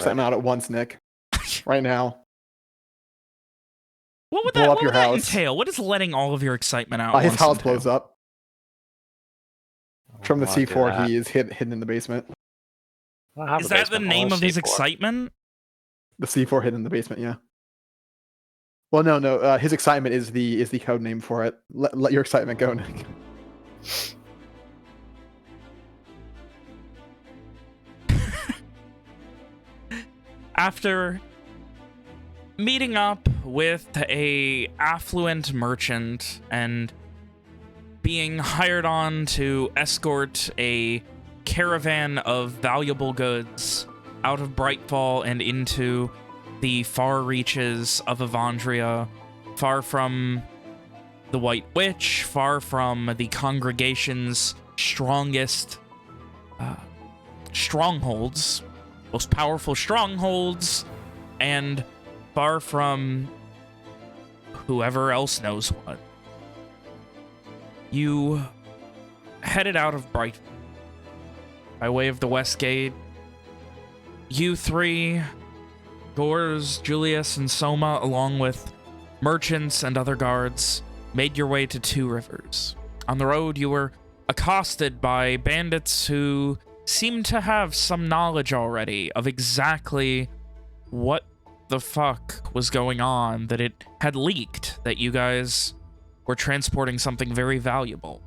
Setting out at once, Nick. Right now. What would Blow that, up what your would that house. entail? What does letting all of your excitement out His once house entail? blows up. I From the wouldn't C4, wanna do that. he is hidden in the basement. I don't have Is a that the basement. I name want of a his C4. excitement? The C4 hidden in the basement, yeah. Well, no. His excitement is the code name for it. Let your excitement go, Nick. After meeting up with a affluent merchant and being hired on to escort a caravan of valuable goods out of Brightfall and into the far reaches of Evandria, far from the White Witch, far from the congregation's strongest strongholds, most powerful strongholds, and far from whoever else knows what. You headed out of Brightfall by way of the West Gate. You three, Gors, Julius, and Soma, along with merchants and other guards, made your way to Two Rivers. On the road, you were accosted by bandits who seemed to have some knowledge already of exactly what the fuck was going on, that it had leaked that you guys were transporting something very valuable.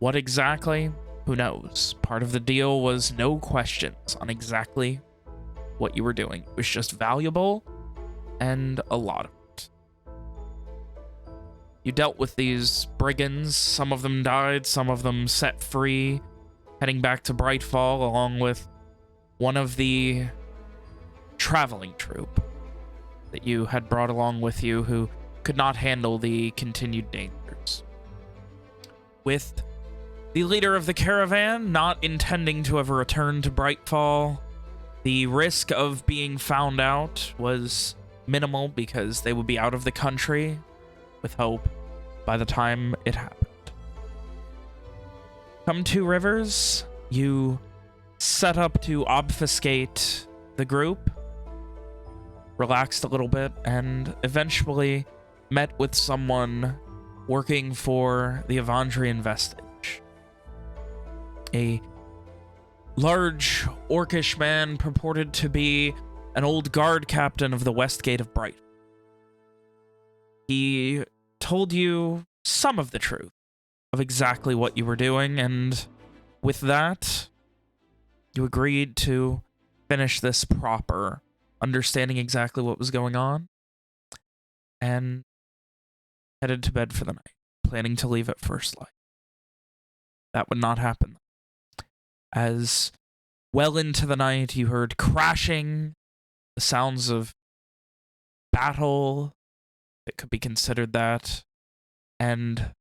What exactly? Who knows? Part of the deal was no questions on exactly what you were doing. It was just valuable and a lot of it. You dealt with these brigands. Some of them died, some of them set free, heading back to Brightfall along with one of the traveling troupe that you had brought along with you who could not handle the continued dangers. With the leader of the caravan not intending to ever return to Brightfall, the risk of being found out was minimal because they would be out of the country with hope by the time it happened. Come Two Rivers, you set up to obfuscate the group, relaxed a little bit, and eventually met with someone working for the Evandrian Vestige. A large orcish man purported to be an old guard captain of the West Gate of Bright. He told you some of the truth of exactly what you were doing, and with that, you agreed to finish this proper, understanding exactly what was going on, and headed to bed for the night, planning to leave at first light. That would not happen. As well into the night, you heard crashing, the sounds of battle, it could be considered that, and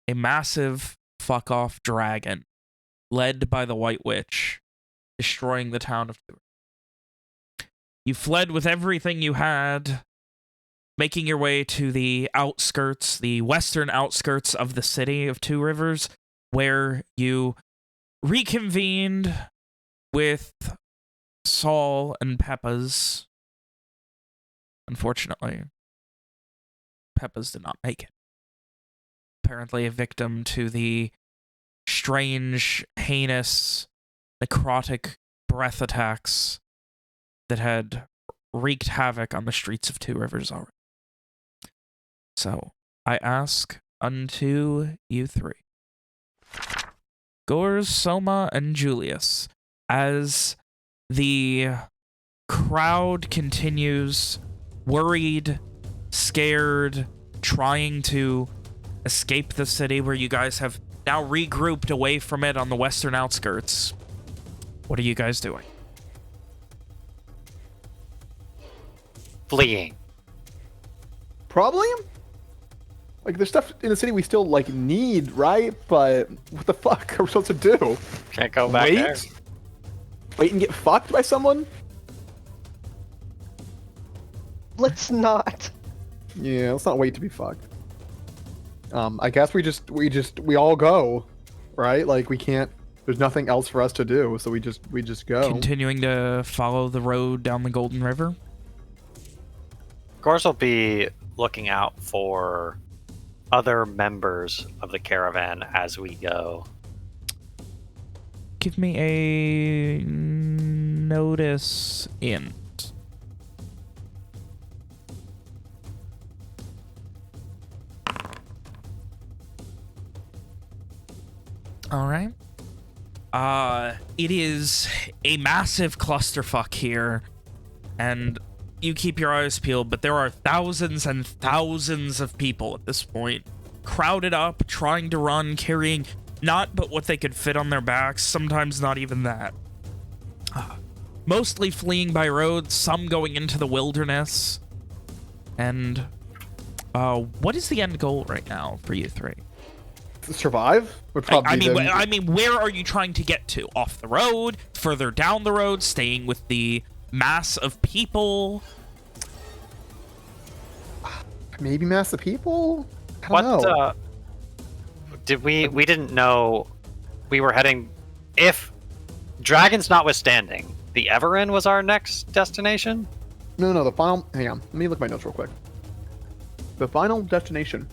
a massive fuck-off dragon, led by the White Witch, destroying the town of Two Rivers. You fled with everything you had, making your way to the outskirts, the western outskirts of the city of Two Rivers, where you reconvened with Saul and Peppa's. Unfortunately, Peppa's did not make it. Apparently a victim to the strange, heinous, necrotic breath attacks that had wreaked havoc on the streets of Two Rivers already. So, I ask unto you three, Gors, Soma, and Julius, as the crowd continues, worried, scared, trying to escape the city where you guys have now regrouped away from it on the western outskirts. What are you guys doing? Fleeing. Probably? Like, there's stuff in the city we still, like, need, right? But what the fuck are we supposed to do? Can't go back Wait? there. Wait and get fucked by someone? Let's not. Yeah, let's not wait to be fucked. I guess we all go, right? Like, we can't There's nothing else for us to do, so we just go. Continuing to follow the road down the Golden River. Gors will be looking out for other members of the caravan as we go. Give me a notice int. All right. It is a massive clusterfuck here, and you keep your eyes peeled, but there are thousands and thousands of people at this point, crowded up, trying to run, carrying not but what they could fit on their backs, sometimes not even that. Mostly fleeing by road, some going into the wilderness. And what is the end goal right now for you three? Survive? Would probably I mean, where are you trying to get to? Off the road? Further down the road? Staying with the mass of people? maybe mass of people? I don't know. We didn't know we were heading, if dragons notwithstanding, the Everin was our next destination? No, the final... Hang on. Let me look at my notes real quick. The final destination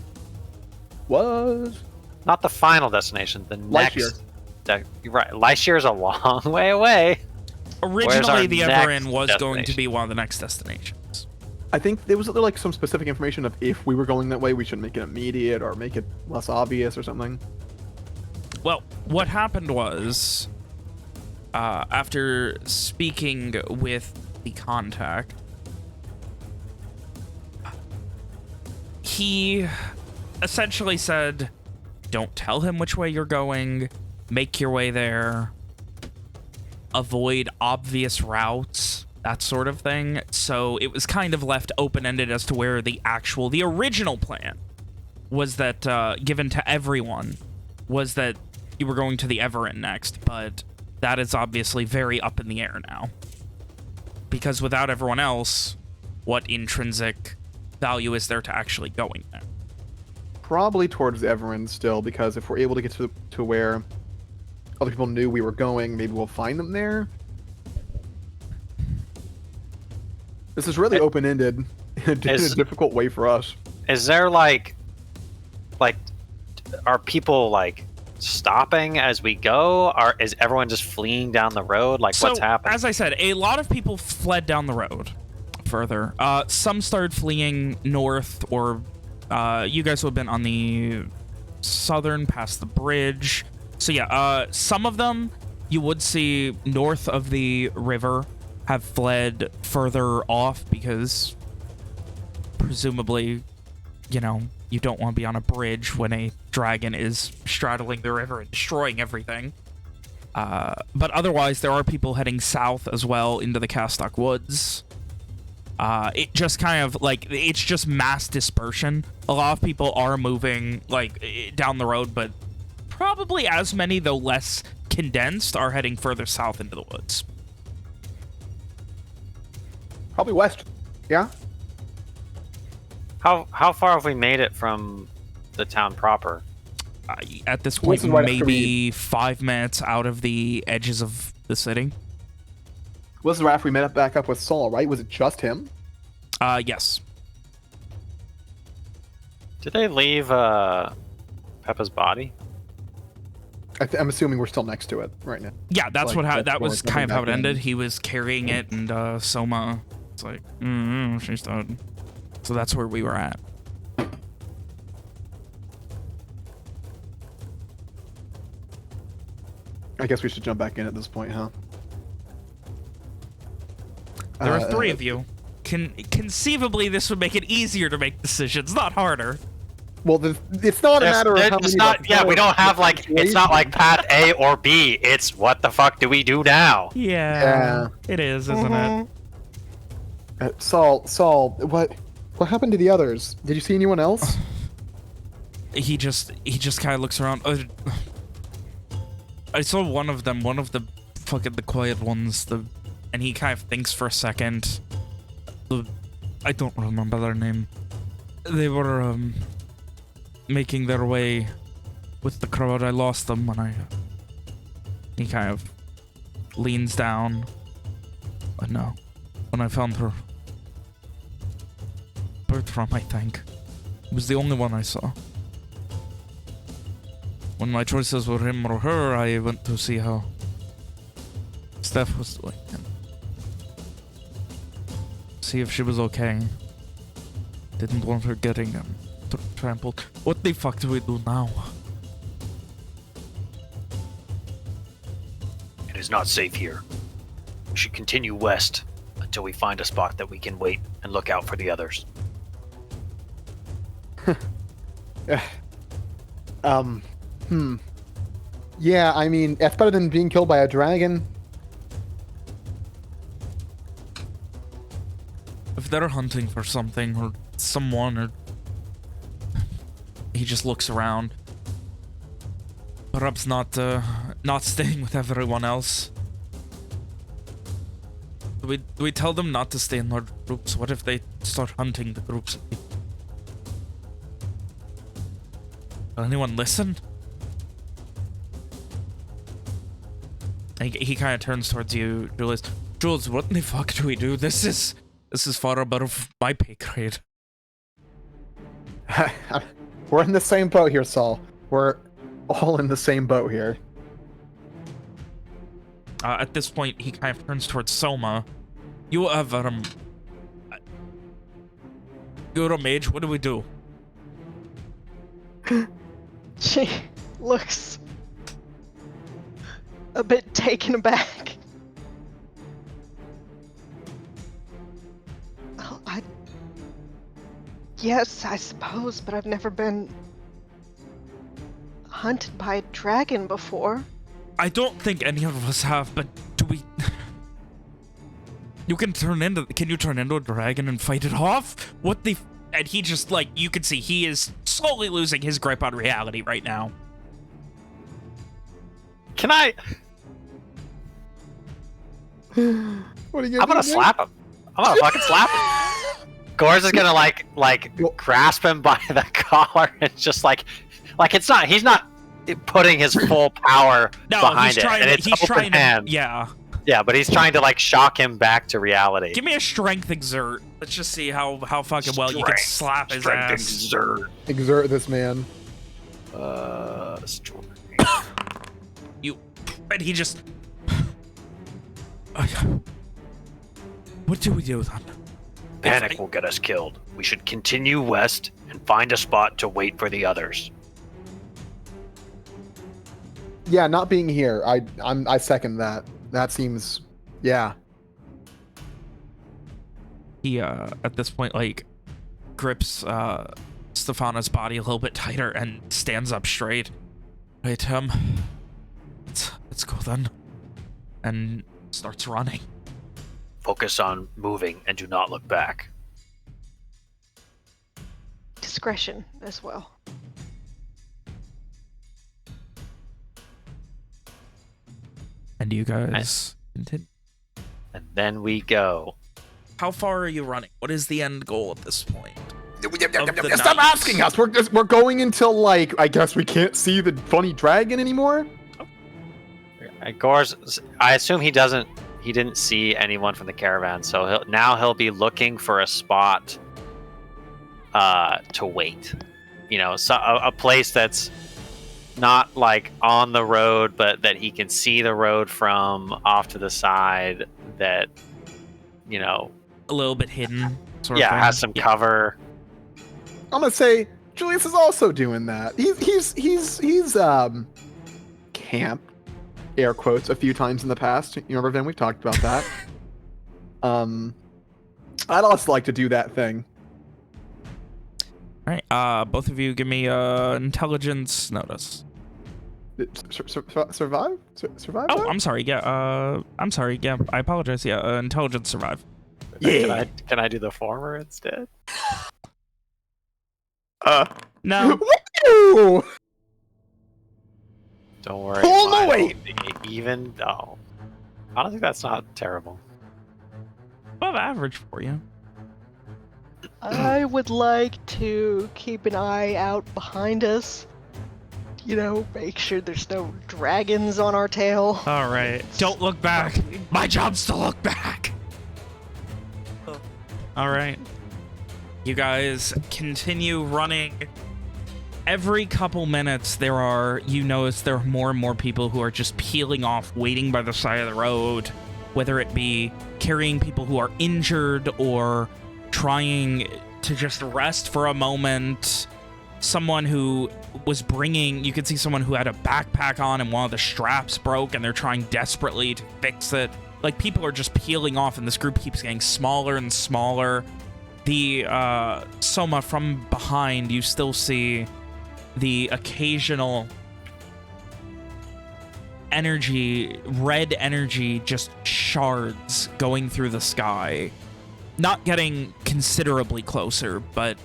was... Not the final destination, the Lyshier. next... You're right. Lyshier is a long way away. Originally, the next Everin was going to destination? be one of the next destinations. I think there was like some specific information of if we were going that way, we should make it immediate or make it less obvious or something. Well, what happened was, after speaking with the contact, he essentially said, don't tell him which way you're going, make your way there, avoid obvious routes, that sort of thing. So it was kind of left open-ended as to where the original plan was that, given to everyone, was that you were going to the Everin next, but that is obviously very up in the air now. Because without everyone else, what intrinsic value is there to actually going there? Probably towards the Everin still, because if we're able to get to where other people knew we were going, maybe we'll find them there. This is really open-ended in a difficult way for us. Is there like, are people like stopping as we go? Is everyone just fleeing down the road? Like, what's happening? As I said, a lot of people fled down the road further. Some started fleeing north, or you guys would have been on the southern past the bridge. So yeah, some of them you would see north of the river have fled further off because presumably, you know, you don't want to be on a bridge when a dragon is straddling the river and destroying everything. But otherwise, there are people heading south as well into the Castock Woods. It just kind of, like, it's just mass dispersion. A lot of people are moving, like, down the road, but probably as many, though less condensed, are heading further south into the woods. Probably west. Yeah? How far have we made it from the town proper? At this point, This is right after maybe 5 minutes out of the edges of the city. Well, this is right after we met back up with Saul, right? Was it just him? Yes. Did they leave Peppa's body? I'm assuming we're still next to it right now. Yeah, that's Like, that that's was where kind of how it back in. ended. He was carrying it, and Soma, it's like, she's dead. So that's where we were at. I guess we should jump back in at this point, huh? There are 3 of you. Conceivably, this would make it easier to make decisions, not harder. Well, it's not a matter of how many. We don't have like, it's not like path A or B. It's what the fuck do we do now? Yeah. It is, isn't it? Saul, what happened to the others? Did you see anyone else? He just kind of looks around. I saw one of them, one of the fucking the quiet ones, and he kind of thinks for a second. I don't remember their name. They were making their way with the crowd. I lost them when He kind of leans down. No. When I found her. Bertram, I think. It was the only one I saw. When my choices were him or her, I went to see how Steph was doing. And see if she was okay. Didn't want her getting trampled. What the fuck do we do now? It is not safe here. We should continue west until we find a spot that we can wait and look out for the others. Yeah, I mean, that's better than being killed by a dragon. If they're hunting for something or someone or... He just looks around. Perhaps not staying with everyone else. Do we tell them not to stay in large groups? What if they start hunting the groups? Will anyone listen? He kind of turns towards you, Jules. Jules, what in the fuck do we do? This is far above my pay grade. We're in the same boat here, Saul. We're all in the same boat here. At this point, he kind of turns towards Soma. You're a mage. What do we do? She looks a bit taken aback. Well, yes, I suppose, but I've never been hunted by a dragon before. I don't think any of us have, but do we... Can you turn into a dragon and fight it off? What the... And he just, like, you can see he is slowly losing his grip on reality right now. Can I? What are you I'm gonna slap him. I'm gonna fucking slap him. Gorz is gonna like grasp him by the collar and just like it's not. He's not putting his full power behind it. And it's open hand. Yeah, but he's trying to like shock him back to reality. Give me a strength exert. Let's just see how fucking well you can slap his ass. Exert this man. Strength. And he just... What do we do then? Panic will get us killed. We should continue west and find a spot to wait for the others. Yeah, not being here. I second that. That seems, yeah. He at this point like grips Stefana's body a little bit tighter and stands up straight. Right, let's go then. And starts running. Focus on moving and do not look back. Discretion as well. And you guys continue. And then we go. How far are you running? What is the end goal at this point? Stop asking us. We're going until like I guess we can't see the funny dragon anymore. Gorz, I assume he didn't see anyone from the caravan, so he'll be looking for a spot to wait. You know, so a place that's not like on the road, but that he can see the road from off to the side, that, you know, a little bit hidden sort of thing. Has some cover. I'm gonna say Julius is also doing that. He's camped, air quotes, a few times in the past. You remember, Vin? We've talked about that. I'd also like to do that thing. All right, both of you give me intelligence notice. Survive? Survive? Oh, I'm sorry. Yeah. I'm sorry. Yeah. I apologize. Yeah. Intelligence survive. Yeah. Can I do the former instead? No. Woo! Don't worry. Pull the mine weight. will be even though. I don't think that's not terrible. Above average for you. I would like to keep an eye out behind us, make sure there's no dragons on our tail. All right. Don't look back. My job's to look back. All right. You guys continue running. Every couple minutes, you notice there are more and more people who are just peeling off, waiting by the side of the road, whether it be carrying people who are injured or trying to just rest for a moment. Someone who was you could see someone who had a backpack on and one of the straps broke and they're trying desperately to fix it. Like, people are just peeling off and this group keeps getting smaller and smaller. The Soma, from behind, you still see the occasional red energy, just shards going through the sky. Not getting considerably closer, but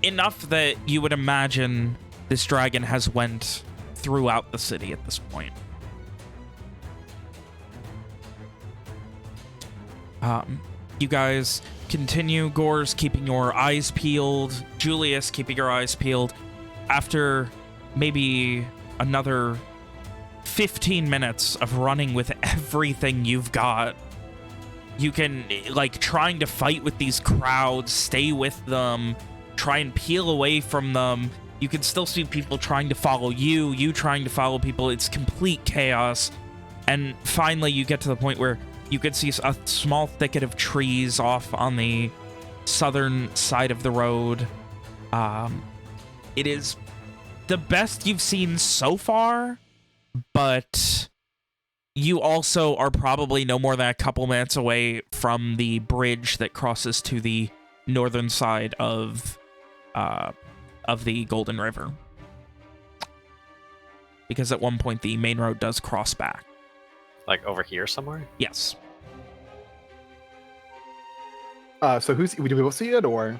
enough that you would imagine this dragon has went throughout the city at this point. You guys continue. Gore's keeping your eyes peeled. Julius keeping your eyes peeled. After maybe another 15 minutes of running with everything you've got, you can, like, trying to fight with these crowds, stay with them, try and peel away from them. You can still see people trying to follow you trying to follow people. It's complete chaos. And finally, you get to the point where you could see a small thicket of trees off on the southern side of the road. It is the best you've seen so far, but you also are probably no more than a couple minutes away from the bridge that crosses to the northern side of the Golden River. Because at one point the main road does cross back. Like over here somewhere? Yes. So do we both see it, or?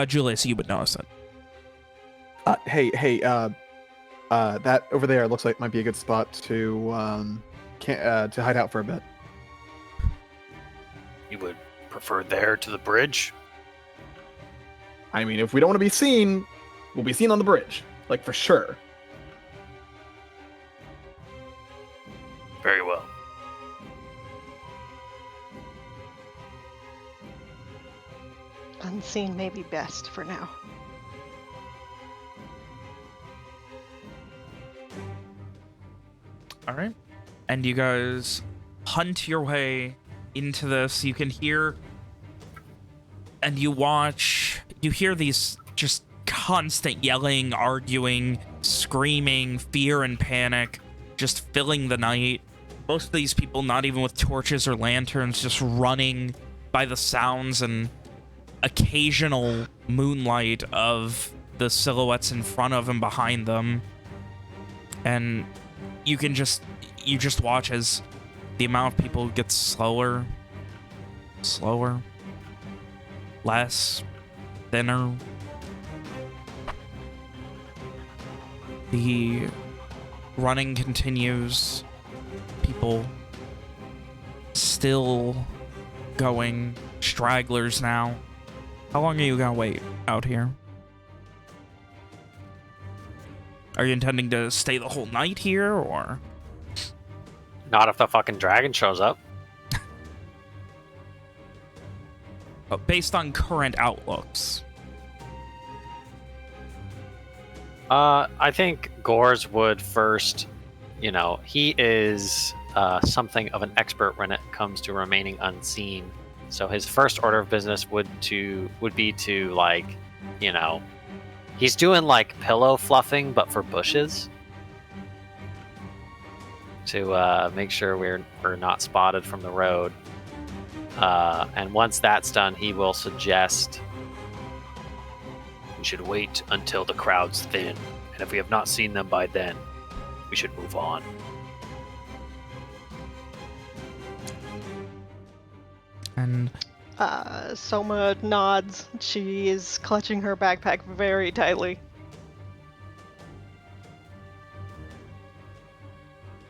Julius, you would notice it. Hey, that over there looks like might be a good spot to hide out for a bit. You would prefer there to the bridge? I mean, if we don't want to be seen, we'll be seen on the bridge, like, for sure. Very well. Unseen may be best for now. All right. And you guys hunt your way into this. You can hear and you hear these just constant yelling, arguing, screaming, fear and panic just filling the night. Most of these people not even with torches or lanterns, just running by the sounds and occasional moonlight of the silhouettes in front of and behind them. And you just watch as the amount of people gets slower, less, thinner. The running continues. People still going. Stragglers now. How long are you gonna wait out here? Are you intending to stay the whole night here, or? Not if the fucking dragon shows up. Based on current outlooks. I think Gores would first, he is something of an expert when it comes to remaining unseen. So his first order of business would be to, like, he's doing like pillow fluffing, but for bushes, to make sure we're not spotted from the road. And once that's done, he will suggest we should wait until the crowd's thin, and if we have not seen them by then, we should move on. And Soma nods. She is clutching her backpack very tightly.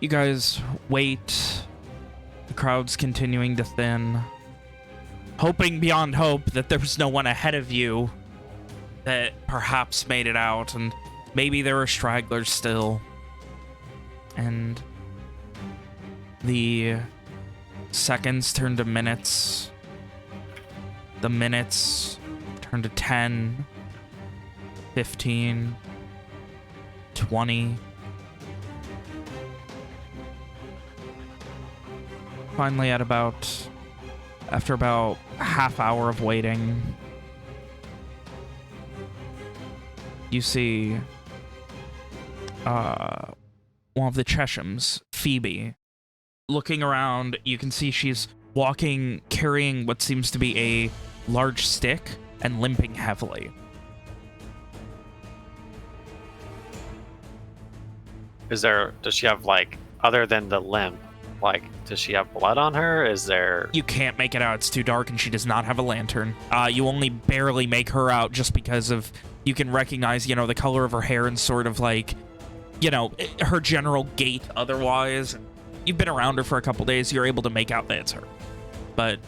you guys wait. The crowd's continuing to thin. Hoping beyond hope that there's no one ahead of you that perhaps made it out. And maybe there are stragglers still. And the seconds turn to minutes. The minutes turn to 10, 15, 20. Finally, after about a half hour of waiting, you see one of the Cheshams, Phoebe. Looking around, you can see she's walking, carrying what seems to be a large stick and limping heavily. Does she have, like, other than the limp, like, does she have blood on her? Is there... You can't make it out. It's too dark, and she does not have a lantern. You only barely make her out just because of... You can recognize, you know, the color of her hair and sort of, like, you know, her general gait otherwise. You've been around her for a couple days. You're able to make out that it's her. But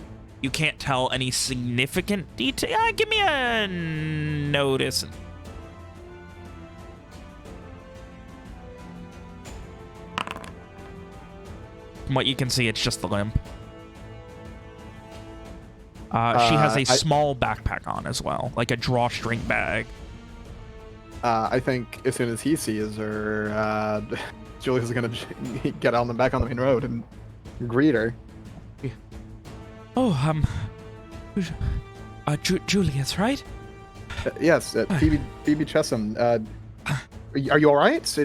you can't tell any significant detail. Give me a notice. From what you can see, it's just the limp. She has a small backpack on as well, like a drawstring bag. I think as soon as he sees her, Julius is gonna get back on the main road and greet her. Oh, Julius, right? Yes, Phoebe Chesham. Are you all right?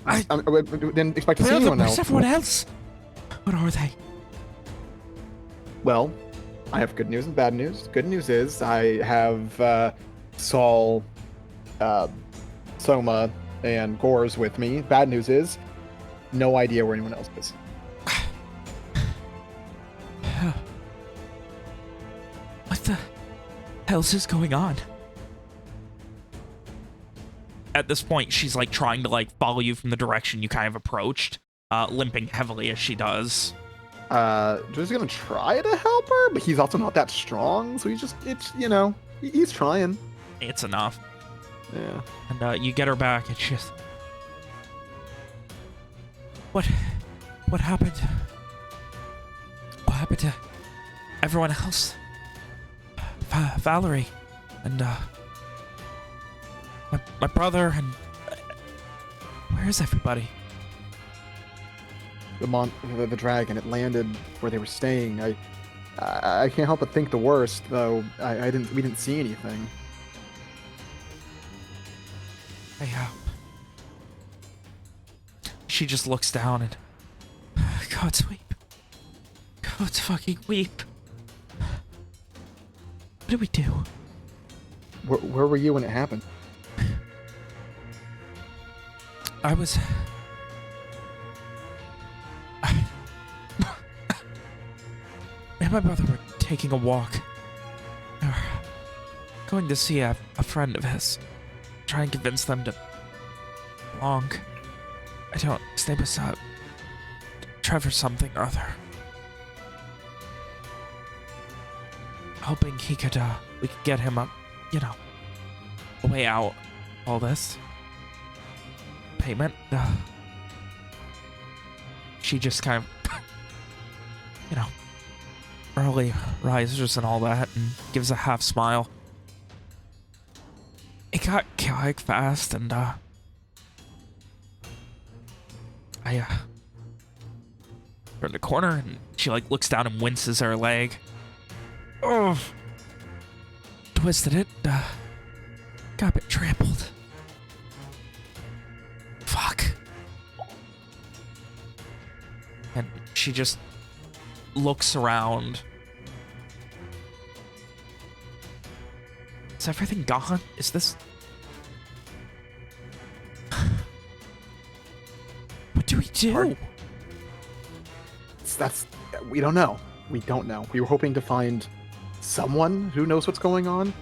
I didn't expect to see anyone else. Everyone else? What are they? Well, I have good news and bad news. Good news is I have Saul, Soma, and Gores with me. Bad news is no idea where anyone else is. What the hell's is going on? At this point, she's like trying to like follow you from the direction you kind of approached, limping heavily as she does. Just gonna try to help her, but he's also not that strong, so he's trying. It's enough. Yeah. And you get her back, and she's... What happened? What happened to everyone else? Valerie, and my brother, and where's everybody? The dragon, it landed where they were staying. I can't help but think the worst, though. We didn't see anything. She just looks down and God's weep. God's fucking weep. What do we do? Where were you when it happened? I was... Me and my brother were taking a walk. We were going to see a friend of his. Try and convince them to belong. His name was, Trevor something or other. Hoping we could get him a way out all this. Payment. She just kind of, early risers and all that, and gives a half smile. It got chaotic fast, and I turned the corner, and she like looks down and winces her leg. Oh, twisted it. Got a bit trampled. Fuck. And she just looks around. Is everything gone? Is this... What do we do? We don't know. We don't know. We were hoping to find someone who knows what's going on.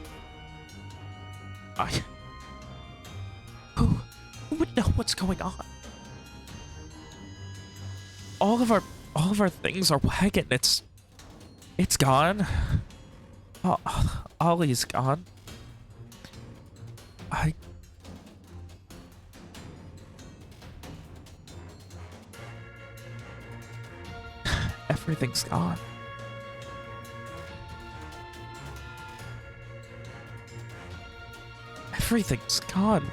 Who would know what's going on? All of our things, our wagon, it's gone. Ollie's gone. Everything's gone. Everything's gone.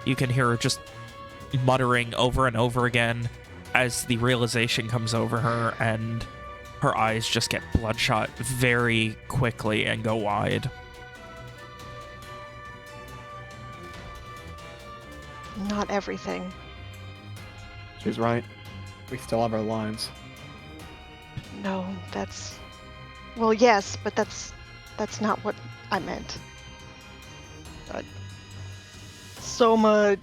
You can hear her just muttering over and over again as the realization comes over her, and her eyes just get bloodshot very quickly and go wide. Not everything. She's right. We still have our lives. No, that's... Well, yes, but that's not what I meant. Soma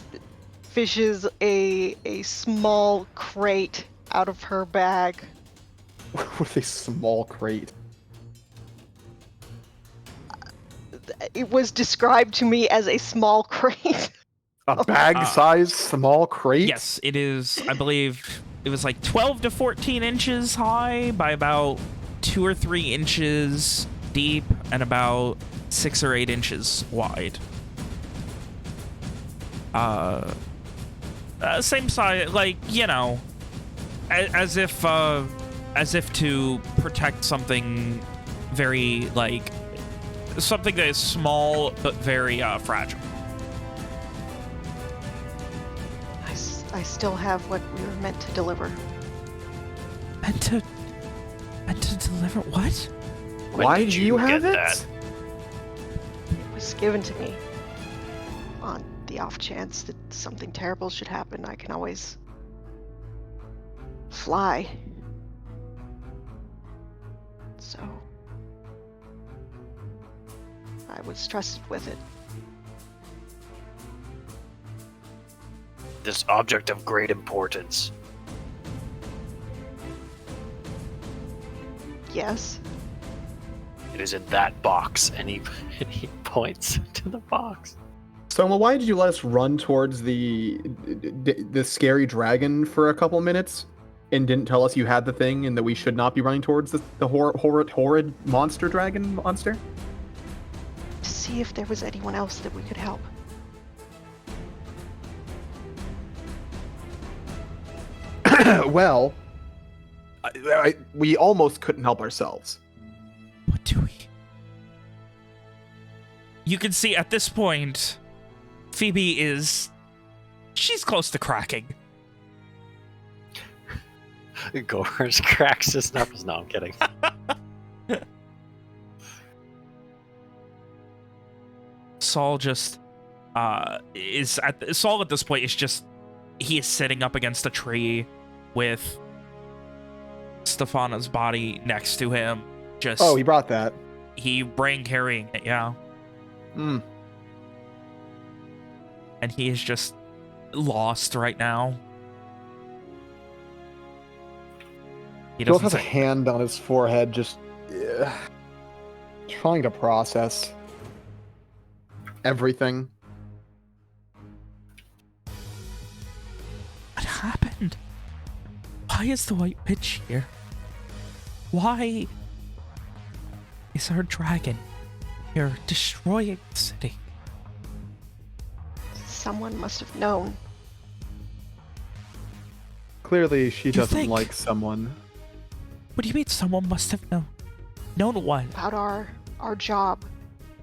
fishes a small crate out of her bag. With a small crate. It was described to me as a small crate. A bag-sized small crate? Yes, it is. I believe it was like 12 to 14 inches high by about 2 or 3 inches deep and about 6 or 8 inches wide. Same size, like, you know, as if to protect something very, like, something that is small but very fragile. I still have what we were meant to deliver. Meant to deliver what? Why do you have it? that? It was given to me. On the off chance that something terrible should happen, I can always fly. So I was trusted with it. This object of great importance. Yes. It is in that box, and he points to the box. Soma, why did you let us run towards the scary dragon for a couple minutes and didn't tell us you had the thing and that we should not be running towards the horrid monster dragon monster? To see if there was anyone else that we could help. Well, we almost couldn't help ourselves. What do we... You can see at this point, Phoebe is... She's close to cracking. Gores cracks his knuckles. No, I'm kidding. Saul just Saul at this point is just, he is sitting up against a tree with Stefana's body next to him. Just Oh, he brought that. he brain carrying it, yeah. Hmm. And he is just lost right now. He He both doesn't has a say, hand on his forehead, just trying to process everything. what happened? Why is the White Witch here? Why is our dragon here destroying the city? Someone must have known. Clearly, she doesn't think? like someone. What do you mean someone must have known? Known what? About our job,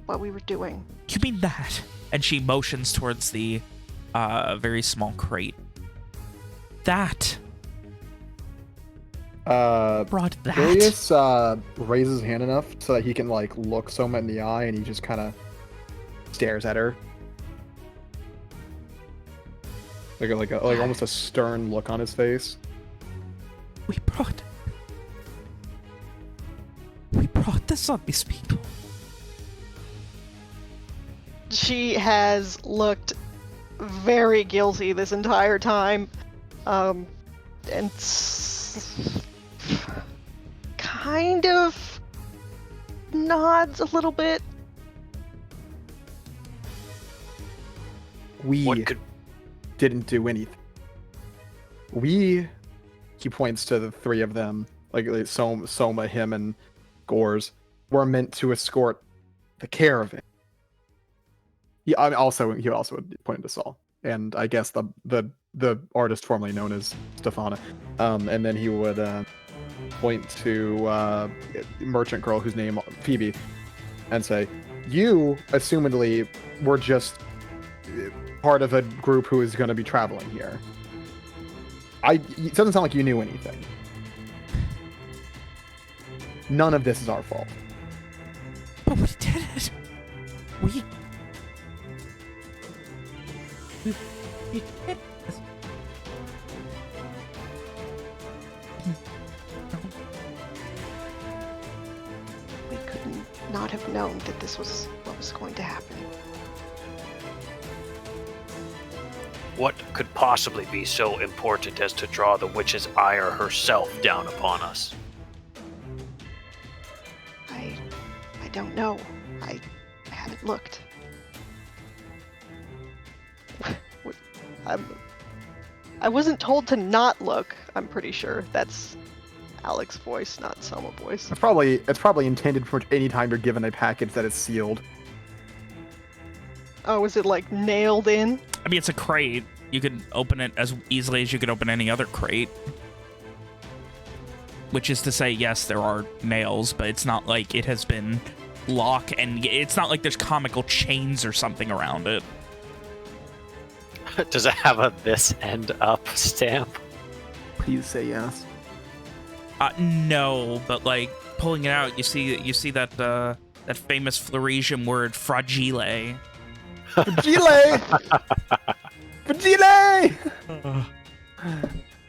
what we were doing. You mean that? And she motions towards the very small crate. That brought that. Julius raises his hand enough so that he can like look Soma in the eye, and he just kind of stares at her, like almost a stern look on his face. We brought this on these people. She has looked very guilty this entire time, and kind of nods a little bit. We What could didn't do anything. He points to the three of them, like Soma, him, and Gores, were meant to escort the caravan. He also pointed to Saul, and I guess the artist formerly known as Stefana. And then he would point to merchant girl whose name Phoebe, and say, "You, assumedly, were just part of a group who is going to be traveling here. It doesn't sound like you knew anything. None of this is our fault." But we did it. We did this. We could not have known that this was what was going to happen. What could possibly be so important as to draw the witch's ire herself down upon us? I don't know. I haven't looked. I wasn't told to not look, I'm pretty sure. That's Alex's voice, not Selma voice. It's probably intended for any time you're given a package that is sealed. Oh, is it like nailed in? I mean, it's a crate. You could open it as easily as you could open any other crate. Which is to say, yes, there are nails, but it's not like it has been locked, and it's not like there's comical chains or something around it. Does it have a "this end up" stamp? Please say yes. No, but like pulling it out, you see that that famous Floresian word fragile. Fragile! Fragile!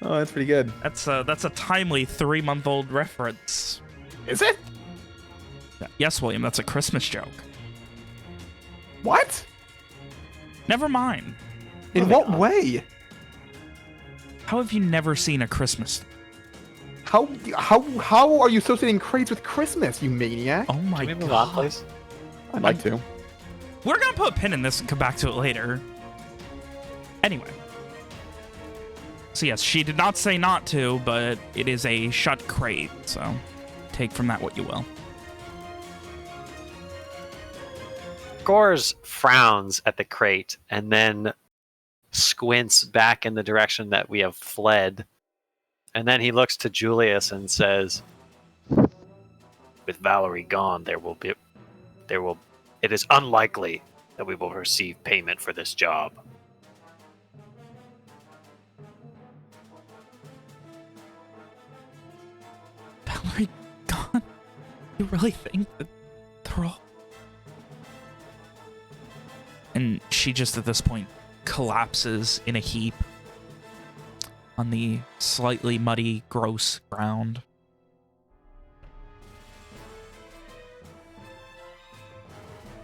Oh, that's pretty good. That's a timely 3-month-old reference. Is it? Yes, William, that's a Christmas joke. What? Never mind. In what way? How have you never seen a Christmas? How are you associating crates with Christmas, you maniac? Oh my Can we move god. on, please? I'd like to. We're gonna put a pin in this and come back to it later. Anyway. So yes, she did not say not to, but it is a shut crate, so take from that what you will. Gores frowns at the crate and then squints back in the direction that we have fled. And then he looks to Julius and says, "With Valerie gone, it is unlikely that we will receive payment for this job." Valerie gone? You really think that they're all... And she just at this point collapses in a heap on the slightly muddy, gross ground.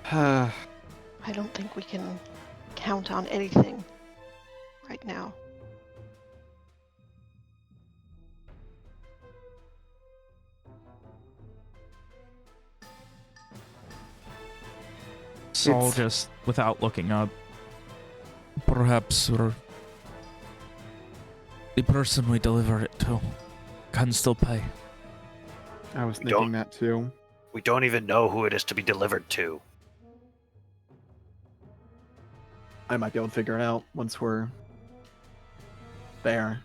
I don't think we can count on anything right now. Saul It's- just, without looking up, perhaps, sir, the person we deliver it to can still pay. I was We thinking don't- that too. We don't even know who it is to be delivered to. I might be able to figure it out once we're there.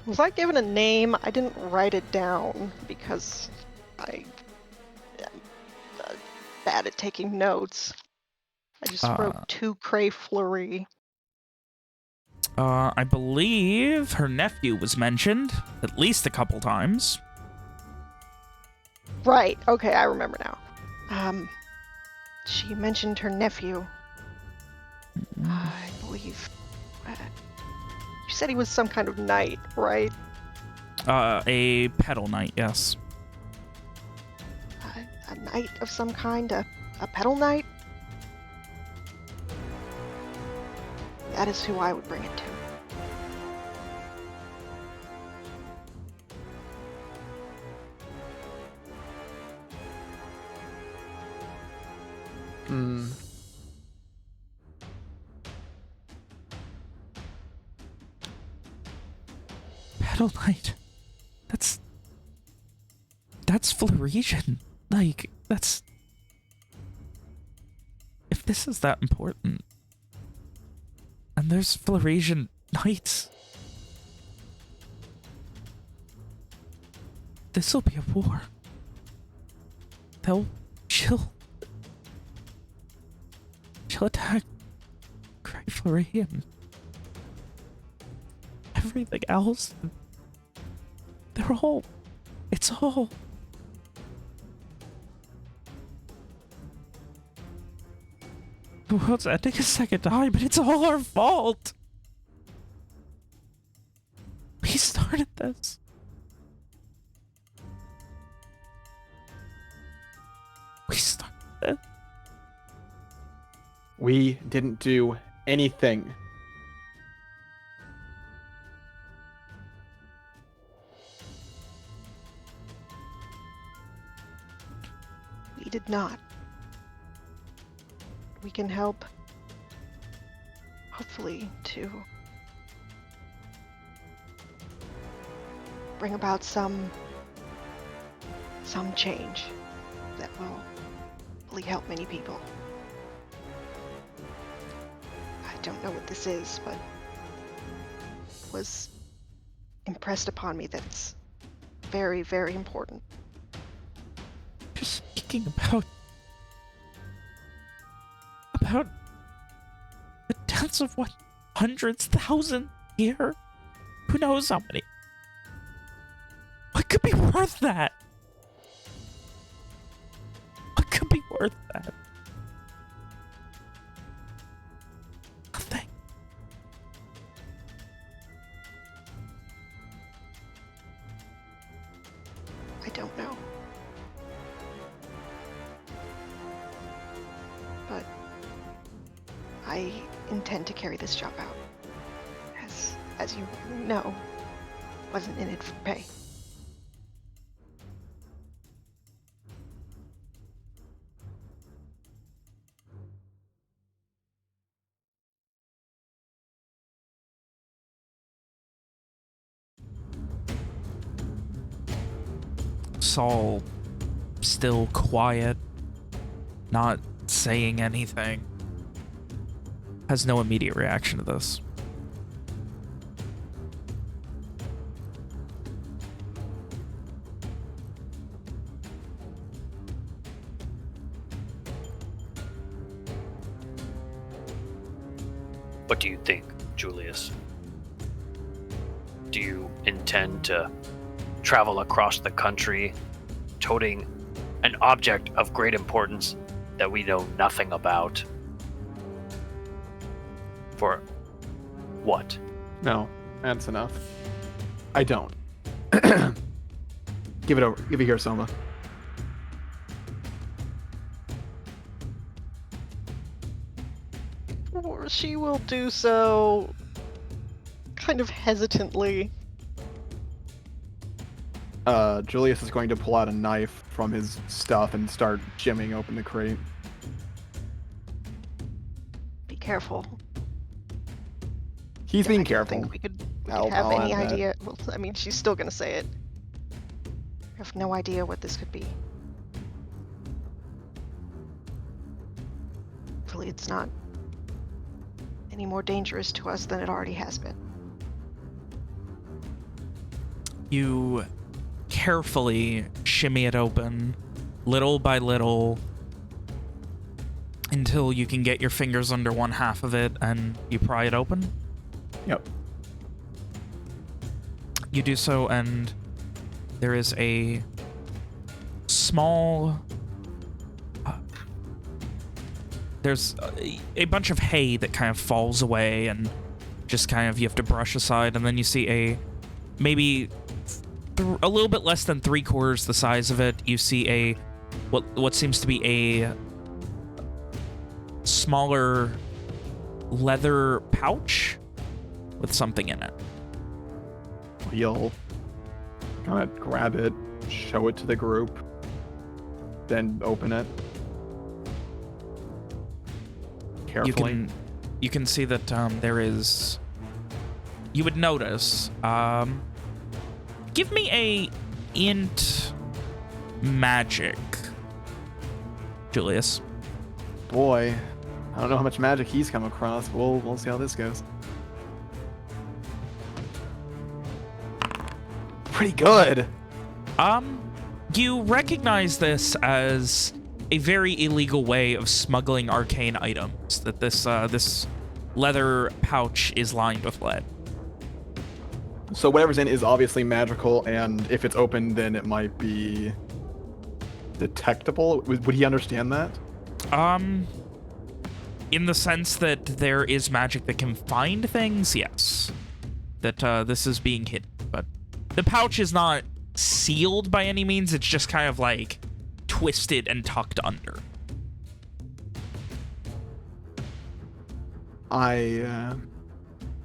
Was I given a name? I didn't write it down because I am bad at taking notes. I just wrote to Cray Fleury. I believe her nephew was mentioned at least a couple times. Right, okay, I remember now. She mentioned her nephew. I believe. She said he was some kind of knight, right? A pedal knight, yes. A knight of some kind? A pedal knight? That is who I would bring it to. Hmm. Pedal knight. That's Floresian. Like, that's... If this is that important, and there's Floresian knights, This'll be a war. She'll attack Great Florian. Everything else, it's all. The world's ending a second time, but it's all our fault. We started this. We didn't do anything. We did not. We can help, hopefully, to bring about some change that will really help many people. I don't know what this is, but it was impressed upon me that it's very, very important. You're speaking about the deaths of what, hundreds, thousands here? Who knows how many? What could be worth that? What could be worth that? Nothing. I don't know. But I intend to carry this job out. As you know, wasn't in it for pay. Saul, still quiet, not saying anything, has no immediate reaction to this. What do you think, Julius? Do you intend to travel across the country toting an object of great importance that we know nothing about? For what? No, that's enough. I don't. Give it over. Give it here, Soma. Or she will do so kind of hesitantly. Julius is going to pull out a knife from his stuff and start jimmying open the crate. Be careful. He's being I don't careful. think we could I'll have any add that. idea. Well, I mean, she's still gonna say it. I have no idea what this could be. Hopefully it's not any more dangerous to us than it already has been. You carefully shimmy it open, little by little, until you can get your fingers under one half of it and you pry it open. Yep. You do so, and there is a small... there's a bunch of hay that kind of falls away and just kind of you have to brush aside, and then you see a maybe a little bit less than 3/4 the size of it. You see a what seems to be a smaller leather pouch with something in it. He'll kind of grab it, show it to the group, then open it carefully. You can see that there is... You would notice... give me a int magic, Julius. Boy, I don't know how much magic he's come across. We'll see how this goes. Pretty good. You recognize this as a very illegal way of smuggling arcane items. That this leather pouch is lined with lead. So whatever's in is obviously magical, and if it's open, then it might be detectable. Would he understand that? In the sense that there is magic that can find things, yes. That this is being hidden, but the pouch is not sealed by any means. It's just kind of like twisted and tucked under.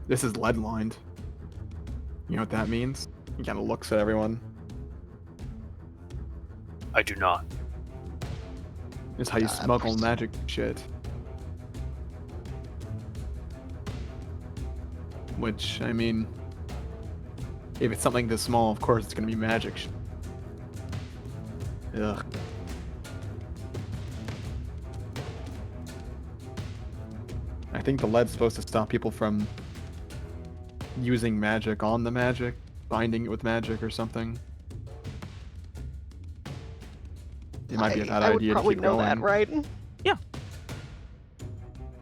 This is lead lined. You know what that means? He kind of looks at everyone. I do not. This is how you smuggle magic shit. Which, I mean, if it's something this small, of course it's gonna be magic. Ugh. I think the lead's supposed to stop people from using magic on the magic, binding it with magic or something. It might be a bad idea to keep know going. that, right? Yeah.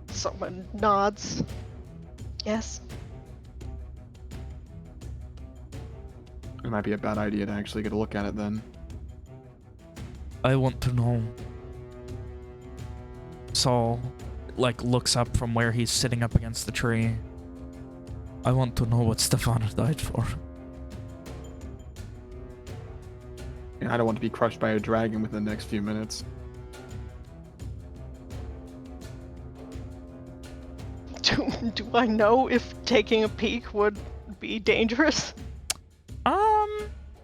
Someone nods. Yes. It might be a bad idea to actually get a look at it then. I want to know. Saul, like, looks up from where he's sitting up against the tree. I want to know what Stefana died for. And I don't want to be crushed by a dragon within the next few minutes. Do I know if taking a peek would be dangerous?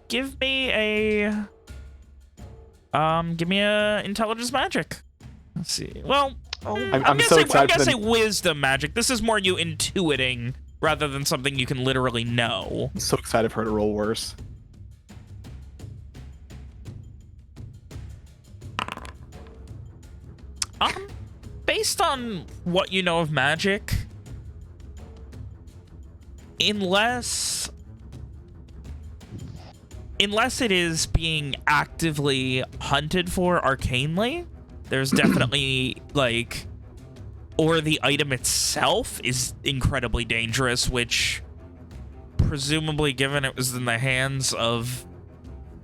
Give me a intelligence magic. Let's see. Well, I'm so excited. I'm gonna say wisdom magic. This is more you intuiting rather than something you can literally know. I'm so excited for her to roll worse. Based on what you know of magic, unless it is being actively hunted for arcanely, there's definitely, like, or the item itself is incredibly dangerous, which, presumably, given it was in the hands of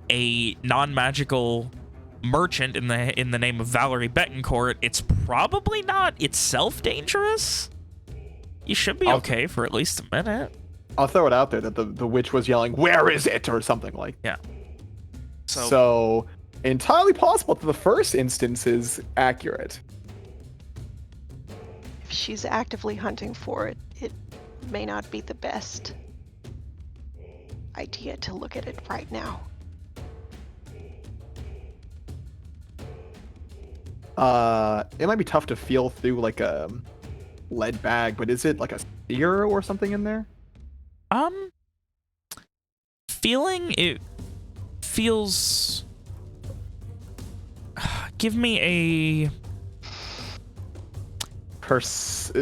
a non-magical merchant in the name of Valerie Betancourt, it's probably not itself dangerous. You should be okay for at least a minute. I'll throw it out there that the witch was yelling, "Where is it?" or something like. Yeah. So entirely possible that the first instance is accurate. If she's actively hunting for it, it may not be the best idea to look at it right now. It might be tough to feel through like a lead bag, but is it like a spear or something in there? Feeling it feels. Give me a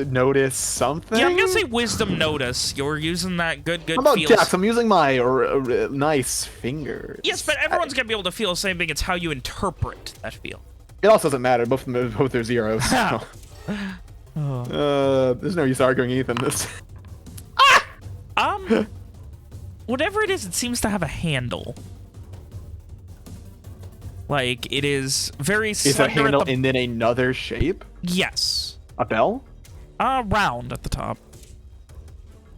notice something. Yeah, I'm gonna say wisdom notice. You're using that good How about feels. Dex? I'm using my nice fingers. Yes, but everyone's gonna be able to feel the same thing. It's how you interpret that feel. It also doesn't matter. Both are zeros. So. There's no use arguing Ethan this. Whatever it is, it seems to have a handle. Like, it is very slender. Is a handle and then another shape? Yes. A bell? Round at the top.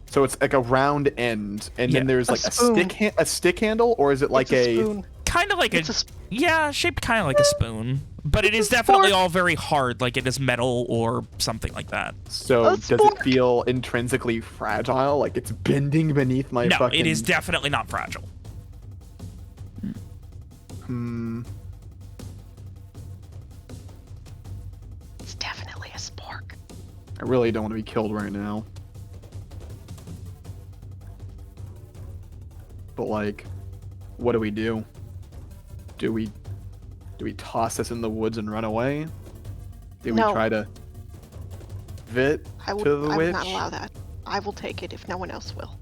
So it's like a round end, and then there's like spoon. a stick handle, or is it like It's a spoon. Kind of like It's yeah, shaped kind of like a spoon, but it is definitely all very hard, like it is metal or something like that. So does it feel intrinsically fragile, like it's bending beneath my No, fucking... it is definitely not fragile. It's definitely a spork. I really don't want to be killed right now. But like, what do we do? Do we toss this in the woods and run away? Do we try to vit I to the would witch? not allow that. I will take it if no one else will.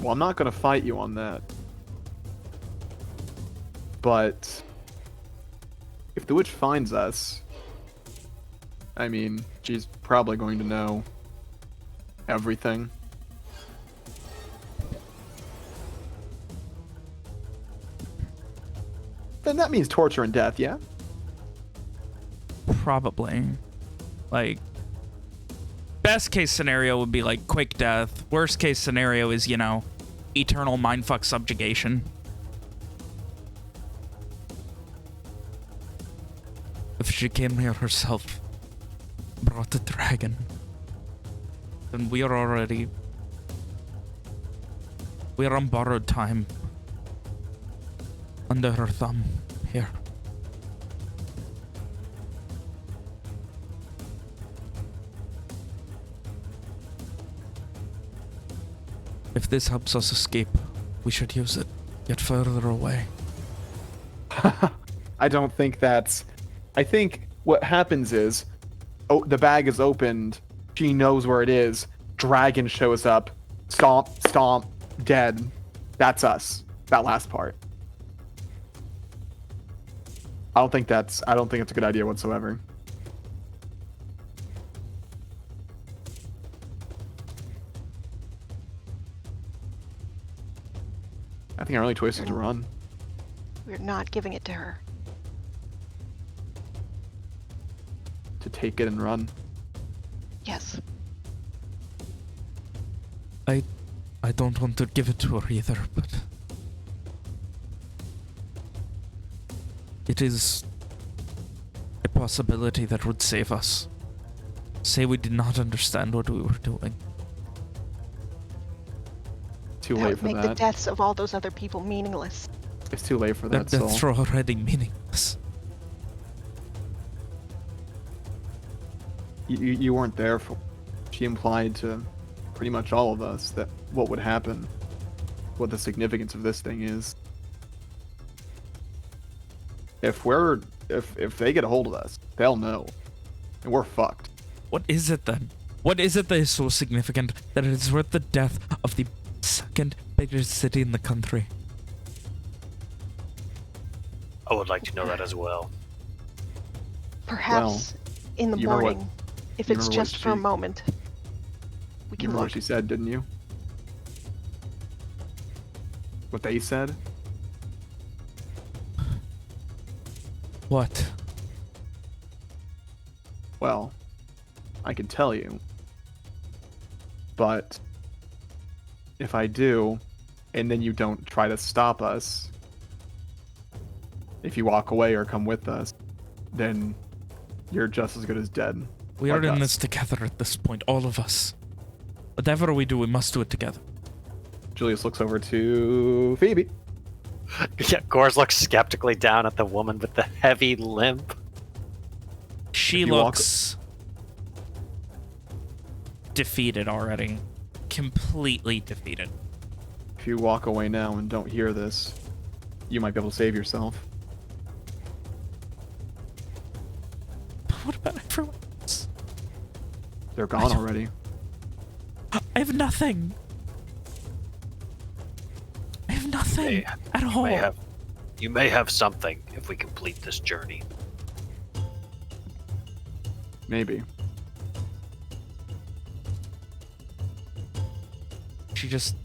Well, I'm not going to fight you on that. But if the witch finds us, I mean, she's probably going to know everything. Then that means torture and death, yeah? Probably. Like, best case scenario would be like quick death. Worst case scenario is, you know, eternal mindfuck subjugation. If she came here herself, brought the dragon, then we are already... we're on borrowed time. Under her thumb, here. If this helps us escape, we should use it. Get further away. I don't think that's... I think what happens is, oh, the bag is opened, she knows where it is, dragon shows up, stomp, stomp, dead. That's us. That last part. I don't think it's a good idea whatsoever. I think our only choice is to run. We're not giving it to her. To take it and run. Yes. I don't want to give it to her either, but... it is a possibility that would save us. Say we did not understand what we were doing. Too That late would for make that. the deaths of all those other people meaningless. It's too late for Their that, Sol. deaths are already meaningless. You weren't there for... She implied to pretty much all of us that what would happen, what the significance of this thing is. If they get a hold of us, they'll know. And we're fucked. What is it then? What is it that is so significant that it is worth the death of the second biggest city in the country? I would like to know that as well. Perhaps in the you remember morning, if you it's remember what just for a she- moment, we You can remember look. what she said, didn't you? What they said? What? Well, I can tell you. But if I do, and then you don't try to stop us, if you walk away or come with us, then you're just as good as dead. We are Like in us. this together at this point, all of us. Whatever we do, we must do it together. Julius looks over to Phoebe. Yeah, Gores looks skeptically down at the woman with the heavy limp. She If you walk- looks defeated already. Completely defeated. If you walk away now and don't hear this, you might be able to save yourself. What about everyone else? They're gone already. I have nothing. I have nothing Hey, at all. You may have something if we complete this journey. Maybe. She just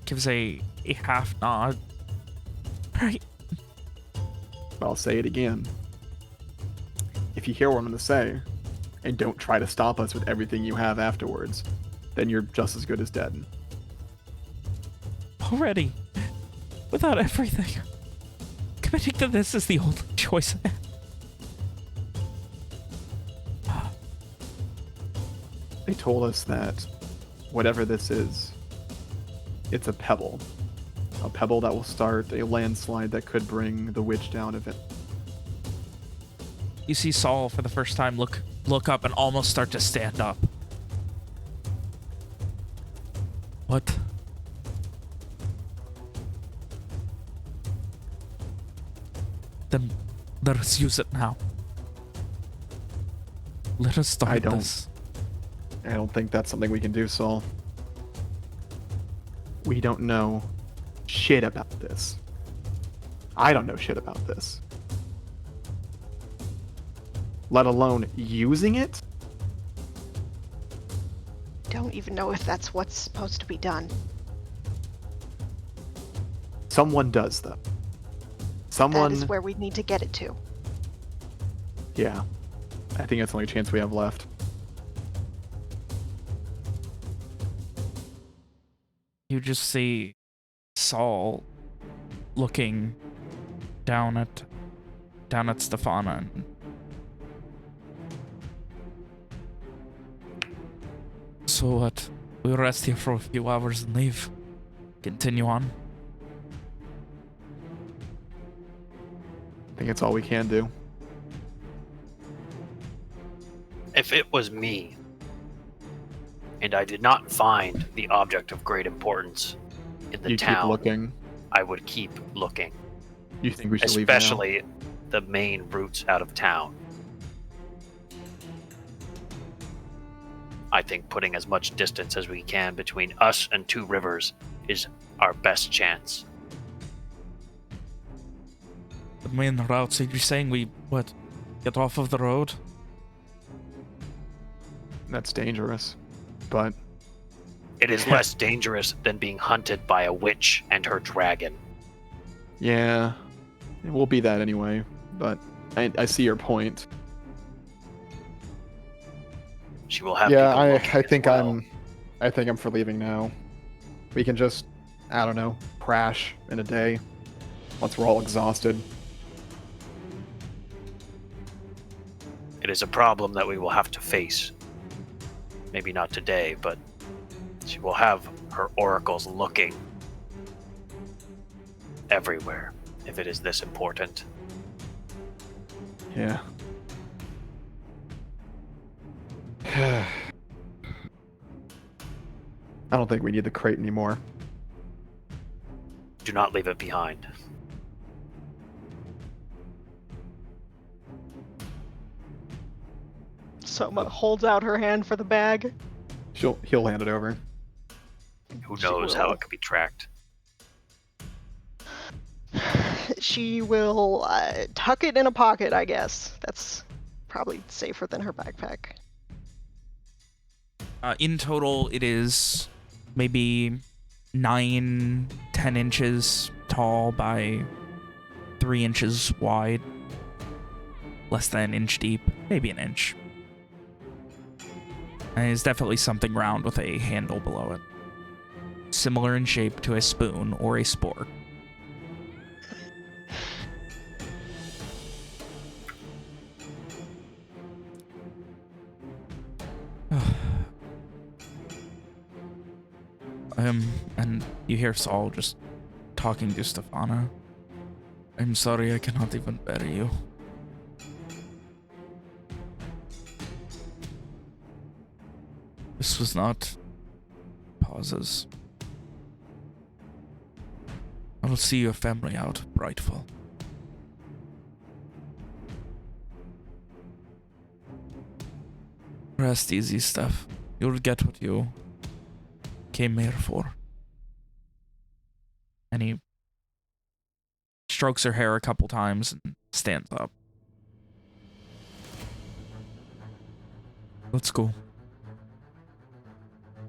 gives a half nod. Right. But I'll say it again. If you hear what I'm going to say, and don't try to stop us with everything you have afterwards, then you're just as good as dead. Already. Without everything. Committing to this is the only choice I have. They told us that whatever this is, it's a pebble. A pebble that will start a landslide that could bring the witch down if it... You see Saul for the first time look up and almost start to stand up. What? Then let us use it now. Let us start I don't- this. I don't think that's something we can do, Saul. We don't know shit about this. I don't know shit about this. Let alone using it? Don't even know if that's what's supposed to be done. Someone does, though. Someone... That is where we need to get it to. Yeah. I think that's the only chance we have left. You just see Saul looking down at Stefana. And so what? We'll rest here for a few hours and leave. Continue on. I think it's all we can do. If it was me, and I did not find the object of great importance in the You town, keep looking. I would keep looking. You think we should leave now? Especially the main routes out of town. I think putting as much distance as we can between us and Two Rivers is our best chance. The main route, so you're saying we, what, get off of the road? That's dangerous. But It is less dangerous than being hunted by a witch and her dragon. yeah, it will be that anyway. But I see your point. She will have Yeah, people I looking as think well. I think I'm for leaving now. We can just, I don't know, crash in a day once we're all exhausted. It is a problem that we will have to face. Maybe not today, but she will have her oracles looking everywhere if it is this important. Yeah. I don't think we need the crate anymore. Do not leave it behind. Soma holds out her hand for the bag. He'll hand it over. Who She knows how will. it could be tracked? She will tuck it in a pocket, I guess. That's probably safer than her backpack. In total, it is maybe 9-10 inches tall by 3 inches wide. Less than an inch deep, maybe an inch. And it's definitely something round with a handle below it. Similar in shape to a spoon or a spork. And you hear Saul just talking to Stefana. I'm sorry I cannot even bury you. This was not... Pauses. I will see your family out of Brightfall. Rest easy, Steph. You'll get what you came here for. And he strokes her hair a couple times and stands up. Let's go.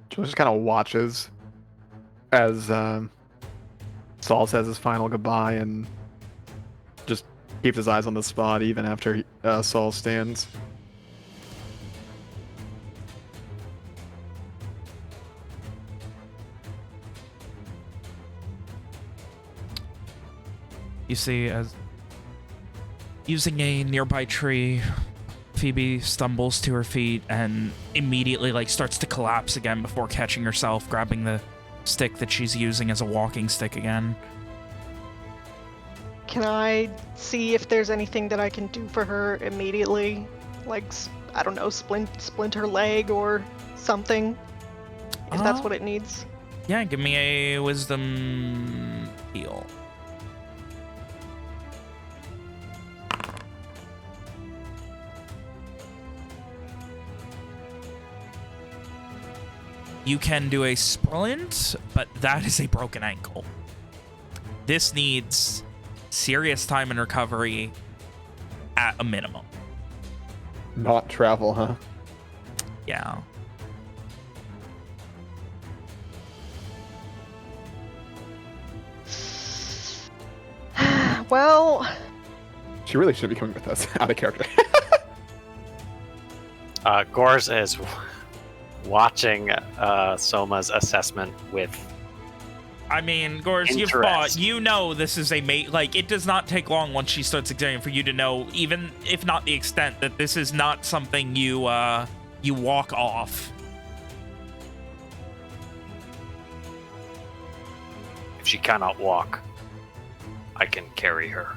Joe just kind of watches as Saul says his final goodbye and just keeps his eyes on the spot even after Saul stands. You see, as using a nearby tree, Phoebe stumbles to her feet and immediately starts to collapse again before catching herself, grabbing the stick that she's using as a walking stick again. Can I see if there's anything that I can do for her immediately? Like, I don't know, splint her leg or something? If that's what it needs. Yeah, give me a wisdom heal. You can do a sprint, but that is a broken ankle. This needs serious time and recovery at a minimum. Not travel, huh? Yeah. Well, She really should be coming with us. Out of character. Gors is watching Soma's assessment with. I mean, Gors, you've fought. You know this is a like, it does not take long once she starts examining for you to know, even if not the extent, that this is not something you walk off. If she cannot walk, I can carry her.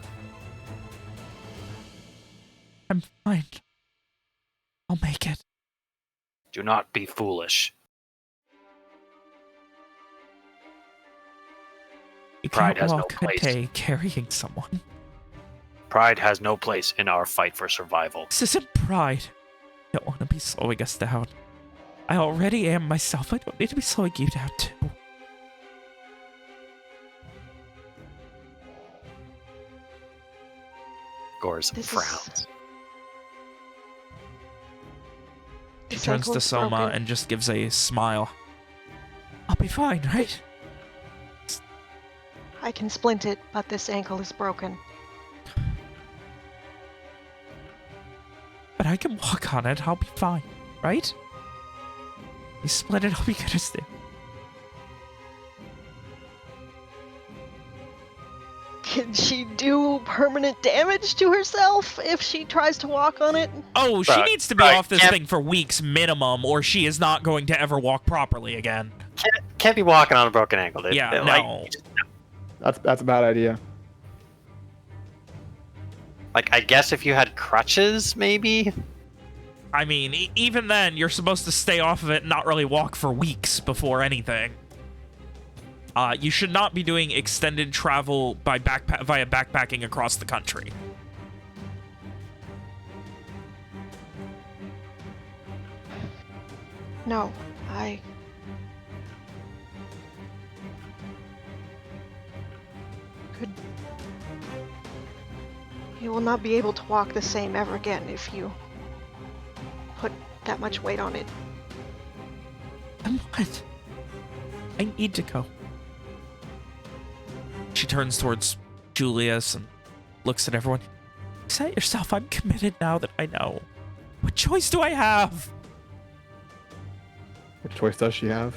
I'm fine. I'll make it. Do not be foolish. You Pride can't has no walk place. a day carrying someone. Pride has no place in our fight for survival. This isn't pride. I don't want to be slowing us down. I already am myself. I don't need to be slowing you down, too. Gors This is- frowns. She this turns to ankle's Soma broken. and just gives a smile. I'll be fine, right? I can splint it, but this ankle is broken. But I can walk on it. I'll be fine, right? You split it, I'll be good as new. Can she do permanent damage to herself if she tries to walk on it? Oh, she Right, needs to be right. off this Can't- thing for weeks minimum, or she is not going to ever walk properly again. Can't be walking on a broken ankle, dude. Yeah, Like, no. That's a bad idea. Like, I guess if you had crutches, maybe? I mean, even then, you're supposed to stay off of it and not really walk for weeks before anything. You should not be doing extended travel by via backpacking across the country. No, I... could... You will not be able to walk the same ever again if you put that much weight on it. And what? I need to go. She turns towards Julius and looks at everyone. Say it yourself, I'm committed now that I know. What choice do I have? What choice does she have?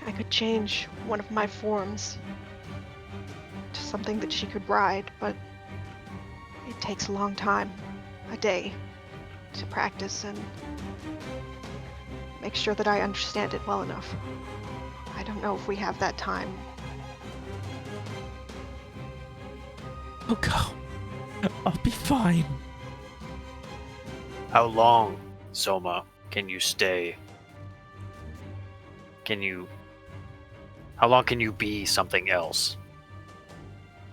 I could change one of my forms to something that she could ride, but it takes a long time, a day, to practice and make sure that I understand it well enough. I don't know if we have that time. I'll go. I'll be fine. How long, Soma, can you stay? How long can you be something else?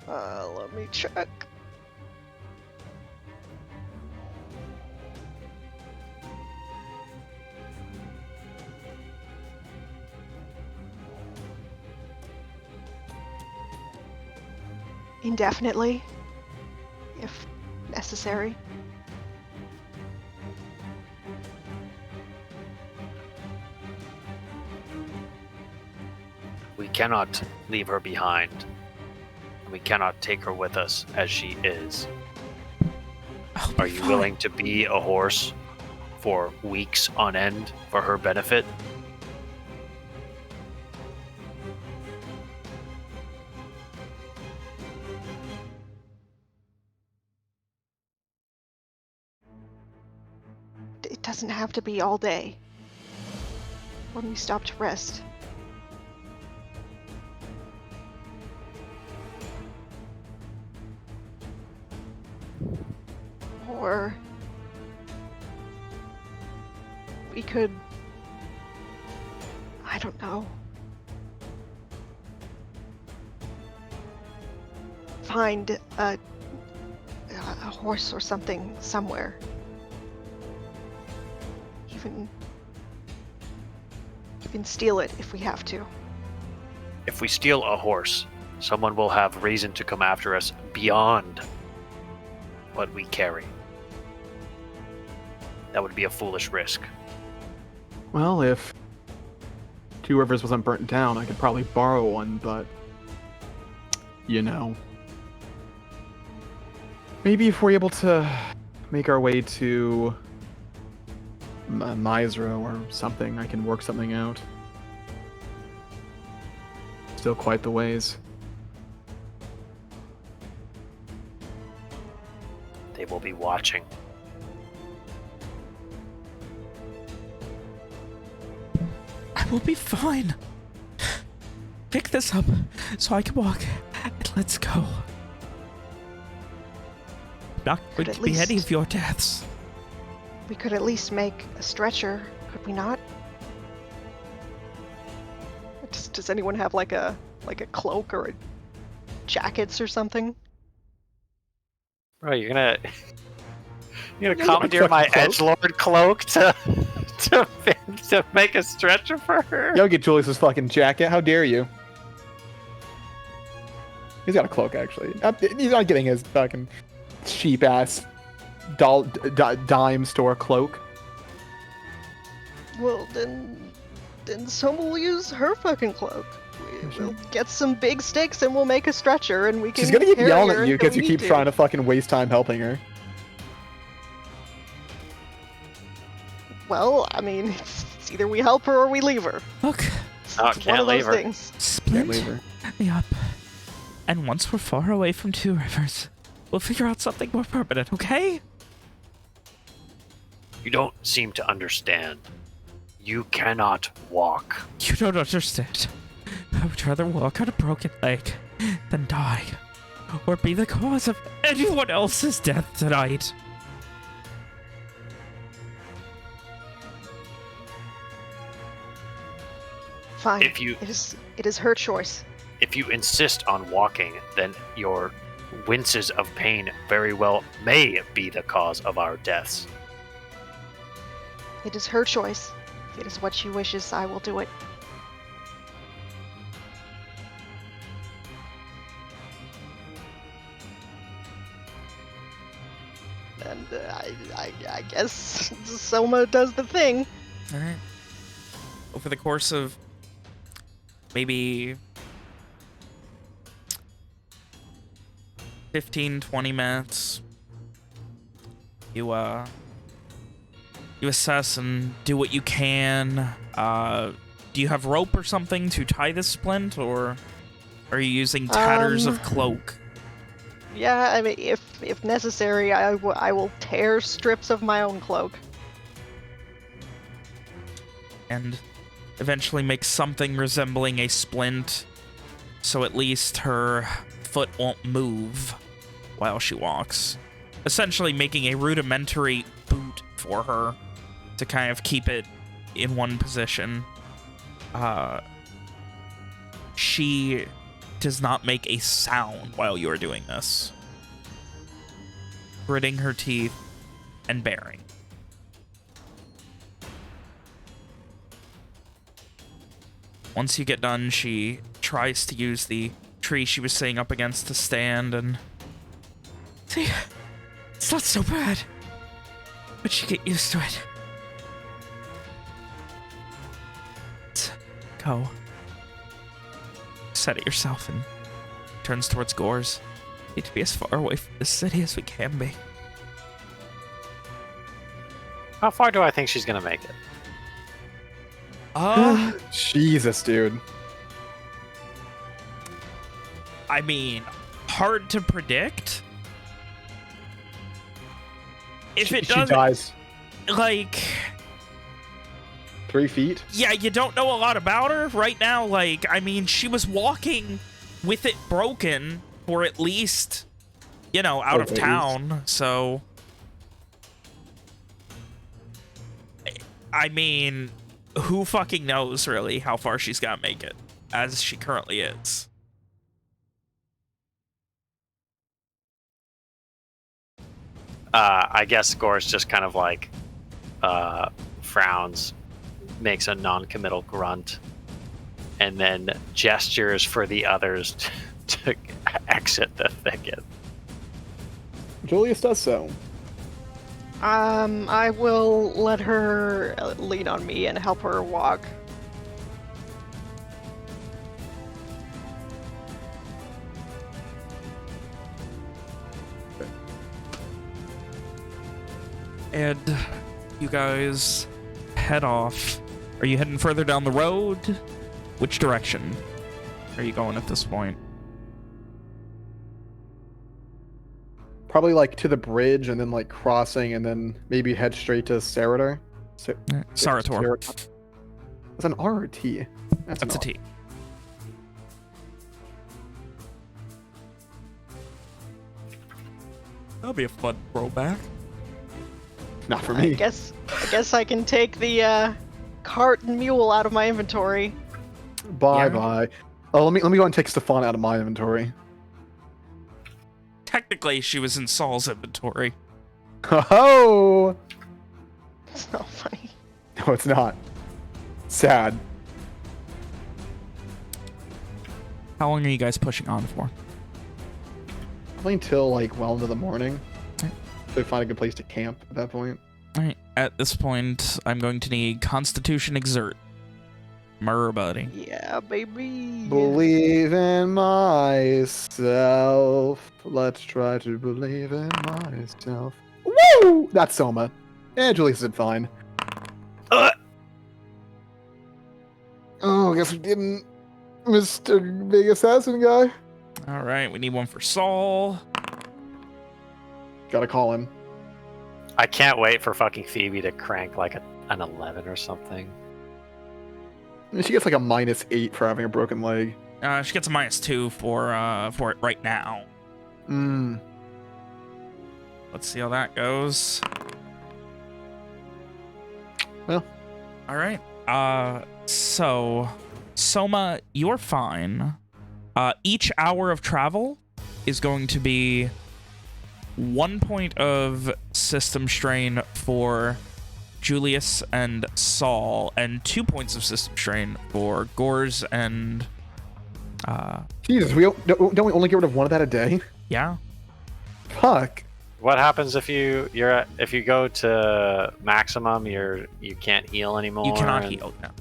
Let me check. Indefinitely, if necessary. We cannot leave her behind. We cannot take her with us as she is. I'll be Are you fine. willing to be a horse for weeks on end for her benefit? It doesn't have to be all day. When we stop to rest. Or could... I don't know. Find a horse or something somewhere. Even steal it if we have to. If we steal a horse, someone will have reason to come after us beyond what we carry. That would be a foolish risk. Well, if Two Rivers wasn't burnt down, I could probably borrow one, but... You know. Maybe if we're able to make our way to Misra or something, I can work something out. Still quite the ways. They will be watching. I will be fine. Pick this up so I can walk, and let's go. Not going Could to at be any least- of your deaths. We could at least make a stretcher, could we not? Does anyone have like a cloak or jackets or something? Bro, you're gonna Yeah, commandeer my cloak. edgelord cloak to make a stretcher for her? Yo, get Julius's fucking jacket. How dare you? He's got a cloak, actually. He's not getting his fucking cheap ass dime store cloak. Well, then someone will use her fucking cloak. We'll get some big sticks and we'll make a stretcher and we can. She's gonna keep carry yelling her at you until because you we keep need trying to fucking waste time helping her. Well, I mean, it's either we help her or we leave her. Look, It's Oh, one can't of those leave her. things. Can't split leave her. me up. And once we're far away from Two Rivers, we'll figure out something more permanent, okay? You don't seem to understand. You cannot walk. You don't understand. I would rather walk on a broken leg than die, or be the cause of anyone else's death tonight. Fine. If you- It is her choice. If you insist on walking, then your winces of pain very well may be the cause of our deaths. It is her choice. If it is what she wishes, I will do it. And I guess Soma does the thing. All right. Over the course of maybe 15, 20 minutes, you assess and do what you can. Do you have rope or something to tie this splint, or are you using tatters of cloak? Yeah, I mean, if necessary, I will tear strips of my own cloak. And eventually make something resembling a splint, so at least her foot won't move while she walks. Essentially making a rudimentary boot for her to kind of keep it in one position. She does not make a sound while you are doing this. Gritting her teeth and bearing. Once you get done, she tries to use the tree she was sitting up against to stand and... See, it's not so bad. But you get used to it. Let's go. Set it yourself and turns towards Gores. Need to be as far away from this city as we can be. How far do I think she's gonna make it? Jesus, dude. I mean, hard to predict. If it She doesn't, dies like, 3 feet. yeah, you don't know a lot about her right now. Like, I mean, she was walking with it broken for at least, you know, out of At least. I mean, who fucking knows, really, how far she's got to make it, as she currently is. I guess Gorz just kind of like frowns, makes a non-committal grunt, and then gestures for the others to exit the thicket. Julius does so. I will let her lean on me and help her walk. And you guys head off. Are you heading further down the road? Which direction are you going at this point? Probably like to the bridge and then like crossing and then maybe head straight to Sarator. Sarator. It's an R or a T? That's a T. That'll be a fun throwback. Not for me. I guess I can take the cart and mule out of my inventory. Bye. Oh, let me go and take Stefan out of my inventory. Technically, she was in Saul's inventory. Oh! It's not funny. No, it's not. Sad. How long are you guys pushing on for? Probably until like well into the morning. Okay. So find a good place to camp at that point. Alright, at this point, I'm going to need Constitution Exert. Murr, buddy. Yeah, baby. Believe in myself. Let's try to believe in myself. Woo! That's Soma. Julius did fine. Oh, I guess we didn't. Mr. Big Assassin guy. Alright, we need one for Saul. Gotta call him. I can't wait for fucking Phoebe to crank like an 11 or something. She gets like a -8 for having a broken leg. She gets a -2 for it right now. Let's see how that goes. Well. Alright. So, Soma, you're fine. Each hour of travel is going to be 1 point of system strain for Julius and Saul, and 2 points of system strain for Gorz and... Jesus, don't we only get rid of one of that a day? Yeah. Fuck. What happens if you go to maximum? You can't heal anymore. You cannot heal now.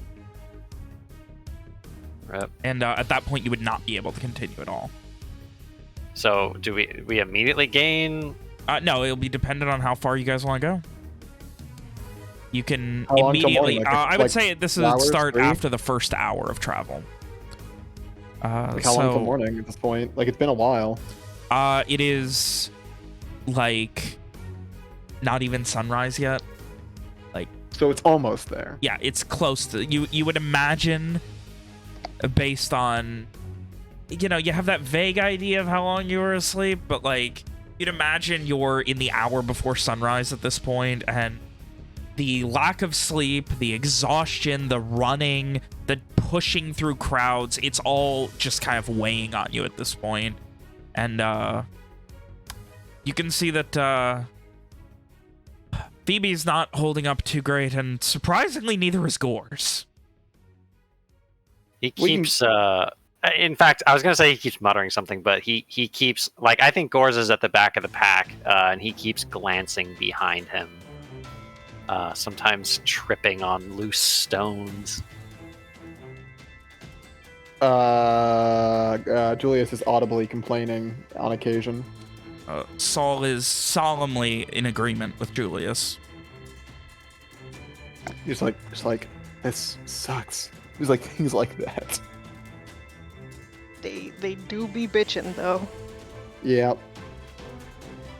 Rip. And at that point, you would not be able to continue at all. So do we immediately gain? No, it'll be dependent on how far you guys want to go. You can How long till immediately. morning? Like, I would say this would hours, start 3? after the first hour of travel. Like how long till morning at this point? Like it's been a while. It is like not even sunrise yet. Like, so it's almost there. Yeah, it's close to you. You would imagine, based on, you know, you have that vague idea of how long you were asleep, but like you'd imagine you're in the hour before sunrise at this point, and the lack of sleep, the exhaustion, the running, the pushing through crowds, it's all just kind of weighing on you at this point. And you can see that Phoebe's not holding up too great, and surprisingly, neither is Gorz. He keeps... in fact, I was going to say he keeps muttering something, but he keeps... Like, I think Gorz is at the back of the pack, and he keeps glancing behind him. Sometimes tripping on loose stones. Julius is audibly complaining on occasion. Saul is solemnly in agreement with Julius. He's like, this sucks. He's like things like that. They do be bitchin' though. Yeah.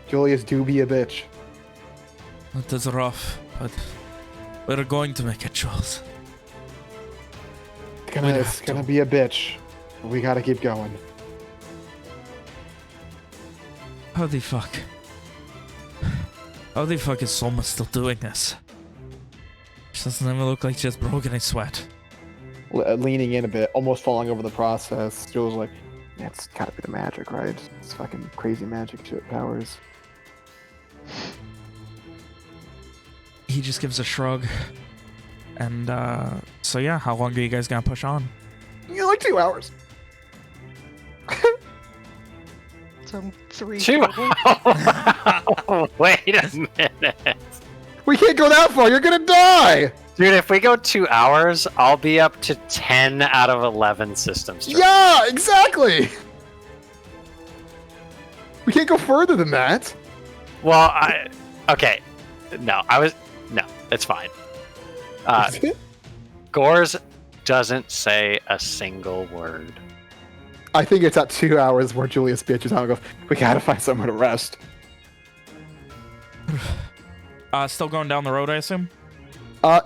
Julius do be a bitch. It is rough, but we're going to make it, Jules. It's gonna be a bitch. We gotta keep going. How the fuck? How the fuck is Soma still doing this? Doesn't even look like just broken a sweat. Leaning in a bit, almost falling over the process. Jules like, yeah, it's gotta be the magic, right? It's fucking crazy magic shit powers. He just gives a shrug. And, so yeah, how long are you guys gonna push on? Yeah, like 2 hours. So 3 2 total. hours. Wait a minute. We can't go that far. You're gonna die. Dude, if we go 2 hours, I'll be up to 10 out of 11 systems. Yeah, exactly. We can't go further than that. Well, okay. No, it's fine. Gores doesn't say a single word. I think it's at 2 hours where Julius bitches out and goes, we gotta find somewhere to rest. Still going down the road, I assume?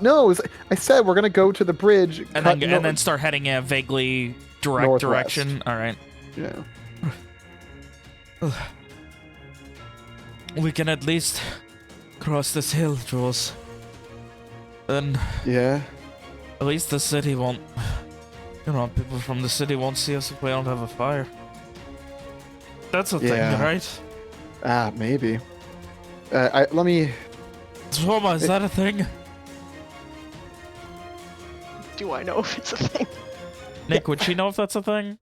No, I said we're gonna go to the bridge And then start heading in a vaguely direct Northwest. direction. All right. Yeah. We can at least cross this hill, Jules. Then Yeah. at least the city won't... You know, people from the city won't see us if we don't have a fire. That's a Yeah. thing, right? Maybe. Let me. Swoma, is that a thing? Do I know if it's a thing? Nick, would she know if that's a thing?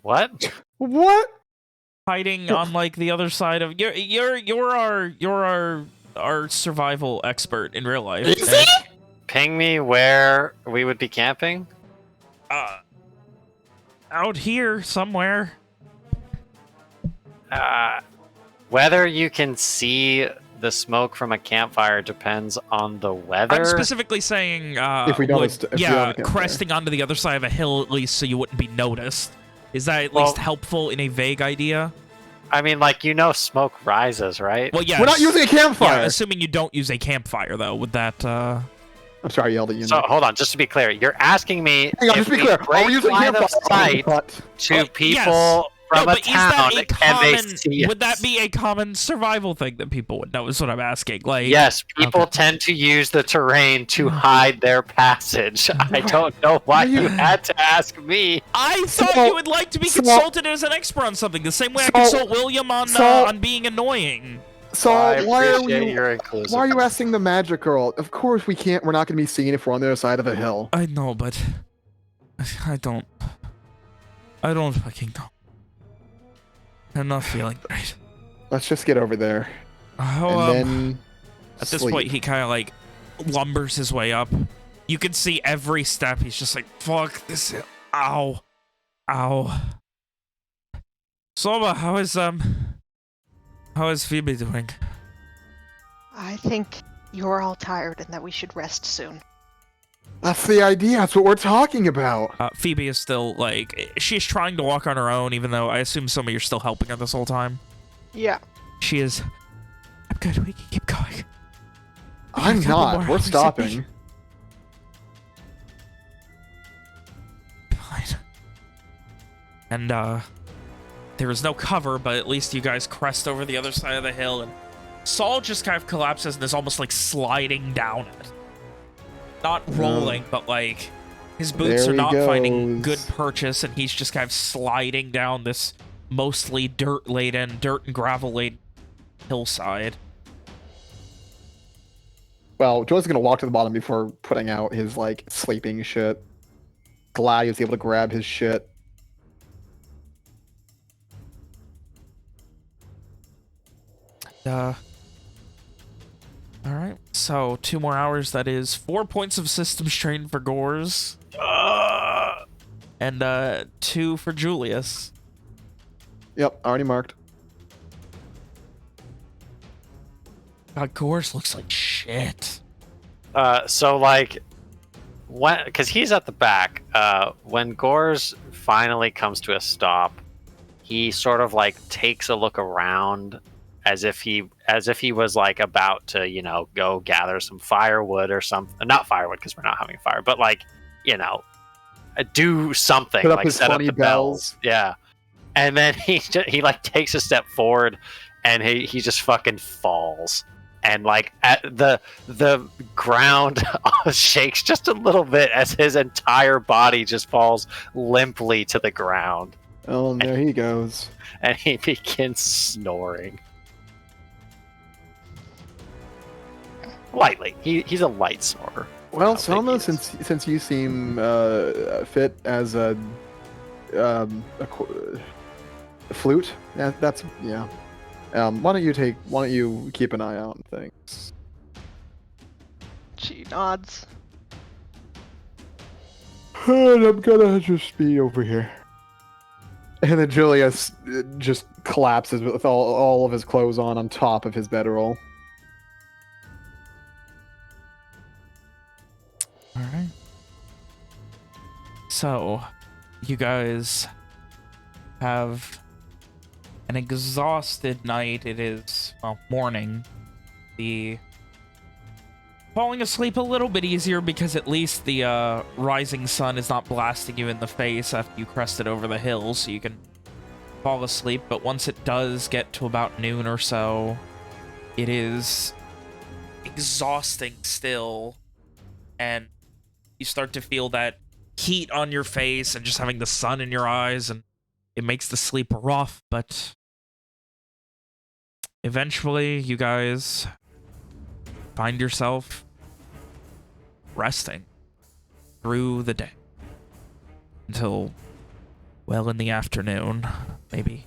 What? What? Hiding on like the other side of you're our survival expert in real life. Is he? Ping me where we would be camping? Out here somewhere. Whether you can see the smoke from a campfire depends on the weather. I'm specifically saying, If we don't, if we don't have a campfire. cresting onto the other side of a hill at least so you wouldn't be noticed. Is that at least helpful in a vague idea? I mean, like, smoke rises, right? Well, yeah. We're not using a campfire. Yeah, assuming you don't use a campfire, though, would that, I'm sorry, I yelled at you. So, hold on, just to be clear, you're asking me Hang on, if just be we clear. break Are we using a line of campfire? sight to yes. people from no, a but is that town, a can they common, see would that us? be a common survival thing that people would know is what I'm asking? Like, Yes, people Okay. tend to use the terrain to hide their passage. I don't know why you had to ask me. I thought So- you would like to be so- consulted as an expert on something, the same way I So- consult William on being annoying. So I why are appreciate you? your inclusive. Why are you asking the magic girl? Of course we can't. We're not going to be seen if we're on the other side of a hill. I know, but I don't fucking know. I'm not feeling great. Let's just get over there, Oh, and then at this sleep. point, he kind of like lumbers his way up. You can see every step. He's just like, fuck this. Ow. Ow. Soma, how is Phoebe doing? I think you're all tired and that we should rest soon. That's the idea. That's what we're talking about. Phoebe is still like, she's trying to walk on her own, even though I assume Soma, you're still helping her this whole time. Yeah. She is. I'm good. We can keep going. I'm a couple not. more We're hours, stopping. Fine. And there is no cover, but at least you guys crest over the other side of the hill, and Saul just kind of collapses and is almost like sliding down it. Not rolling, but like his boots There are he not finding goes. good purchase, and he's just kind of sliding down this mostly dirt and gravel laden hillside. Well, Joe's gonna walk to the bottom before putting out his like sleeping shit. Glad he was able to grab his shit. All right, so 2 more hours. That is 4 points of system strain for Gores. And 2 for Julius. Yep, already marked. God, Gores looks like shit. So like, because he's at the back, when Gores finally comes to a stop, he sort of like takes a look around as if he was like about to, go gather some firewood or something. Not firewood because we're not having fire, but like, do something, Put up like his set up funny the bells. Yeah. And then he like takes a step forward and he just fucking falls. and like the ground shakes just a little bit as his entire body just falls limply to the ground, Oh, there he goes. and he begins snoring lightly. He's a light snorer. Well, How big Selma, he is. since you seem fit as a flute, that's yeah. Why don't you keep an eye out on things? She nods. And I'm gonna just be over here. And then Julius just collapses with all of his clothes on top of his bedroll. All right. So, you guys have an exhausted night. It is, well, morning. The falling asleep a little bit easier because at least the rising sun is not blasting you in the face after you crested over the hill, so you can fall asleep. But once it does get to about noon or so, it is exhausting still, and you start to feel that heat on your face and just having the sun in your eyes, and it makes the sleep rough. But eventually you guys find yourself resting through the day until well in the afternoon, maybe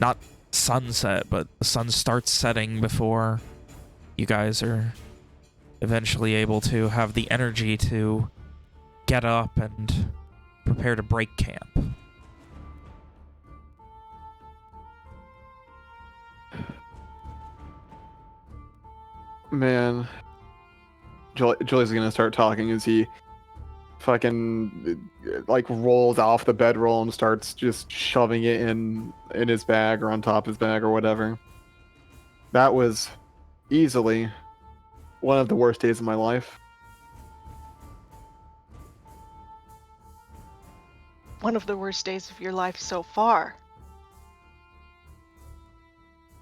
not sunset, but the sun starts setting before you guys are eventually able to have the energy to get up and prepare to break camp. Man, Julius is gonna start talking as he fucking like rolls off the bedroll and starts just shoving it in his bag or on top of his bag or whatever. That was easily one of the worst days of my life. One of the worst days of your life so far.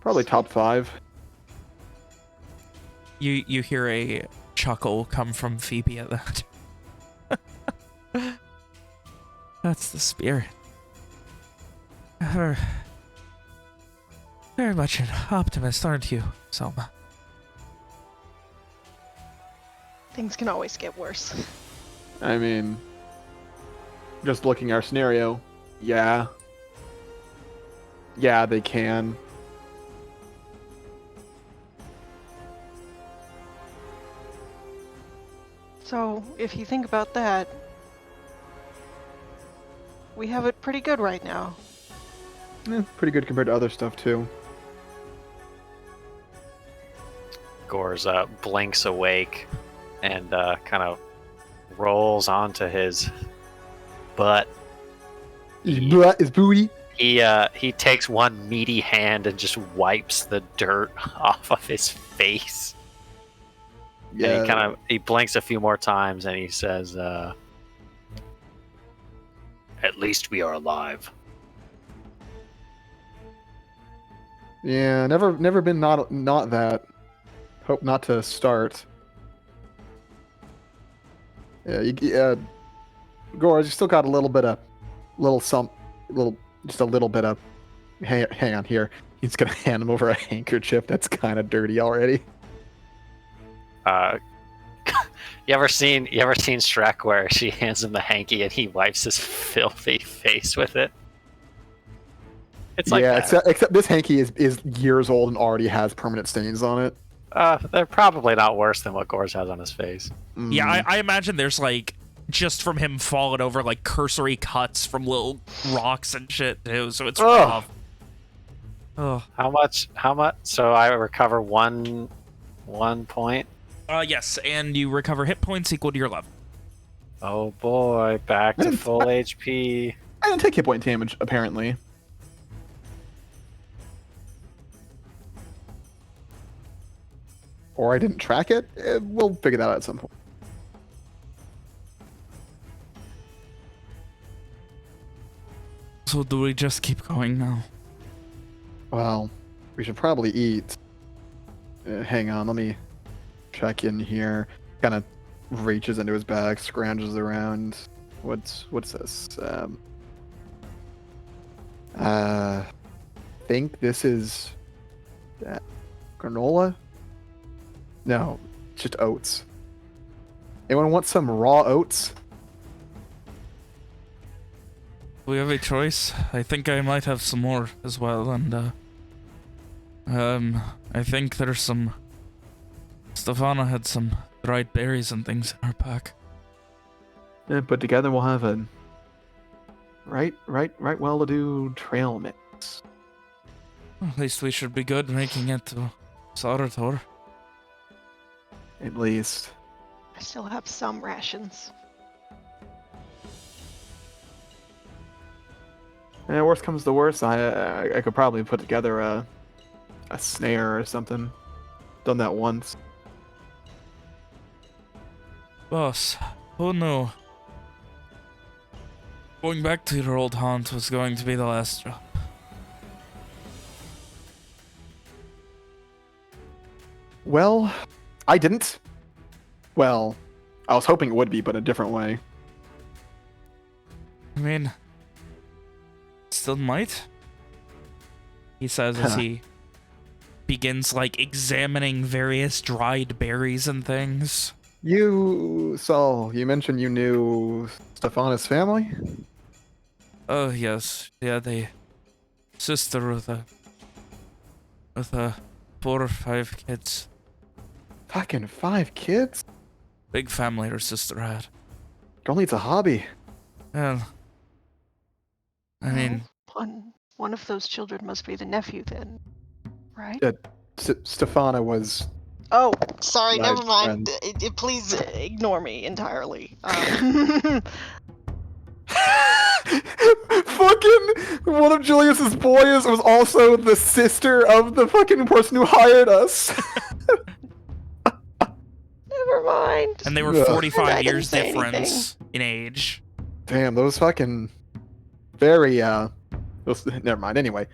Probably top 5. You hear a chuckle come from Phoebe at that. That's the spirit. Very much an optimist, aren't you, Selma? Things can always get worse. I mean, just looking at our scenario, yeah, they can. So, if you think about that, we have it pretty good right now. Pretty good compared to other stuff too. Gors blinks awake and kind of rolls onto his butt. His butt is booty. He takes one meaty hand and just wipes the dirt off of his face. Yeah. And he blinks a few more times and he says, "At least we are alive." Yeah, never been not that. Hope not to start. Yeah, Gors, you still got a little bit of, just a little bit of. Hang on here. He's gonna hand him over a handkerchief that's kind of dirty already. You ever seen Shrek where she hands him the hanky and he wipes his filthy face with it? It's like yeah, that. except this hanky is years old and already has permanent stains on it. They're probably not worse than what Gors has on his face. Yeah, I imagine there's like, just from him falling over, like cursory cuts from little rocks and shit too, so it's rough. Oh. How much? So I recover one point? Yes, and you recover hit points equal to your level. Oh boy, back to full HP. I didn't take hit point damage, apparently. Or I didn't track it. We'll figure that out at some point. So do we just keep going now? Well, we should probably eat. hang on, let me check in here. Kind of reaches into his bag, scrounges around. What's this? Think this is granola? No, just oats. Anyone want some raw oats? We have a choice. I think I might have some more as well, and I think there's some. Stefana had some dried berries and things in her pack. Yeah, put together we'll have a right well-to-do trail mix. At least we should be good making it to Sarator. At least. I still have some rations. Yeah, worst comes to worst, I could probably put together a snare or something. Done that once. Boss, who knew? Going back to your old haunt was going to be the last job. Well, I didn't. Well, I was hoping it would be, but a different way. I mean, still might. He says as he begins like examining various dried berries and things. You mentioned you knew Stefana's family? Oh yes, yeah, the sister with a 4 or 5 kids. Fucking 5 kids? Big family her sister had. Only it's a hobby. Well, I mean, One of those children must be the nephew then, right? Stefana was. Oh, sorry, My never mind. friend. Please ignore me entirely. Fucking one of Julius's boys was also the sister of the fucking person who hired us. Never mind. and they were Ugh. 45 I didn't years say difference in age. Damn, those fucking very never mind. Anyway,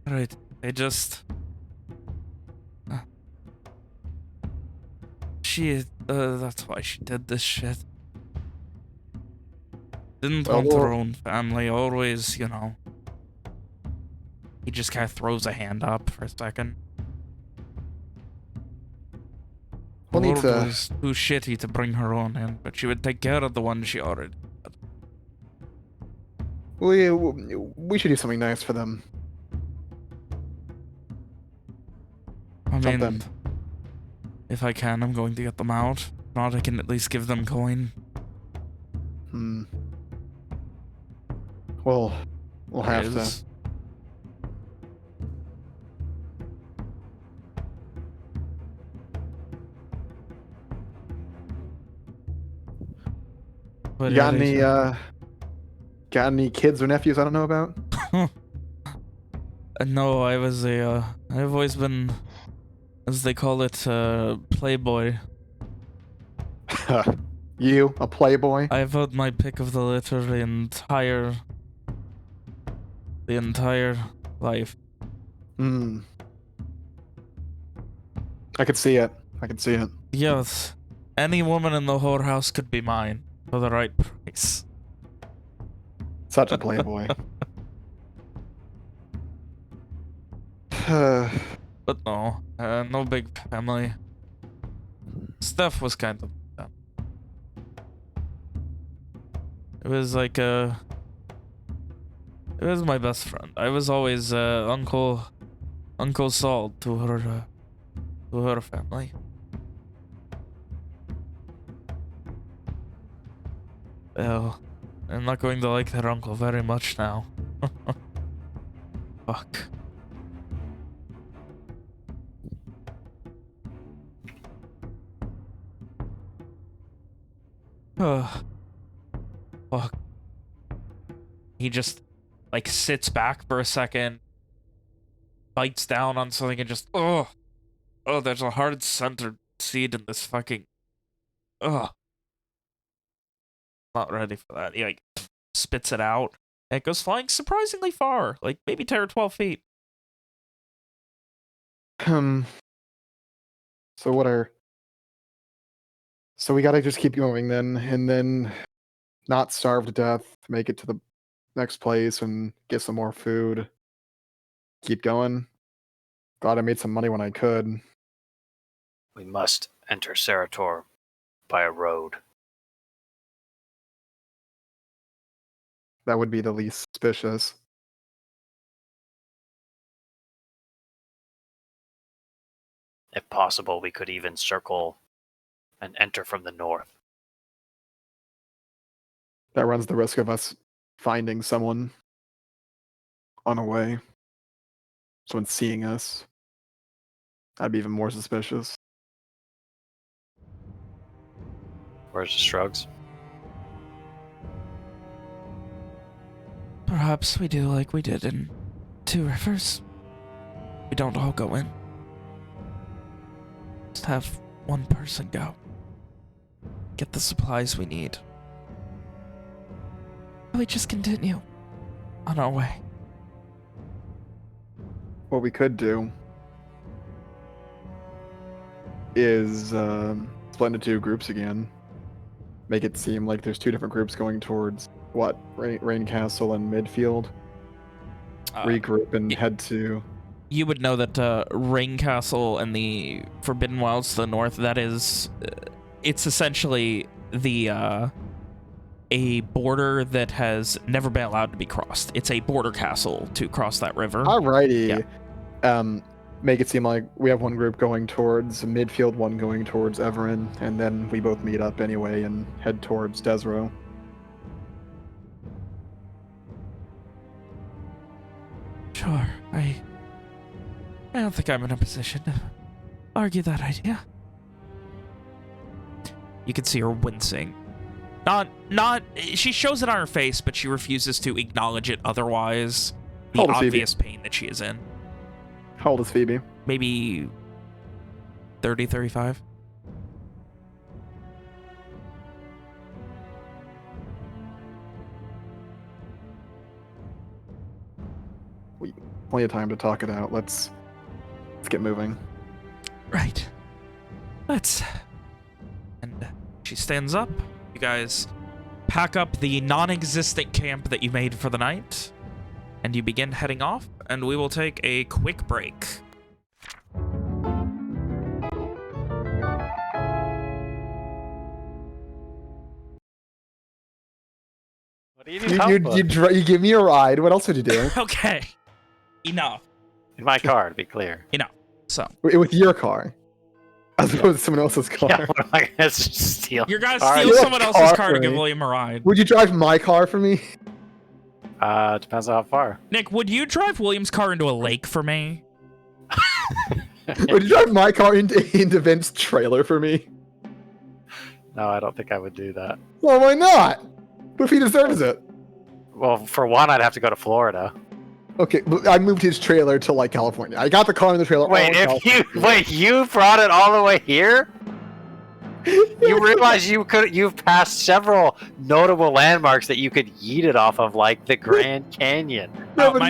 Right, they just... that's why she did this shit. Didn't want her own family, always, you know. He just kind of throws a hand up for a second. we'll need Lord to. was too shitty to bring her own in, but she would take care of the one she already had. We should do something nice for them. I mean, Something. if I can, I'm going to get them out. If not, I can at least give them coin. Well, we'll have to. Is- But You got yeah, got any kids or nephews I don't know about? No, I've always been, as they call it, playboy. You, a playboy? I've had my pick of the litter the entire life. I could see it. Yes, any woman in the whorehouse could be mine for the right price. Such a playboy. But no, no big family. Steph was kind of dumb. It was like it was my best friend. I was always Uncle Saul to her family. Well, I'm not going to like that uncle very much now. Fuck. Fuck. He just like sits back for a second, bites down on something, and just there's a hard centered seed in this fucking not ready for that. He like spits it out. And it goes flying surprisingly far, like maybe 10 or 12 feet. So what are... So we gotta just keep going then, and then not starve to death, make it to the next place and get some more food. Keep going. Glad I made some money when I could. We must enter Serator by a road. That would be the least suspicious. If possible, we could even circle and enter from the north. That runs the risk of us finding someone on a way. Someone seeing us. I'd be even more suspicious. Where's the shrugs? Perhaps we do like we did in Two Rivers. We don't all go in. Just have one person go. Get the supplies we need. We just continue on our way. What we could do is split into two groups again. Make it seem like there's two different groups going towards what? Rain Castle and Midfield. Regroup and head to... You would know that Rain Castle and the Forbidden Wilds to the north, that is... it's essentially the... a border that has never been allowed to be crossed. It's a border castle to cross that river. Alrighty. Yeah. Make it seem like we have one group going towards Midfield, one going towards Everin, and then we both meet up anyway and head towards Desro. Sure, I don't think I'm in a position to argue that idea. You can see her wincing. She shows it on her face, but she refuses to acknowledge it otherwise. The obvious pain that she is in. How old is Phoebe? Maybe 30, 35. Plenty of time to talk it out. Let's get moving. Right. Let's. And she stands up. You guys pack up the non-existent camp that you made for the night, and you begin heading off, and we will take a quick break. What do you need help with? You give me a ride. What else would you do? Okay. Enough. In my car, to be clear. Enough. So. With your car. As opposed to someone else's car. Yeah, what am I gonna steal? You're gonna car? steal someone else's car car to for give me. William a ride. Would you drive my car for me? Depends on how far. Nick, would you drive William's car into a lake for me? Would you drive my car into Vince's trailer for me? No, I don't think I would do that. Well, why not? What if he deserves it? Well, for one, I'd have to go to Florida. Okay, but I moved his trailer to like California. I got the car in the trailer. Wait, you brought it all the way here? You realize you've passed several notable landmarks that you could yeet it off of, like the Grand Canyon. No, but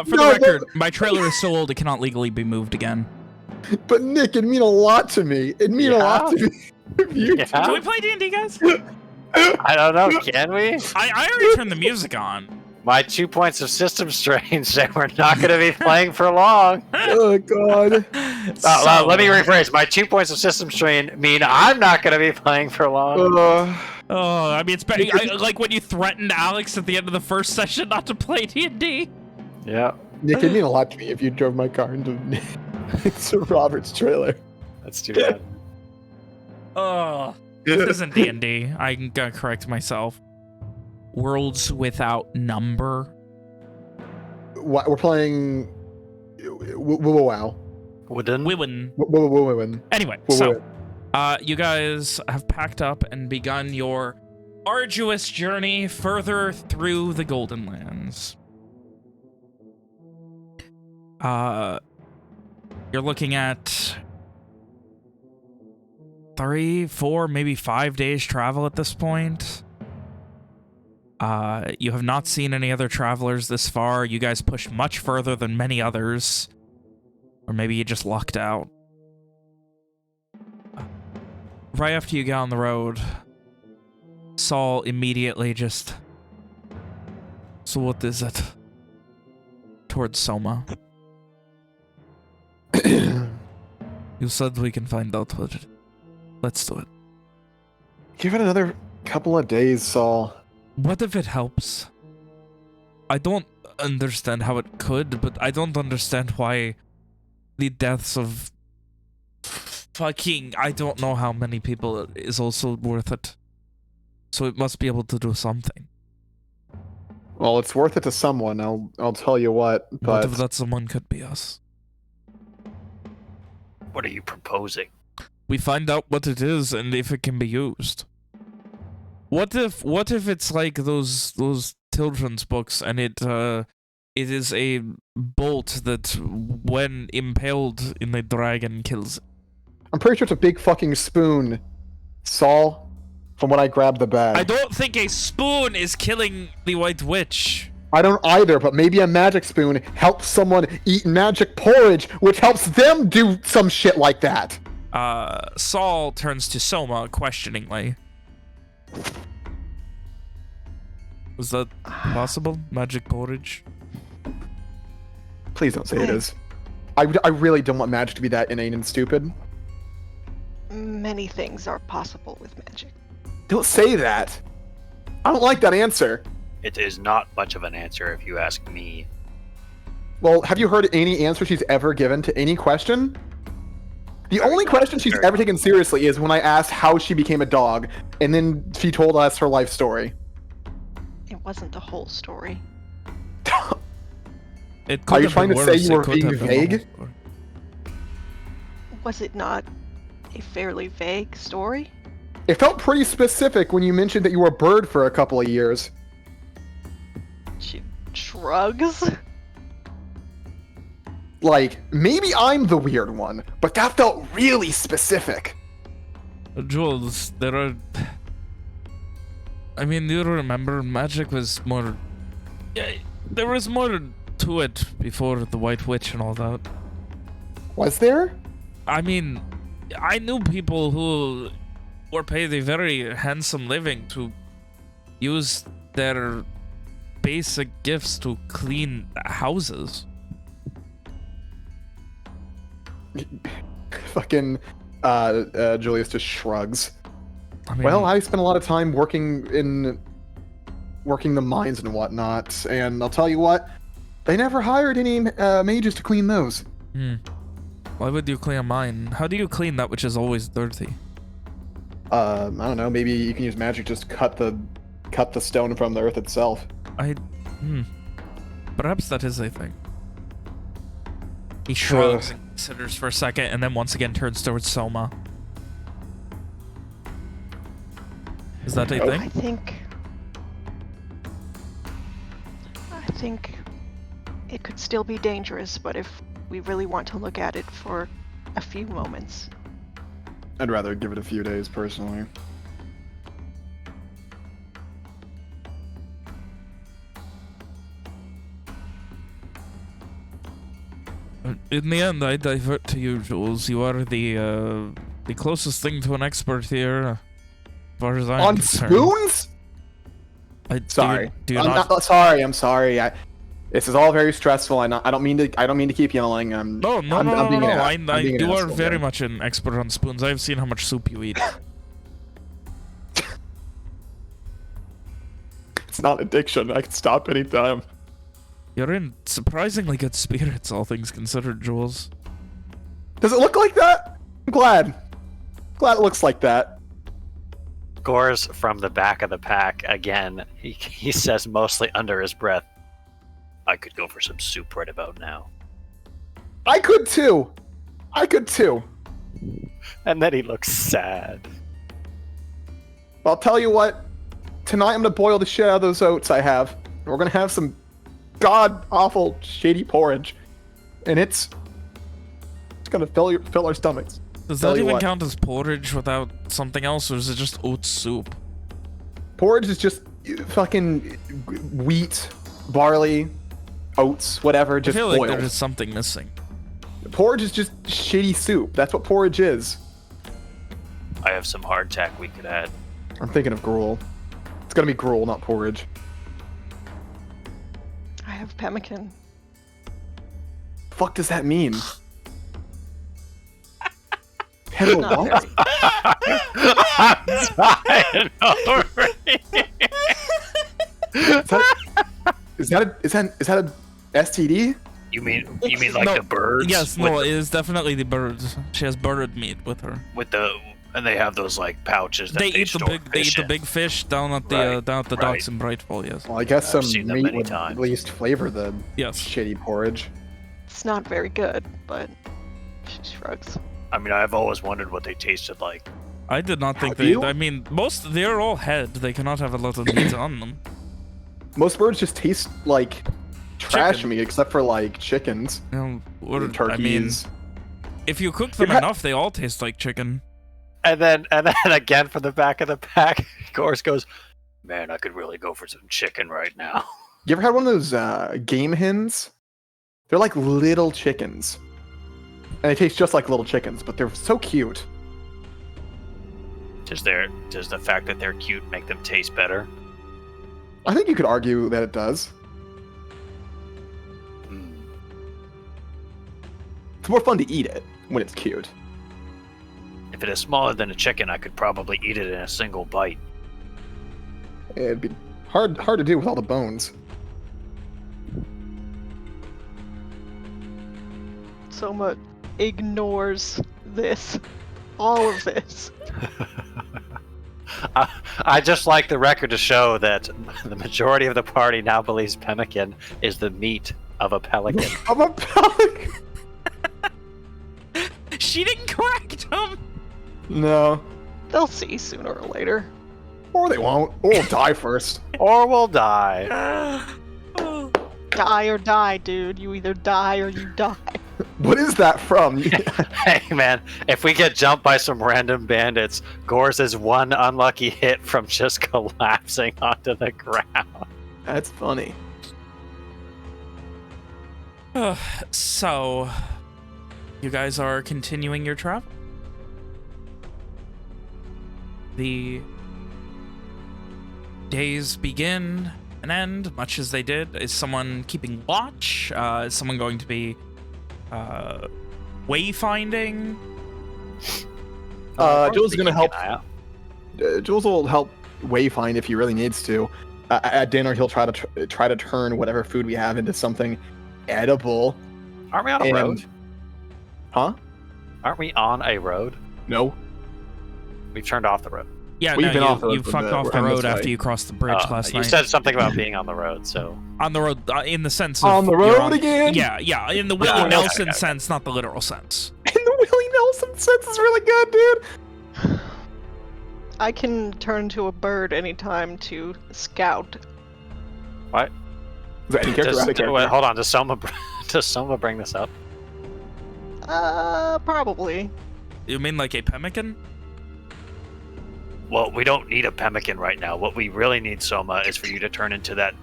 for the record, my trailer is so old it cannot legally be moved again. But Nick, it'd mean a lot to me. It'd mean a lot to me. Can we play D&D, guys? I don't know, can we? I already turned the music on. My 2 points of system strain say we're not going to be playing for long. Oh, God. Let me rephrase. My 2 points of system strain mean I'm not going to be playing for long. I mean, it's better. Like when you threatened Alex at the end of the first session not to play D&D. Yeah. Nick, it'd mean a lot to me if you drove my car into Robert's trailer. That's too bad. This isn't D&D. I'm going to correct myself. Worlds Without Number. We're playing... Wow. Wiwin. Anyway, so you guys have packed up and begun your arduous journey further through the Golden Lands. You're looking at 3, 4, maybe 5 days travel at this point. You have not seen any other travelers this far. You guys pushed much further than many others. Or maybe you just lucked out. right after you get on the road, Saul immediately just... So what is it? Towards Soma. You said we can find out what it... Let's do it. Give it another couple of days, Saul. What if it helps? I don't understand how it could, but I don't understand why the deaths of fucking I don't know how many people is also worth it. So it must be able to do something. Well, it's worth it to someone. I'll tell you what. But What if that someone could be us? What are you proposing? We find out what it is and if it can be used. What if it's like those children's books and it is a bolt that when impaled in the dragon kills it? I'm pretty sure it's a big fucking spoon, Saul. From when I grabbed the bag. I don't think a spoon is killing the White Witch. I don't either, but maybe a magic spoon helps someone eat magic porridge, which helps them do some shit like that. Saul turns to Soma questioningly. Is that possible? Magic porridge? Please don't say it is. I really don't want magic to be that inane and stupid. Many things are possible with magic. Don't say that. I don't like that answer. It is not much of an answer if you ask me. Well, have you heard any answer she's ever given to any question? The only question she's ever taken seriously is when I asked how she became a dog, and then she told us her life story. It wasn't the whole story. It Are you have trying been to say worse. you It were could being have been the whole vague? story. Was it not a fairly vague story? It felt pretty specific when you mentioned that you were a bird for a couple of years. She shrugs. Like, maybe I'm the weird one, but that felt really specific. Jules, there are... I mean, you remember, magic was more... Yeah, there was more to it before the White Witch and all that. Was there? I mean, I knew people who were paid a very handsome living to use their basic gifts to clean houses. Fucking, Julius just shrugs. I mean, Well, I spent a lot of time working the mines and whatnot, and I'll tell you what, they never hired any mages to clean those. why would you clean a mine? How do you clean that which is always dirty? I don't know, maybe you can use magic just cut the stone from the earth itself. Perhaps that is a thing. He shrugs and considers for a second, and then once again turns towards Soma. Is that a thing? I think it could still be dangerous, but if we really want to look at it for a few moments. I'd rather give it a few days, personally. In the end, I divert to you, Jules. You are the closest thing to an expert here, as far as I'm On concerned. spoons? Sorry. Do you not? Sorry. I'm sorry. This is all very stressful. I don't mean to keep yelling. No. You are very much an expert on spoons. I've seen how much soup you eat. It's not addiction. I can stop anytime. You're in surprisingly good spirits, all things considered, Jules. Does it look like that? I'm glad. Glad it looks like that. Gores from the back of the pack again. He says mostly under his breath, "I could go for some soup right about now." I could too. And then he looks sad. I'll tell you what. Tonight I'm gonna boil the shit out of those oats I have. And we're gonna have some god-awful, shady porridge. And it's gonna fill our stomachs. Does that even count as porridge without something else, or is it just oat soup? Porridge is just fucking wheat, barley, oats, whatever, just I feel like boiled. there is something missing. Porridge is just shitty soup. That's what porridge is. I have some hardtack we could add. I'm thinking of gruel. It's gonna be gruel, not porridge. I have pemmican. Fuck does that mean? Hello, what? I'm dying already. Is that a STD? You mean like No, the birds? Yes, with no, it is definitely the birds. She has bird meat with her. and they have those like pouches that They eat the store big fish in. fish down at the Right, docks right. in Brightfall. Yes. Well, I guess I've some seen them meat many would times. at least flavor the Yes. shitty porridge. It's not very good, but she shrugs. I mean, I've always wondered what they tasted like. I did not think Have they. you? I mean, they're all head. They cannot have a lot of meat on them. Most birds just taste like trash Chicken. meat, except for like chickens You know, and I mean, turkeys. if you cook them You've had- enough, they all taste like chicken. And then again from the back of the pack, Gorse goes, "Man, I could really go for some chicken right now." You ever had one of those game hens? They're like little chickens, and they taste just like little chickens, but they're so cute. Does the fact that they're cute make them taste better? I think you could argue that it does. Hmm. It's more fun to eat it when it's cute. If it is smaller than a chicken, I could probably eat it in a single bite. It'd be hard to do with all the bones. Soma ignores this. All of this. I just like the record to show that the majority of the party now believes pemmican is the meat of a pelican. I'm a pelican. She didn't correct him. No, They'll see sooner or later. or they won't. Or we'll die first. Or we'll die. Die or die, dude. You either die or you die. What is that from? Hey man, if we get jumped by some random bandits, Gorse is one unlucky hit from just collapsing onto the ground. That's funny. So, you guys are continuing your travel. The days begin and end, much as they did. Is someone keeping watch? Is someone going to be wayfinding? Jules is gonna help. Keep an eye out. Jules will help wayfind if he really needs to. At dinner, he'll try to turn whatever food we have into something edible. Aren't we on a road? Huh? Aren't we on a road? No. We've turned off the road. Yeah, We've no, been off the you road for a fucked bit. off We're the on this road after way. you crossed the bridge last You night. said something about being on the road, so On the road, in the sense of On the you're road again? Yeah, in the Oh, Willie okay, Nelson okay. sense, not the literal sense. In the Willie Nelson sense, is really good, dude. I can turn into a bird anytime to scout. what? Is that any character? Out of character? Wait, hold on, does Soma bring this up? Probably. You mean like a pemmican? Well, we don't need a pemmican right now. What we really need, Soma, is for you to turn into that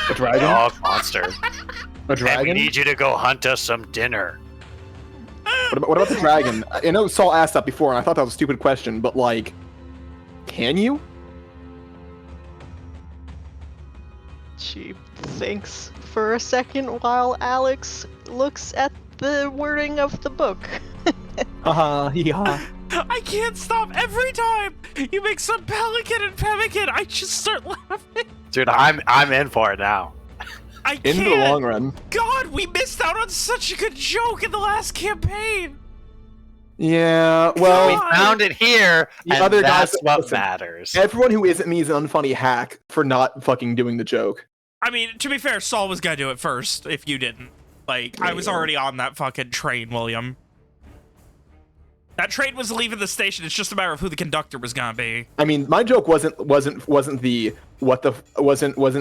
A dragon? dog monster. A And we dragon? need you to go hunt us some dinner. What about the dragon? I know Saul asked that before, and I thought that was a stupid question, but like, can you? She thinks for a second while Alex looks at the wording of the book. Yeah. I can't stop every time you make some pelican and pemmican. I just start laughing. Dude, I'm in for it now. I In can't. the long run. God, we missed out on such a good joke in the last campaign. Yeah. We Well, God. found it here, The and other guys- that's what listen, matters. everyone who isn't me is an unfunny hack for not fucking doing the joke. I mean, to be fair, Saul was gonna do it first if you didn't. Like, I was Yeah. already on that fucking train, William. That train was leaving the station. It's just a matter of who the conductor was gonna be. I mean, my joke wasn't the wasn't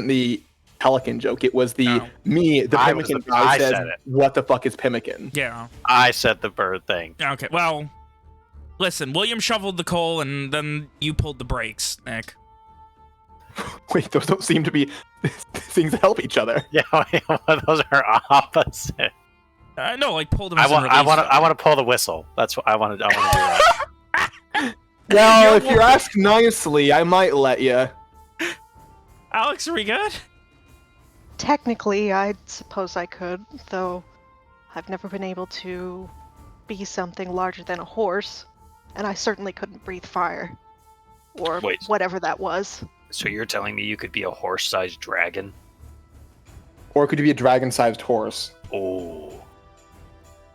the pelican joke. It was the No. me, the I was pemmican the- guy I says, said it. "What the fuck is pemmican?" Yeah. I said the bird thing. Okay. Well, listen. William shoveled the coal, and then you pulled the brakes, Nick. Wait, those don't seem to be things that help each other. Yeah, those are opposite. No, like pulled them. I as in want release them. to pull the whistle. That's what I want to do that. Well, if you ask nicely, I might let you. Alex, are we good? Technically, I suppose I could, though I've never been able to be something larger than a horse, and I certainly couldn't breathe fire. Or Wait. whatever that was. So you're telling me you could be a horse-sized dragon? Or could you be a dragon-sized horse? Oh.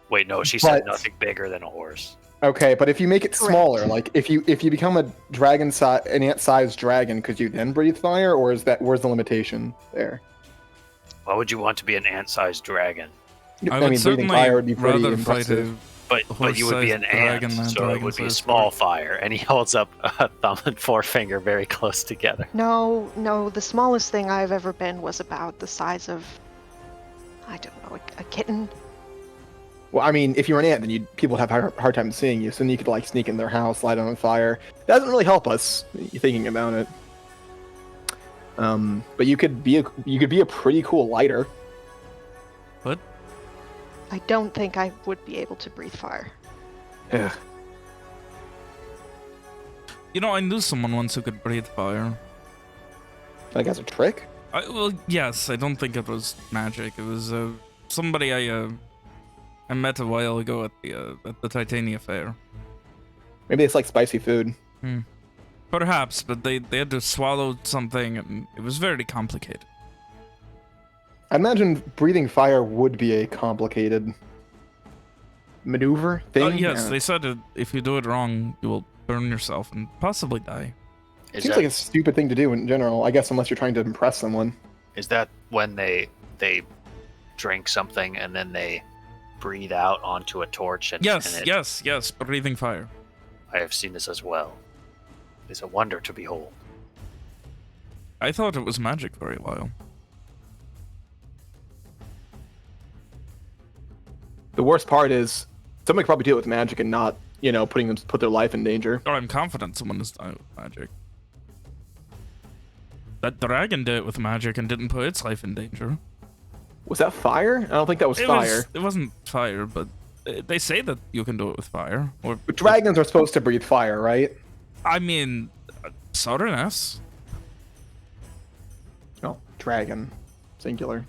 Wait, no, she said But- nothing bigger than a horse. Okay, but if you make it Correct. smaller, like if you become an ant-sized dragon, could you then breathe fire, or where's the limitation there? Why would you want to be an ant-sized dragon? I I would mean, breathing certainly fire would be pretty rather fight impressive. But you would be an horse-sized dragon ant, than so it would be dragon-sized small fire. And he holds up a thumb and forefinger very close together. No, the smallest thing I've ever been was about the size of, I don't know, a kitten. Well, I mean, if you're an ant, then people have a hard time seeing you, so then you could like sneak in their house, light it on fire. That doesn't really help us, thinking about it. But you could be a pretty cool lighter. What? I don't think I would be able to breathe fire. Ugh. You know, I knew someone once who could breathe fire. Like as a trick? Well, yes, I don't think it was magic. It was somebody I met a while ago at the Titania Fair. Maybe it's like spicy food. Perhaps, but they had to swallow something, and it was very complicated. I imagine breathing fire would be a complicated maneuver thing. Oh, yes, Yeah. they said that if you do it wrong, you will burn yourself and possibly die. Seems like a stupid thing to do in general. I guess unless you're trying to impress someone. Is that when they drink something and then they breathe out onto a torch? And, Yes, and yes, breathing fire. I have seen this as well. It is a wonder to behold. I thought it was magic for a while. The worst part is somebody could probably do it with magic and not, put their life in danger. Or I'm confident someone has done it with magic. That dragon did it with magic and didn't put its life in danger. Was that fire? I don't think that was fire. It wasn't fire, but they say that you can do it with fire. Or But dragons are supposed to breathe fire, right? I mean, Sourness. No, dragon, singular.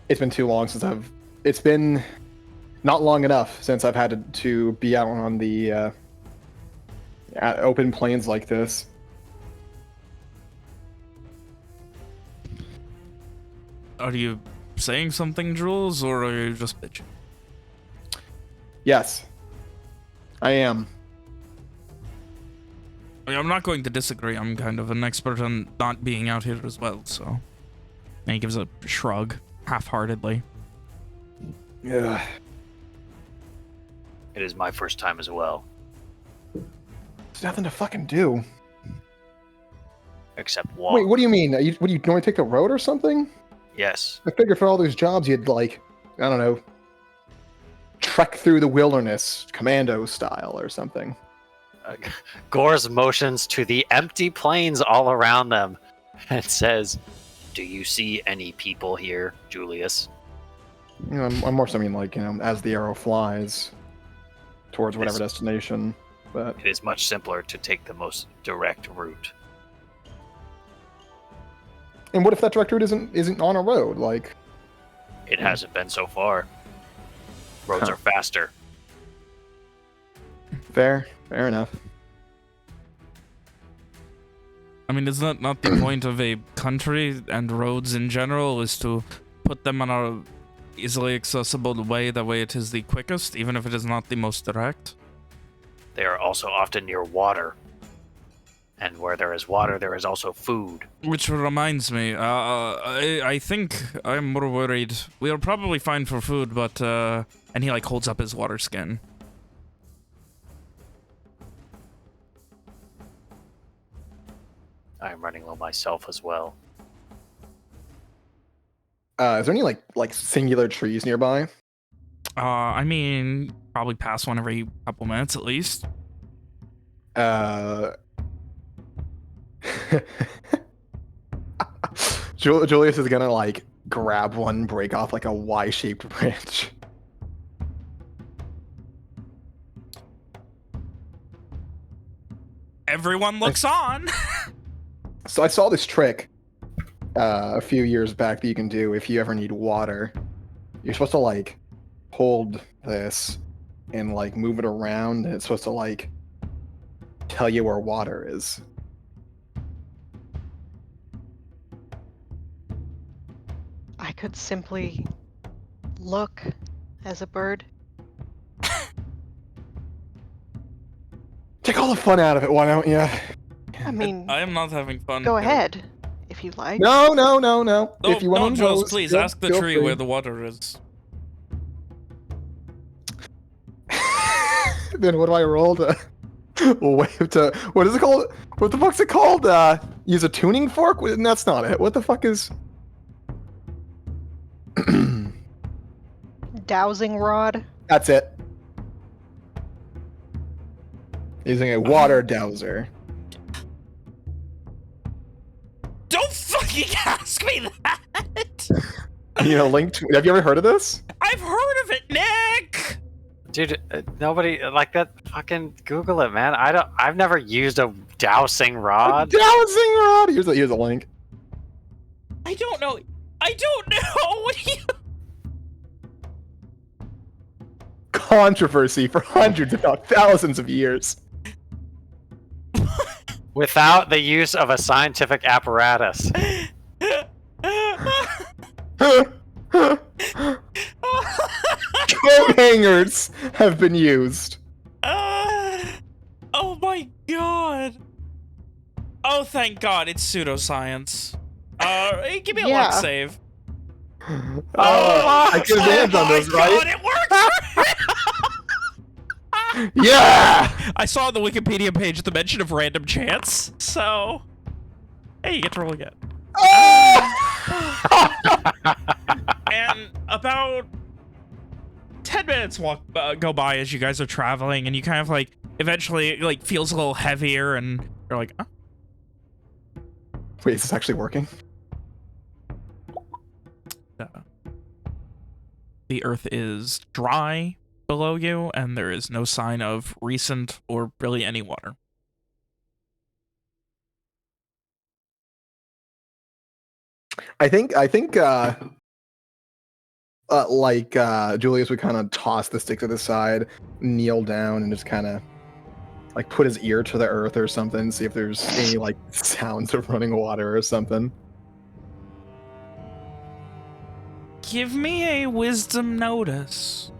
It's been too long since it's been not long enough since I've had to be out on the open plains like this. Are you saying something, Jules, or are you just bitching? Yes, I am. I mean, I'm not going to disagree. I'm kind of an expert on not being out here as well, so. And he gives a shrug, half-heartedly. Yeah. It is my first time as well, There's nothing to fucking do. except walk. Wait, what do you mean? What do you normally take the road or something? Yes. I figured for all those jobs you'd like, I don't know, trek through the wilderness, commando style or something. Gore's motions to the empty plains all around them and says, "Do you see any people here, Julius?" I'm more so mean like, as the arrow flies towards whatever Yes. destination. But It is much simpler to take the most direct route. and what if that direct route isn't on a road? Like, It hasn't been so far. Roads Huh. are faster. fair enough. I mean, is that not the point of a country and roads in general, is to put them on a easily accessible way, that way it is the quickest, even if it is not the most direct? They are also often near water. And where there is water, there is also food. Which reminds me, I think I'm more worried. We are probably fine for food, but, and he, like, holds up his water skin. I am running low myself as well. Is there any like singular trees nearby? I mean, probably pass one every couple minutes at least. Julius is gonna like grab one, break off like a Y-shaped branch. Everyone looks on. So I saw this trick a few years back that you can do if you ever need water. You're supposed to like hold this and like move it around, and it's supposed to like tell you where water is. I could simply look as a bird. Take all the fun out of it, why don't you? I mean, I am not having fun. go ahead if you like. No. No, If you no, want to Jules, please ask the tree free. where the water is. Then what do I roll to wave to? What is it called? What the fuck's it called? Use a tuning fork? That's not it. What the fuck is? Dowsing rod. That's it. Using a water dowser. Don't fucking ask me that! You know, link to. Have you ever heard of this? I've heard of it, Nick! Dude, nobody like that. Fucking Google it, man. I've never used a dowsing rod. Dowsing rod. Here's a link. I don't know. What do you... Controversy for hundreds, if not thousands, of years. Without the use of a scientific apparatus. Coat hangers have been used. Oh my god. Oh, thank god, it's pseudoscience. Hey, give me a luck save. I get hands on those, god, right? it works! Yeah! I saw on the Wikipedia page the mention of random chance, so... Hey, you get to roll again. And about 10 minutes go by as you guys are traveling, and you kind of like eventually like feels a little heavier, and you're like, oh. Wait, is this actually working? The earth is dry below you, and there is no sign of recent or really any water. I think Julius would kind of toss the stick to the side, kneel down, and just kind of like put his ear to the earth or something, see if there's any like sounds of running water or something. Give me a wisdom notice.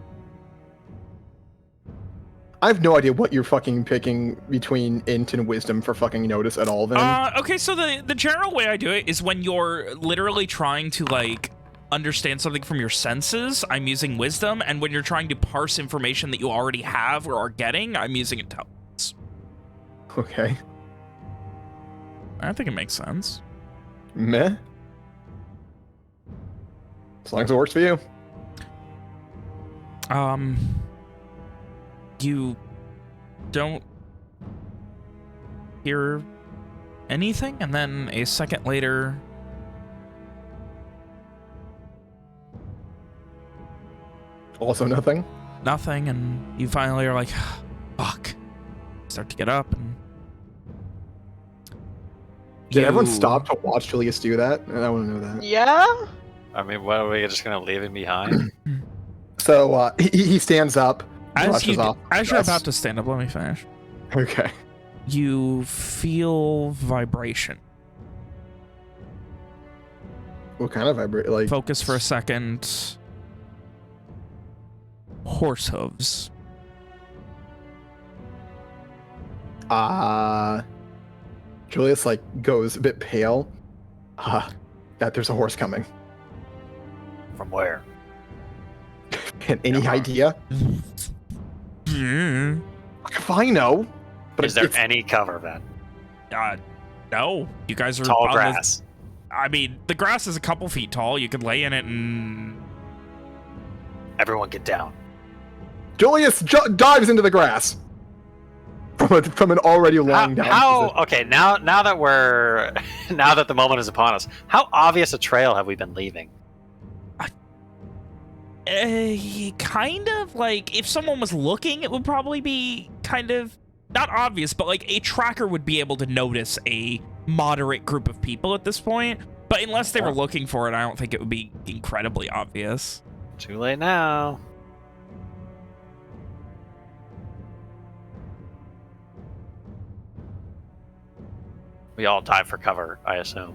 I have no idea what you're fucking picking between int and wisdom for fucking notice at all, then. Okay, so the general way I do it is when you're literally trying to, like, understand something from your senses, I'm using wisdom, and when you're trying to parse information that you already have or are getting, I'm using intelligence. Okay. I think it makes sense. Meh. As long as it works for you. You don't hear anything, and then a second later, Also nothing. nothing, and you finally are like, fuck. Start to get up, and Did everyone stop to watch Julius do that? I want to know that. Yeah? I mean, what are we just gonna leave him behind? So he stands up, As brushes off. you're about to stand up, let me finish. Okay. You feel vibration. What kind of vibrate? Like Focus for a second. Horse hooves. Julius like goes a bit pale. That there's a horse coming. From where? And any idea? Mm. If I know. But Is there it's- any cover then? No. You guys are Tall on grass. I mean, the grass is a couple feet tall. You could lay in it and... Everyone get down. Julius dives into the grass from an already long down. position. Okay, now that we're now that the moment is upon us, how obvious a trail have we been leaving? Kind of. Like, if someone was looking, it would probably be kind of not obvious, but like a tracker would be able to notice a moderate group of people at this point. But unless they were looking for it, I don't think it would be incredibly obvious. Too late now. We all dive for cover, I assume.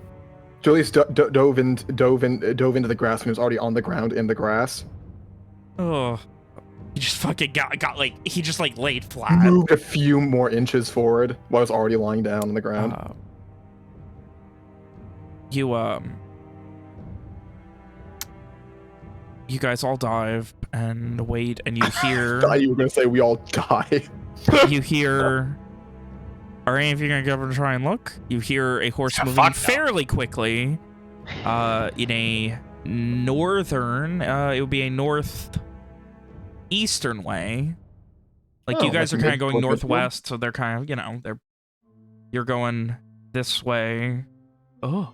Julius dove into the grass and was already on the ground in the grass. Oh, he just fucking got like, he just like laid flat. Moved a few more inches forward while I was already lying down on the ground. You guys all dive and wait, and you hear. I thought you were gonna say we all die. You hear. Are any of you gonna go over and try and look? You hear a horse moving fairly quickly. In a northern, it would be a northeastern way. Like, you guys are kind of going northwest, so they're kind of, you know, you're going this way. Oh,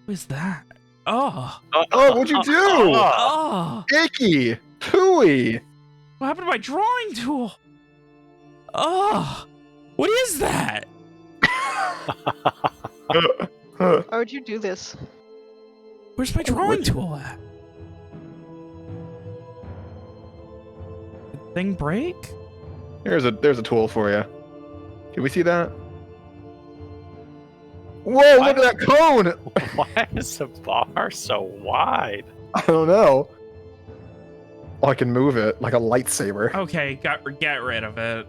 who is that? Oh, what'd you do? oh, Icky, hooey. what happened to my drawing tool? Oh, what is that? Why would you do this? Where's my drawing tool at? Did the thing break? There's a tool for you. Can we see that? Whoa! Look at that cone. Why is the bar so wide? I don't know. Oh, I can move it like a lightsaber. Okay, get rid of it.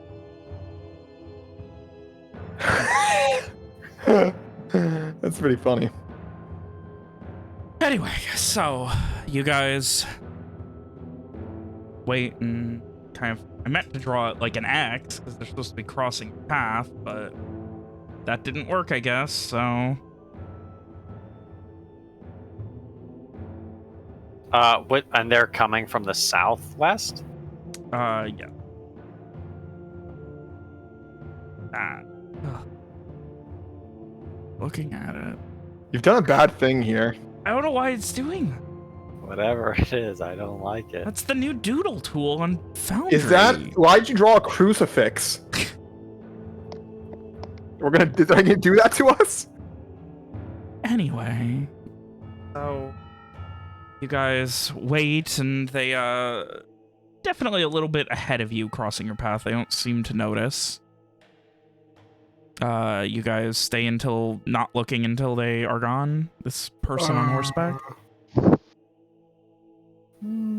That's pretty funny. Anyway, so you guys wait and kind of. I meant to draw it like an X because they're supposed to be crossing the path, but that didn't work, I guess. So. What? And they're coming from the southwest. Yeah. Looking at it. You've done a bad thing here. I don't know why it's doing that. Whatever it is, I don't like it. That's the new doodle tool on Foundry. Is that why'd you draw a crucifix? They're gonna do that to us? Anyway. So you guys wait, and they definitely a little bit ahead of you crossing your path. They don't seem to notice. You guys stay until not looking until they are gone. This person on horseback.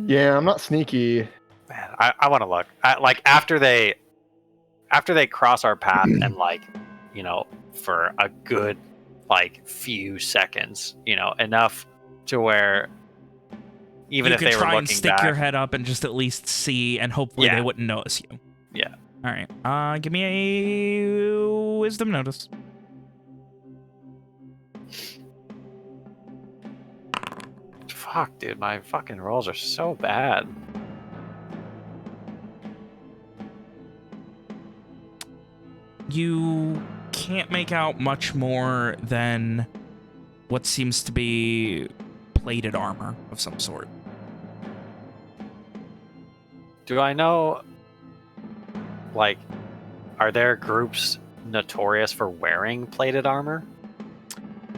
Yeah, I'm not sneaky. Man, I want to look. Like after they cross our path and like, you know, for a good like few seconds, you know, enough to where even you if could they were try looking and stick back, your head up and just at least see, and hopefully Yeah. they wouldn't notice you. Yeah. All right. Give me a wisdom notice. Fuck, dude, my fucking rolls are so bad. You can't make out much more than what seems to be plated armor of some sort. Do I know, like, are there groups notorious for wearing plated armor?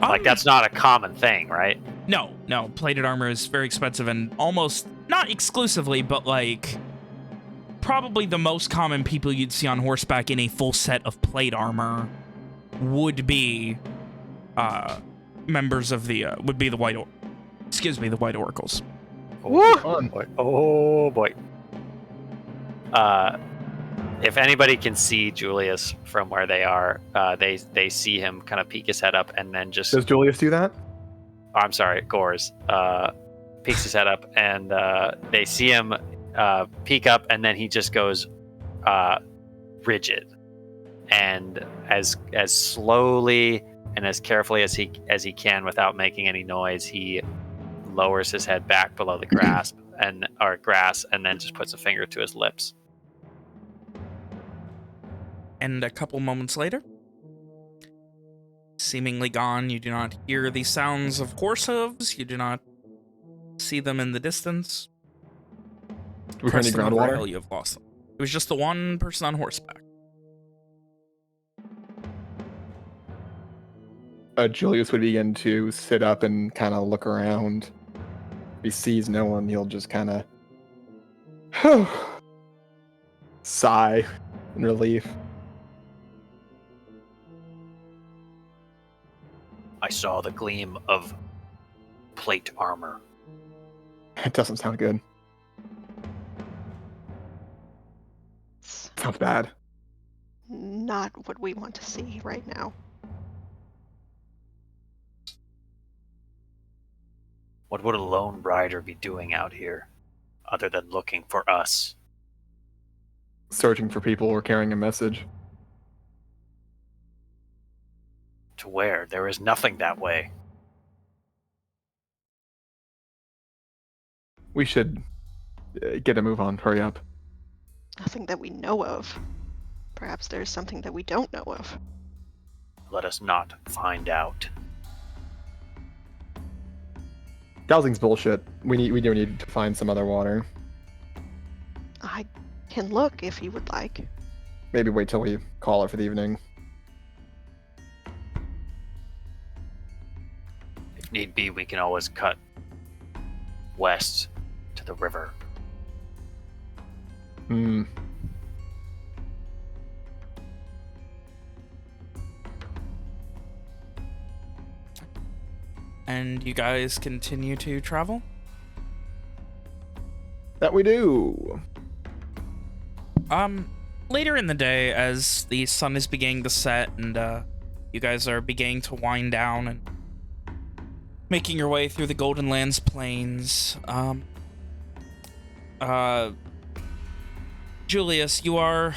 Like, that's not a common thing, right? No. Plated armor is very expensive and almost, not exclusively, but like, probably the most common people you'd see on horseback in a full set of plate armor would be members of the, would be the White Oracles. Oh boy. Oh boy. If anybody can see Julius from where they are, they see him kind of peek his head up and then just. Does Julius do that? Oh, I'm sorry, Gores. Peeks his head up and they see him peek up and then he just goes rigid, and as slowly and as carefully as he can without making any noise, he lowers his head back below the grass and then just puts a finger to his lips. And a couple moments later, seemingly gone, you do not hear the sounds of horse hooves, you do not see them in the distance. we hear any Preston and groundwater? Rahel, you have lost them. It was just the one person on horseback. Julius would begin to sit up and kind of look around. If he sees no one, he'll just kind of sigh in relief. I saw the gleam of plate armor. It doesn't sound good. Sounds bad. Not what we want to see right now. What would a lone rider be doing out here, other than looking for us? Searching for people or carrying a message. To where? There is nothing that way. We should get a move on. Hurry up. Nothing that we know of. Perhaps there's something that we don't know of. Let us not find out. Dowsing's bullshit. We do need to find some other water. I can look if you would like. Maybe wait till we call it for the evening. If need be, we can always cut west to the river. Hmm. And you guys continue to travel? That we do. Later in the day, as the sun is beginning to set and you guys are beginning to wind down and making your way through the Golden Lands plains, Julius, you are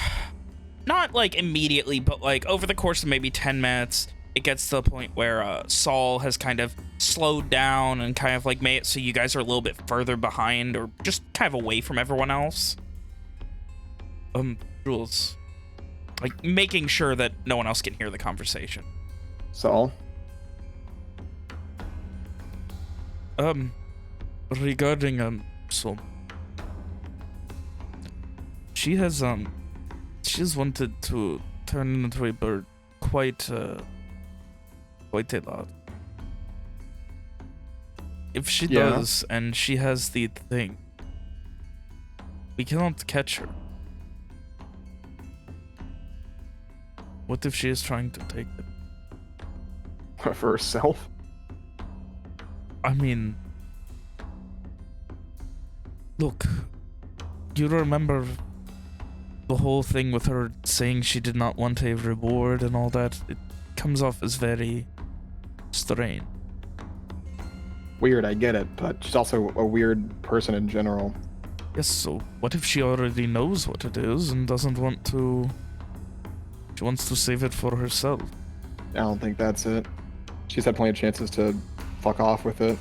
not like immediately, but like over the course of maybe 10 minutes, it gets to the point where Saul has kind of slowed down and kind of like made it so you guys are a little bit further behind or just kind of away from everyone else. Jules, like making sure that no one else can hear the conversation. Saul? Regarding, so she has, she's wanted to turn into a bird quite a lot. If she does, and she has the thing, we cannot catch her. What if she is trying to take it? For herself? I mean, look, you remember the whole thing with her saying she did not want a reward and all that? It comes off as very strange. Weird, I get it, but she's also a weird person in general. Yes, so what if she already knows what it is and doesn't want to... She wants to save it for herself. I don't think that's it. She's had plenty of chances to fuck off with it.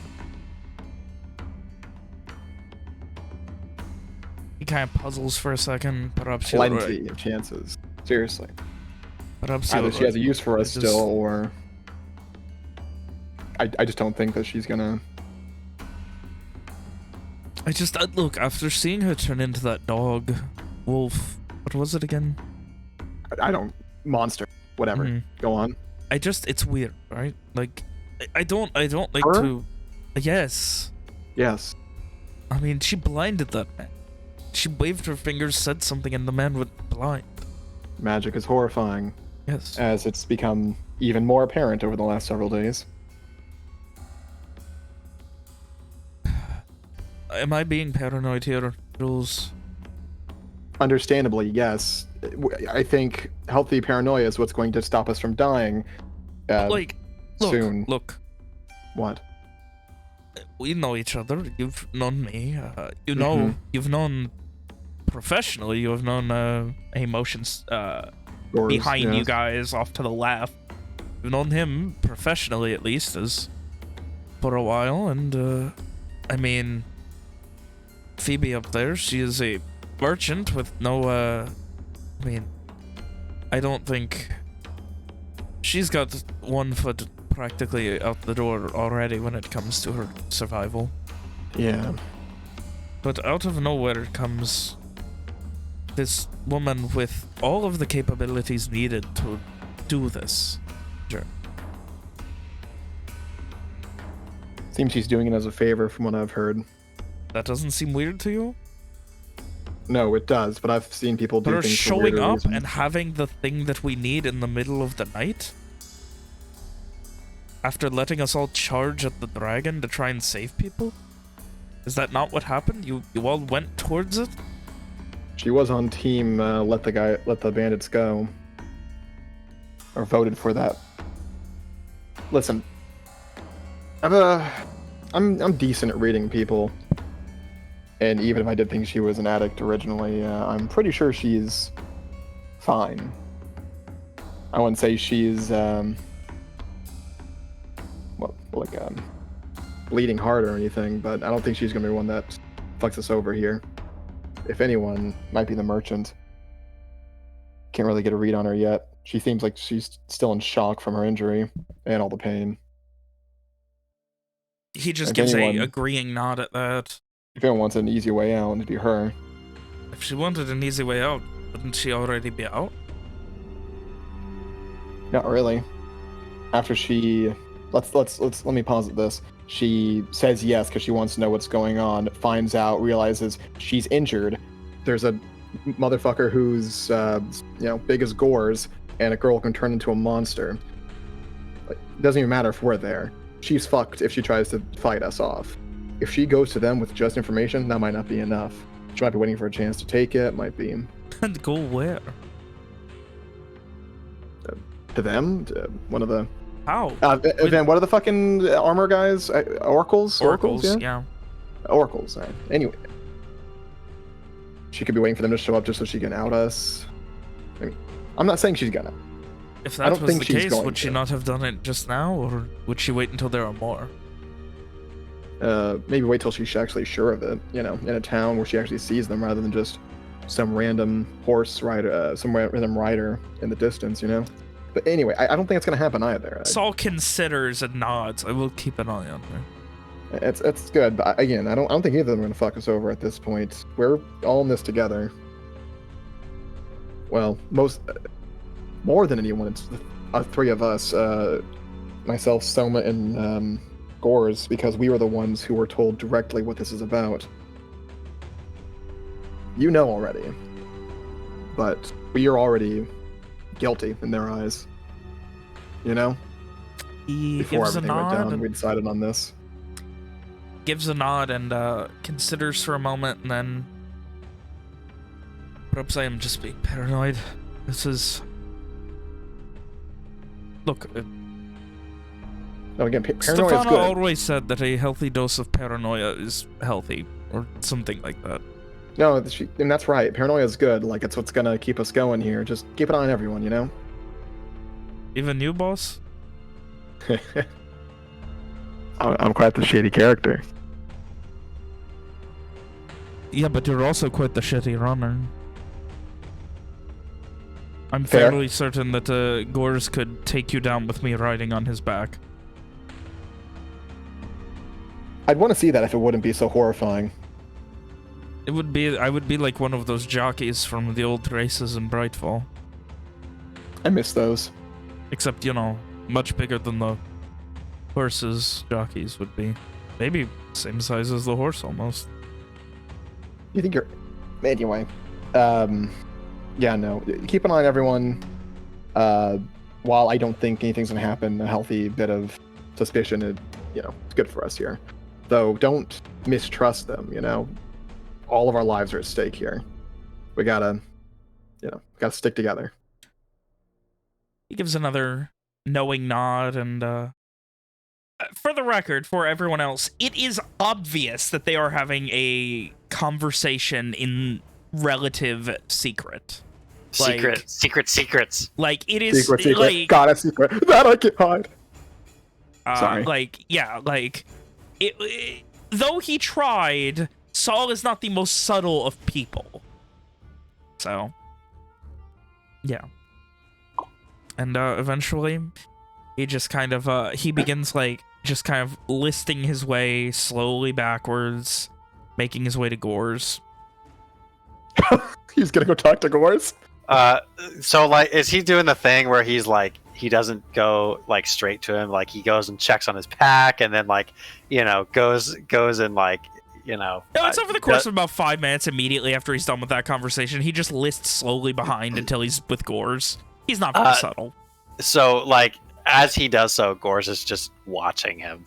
He kind of puzzles for a second. Perhaps Plenty of chances. Seriously. Perhaps Either she has a use for us just... still, or... I just don't think that she's gonna... I just... look, after seeing her turn into that dog... Wolf... What was it again? I don't... Monster. Whatever. Mhm. Go on. I just... It's weird, right? Like... I don't like Her? to... Yes. Yes. I mean, she blinded that man. She waved her fingers, said something, and the man went blind. Magic is horrifying, Yes. as it's become even more apparent over the last several days. Am I being paranoid here, Jules? Understandably, yes. I think healthy paranoia is what's going to stop us from dying. Like, look, soon. look. What? We know each other. You've known me. You know, Mhm. you've known professionally. You have known emotions Yours, behind you yes. guys off to the left. You've known him professionally, at least, as for a while. And I mean, Phoebe up there, she is a merchant with no. I mean, I don't think she's got one foot practically out the door already when it comes to her survival. Yeah. But out of nowhere comes this woman with all of the capabilities needed to do this. Sure. Seems she's doing it as a favor from what I've heard. That doesn't seem weird to you? No, it does, but I've seen people do Her things for showing weirder up reasons. and having the thing that we need in the middle of the night? After letting us all charge at the dragon to try and save people? Is that not what happened? You all went towards it? She was on team let the bandits go. Or voted for that. Listen. I'm decent at reading people. And even if I did think she was an addict originally, I'm pretty sure she's fine. I wouldn't say she's bleeding heart or anything, but I don't think she's gonna be one that fucks us over here. If anyone, might be the merchant. Can't really get a read on her yet. She seems like she's still in shock from her injury and all the pain. He just If gives anyone- a agreeing nod at that. If anyone wants an easy way out, it'd be her. If she wanted an easy way out, wouldn't she already be out? Not really. After she, let me pause at this. She says yes because she wants to know what's going on. Finds out, realizes she's injured. There's a motherfucker who's big as Gores, and a girl can turn into a monster. Like, doesn't even matter if we're there. She's fucked if she tries to fight us off. If she goes to them with just information, that might not be enough. She might be waiting for a chance to take it. Might be And go where? to them. To one of the How? Van, what are the fucking armor guys? Oracles? Oracles, Yeah. yeah. Oracles. Right. Anyway, she could be waiting for them to show up just so she can out us. I mean, I'm not saying she's gonna. If I that don't was think the she's case, going would she to. not have done it just now, or would she wait until there are more? Maybe wait till she's actually sure of it. In a town where she actually sees them, rather than just some random horse rider, some random rider in the distance. But anyway, I don't think it's gonna happen either. Saul considers and nods. I will keep an eye on her. It's good, but again, I don't think either of them are gonna fuck us over at this point. We're all in this together. Well, more than anyone, it's the three of us, myself, Soma, and Gores, because we were the ones who were told directly what this is about. You know already, but we are already guilty in their eyes. He Before gives a everything went nod. down, we decided on this. Gives a nod and considers for a moment, and then perhaps I am just being paranoid. This is... Look, No, again, paranoia is Stefano good. always said that a healthy dose of paranoia is healthy, or something like that. No, and that's right. Paranoia is good. Like, it's what's gonna keep us going here. Just keep an eye on everyone, Even you, boss? I'm quite the shady character. Yeah, but you're also quite the shitty runner. I'm Fair. fairly certain that Gores could take you down with me riding on his back. I'd want to see that if it wouldn't be so horrifying. It would be... I would be like one of those jockeys from the old races in Brightfall. I miss those. Except, much bigger than the horses jockeys would be. Maybe same size as the horse, almost. You think you're... Anyway. Yeah, no. Keep an eye on everyone. While I don't think anything's gonna happen, a healthy bit of suspicion, it's good for us here. Though, don't mistrust them, All of our lives are at stake here. We gotta stick together. He gives another knowing nod, and for the record, for everyone else, it is obvious that they are having a conversation in relative secret. Secrets. Like, it is... Secret. Like, Got a secret. That I can hide. Sorry. Though he tried, Saul is not the most subtle of people. So, yeah. And eventually, he just kind of, he begins, just kind of listing his way slowly backwards, making his way to Gores. He's gonna go talk to Gores. So like, is he doing the thing where he's like, he doesn't go like straight to him, like he goes and checks on his pack, and then like, goes and like, No, it's over the course of about 5 minutes. Immediately after he's done with that conversation, he just lists slowly behind until he's with Gores. He's not very subtle. So like, as he does so, Gores is just watching him,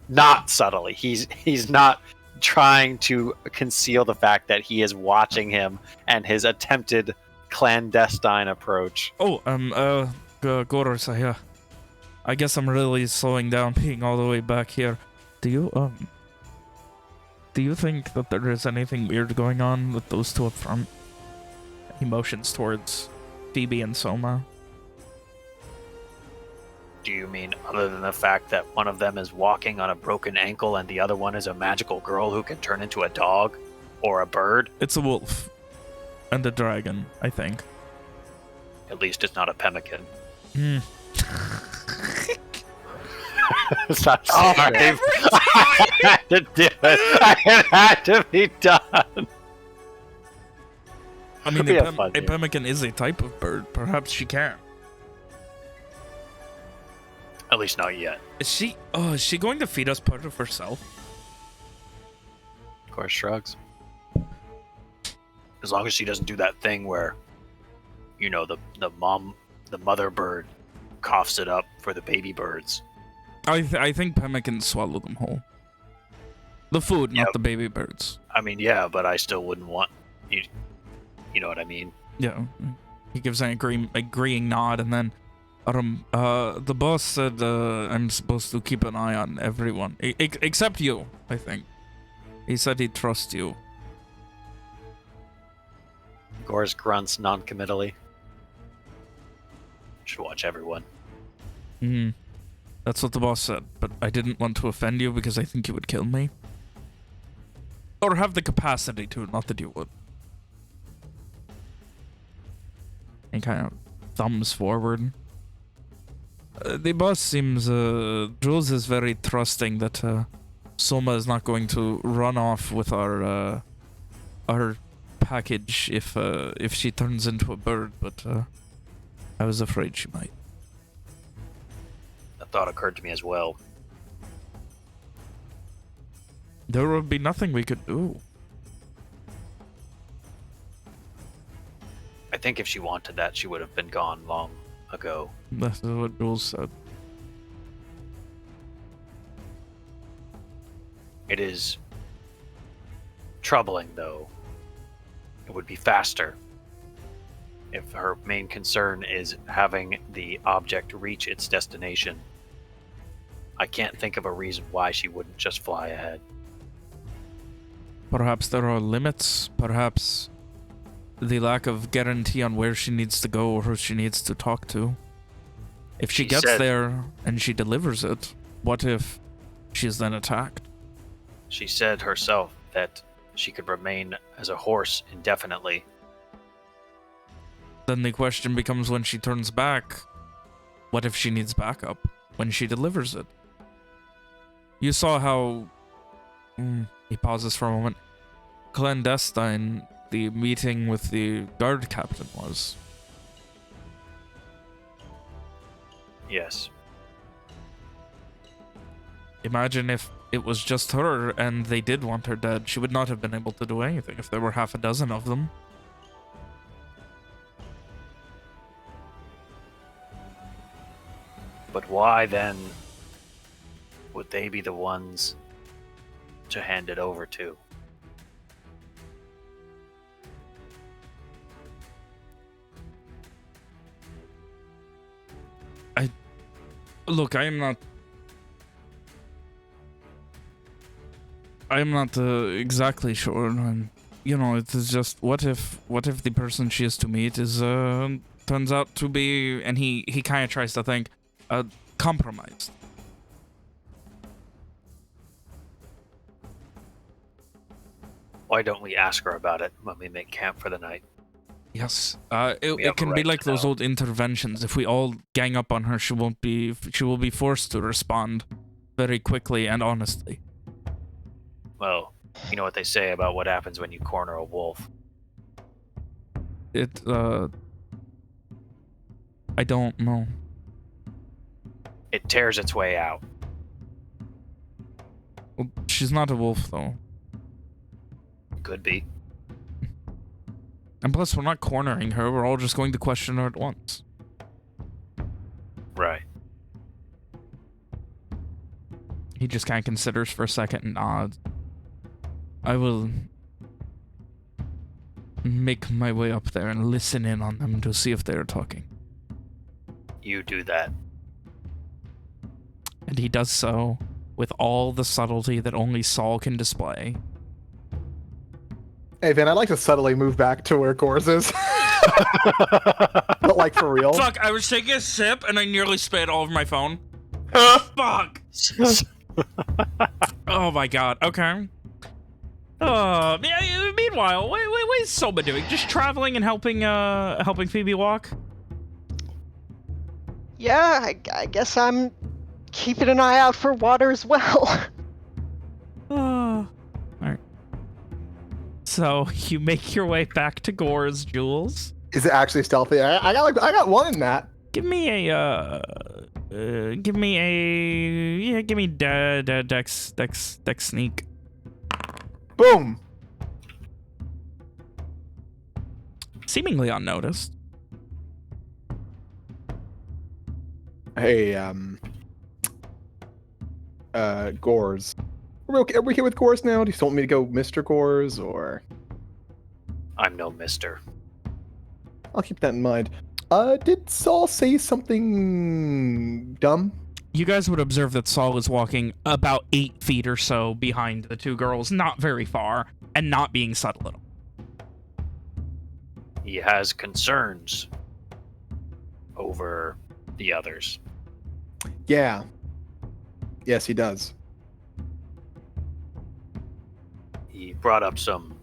not subtly. He's not trying to conceal the fact that he is watching him and his attempted clandestine approach. Gores, I guess I'm really slowing down being all the way back here. Do you think that there is anything weird going on with those two up front? He motions towards Phoebe and Soma. Do you mean other than the fact that one of them is walking on a broken ankle and the other one is a magical girl who can turn into a dog or a bird? It's a wolf and a dragon, I think. At least it's not a pemmican. Stop. Oh, I had to do it. It had to be done. I mean, Yeah, a pemmican is a type of bird. Perhaps she can. At least not yet. Is she going to feed us part of herself? Of course, shrugs. As long as she doesn't do that thing where, the mother bird coughs it up for the baby birds. I think pemmicans swallow them whole. The food, Yep. not the baby birds. I mean, yeah, but I still wouldn't want you. You know what I mean? Yeah. He gives an agreeing nod, and then, the boss said I'm supposed to keep an eye on everyone, except you. I think. He said he trusts you. Gores grunts non-committally. Should watch everyone. That's what the boss said, but I didn't want to offend you because I think you would kill me. Or have the capacity to, not that you would. He kind of thumbs forward. The boss seems, Jules is very trusting that, Soma is not going to run off with our package if she turns into a bird, but, I was afraid she might. That thought occurred to me as well. There would be nothing we could do. I think if she wanted that, she would have been gone long ago. That's what Jules said. It is troubling, though. It would be faster if her main concern is having the object reach its destination. I can't think of a reason why she wouldn't just fly ahead. Perhaps there are limits. Perhaps the lack of guarantee on where she needs to go or who she needs to talk to. If she gets there and she delivers it, what if she's then attacked? She said herself that she could remain as a horse indefinitely. Then the question becomes, when she turns back, what if she needs backup when she delivers it? You saw how... he pauses for a moment. Clandestine the meeting with the guard captain was. Yes. Imagine if it was just her and they did want her dead. She would not have been able to do anything if there were half a dozen of them. But why then would they be the ones to hand it over to? Look, I am not exactly sure. It is just, what if the person she is to meet is turns out to be, and he kind of tries to think, compromised. Why don't we ask her about it when we make camp for the night? Yes, We have it a can be right like to those know. old interventions. If we all gang up on her, she will be forced to respond very quickly and honestly. Well, You know what they say about what happens when you corner a wolf. I don't know. It tears its way out. Well, she's not a wolf, though. Could be. And plus, we're not cornering her. We're all just going to question her at once. Right. He just kind of considers for a second and nods. I will make my way up there and listen in on them to see if they're talking. You do that. And he does so with all the subtlety that only Saul can display. Hey, Vin, I'd like to subtly move back to where Gors is. But, like, for real. Fuck, I was taking a sip and I nearly spit all over my phone. Fuck! Oh my god, okay. Meanwhile, what is Soma doing? Just traveling and helping Phoebe walk? Yeah, I guess I'm keeping an eye out for water as well. Alright. So, you make your way back to Gors, Jules. Is it actually stealthy? I got one in that. Give me dex sneak. Boom. Seemingly unnoticed. Hey, Gors. Are we okay with Gors now? Do you still want me to go Mr. Gors, or? I'm no mister. I'll keep that in mind. Did Saul say something dumb? You guys would observe that Saul is walking about 8 feet or so behind the two girls, not very far, and not being subtle at all. He has concerns over the others. Yeah. Yes, he does. He brought up some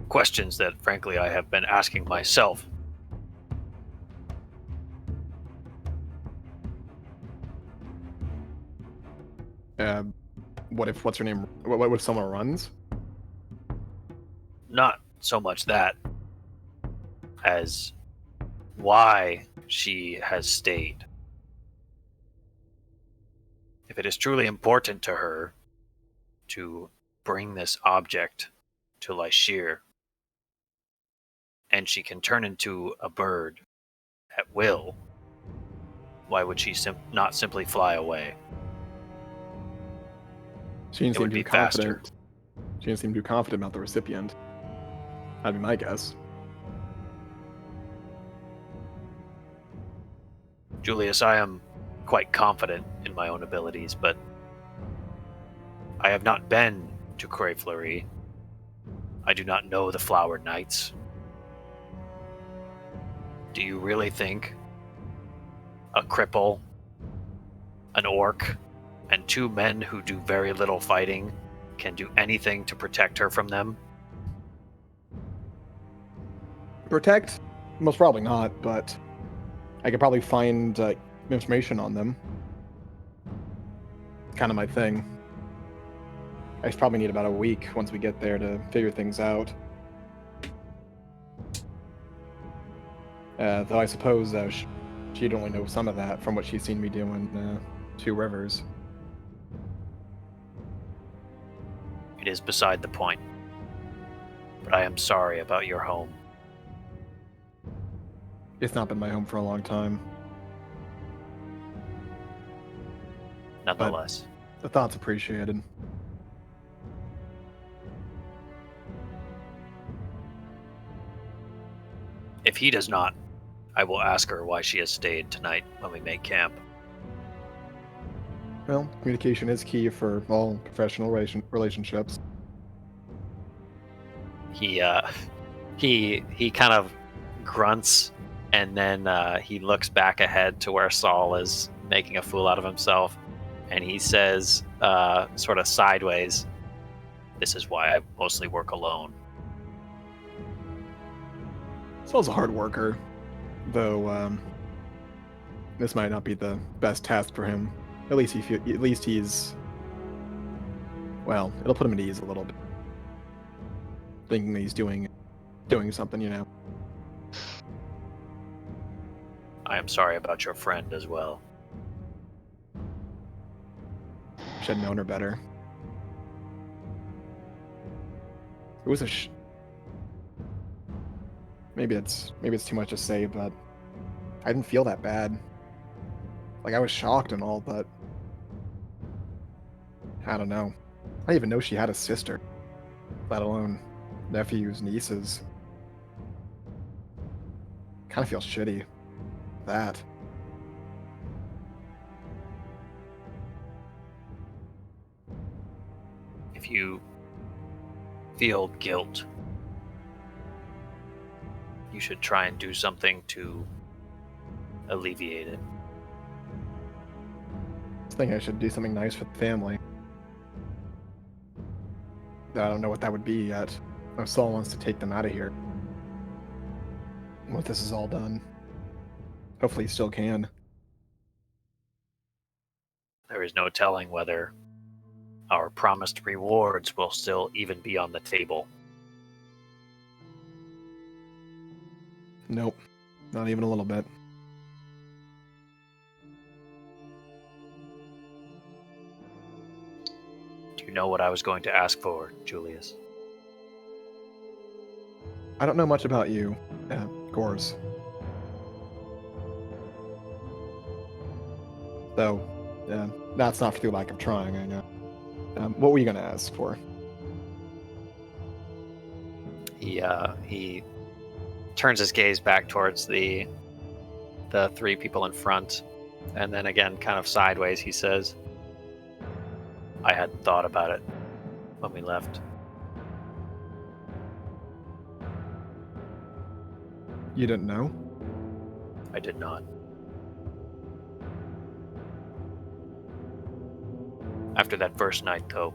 questions that, frankly, I have been asking myself. What's her name? What if someone runs? Not so much that as why she has stayed. If it is truly important to her to bring this object to Lyshear, and she can turn into a bird at will, why would she not simply fly away? She didn't It seem would too be faster. confident. She didn't seem too confident about the recipient. That'd be my guess. Julius, I am quite confident in my own abilities, but I have not been to Cray Fleury. I do not know the Flower Knights. Do you really think a cripple, an orc, and 2 men who do very little fighting can do anything to protect her from them? Protect? Most probably not, but I could probably find information on them. It's kind of my thing. I probably need about a week once we get there to figure things out. Though I suppose she'd only know some of that from what she's seen me do in Two Rivers. It is beside the point. But I am sorry about your home. It's not been my home for a long time. Nonetheless. The thought's appreciated. If he does not, I will ask her why she has stayed tonight when we make camp. Well, communication is key for all professional relationships. He kind of grunts, and then he looks back ahead to where Saul is making a fool out of himself, and he says, sort of sideways, "This is why I mostly work alone." Saul's a hard worker, though this might not be the best task for him. At least he's well, it'll put him at ease a little bit. thinking that he's doing something, you know. I am sorry about your friend as well. Should have known her better. It was maybe it's too much to say, but I didn't feel that bad. Like, I was shocked and all, but I don't know. I didn't even know she had a sister, let alone nephews, nieces. Kind of feel shitty. That. If you feel guilt, you should try and do something to alleviate it. I think I should do something nice for the family. I don't know what that would be yet. Saul wants to take them out of here. Once this is all done. Hopefully he still can. There is no telling whether our promised rewards will still even be on the table. Nope. Not even a little bit. Do you know what I was going to ask for, Julius? I don't know much about you, Gors. Though, that's not through lack of trying, I know. What were you going to ask for? He turns his gaze back towards the three people in front, and then again, kind of sideways, he says, I hadn't thought about it when we left. You didn't know? I did not. After that first night, though,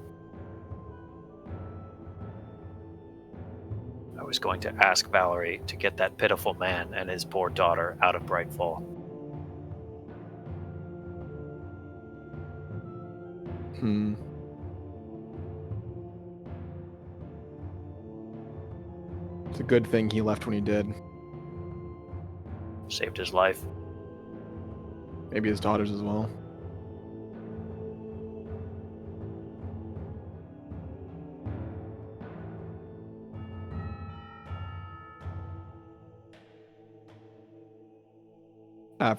I was going to ask Valerie to get that pitiful man and his poor daughter out of Brightfall. It's a good thing he left when he did. Saved his life. Maybe his daughter's as well.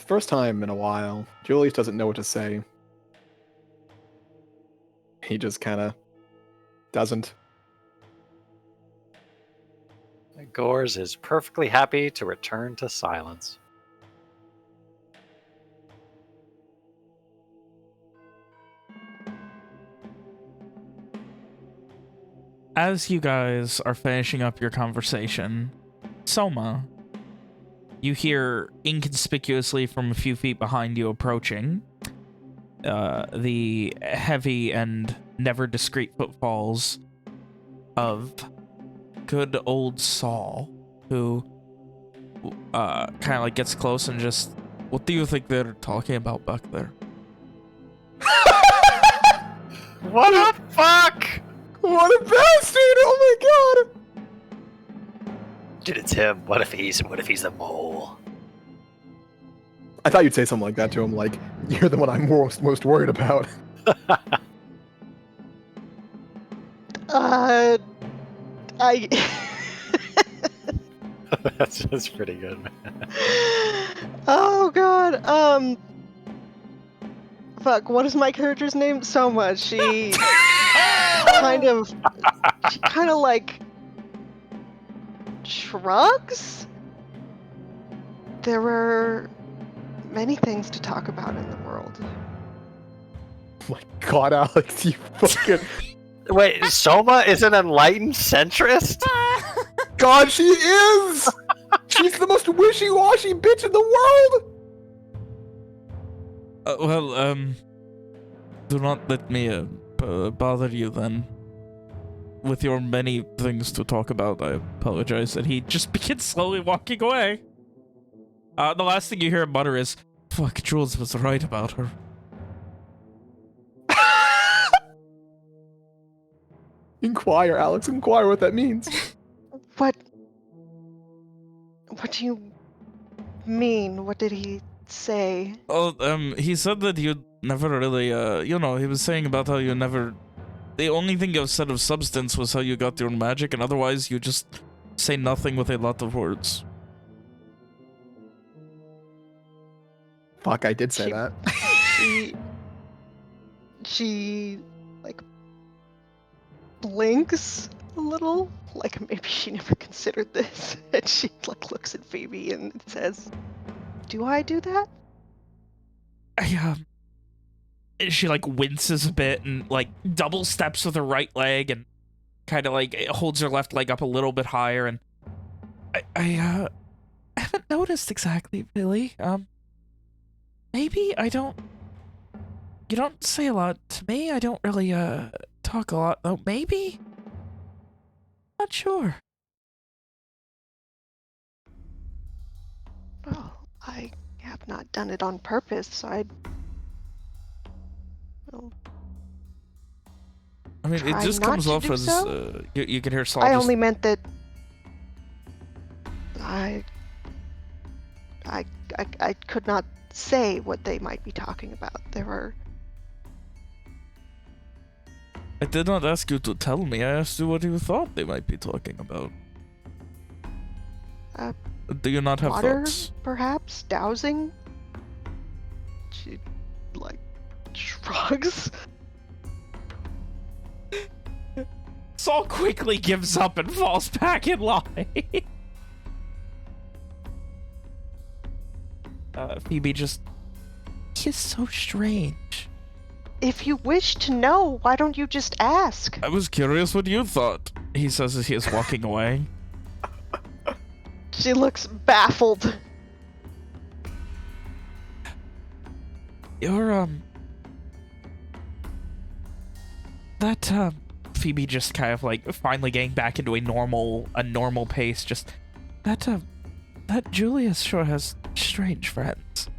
First time in a while, Julius doesn't know what to say. He just kind of doesn't. Gors is perfectly happy to return to silence. As you guys are finishing up your conversation, Soma, you hear inconspicuously from a few feet behind you approaching the heavy and never discreet footfalls of good old Saul, who kind of like gets close and just, what do you think they're talking about back there? What the fuck? What a bastard! Oh my god! Dude, it's him. What if he's the mole? I thought you'd say something like that to him, like, you're the one I'm most worried about. I That's pretty good, man. Oh god. Fuck, what is my character's name? Soma. She kind of like shrugs. There were many things to talk about in the world. Oh my god, Alex, you fucking... Wait, Soma is an enlightened centrist? God, she is! She's the most wishy-washy bitch in the world! Do not let me bother you then. With your many things to talk about, I apologize. And he just begins slowly walking away. The last thing you hear him mutter is, fuck, Jules was right about her. Inquire, Alex, inquire what that means. What do you mean? What did he say? Oh, he said that you never really, you know, he was saying about how you never... The only thing you said of substance was how you got your magic, and otherwise you just say nothing with a lot of words. Fuck, I did say She- that. She like blinks a little, like maybe she never considered this, and she like looks at Phoebe and says, "Do I do that?" She like winces a bit and like double steps with her right leg and kind of like holds her left leg up a little bit higher, and I haven't noticed exactly, Billy. Maybe I don't... You don't say a lot to me. I don't really, talk a lot, though. Maybe? Not sure. Well, I have not done it on purpose. Well, I mean, it Try just not comes to off do as, so? you can hear Saul I just... only meant that I could not say what they might be talking about. There were... I did not ask you to tell me. I asked you what you thought they might be talking about. Do you not have water, thoughts? perhaps? Dowsing? She, like, shrugs. Saul quickly gives up and falls back in line. Phoebe just... He's so strange. If you wish to know, why don't you just ask? I was curious what you thought, he says as he is walking away. She looks baffled. You're, that, Phoebe just kind of, like, finally getting back into a normal pace, just... That Julius sure has strange friends.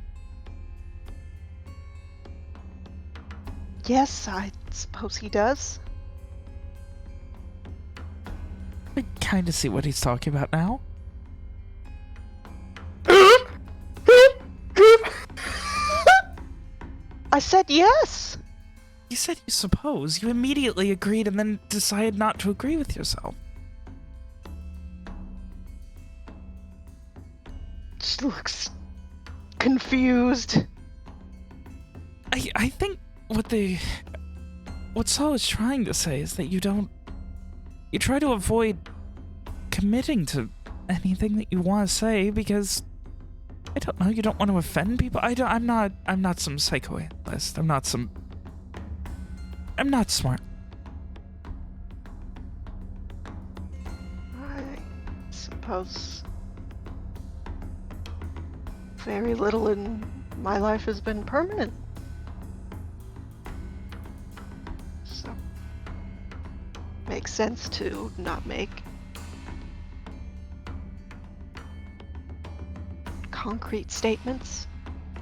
Yes, I suppose he does. I kind of see what he's talking about now. I said yes! You said you suppose. You immediately agreed and then decided not to agree with yourself. She looks confused. I think what Saul is trying to say is that you try to avoid committing to anything that you want to say because, I don't know, you don't want to offend people. I'm not some psychoanalyst. I'm not smart. I suppose very little in my life has been permanent. So, makes sense to not make concrete statements.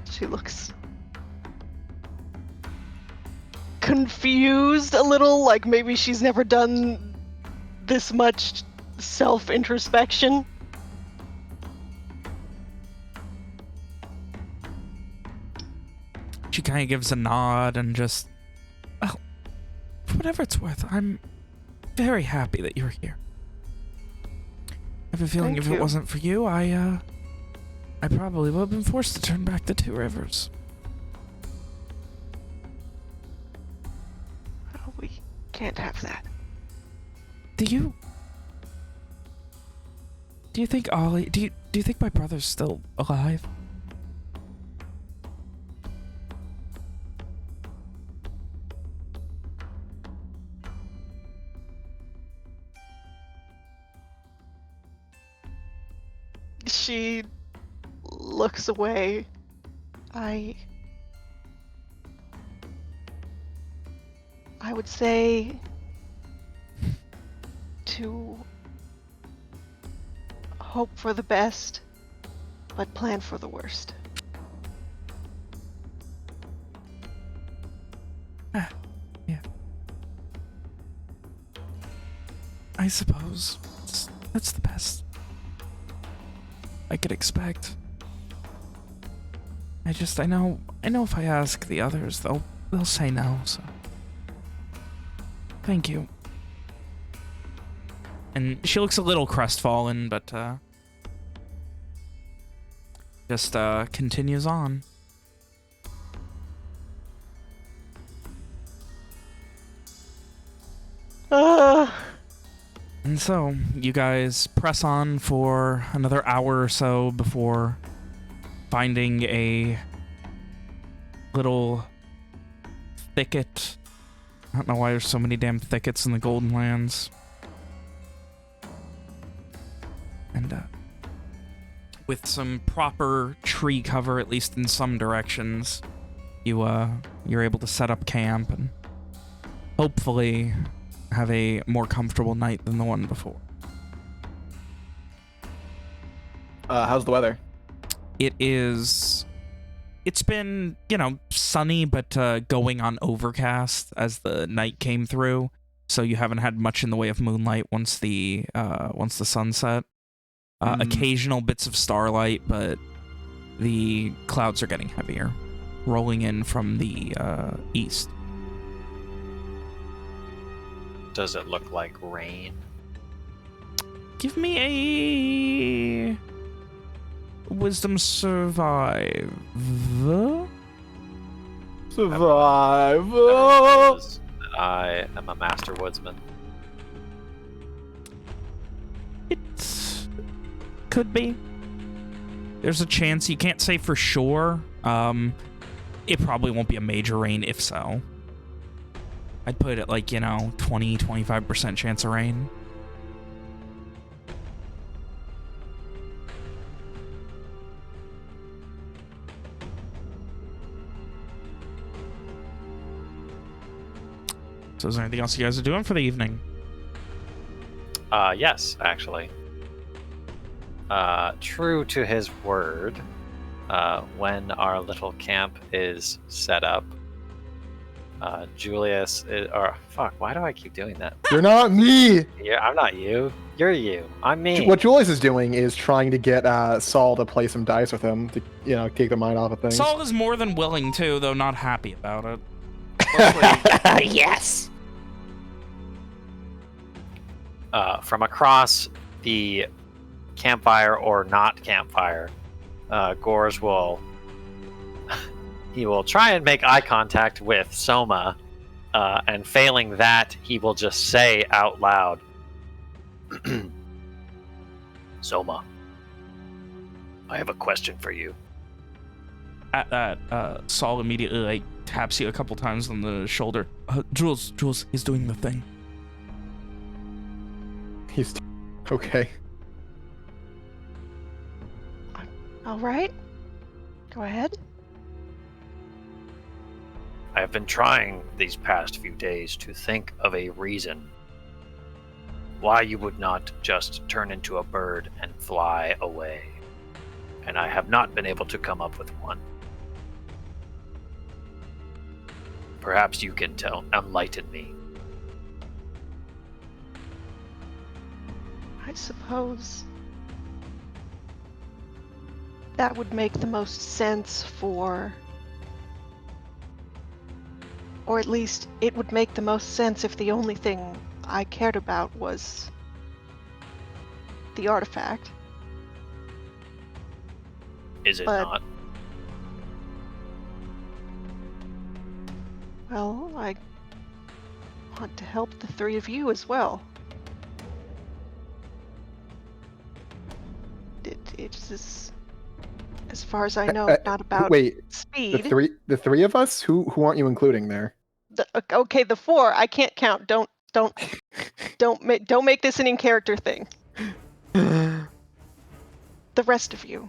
She looks confused a little, like maybe she's never done this much self-introspection. She kind of gives a nod and just, well, for whatever it's worth, I'm very happy that you're here. I have a feeling Thank if it you. wasn't for you, I probably would have been forced to turn back the Two Rivers. Oh, we can't have that. Do you think Ollie, do you think my brother's still alive? She looks away. I would say to hope for the best, but plan for the worst. Yeah. I suppose. That's the best I could expect. I know if I ask the others, they'll say no, so. Thank you. And she looks a little crestfallen, but, just, continues on. And so, you guys press on for another hour or so before finding a little thicket. I don't know why there's so many damn thickets in the Golden Lands. And, with some proper tree cover, at least in some directions, you're able to set up camp and hopefully have a more comfortable night than the one before. How's the weather? It's been, sunny, but going on overcast as the night came through, so you haven't had much in the way of moonlight once the sun set. Occasional bits of starlight, but the clouds are getting heavier, rolling in from the east. Does it look like rain? Give me a wisdom survive. Survival. I am a master woodsman. It could be. There's a chance. You can't say for sure. It probably won't be a major rain if so. I'd put it like, 20-25% chance of rain. So is there anything else you guys are doing for the evening? Yes, actually. True to his word, when our little camp is set up, Julius why do I keep doing that? You're not me. Yeah, I'm not you. You're you. I'm me. What Julius is doing is trying to get Saul to play some dice with him to, take the mind off of things. Saul is more than willing to, though not happy about it. Yes. From across the campfire or not campfire, Gors will he will try and make eye contact with Soma, and failing that, he will just say out loud, Soma, I have a question for you. At that, Saul immediately taps you a couple times on the shoulder. Jules, he's doing the thing. He's okay. All right. Go ahead. I have been trying these past few days to think of a reason why you would not just turn into a bird and fly away, and I have not been able to come up with one. Perhaps you can enlighten me. I suppose that would make the most sense for... Or at least, it would make the most sense if the only thing I cared about was the artifact. Is it But- not? Well, I want to help the three of you as well. It's just, as far as I know, not about Wait, speed. the three of us? Who aren't you including there? Okay, the four. I can't count. Don't make this an in-character thing. The rest of you.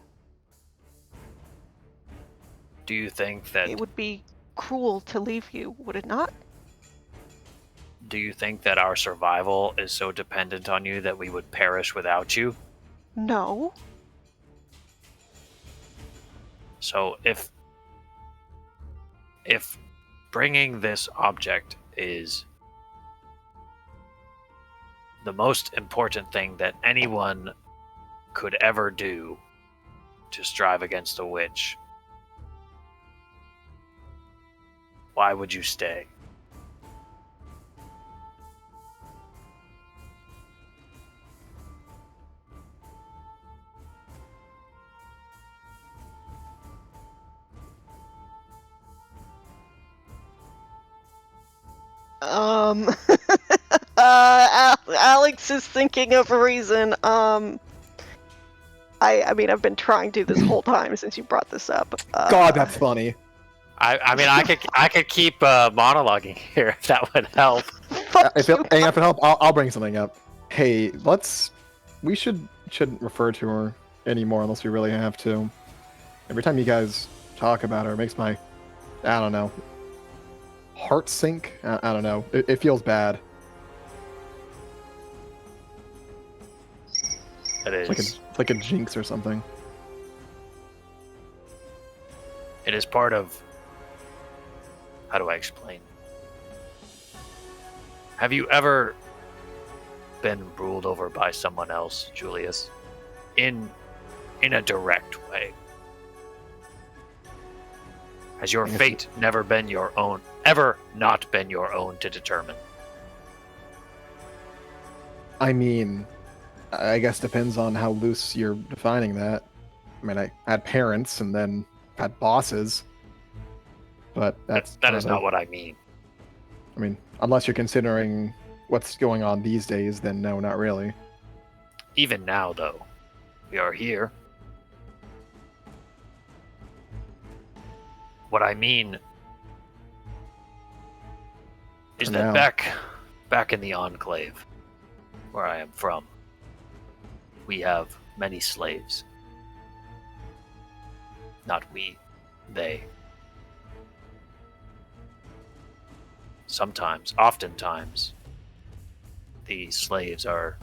Do you think that It would be cruel to leave you, would it not? Do you think that our survival is so dependent on you that we would perish without you? No. So if bringing this object is the most important thing that anyone could ever do to strive against a witch, why would you stay? Alex is thinking of a reason. I mean, I've been trying to this whole time since you brought this up. God, that's funny. I mean, I could keep monologuing here if that would help. If it help, I'll bring something up. Hey, we shouldn't refer to her anymore unless we really have to. Every time you guys talk about her, it makes my, I don't know, heart sink. I don't know. It feels bad. It is. It's like a jinx or something. It is part of. How do I explain? Have you ever been ruled over by someone else, Julius? In a direct way? Has your fate never been your own, ever not been your own to determine? I mean, I guess depends on how loose you're defining that. I mean, I had parents and then had bosses, but that is not what I mean. I mean, unless you're considering what's going on these days, then no, not really. Even now, though, we are here. What I mean is that back in the Enclave, where I am from, we have many slaves. Not we, they. Oftentimes, the slaves are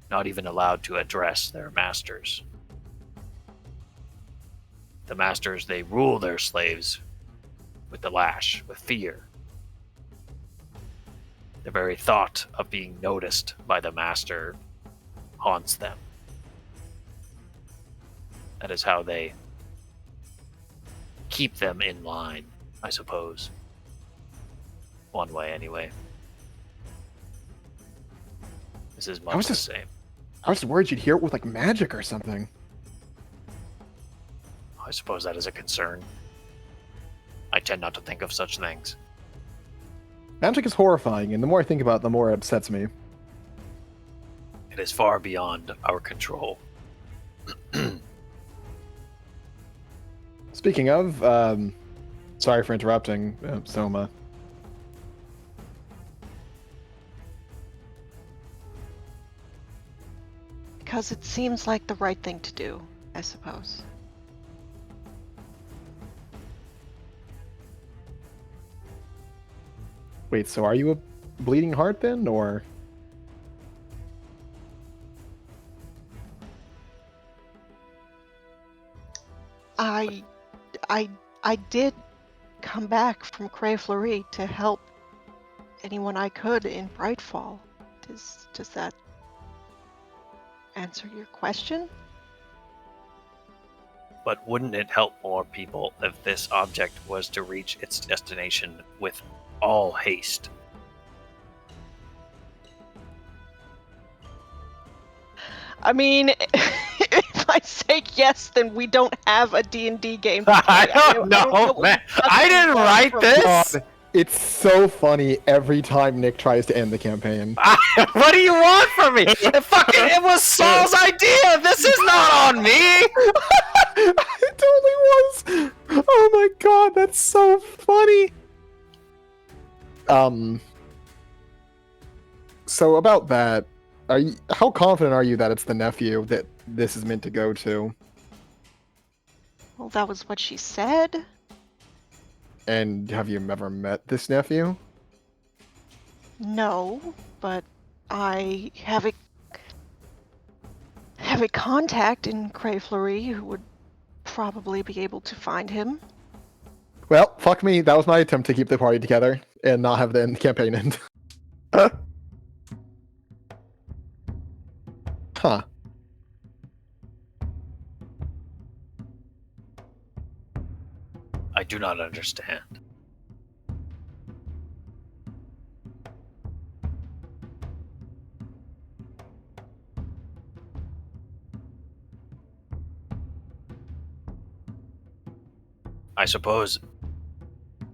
not even allowed to address their masters. The masters, they rule their slaves with the lash, with fear. The very thought of being noticed by the master haunts them. That is how they keep them in line, I suppose. One way, anyway. This is much the same. I was worried you'd hear it with like magic or something. I suppose that is a concern. I tend not to think of such things. Magic is horrifying, and the more I think about it, the more it upsets me. It is far beyond our control. Speaking of, sorry for interrupting, Soma. Because it seems like the right thing to do, I suppose. Wait, so are you a bleeding heart then, or? I did come back from Cray Fleury to help anyone I could in Brightfall. Does that answer your question? But wouldn't it help more people if this object was to reach its destination with all haste? I mean, if I say yes, then we don't have a D&D game to play. I don't know, man. I didn't write this. God, it's so funny every time Nick tries to end the campaign. What do you want from me? It was Saul's idea. This is not on me. It totally was. Oh my god, that's so funny. So about that, how confident are you that it's the nephew that this is meant to go to? Well, that was what she said. And have you ever met this nephew? No, but I have a contact in Cray Fleury who would probably be able to find him. Well, fuck me. That was my attempt to keep the party together and not have the campaign end. Huh. I do not understand. I suppose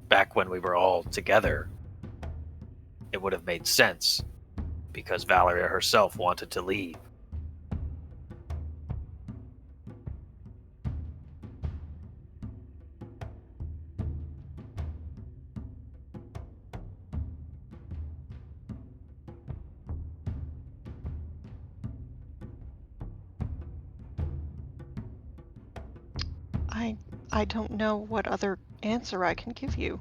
back when we were all together, it would have made sense because Valeria herself wanted to leave. I don't know what other answer I can give you.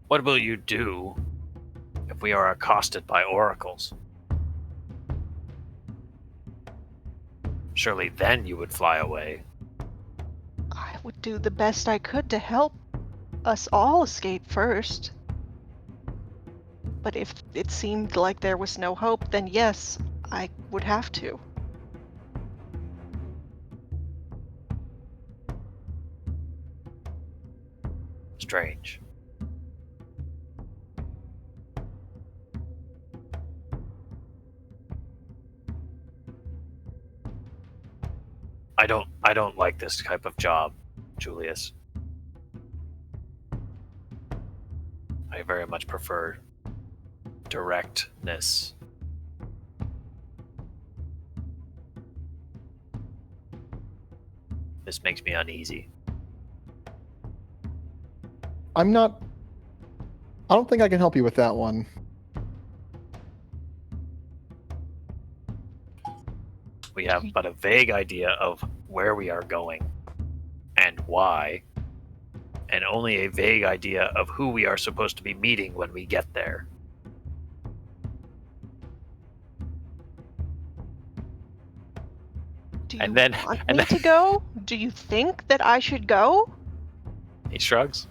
What will you do if we are accosted by oracles? Surely then you would fly away. I would do the best I could to help us all escape first. But if it seemed like there was no hope, then yes, I would have to. Strange. I don't like this type of job, Julius. I very much prefer directness. This makes me uneasy. I don't think I can help you with that one. We have but a vague idea of where we are going and why, and only a vague idea of who we are supposed to be meeting when we get there. Do you And then- want and me then- to go? Do you think that I should go? He shrugs.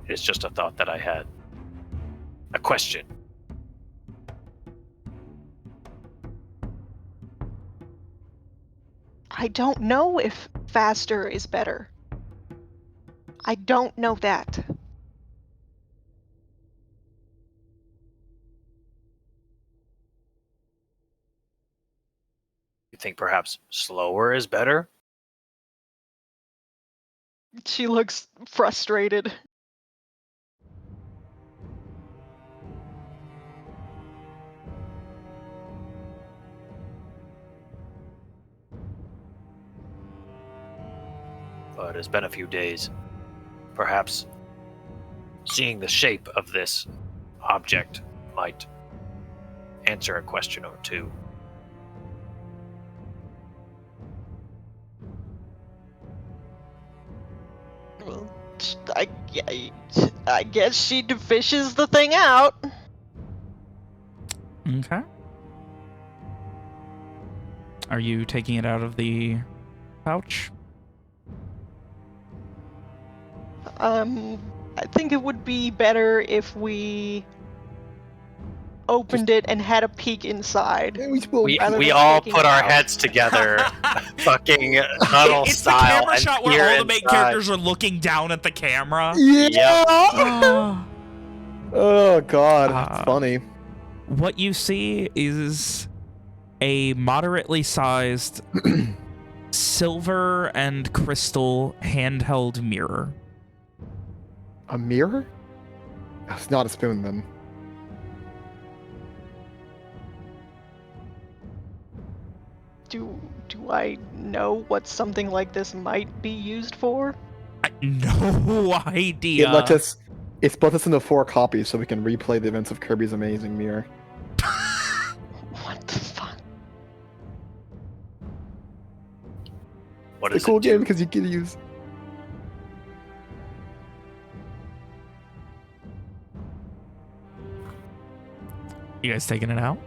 It's just a thought that I had. A question. I don't know if faster is better. I don't know that. You think perhaps slower is better? She looks frustrated. But it's been a few days. Perhaps seeing the shape of this object might answer a question or two. Well, I guess she fishes the thing out. Okay. Are you taking it out of the pouch? I think it would be better if we opened it and had a peek inside. We rather than all taking put it our out. heads together, fucking huddle It's the style, camera and shot where peer all the main inside. characters are looking down at the camera. Yeah. Ah. Oh god, that's funny. What you see is a moderately sized silver and crystal handheld mirror. A mirror? It's not a spoon then. Do I know what something like this might be used for? No idea. It split us into 4 copies so we can replay the events of Kirby's Amazing Mirror. What the fuck? What It's does a cool it do? game because you can use. You guys taking it out?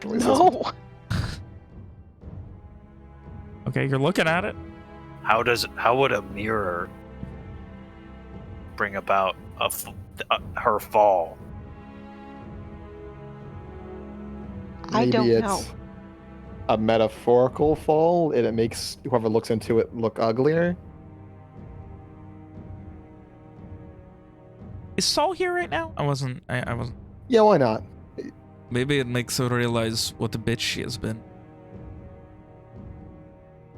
No. Okay, you're looking at it. How would a mirror bring about her fall? I maybe don't it's know. a metaphorical fall, and it makes whoever looks into it look uglier. Is Saul here right now? I wasn't. Yeah, why not? Maybe it makes her realize what a bitch she has been.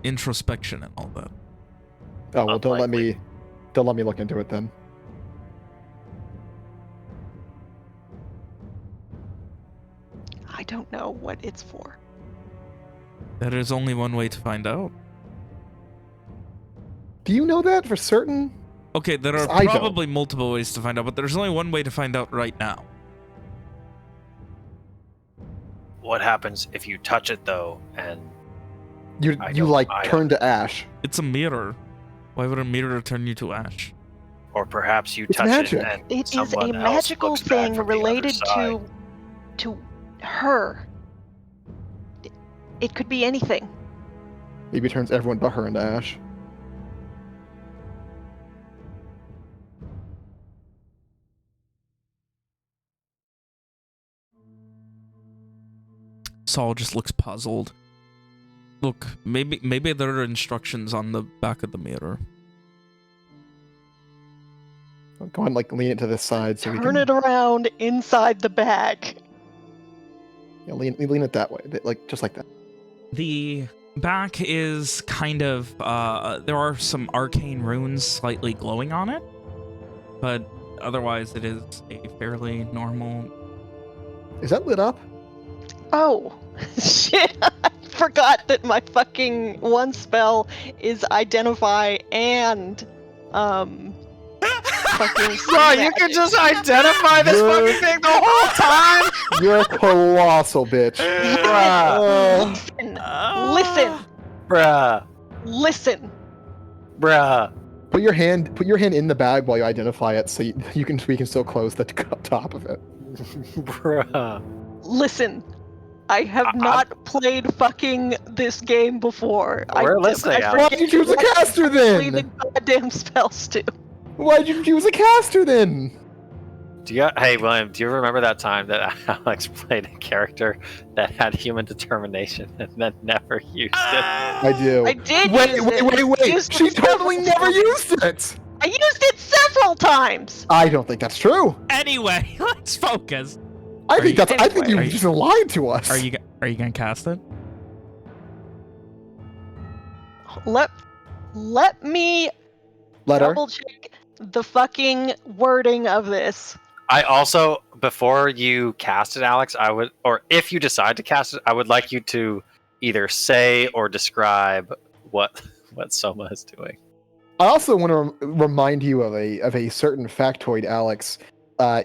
Introspection and all that. Oh well, don't let Unlikely. me look into it then. I don't know what it's for. There is only one way to find out. Do you know that for certain? Okay, there are I don't. probably multiple ways to find out, but there's only one way to find out right now. What happens if you touch it though, and You I you don't- like I turn to ash. It's a mirror. Why would a mirror turn you to ash? or perhaps you It's touch magic. it and It is someone a else magical looks bad thing from the other related side. to her. It could be anything. Maybe it turns everyone but her into ash. Saul just looks puzzled. Look, maybe there are instructions on the back of the mirror. Go ahead and like lean it to the side so we Turn can it around inside the bag. yeah, lean it that way, like just like that. The back is kind of, there are some arcane runes slightly glowing on it, but otherwise it is a fairly normal... Is that lit up? Oh, shit. I forgot that my fucking one spell is identify and, fucking Bro, see you can magic. just identify this You're- fucking thing the whole time. You're a colossal bitch. Bruh, Listen, bruh, listen. bruh. Put your hand in the bag while you identify it, so we can still close the top of it. Bruh. Listen, I have not played fucking this game before. We're listening, Alex. Why'd you choose a caster Play the then? goddamn spells too. Why'd you choose a caster then? Hey William, do you remember that time that Alex played a character that had human determination and then never used it? I do. I did Wait, use wait, it. wait, wait! Used She it totally several never times. used it. I used it several times. I don't think that's true. Anyway, let's focus. I think Anyway. you just lied to us. Are you gonna cast it? Let me Let her. double check the fucking wording of this. I also, before you cast it, Alex, I would, or if you decide to cast it, I would like you to either say or describe what Soma is doing. I also want to remind you of a certain factoid, Alex.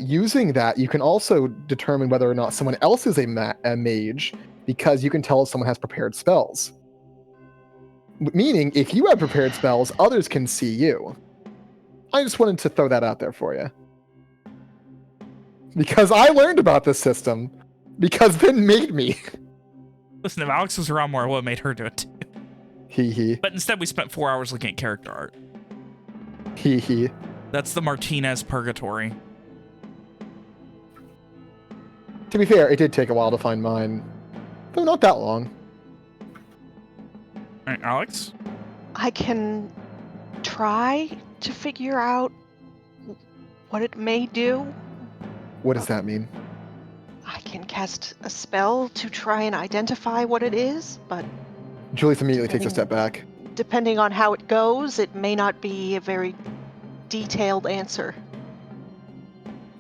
Using that, you can also determine whether or not someone else is a mage, because you can tell if someone has prepared spells. Meaning, if you have prepared spells, others can see you. I just wanted to throw that out there for you. Because I learned about this system, because Ben made me. Listen, if Alex was around more, I would have made her do it too. Hee hee. But instead, we spent 4 hours looking at character art. Hee hee. That's the Martinez Purgatory. To be fair, it did take a while to find mine. Though not that long. All right, Alex? I can try to figure out what it may do. What does that mean? I can cast a spell to try and identify what it is, but Julius immediately takes a step back. depending on how it goes, it may not be a very detailed answer.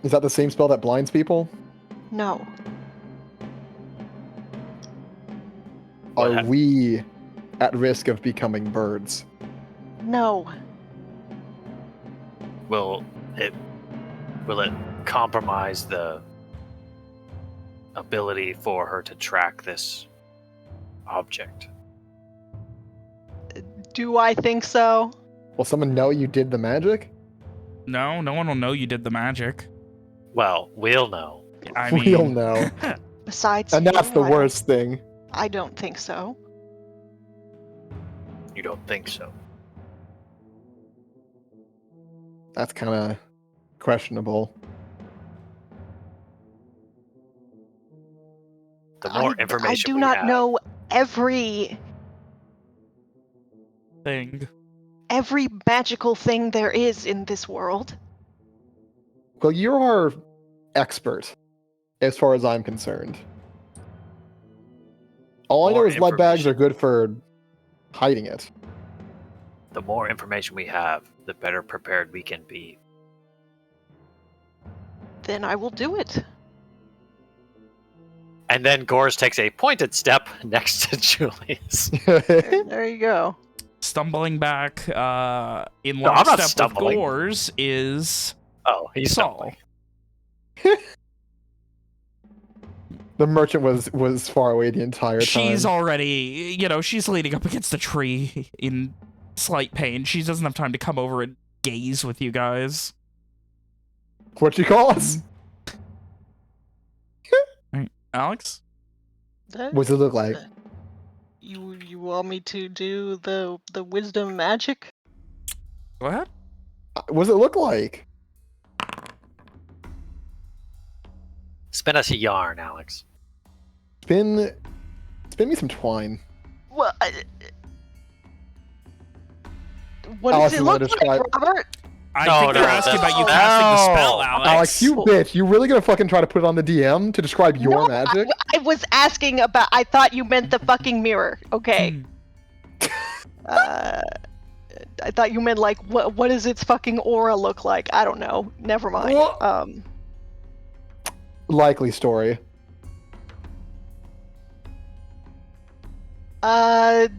Is that the same spell that blinds people? No. What Are hap- we at risk of becoming birds? No. Will it compromise the ability for her to track this object? Do I think so? Will someone know you did the magic? No, no one will know you did the magic. Well, we'll know. I mean, We'll know. Besides, And that's you, the I don't- worst thing. I don't think so. You don't think so? That's kind of questionable. The more I information do we not have, know every Thing. magical thing there is in this world. Well, you're our expert, as far as I'm concerned. All I know More is lead bags information. are good for hiding it. the more information we have, the better prepared we can be. Then I will do it. And then Gores takes a pointed step next to Julius. There you go. Stumbling back in No, I'm not lockstep with stumbling. Gores is Oh, he's Saul. stumbling. The merchant was far away the entire time. She's already, she's leaning up against a tree in slight pain. She doesn't have time to come over and gaze with you guys. What you call us? Right. Alex? What's it look like? You want me to do the wisdom magic? Go ahead. What's it look like? Spin us a yarn, Alex. Spin me some twine. Well, what Alex, does it you wanna look like, describe- Robert? I No, think they're no, asking about you no. casting the spell, Alex. Alex, you bitch! You really gonna fucking try to put it on the DM to describe your No, magic? I was asking about. I thought you meant the fucking mirror. Okay. I thought you meant like what does its fucking aura look like? I don't know. Never mind. What? Likely story.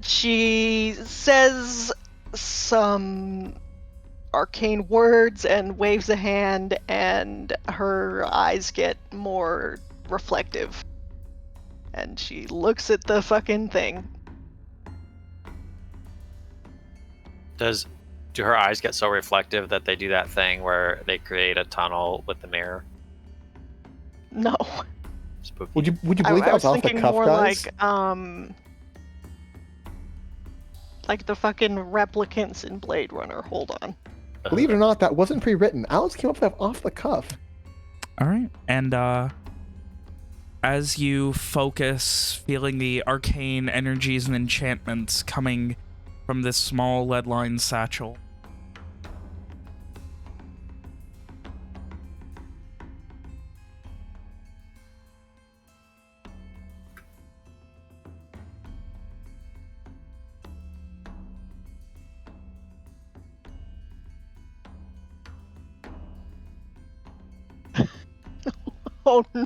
She says some arcane words and waves a hand, and her eyes get more reflective. And she looks at the fucking thing. Do her eyes get so reflective that they do that thing where they create a tunnel with the mirror? No. Spooky. Would you believe I that was was off the thinking cuff, more guys? like the fucking replicants in Blade Runner. Hold on. Believe it or not, that wasn't pre-written. Alex came up with that off the cuff. All right. And as you focus, feeling the arcane energies and enchantments coming from this small lead-lined satchel, Oh no.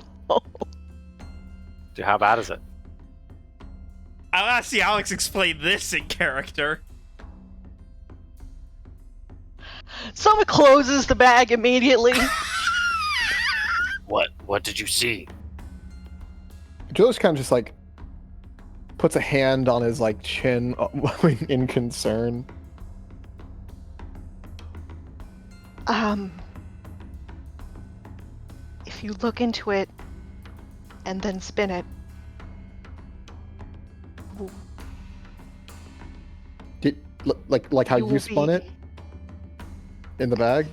Dude, how bad is it? I'll see Alex explain this in character. Someone closes the bag immediately. What did you see? Julius kind of just like puts a hand on his like chin in concern. If you look into it and then spin it, Like how you will spun be- it in the bag?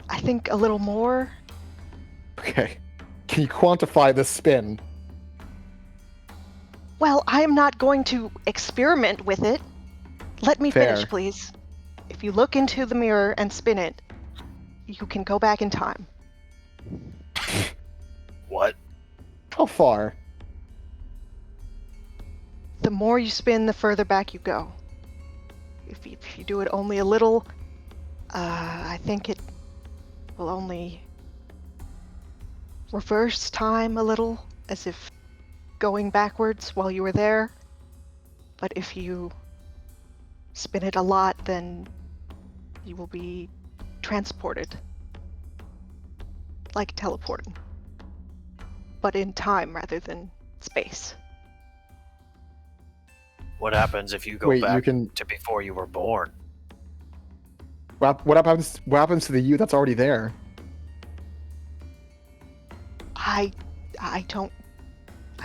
I think a little more. Okay. Can you quantify the spin? Well, I am not going to experiment with it. Let me Fair. finish, please. If you look into the mirror and spin it, you can go back in time. What? How far? The more you spin, the further back you go. If you do it only a little, I think it will only reverse time a little, as if going backwards while you were there. But if you spin it a lot, then you will be transported. Like teleporting. But in time rather than space. What happens if you go Wait, back you can. to before you were born? What happens? What happens to the you that's already there? I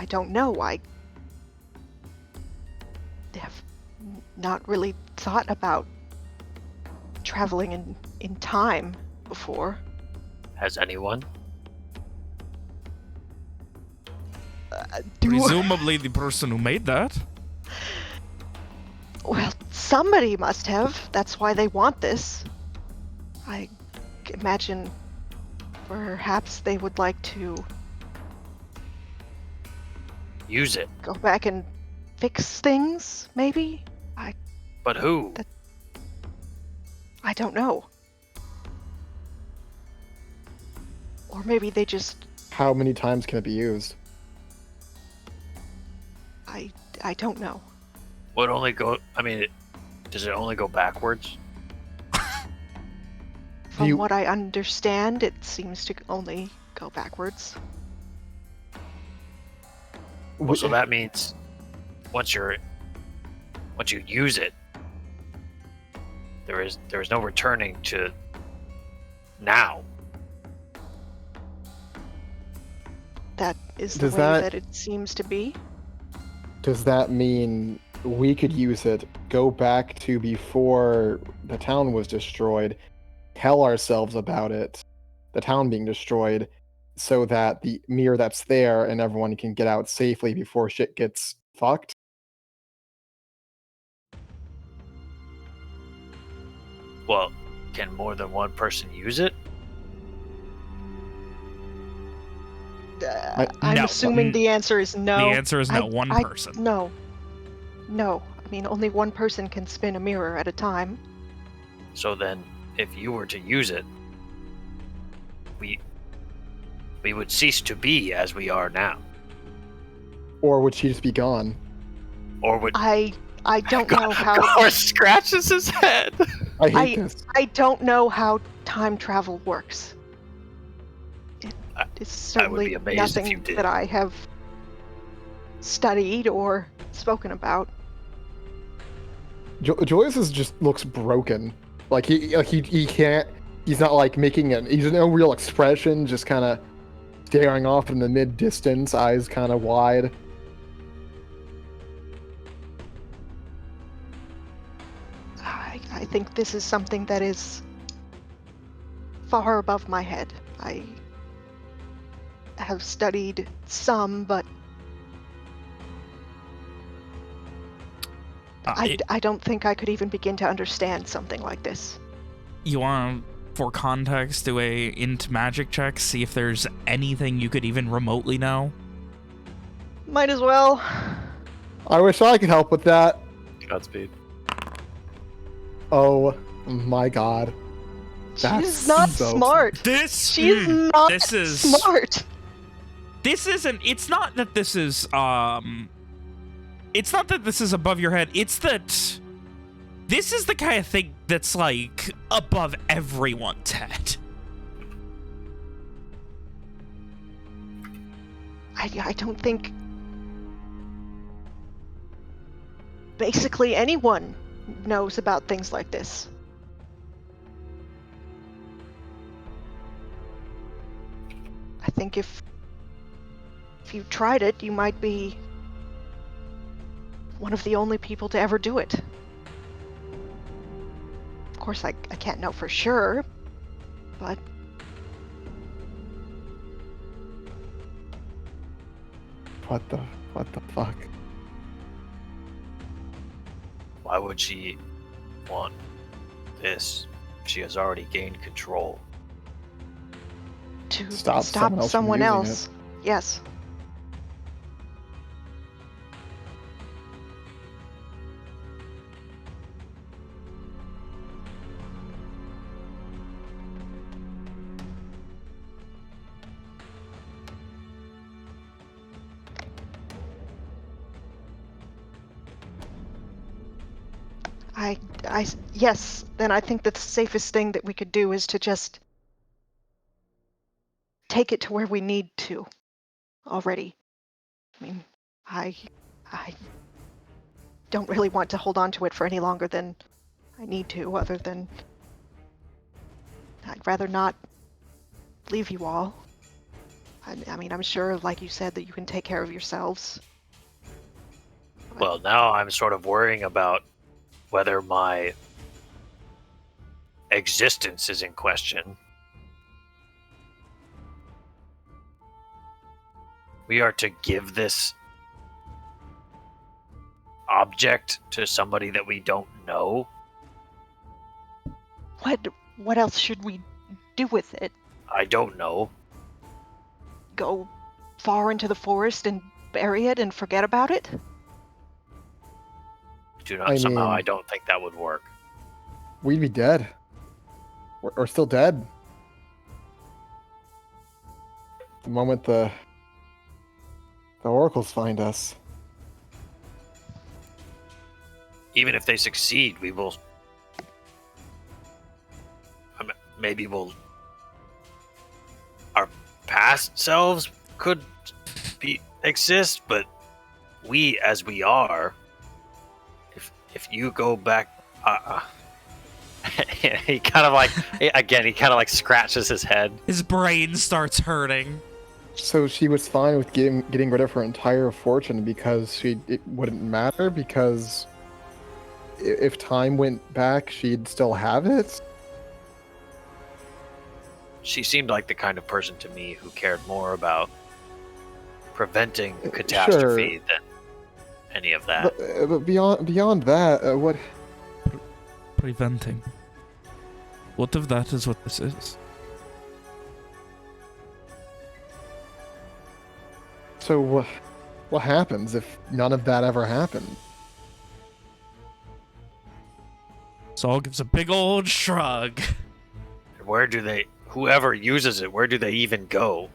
don't know. I have not really thought about traveling in time before. Has anyone? Presumably the person who made that. Well, somebody must have. That's why they want this. I imagine perhaps they would like to Use it. go back and fix things, maybe? But who? I don't know. Or maybe they just... How many times can it be used? I don't know. Would only go. I mean, does it only go backwards? From you- what I understand, it seems to only go backwards. Well, so that means once you use it, there is no returning to now. That is the Does way that- that it seems to be. Does that mean we could use it, go back to before the town was destroyed, tell ourselves about it, the town being destroyed, so that the mirror that's there and everyone can get out safely before shit gets fucked? Well, can more than one person use it? I'm no. assuming the answer is no. The answer is no. One person. No. No. I mean, only one person can spin a mirror at a time. So then, if you were to use it, we would cease to be as we are now. Or would she just be gone? Or would I don't know how... Or scratches his head. I hate this. I don't know how time travel works. It's I would be certainly amazed if you nothing did. that I have studied or spoken about. Julius just looks broken. Like he can't. He's not like making it. He's no real expression. Just kind of staring off in the mid distance, eyes kind of wide. I think this is something that is far above my head. I have studied some, but I don't think I could even begin to understand something like this. You want, for context, do a int magic check, see if there's anything you could even remotely know? Might as well. I wish I could help with that. Godspeed. Oh my god. That's She's not so- smart. She's not this is smart. This isn't. It's not that this is. It's not that this is above your head. It's that this is the kind of thing that's like above everyone's head. I don't think basically anyone knows about things like this. I think if you tried it, you might be one of the only people to ever do it. Of course, I can't know for sure, but What the fuck? Why would she want this? She has already gained control. to Stop someone else from someone using else. Yes. Yes, then I think that the safest thing that we could do is to just take it to where we need to already. I mean, I don't really want to hold on to it for any longer than I need to, other than I'd rather not leave you all. I mean, I'm sure, like you said, that you can take care of yourselves. Well, now I'm sort of worrying about whether my existence is in question. We are to give this object to somebody that we don't know? What else should we do with it? I don't know. Go far into the forest and bury it and forget about it? I don't think that would work. We'd be dead. Or still dead. The moment the oracles find us. Even if they succeed, we will. Maybe our past selves could exist, but we, as we are, if you go back, he kind of like scratches his head. His brain starts hurting. So she was fine with getting rid of her entire fortune because it wouldn't matter, because if time went back, she'd still have it? She seemed like the kind of person to me who cared more about preventing catastrophe than any of that. But beyond that, what? Preventing. What if that is what this is? So what happens if none of that ever happened? Saul gives a big old shrug. Whoever uses it, where do they even go?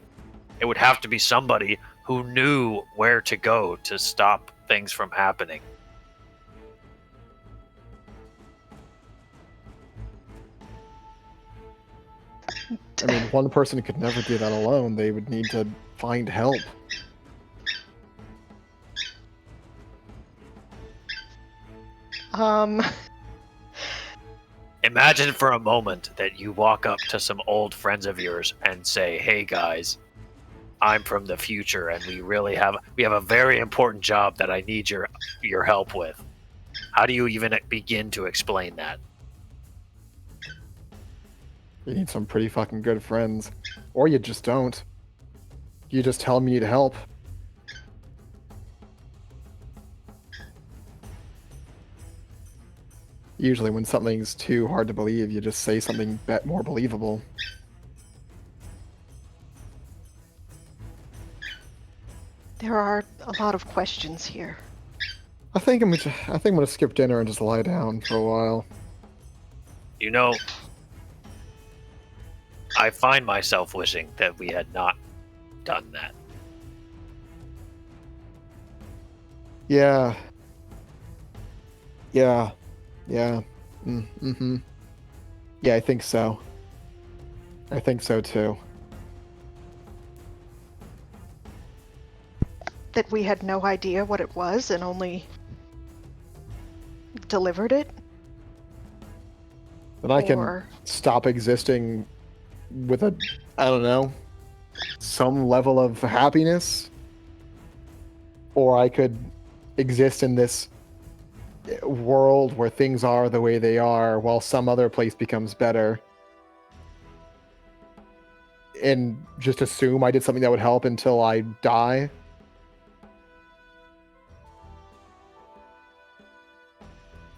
It would have to be somebody who knew where to go to stop things from happening. I mean, one person could never do that alone. They would need to find help. Imagine for a moment that you walk up to some old friends of yours and say, "Hey guys, I'm from the future and we have a very important job that I need your help with." How do you even begin to explain that? You need some pretty fucking good friends. Or you just don't. You just tell them you need help. Usually when something's too hard to believe, you just say something more believable. There are a lot of questions here. I think I'm gonna skip dinner and just lie down for a while. You know, I find myself wishing that we had not done that. Yeah. Mm-hmm. Yeah, I think so. I think so too. That we had no idea what it was and only delivered it? Then I can stop existing with I don't know, some level of happiness. Or I could exist in this world where things are the way they are while some other place becomes better. And just assume I did something that would help until I die.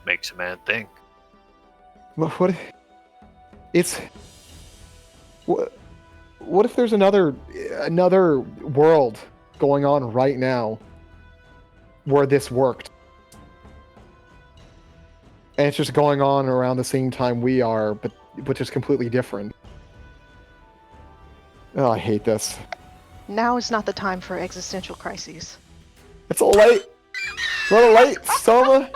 Makes a man think. What if there's another world going on right now where this worked? And it's just going on around the same time we are, but just completely different. Oh, I hate this. Now is not the time for existential crises. It's a little late. A little late, Soma.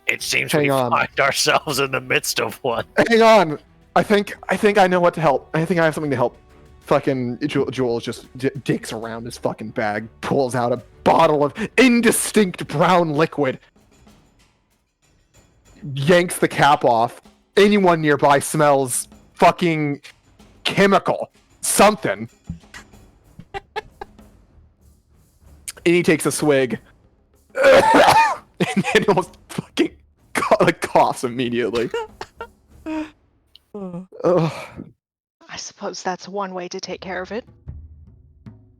It seems Hang we on. find ourselves in the midst of one. Hang on. I think I know what to help. I think I have something to help. Fucking Joel just digs around his fucking bag, pulls out a bottle of indistinct brown liquid, yanks the cap off. Anyone nearby smells fucking chemical. Something. And he takes a swig. And then almost fucking coughs immediately. Ugh. I suppose that's one way to take care of it.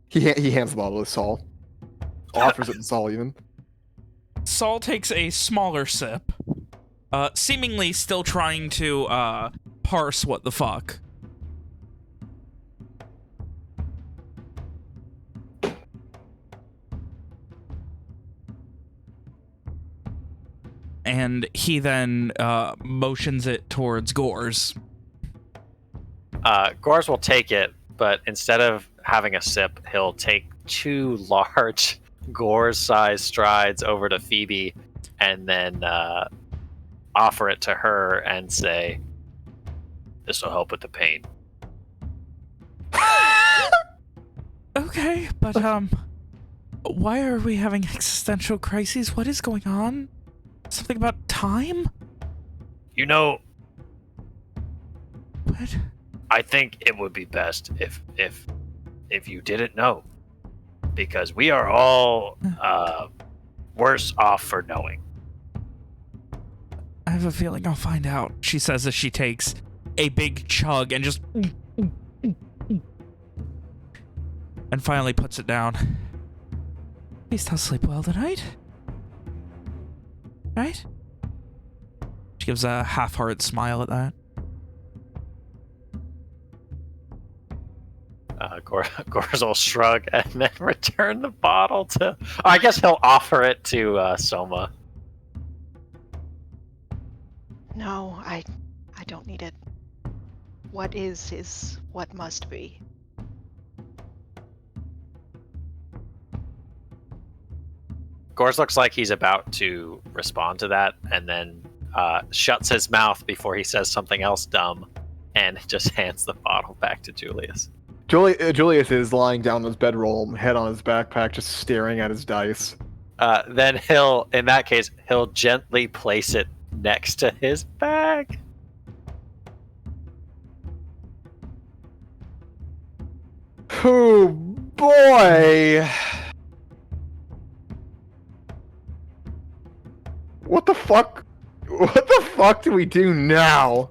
He hands the bottle to Saul. Offers it to Saul even. Saul takes a smaller sip, seemingly still trying to parse what the fuck. And he then motions it towards Gores. Gores will take it, but instead of having a sip, he'll take 2 large Gores-sized strides over to Phoebe and then offer it to her and say, "This will help with the pain." Okay, but why are we having existential crises? What is going on? Something about time? You know, What? I think it would be best if you didn't know, because we are all worse off for knowing. I have a feeling I'll find out, she says as she takes a big chug and just... and finally puts it down. Please don't sleep well tonight. Right? She gives a half-hearted smile at that. Gores will shrug and then return the bottle to... I guess he'll offer it to Soma. No, I don't need it. What is what must be. Gores looks like he's about to respond to that, and then shuts his mouth before he says something else dumb, and just hands the bottle back to Julius. Julius is lying down on his bedroll, head on his backpack, just staring at his dice. Then in that case, he'll gently place it next to his bag. Oh boy! What the fuck? What the fuck do we do now?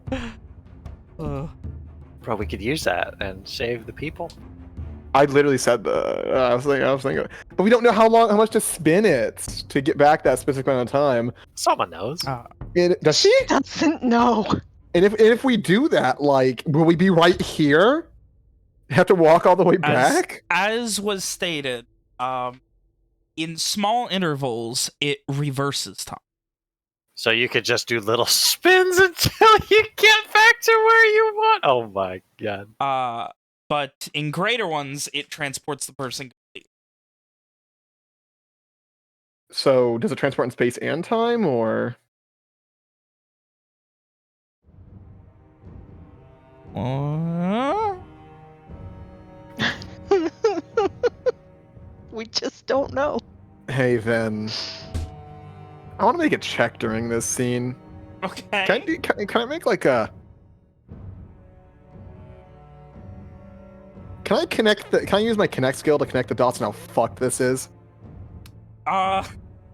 Bro, we could use that and save the people. I literally said I was thinking, but we don't know how much to spin it to get back that specific amount of time. Someone knows. Does she? Doesn't know. And if we do that, like, will we be right here? Have to walk all the way back? As was stated, in small intervals, it reverses time. So you could just do little spins until you get back to where you want. Oh my god. But in greater ones, it transports the person. So does it transport in space and time, or? We just don't know. Hey, then. I want to make a check during this scene. Okay. Can I make like a? Can I use my connect skill to connect the dots and how fucked this is? I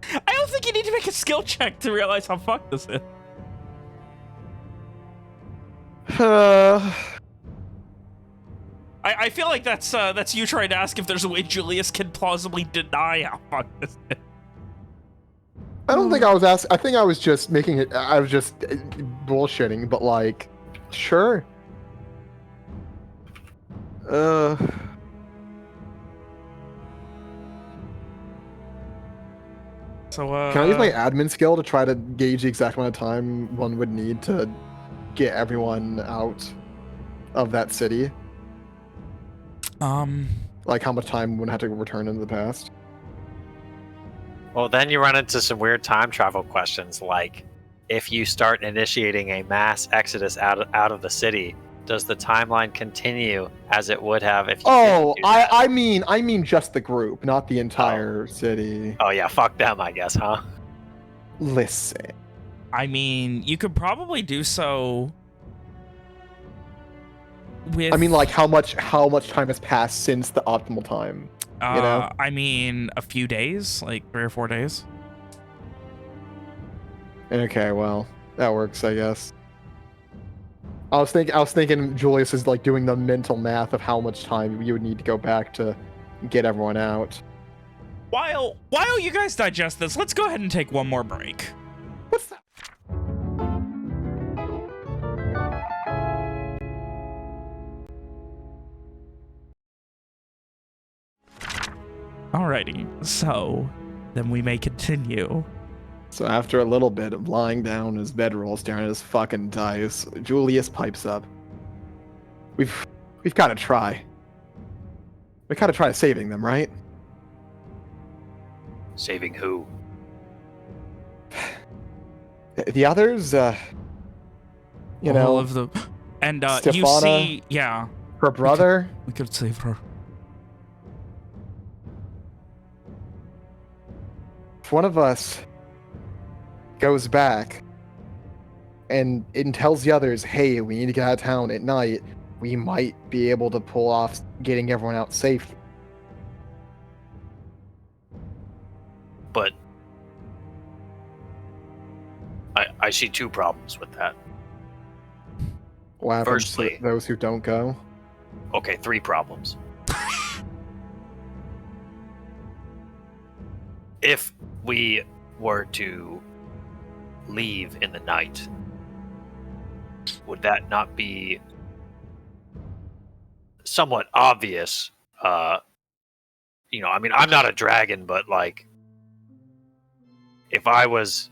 don't think you need to make a skill check to realize how fucked this is. I feel like that's you trying to ask if there's a way Julius can plausibly deny how fucked this is. I don't think I was asking. I think I was just making it. I was just bullshitting, but like, sure. So, can I use my admin skill to try to gauge the exact amount of time one would need to get everyone out of that city? Like how much time would have to return into the past? Well, then you run into some weird time travel questions, like if you start initiating a mass exodus out of the city, does the timeline continue as it would have if you didn't do that? I mean just the group, not the entire city. Oh yeah, fuck them, I guess, huh? Listen. I mean, you could probably do so with... I mean, like, how much time has passed since the optimal time? You know? I mean, a few days, like 3 or 4 days. Okay, well, that works, I guess. I was thinking Julius is like doing the mental math of how much time you would need to go back to get everyone out. While you guys digest this, let's go ahead and take one more break. What's that? Alrighty, so then we may continue. So after a little bit of lying down in his bedroll, staring at his fucking dice, Julius pipes up. We've got to try. We got to try saving them, right? Saving who? The others, you All know, of the, and you Stefana, see, yeah, her brother. we could save her. If one of us goes back and tells the others, hey, we need to get out of town at night, we might be able to pull off getting everyone out safe. But I see two problems with that. What happens to Firstly- those who don't go? Okay, three problems. If we were to leave in the night, would that not be somewhat obvious? You know, I mean, I'm not a dragon, but like, if I was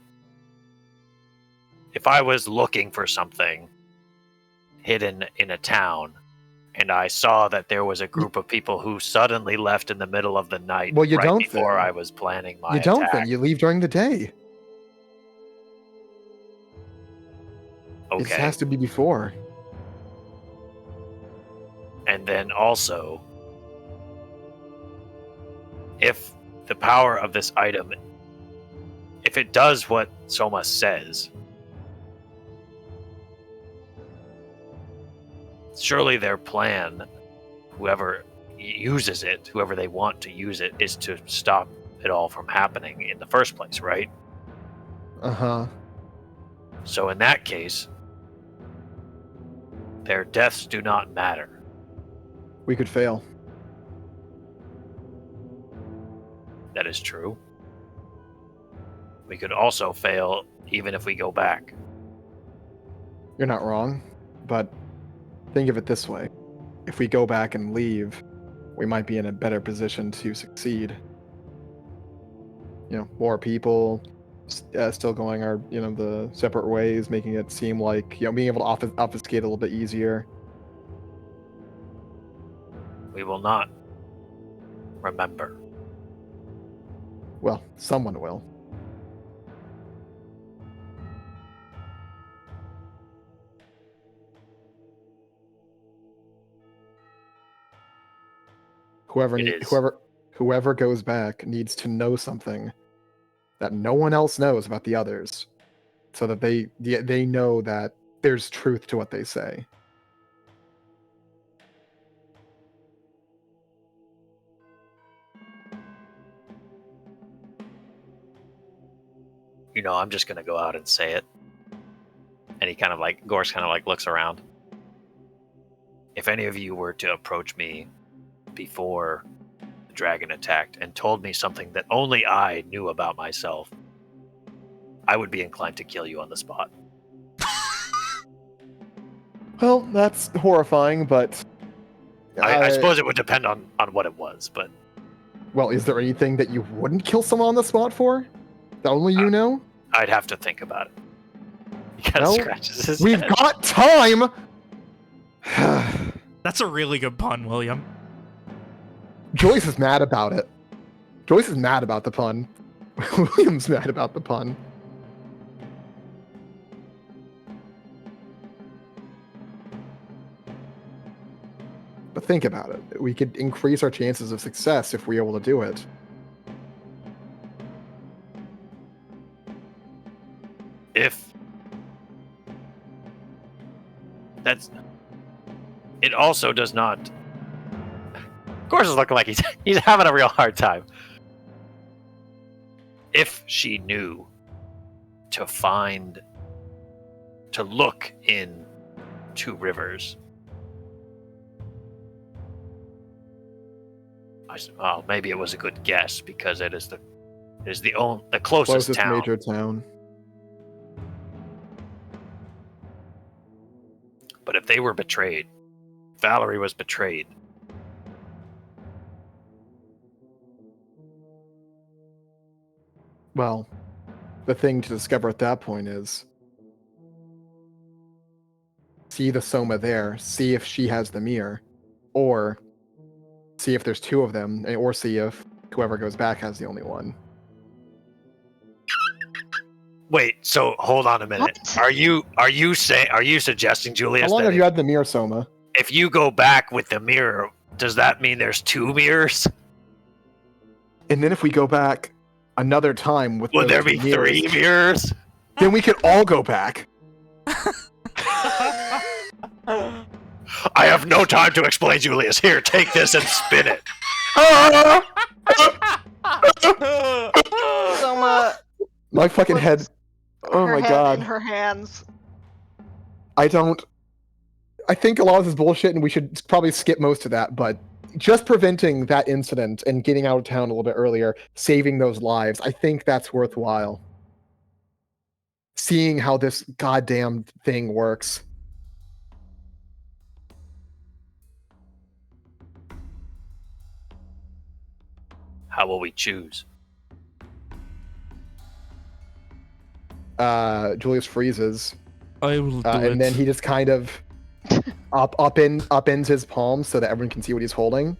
looking for something hidden in a town, and I saw that there was a group of people who suddenly left in the middle of the night, Well, you right don't before then. I was planning my You don't attack. then. You leave during the day. It Okay, has to be before. and then also, if the power of this item, if it does what Soma says, surely their plan, whoever uses it, whoever they want to use it, is to stop it all from happening in the first place, right? Uh-huh. So in that case, their deaths do not matter. We could fail. That is true. We could also fail even if we go back. You're not wrong, but think of it this way. If we go back and leave, we might be in a better position to succeed. You know, more people still going our, you know, the separate ways, making it seem like, you know, being able to obfuscate a little bit easier. We will not remember. Well, someone will. It is. Whoever goes back needs to know something that no one else knows about the others, so that they know that there's truth to what they say. You know, I'm just gonna go out and say it. And he kind of like, Gorse kind of like looks around. If any of you were to approach me before the dragon attacked and told me something that only I knew about myself, I would be inclined to kill you on the spot. Well, that's horrifying, but I suppose it would depend on what it was, but well, is there anything that you wouldn't kill someone on the spot for? That only you know? I'd have to think about it. He kind of Well, scratches his We've head. got time! That's a really good pun, William. Joyce is mad about it. Joyce is mad about the pun. William's mad about the pun. But think about it. We could increase our chances of success if we're able to do it. If that's, it also does not. Of course, it's looking like he's having a real hard time. If she knew to look in two rivers. Oh, maybe it was a good guess because it is the closest town. major town. But if they were betrayed, Valerie was betrayed. Well, the thing to discover at that point is see the Soma there, see if she has the mirror, or see if there's two of them, or see if whoever goes back has the only one. Wait, so hold on a minute. What? Are you suggesting, Julius, How long that have you had the mirror, Soma? if you go back with the mirror, does that mean there's two mirrors? And then if we go back another time with Would those there be two mirrors, 3 mirrors? then we could all go back. I have no time to explain, Julius. Here, take this and spin it. Soma, My fucking head. puts Oh her my head god. in her hands. I think a lot of this bullshit, and we should probably skip most of that, but just preventing that incident and getting out of town a little bit earlier, saving those lives, I think that's worthwhile. Seeing how this goddamn thing works. How will we choose? Julius freezes, I will do it. and then he just kind of upends his palms so that everyone can see what he's holding.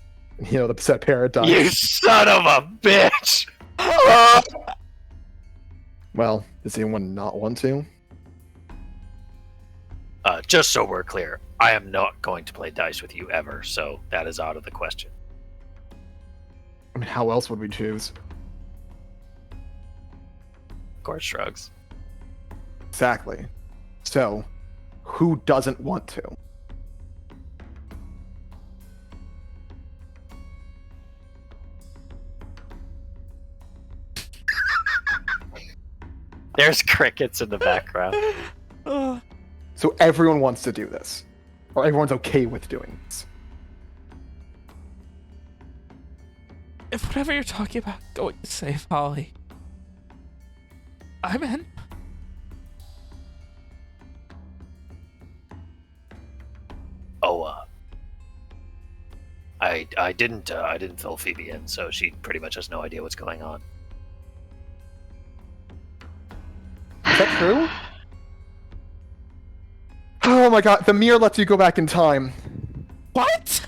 You know, the set paradigm. You son of a bitch! Well, does anyone not want to? Just so we're clear, I am not going to play dice with you ever, so that is out of the question. I mean, how else would we choose? Gord shrugs. Exactly. So, who doesn't want to? There's crickets in the background. So everyone wants to do this. Or everyone's okay with doing this. If whatever you're talking about going to save Holly, I'm in. Oh, I didn't fill Phoebe in, so she pretty much has no idea what's going on. Is that true? Oh my god, the mirror lets you go back in time. What?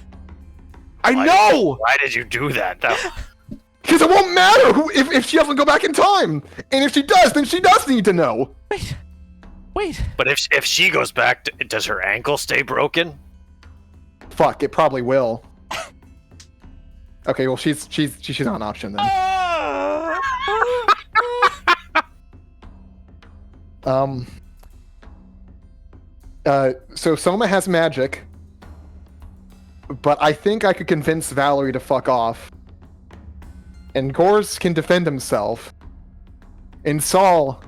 I know! Why did you do that? Because it won't matter if she doesn't go back in time! And if she does, then she does need to know! Wait. But if she goes back, does her ankle stay broken? Fuck, it probably will. Okay, well she's not an option then. So Soma has magic, but I think I could convince Valerie to fuck off. And Gors can defend himself. And Saul.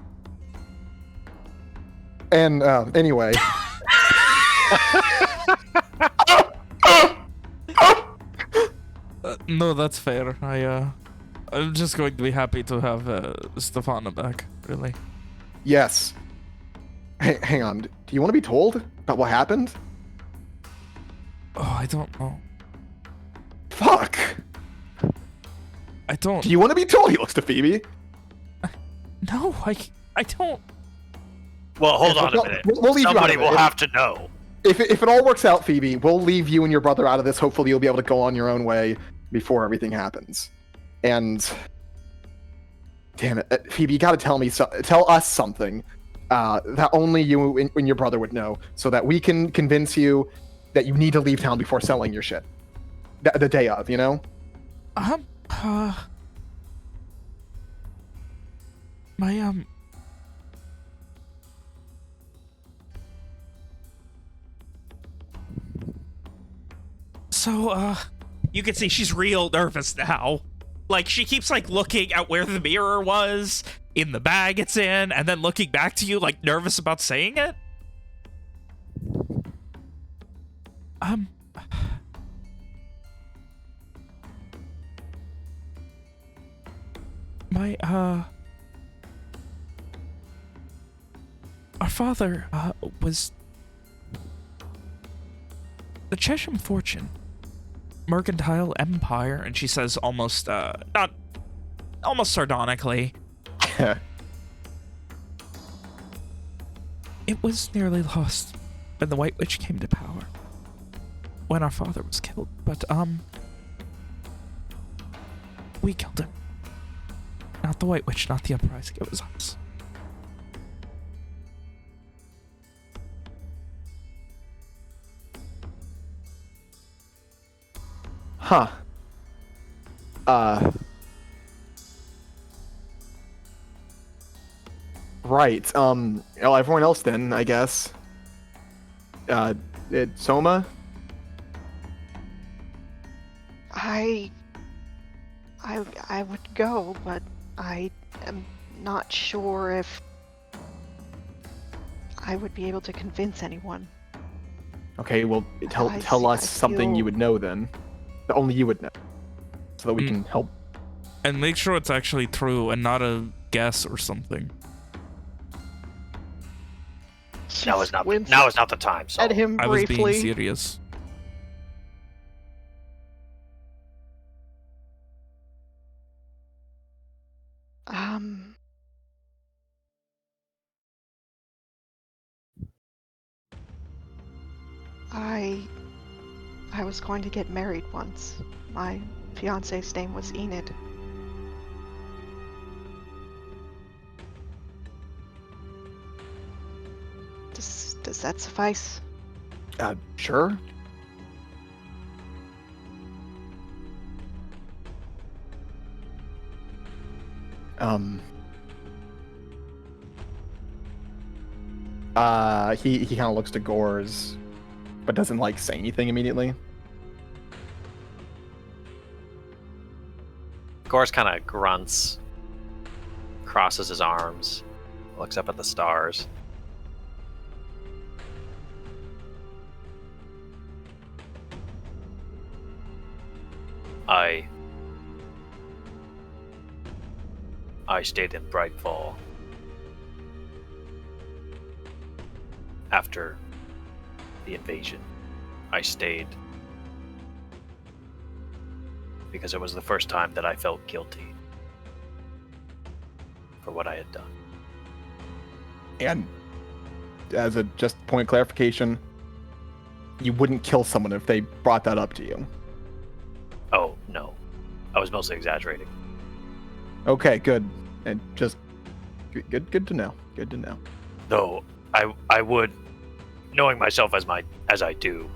And anyway. No, that's fair. I'm just going to be happy to have Stefana back, really. Yes. Hang on. Do you want to be told about what happened? Oh, I don't know. Fuck. I don't. Do you want to be told? He looks to Phoebe. No, I don't. Well, hold on a We'll- minute. we'll leave you out Somebody of it. will have to know. If it all works out, Phoebe, we'll leave you and your brother out of this. Hopefully, you'll be able to go on your own way before everything happens. And damn it, Phoebe, you got to tell us something that only you and your brother would know, so that we can convince you that you need to leave town before selling your shit. The day of, you know. My So, you can see she's real nervous now. Like, she keeps, like, looking at where the mirror was, in the bag it's in, and then looking back to you, like, nervous about saying it. My, our father, was the Chesham Fortune, mercantile empire, and she says almost, not, almost sardonically, it was nearly lost when the White Witch came to power, when our father was killed, but, we killed him. Not the White Witch, not the Uprising, it was us. Huh. Right. Well, everyone else then, I guess. Soma? I would go, but I am not sure if I would be able to convince anyone. Okay, well, tell I us something you feel- would know then. That only you would know. So that we can help. And make sure it's actually true and not a guess or something. Now is not Wince the time. So at him I was being briefly. serious. I was going to get married once. My fiance's name was Enid. Does that suffice? Sure. He kind of looks to Gores, but doesn't like say anything immediately. Gores kind of grunts, crosses his arms, looks up at the stars. I stayed in Brightfall after the invasion. I stayed because it was the first time that I felt guilty for what I had done. And as a just point of clarification, you wouldn't kill someone if they brought that up to you. Oh, no. I was mostly exaggerating. Okay, good. And just good to know. Good to know. Though I would, knowing myself as I do,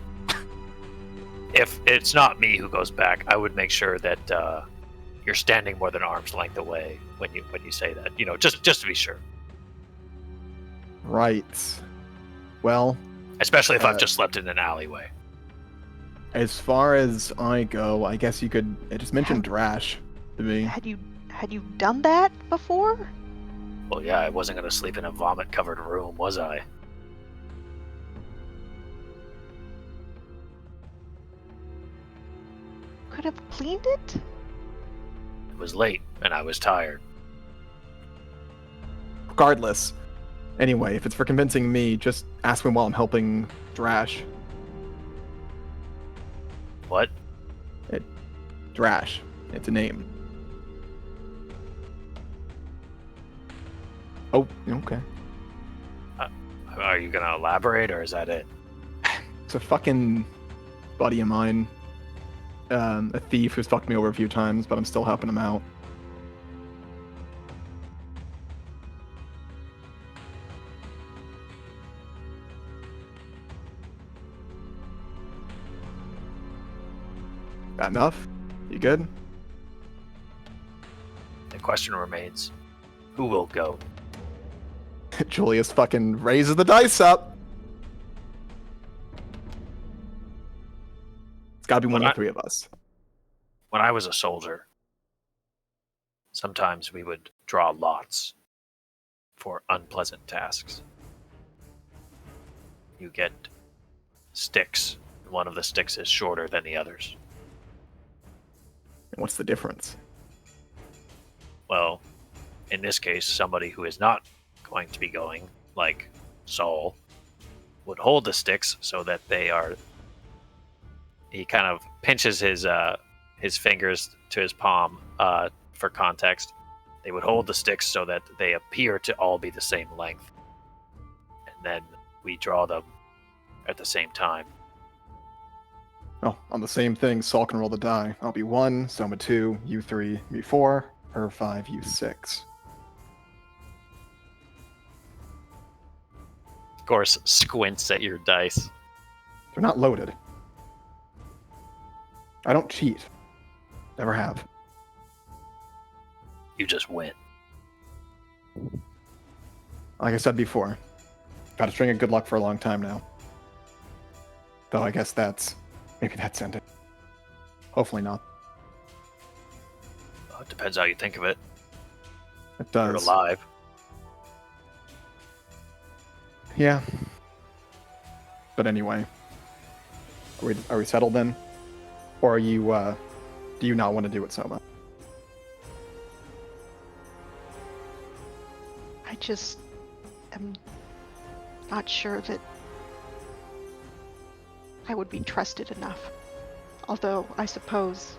if it's not me who goes back, I would make sure that you're standing more than arm's length away when you say that. You know, just to be sure. Right. Well, Especially if I've just slept in an alleyway. as far as I go, I guess you could just mention Drash to me. Had you done that before? Well, yeah, I wasn't going to sleep in a vomit-covered room, was I? Could have cleaned it? It was late, and I was tired. Regardless. Anyway, if it's for convincing me, just ask me while I'm helping Drash. What? Drash. It's a name. Oh, okay. Are you going to elaborate, or is that it? It's a fucking buddy of mine. A thief who's fucked me over a few times, but I'm still helping him out. That enough? You good? The question remains, who will go? Julius fucking raises the dice up. It's gotta be one of the three of us. When I was a soldier, sometimes we would draw lots for unpleasant tasks. You get sticks one of the sticks is shorter than the others. And what's the difference? Well, in this case, somebody who is not going to be going, like Saul, would hold the sticks so that they are. He kind of pinches his fingers to his palm for context. They would hold the sticks so that they appear to all be the same length. And then we draw them at the same time. Oh, on the same thing, Saul can roll the die. I'll be 1, Soma 2, you 3, me 4, her 5, you 6. Of course, squints at your dice. They're not loaded. I don't cheat. Never have. You just win. Like I said before, got a string of good luck for a long time now. Though I guess maybe that's ended. Hopefully not. It depends how you think of it. It You're does. alive. Yeah. But anyway, are we settled then, or are you? Do you not want to do it, Soma? I just am not sure that I would be trusted enough. Although, I suppose,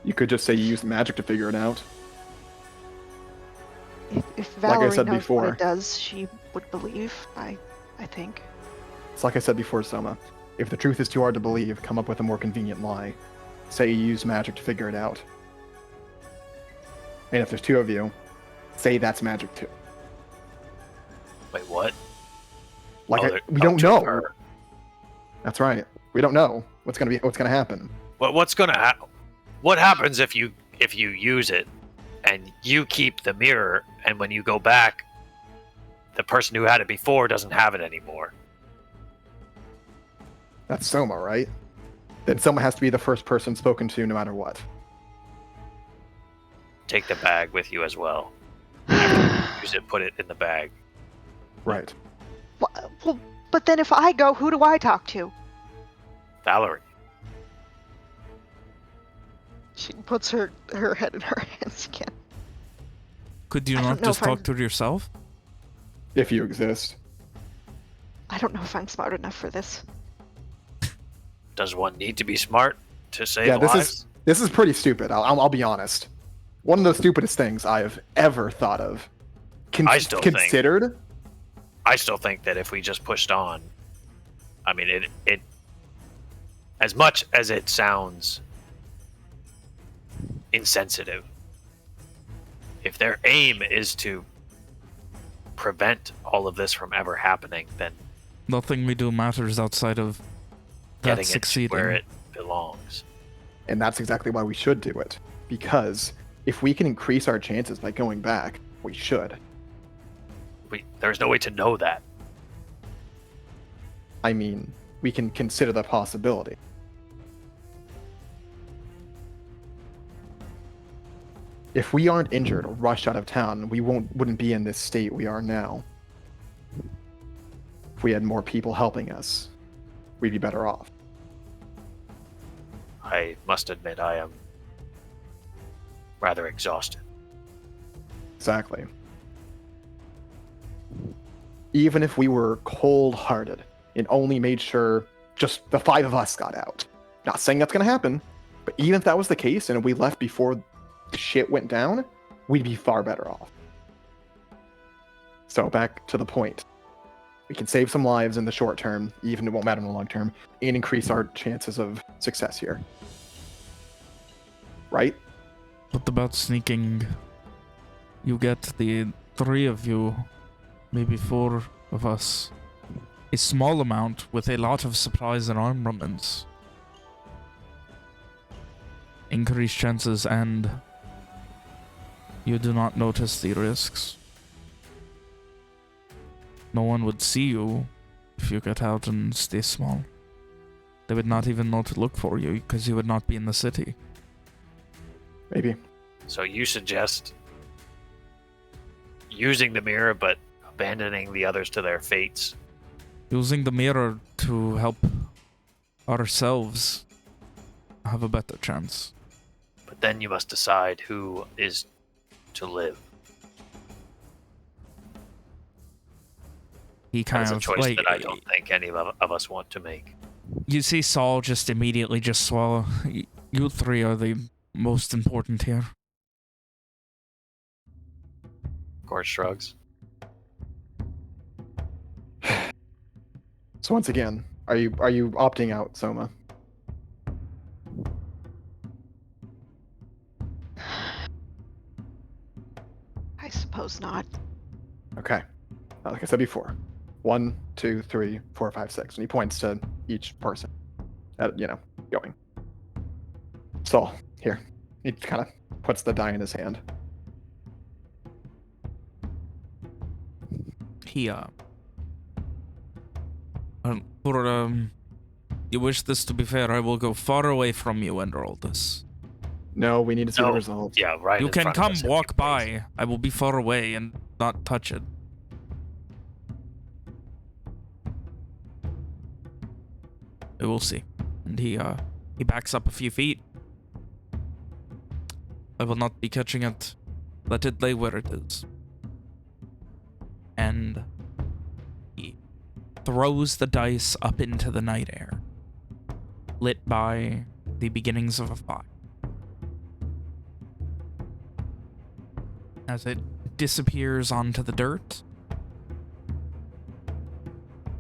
You could just say you used magic to figure it out. if Like I Valerie said knows before. what it does, she would believe, I think. It's like I said before, Soma. If the truth is too hard to believe, come up with a more convenient lie. Say you used magic to figure it out. And if there's 2 of you, say that's magic too. Wait, what? Like Oh, we don't to know. her. That's right. We don't know what's gonna happen. What's gonna happen? What happens if you use it and you keep the mirror, and when you go back, the person who had it before doesn't have it anymore? That's Soma, right? Then Soma has to be the first person spoken to no matter what. Take the bag with you as well. After you use it, put it in the bag. Right. Well, but then if I go, who do I talk to? Valerie. She puts her head in her hands again. Could you I not don't know just if I'm- talk to yourself? If you exist. I don't know if I'm smart enough for this. Does one need to be smart to save Yeah, lives? this is pretty stupid. I'll be honest. One of the stupidest things I have ever thought of. I still think- considered. I still think that if we just pushed on, I mean, it as much as it sounds insensitive, if their aim is to prevent all of this from ever happening, then Nothing we do matters outside of that getting it succeeding. where it belongs. And that's exactly why we should do it. Because if we can increase our chances by going back, we should. There's no way to know that. I mean, we can consider the possibility. If we aren't injured or rushed out of town, we wouldn't be in this state we are now. If we had more people helping us, we'd be better off. I must admit I am rather exhausted. Exactly. Even if we were cold-hearted and only made sure just the 5 of us got out. Not saying that's going to happen, but even if that was the case and we left before shit went down, we'd be far better off. So back to the point. We can save some lives in the short term, even it won't matter in the long term, and increase our chances of success here. Right? What about sneaking? You get the 3 of you, maybe 4 of us. A small amount with a lot of supplies and armaments. Increased chances, and you do not notice the risks. No one would see you if you get out and stay small. They would not even know to look for you because you would not be in the city. Maybe. So you suggest using the mirror but abandoning the others to their fates? Using the mirror to help ourselves have a better chance. But then you must decide who is to live. He kind That's a of choice like that I don't think any of us want to make. you see Saul just immediately just swallow. You three are the most important here. Gord shrugs. So once again, are you opting out, Soma? I suppose not. Okay. Like I said before, 1, 2, 3, 4, 5, 6, and he points to each person. Going. Saul, here. He kind of puts the die in his hand. He you wish this to be fair, I will go far away from you and roll this. No, we need to see the No. results. Yeah, right. You in can front of come us if walk you please. by. I will be far away and not touch it. We will see. And he backs up a few feet. I will not be catching it. Let it lay where it is. And he throws the dice up into the night air, lit by the beginnings of a fire. As it disappears onto the dirt.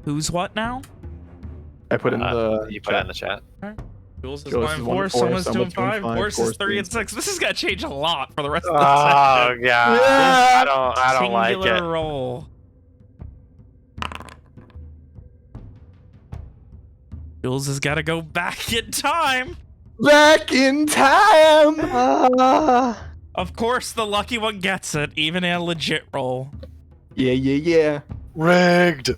Who's what now? I put in the. You put it in the chat. Jules is Jules 1 is and 1 4, and 4, Soma's 2 and Soma's 2 and 5, 5, Gorse is Gorse 3 3 and and 6. This is gonna change a lot for the rest of Oh the god, session. I don't like Singular it. roll. Jules has got to go back in time. Back in time! Of course, the lucky one gets it, even in a legit roll. Yeah. Rigged.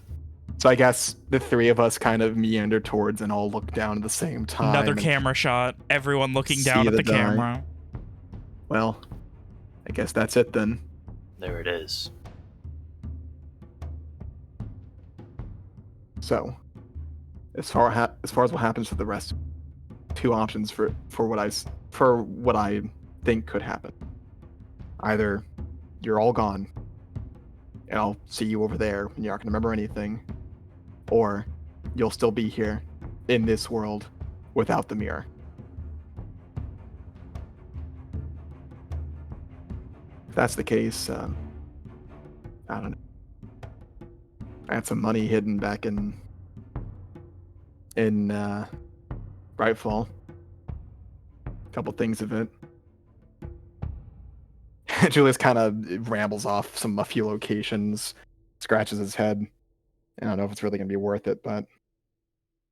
So I guess the three of us kind of meander towards and all look down at the same time. Another and camera shot. Everyone looking see down at the the die. camera. Well, I guess that's it then. There it is. So, as far as what happens for the rest, 2 options for what I think could happen. Either you're all gone, and I'll see you over there, and you're not gonna remember anything, or you'll still be here in this world without the mirror. If that's the case, I don't know. I had some money hidden back in Brightfall. A couple things of it. Julius kind of rambles off a few locations, scratches his head. I don't know if it's really going to be worth it, but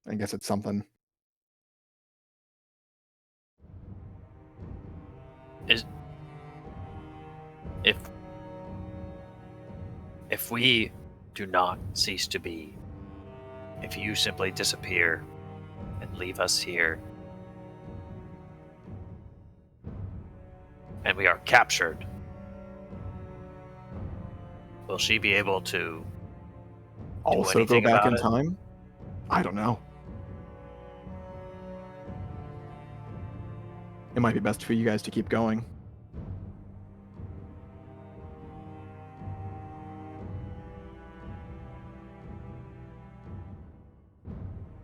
I guess it's something. If we do not cease to be, if you simply disappear and leave us here, and we are captured, will she be able to Also go anything back about in it? time? I don't know. It might be best for you guys to keep going.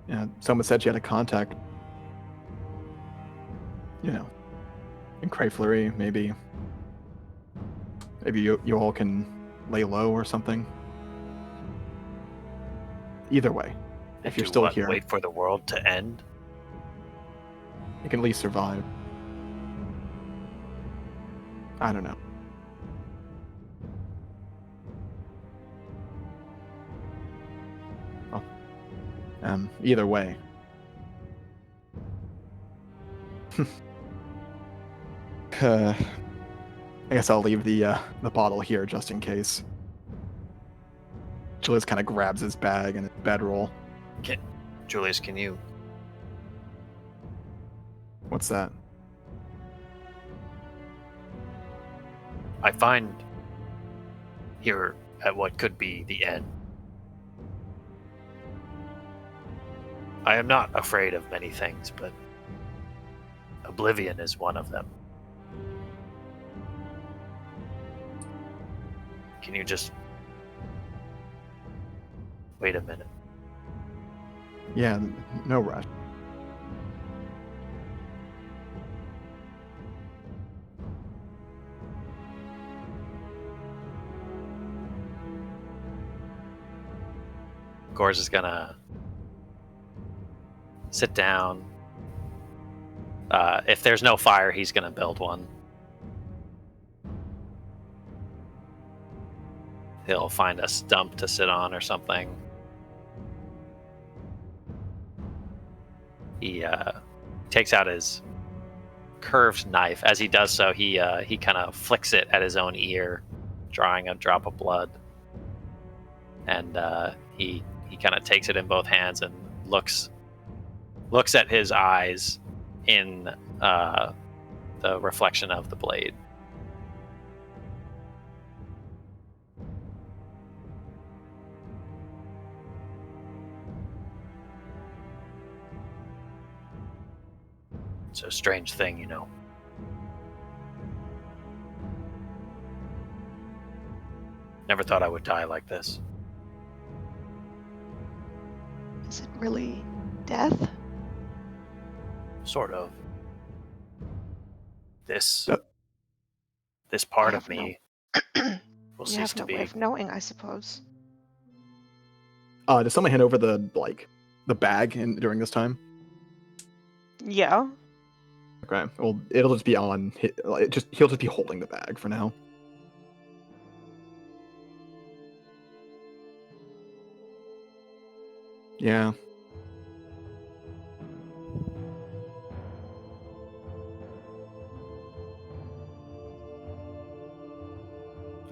Yeah, someone said she had a contact. In Crayfleury, maybe you all can lay low or something. Either way, if you're do still what, here, wait for the world to end? you can at least survive. I don't know. Well, either way. I guess I'll leave the bottle here just in case. Julius kind of grabs his bag and his bedroll. Julius, can you? What's that? I find here at what could be the end. I am not afraid of many things, but oblivion is one of them. Can you just wait a minute? Yeah, no rush. Gors is gonna sit down. If there's no fire, he's gonna build one. He'll find a stump to sit on or something. He takes out his curved knife. As he does so, he kind of flicks it at his own ear, drawing a drop of blood. And he kind of takes it in both hands and looks at his eyes in the reflection of the blade. It's a strange thing, you know. Never thought I would die like this. Is it really death? Sort of. This I part of have no- me will You cease have to no be. way of knowing, I suppose. Does someone hand over the bag during this time? Yeah. Okay. Well, it'll just be on. He'll just be holding the bag for now. Yeah.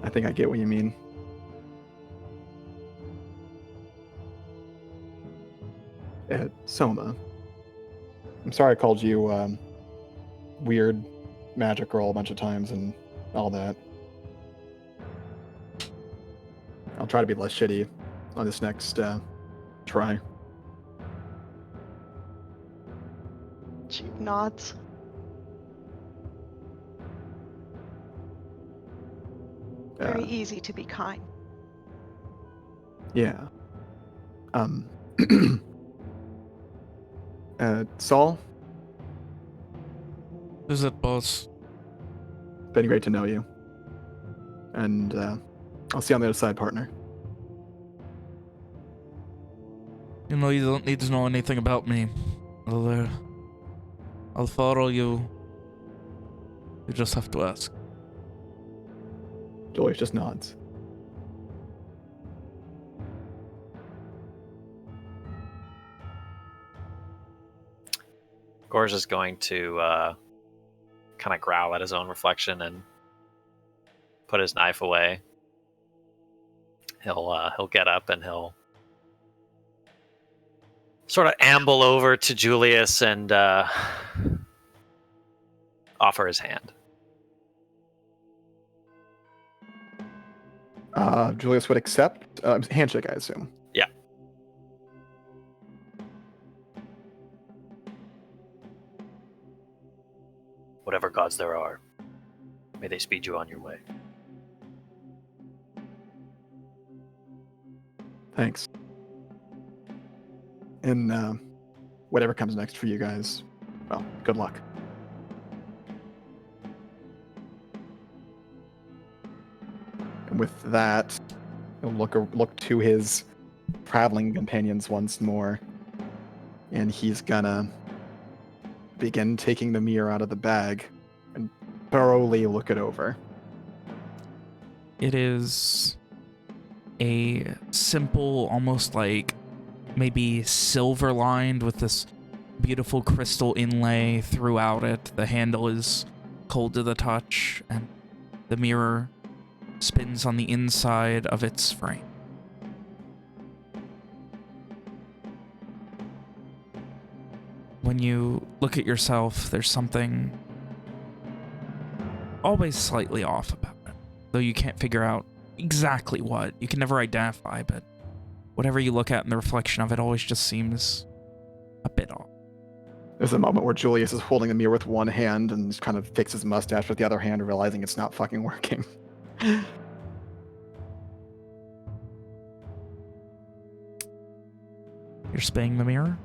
I think I get what you mean. Soma. I'm sorry I called you weird magic girl a bunch of times and all that. I'll try to be less shitty on this next try. She nods. Very easy to be kind. Yeah. Saul, Is it, boss? been great to know you. And I'll see you on the other side, partner. You know, you don't need to know anything about me. I'll follow you. You just have to ask. Julius just nods. Gorge is going to kind of growl at his own reflection and put his knife away. He'll get up and he'll sort of amble over to Julius and offer his hand. Julius would accept. Handshake, I assume. Yeah. Whatever gods there are, may they speed you on your way. Thanks. And whatever comes next for you guys, well, good luck. And with that, he'll look to his traveling companions once more, and he's gonna begin taking the mirror out of the bag and thoroughly look it over. It is a simple, almost like maybe silver lined with this beautiful crystal inlay throughout it. The handle is cold to the touch, and the mirror spins on the inside of its frame. When you look at yourself, there's something always slightly off about it, though you can't figure out exactly what. You can never identify, but whatever you look at in the reflection of it always just seems a bit off. There's a moment where Julius is holding the mirror with one hand and just kind of fixes his mustache with the other hand, realizing it's not fucking working. You're spinning the mirror?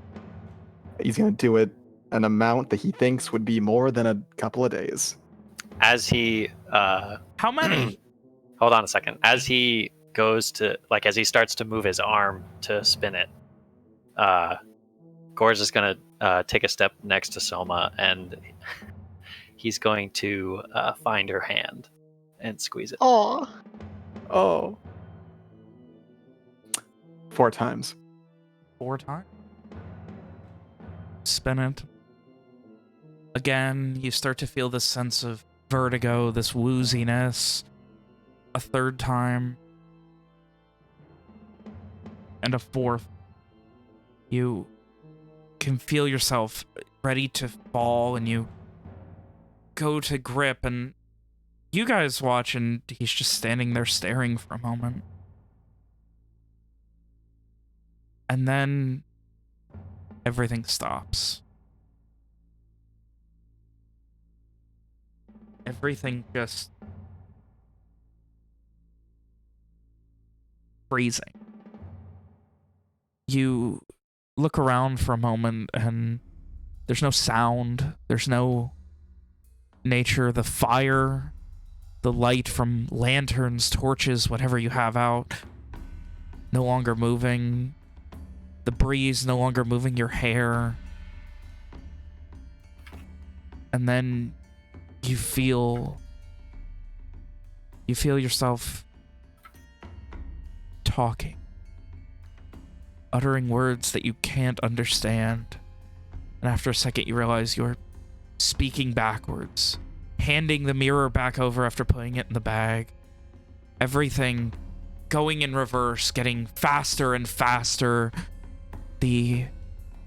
He's gonna do it an amount that he thinks would be more than a couple of days. As he How many? hold on a second. As he goes to as he starts to move his arm to spin it, Gore's just gonna take a step next to Soma, and he's going to find her hand and squeeze it. Aw. Oh. 4 times. 4 times? Spin it. Again, you start to feel this sense of vertigo, this wooziness. A 3rd time. And a 4th. You can feel yourself ready to fall, and you go to grip, and you guys watch, and he's just standing there staring for a moment. And then everything stops. Everything just freezing. You look around for a moment, and there's no sound, there's no nature. The fire, the light from lanterns, torches, whatever you have out, no longer moving. The breeze no longer moving your hair. And then you feel yourself talking, uttering words that you can't understand. And after a second, you realize you're speaking backwards, handing the mirror back over after putting it in the bag. Everything going in reverse, getting faster and faster. The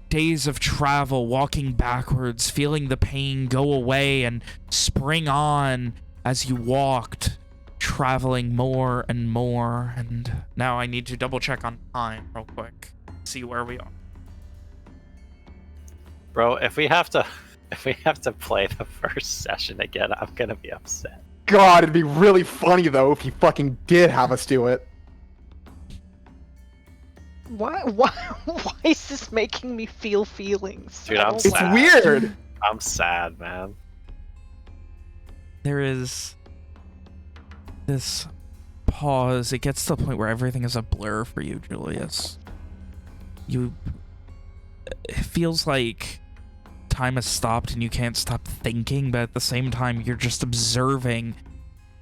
days of travel, walking backwards, feeling the pain go away and spring on as you walked, traveling more and more. And now I need to double check on time real quick, see where we are. Bro, if we have to play the first session again, I'm gonna be upset. God, it'd be really funny though if he fucking did have us do it. Why is this making me feel feelings? Dude, I I'm don't It's sad. weird. I'm sad, man. There is this pause. It gets to the point where everything is a blur for you, Julius. It feels like time has stopped and you can't stop thinking, but at the same time, you're just observing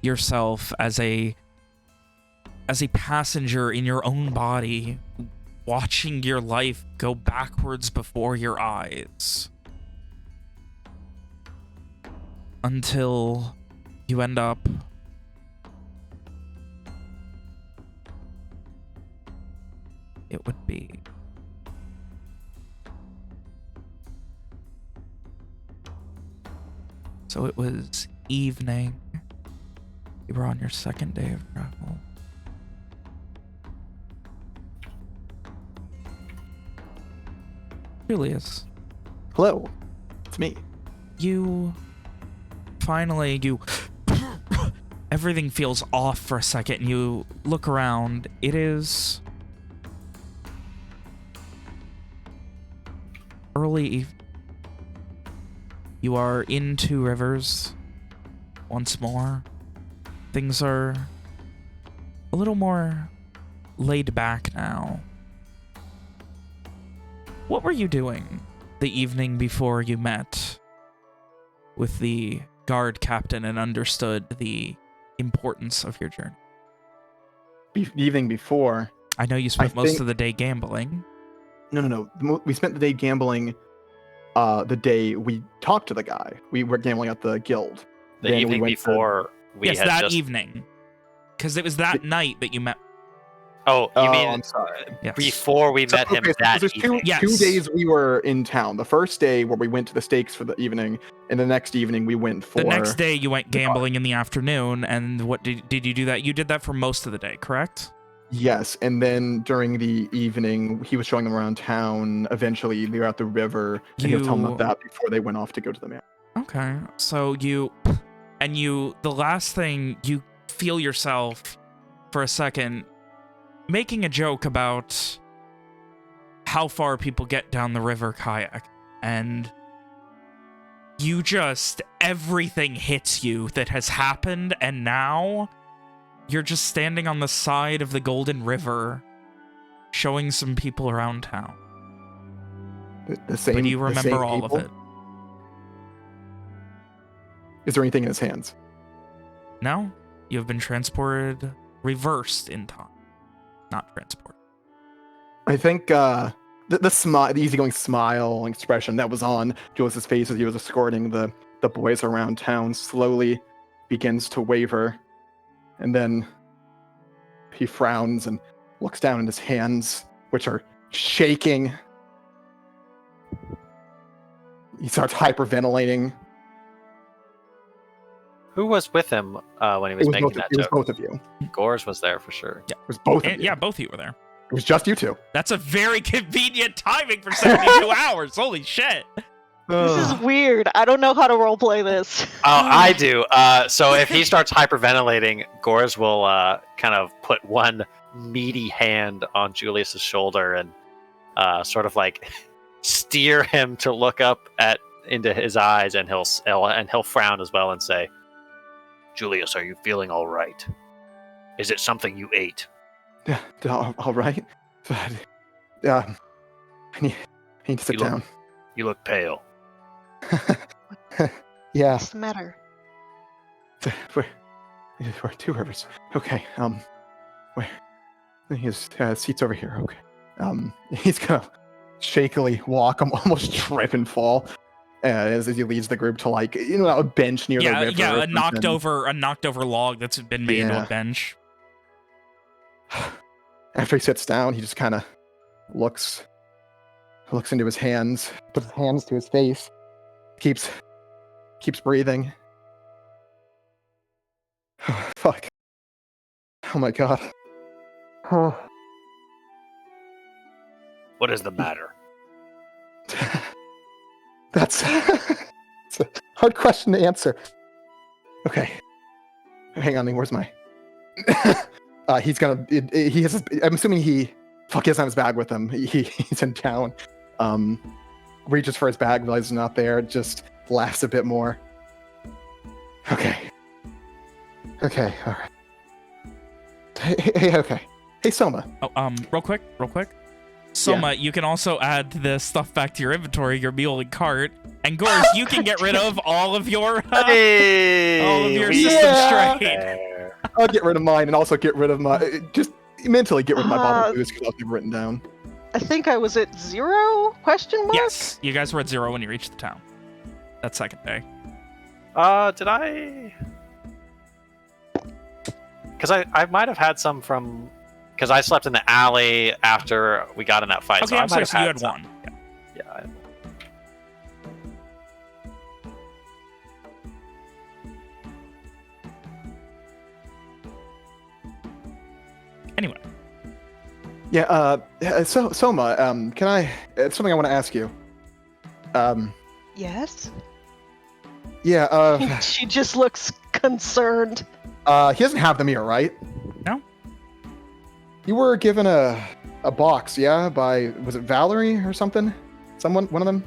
yourself as a passenger in your own body, watching your life go backwards before your eyes. Until you end up it would be so it was evening. You were on your 2nd day of travel. Julius, Hello, it's me. you everything feels off for a second, and you look around. It is early evening. You are in Two Rivers once more. Things are a little more laid back now. What were you doing the evening before you met with the guard captain and understood the importance of your journey? The evening before. I know you spent most of the day gambling. No. We spent the day gambling. The day we talked to the guy, we were gambling at the guild. The Then we evening went before we Yes, had that just... evening. Because it was that night that you met. Oh, you mean I'm sorry. Yes. before we met him that there's evening? Yes. 2 days we were in town. The first day where we went to the stakes for the evening, and the next evening we went for. The next day you went gambling in the afternoon, and what did you do that? You did that for most of the day, correct? Yes, and then during the evening, he was showing them around town. Eventually, they were at the river, and he'll tell them about that before they went off to go to the man. Okay, so the last thing, you feel yourself for a second making a joke about how far people get down the river kayak, and everything hits you that has happened, and now you're just standing on the side of the Golden River showing some people around town. The same. But you the same remember all of people? it. Is there anything in his hands? No, you have been transported, reversed in time. Not transported. I think the smile, the easygoing smile and expression that was on Julius's face as he was escorting the boys around town slowly begins to waver, and then he frowns and looks down at his hands, which are shaking. He starts hyperventilating. Who was with him when he was making that It was joke? both of you. Gores was there for sure. It was both of you. Yeah, both of you were there. It was just you two. That's a very convenient timing for 72 hours. Holy shit. This is weird. I don't know how to roleplay this. Oh, I do. So if he starts hyperventilating, Gores will kind of put one meaty hand on Julius's shoulder and sort of like steer him to look up into his eyes, and he'll frown as well and say, "Julius, are you feeling all right? Is it something you ate?" Yeah, all right. But, I need to sit down. You look pale. Yeah. What's the matter? We're Two Rivers. Okay. Where? His seat's over here. Okay. He's gonna shakily walk, almost trip and fall, as he leads the group to a bench near the river. Yeah, a knocked over log that's been made into a bench. After he sits down, he just kind of looks into his hands, puts his hands to his face, keeps breathing. Fuck. Oh my god. Oh. What is the matter? That's it's a hard question to answer. Okay. Hang on, where's my... he's gonna... he has... I'm assuming he doesn't have his bag with him. He's in town. Reaches for his bag, realizes it's not there, just laughs a bit more. Okay, alright. Hey, okay. Hey, Soma. Oh, real quick. Soma, you can also add the stuff back to your inventory, your mule and cart. And Gores, you can get rid of all of your system strain. I'll get rid of mine and also get rid of my... Just mentally get rid of my bottle boost because I'll be written down. I think I was at 0? Question mark? Yes, you guys were at 0 when you reached the town. That second day. Did I? Because I might have had some from... Because I slept in the alley after we got in that fight. Okay, so I I'm sorry, might so have you had had some. one. Yeah. I had one. Anyway. Yeah, so Soma, can I... It's something I want to ask you. Yes? Yeah, She just looks concerned. he doesn't have them here, right? No. You were given a box, yeah? By... Was it Valerie or something? One of them?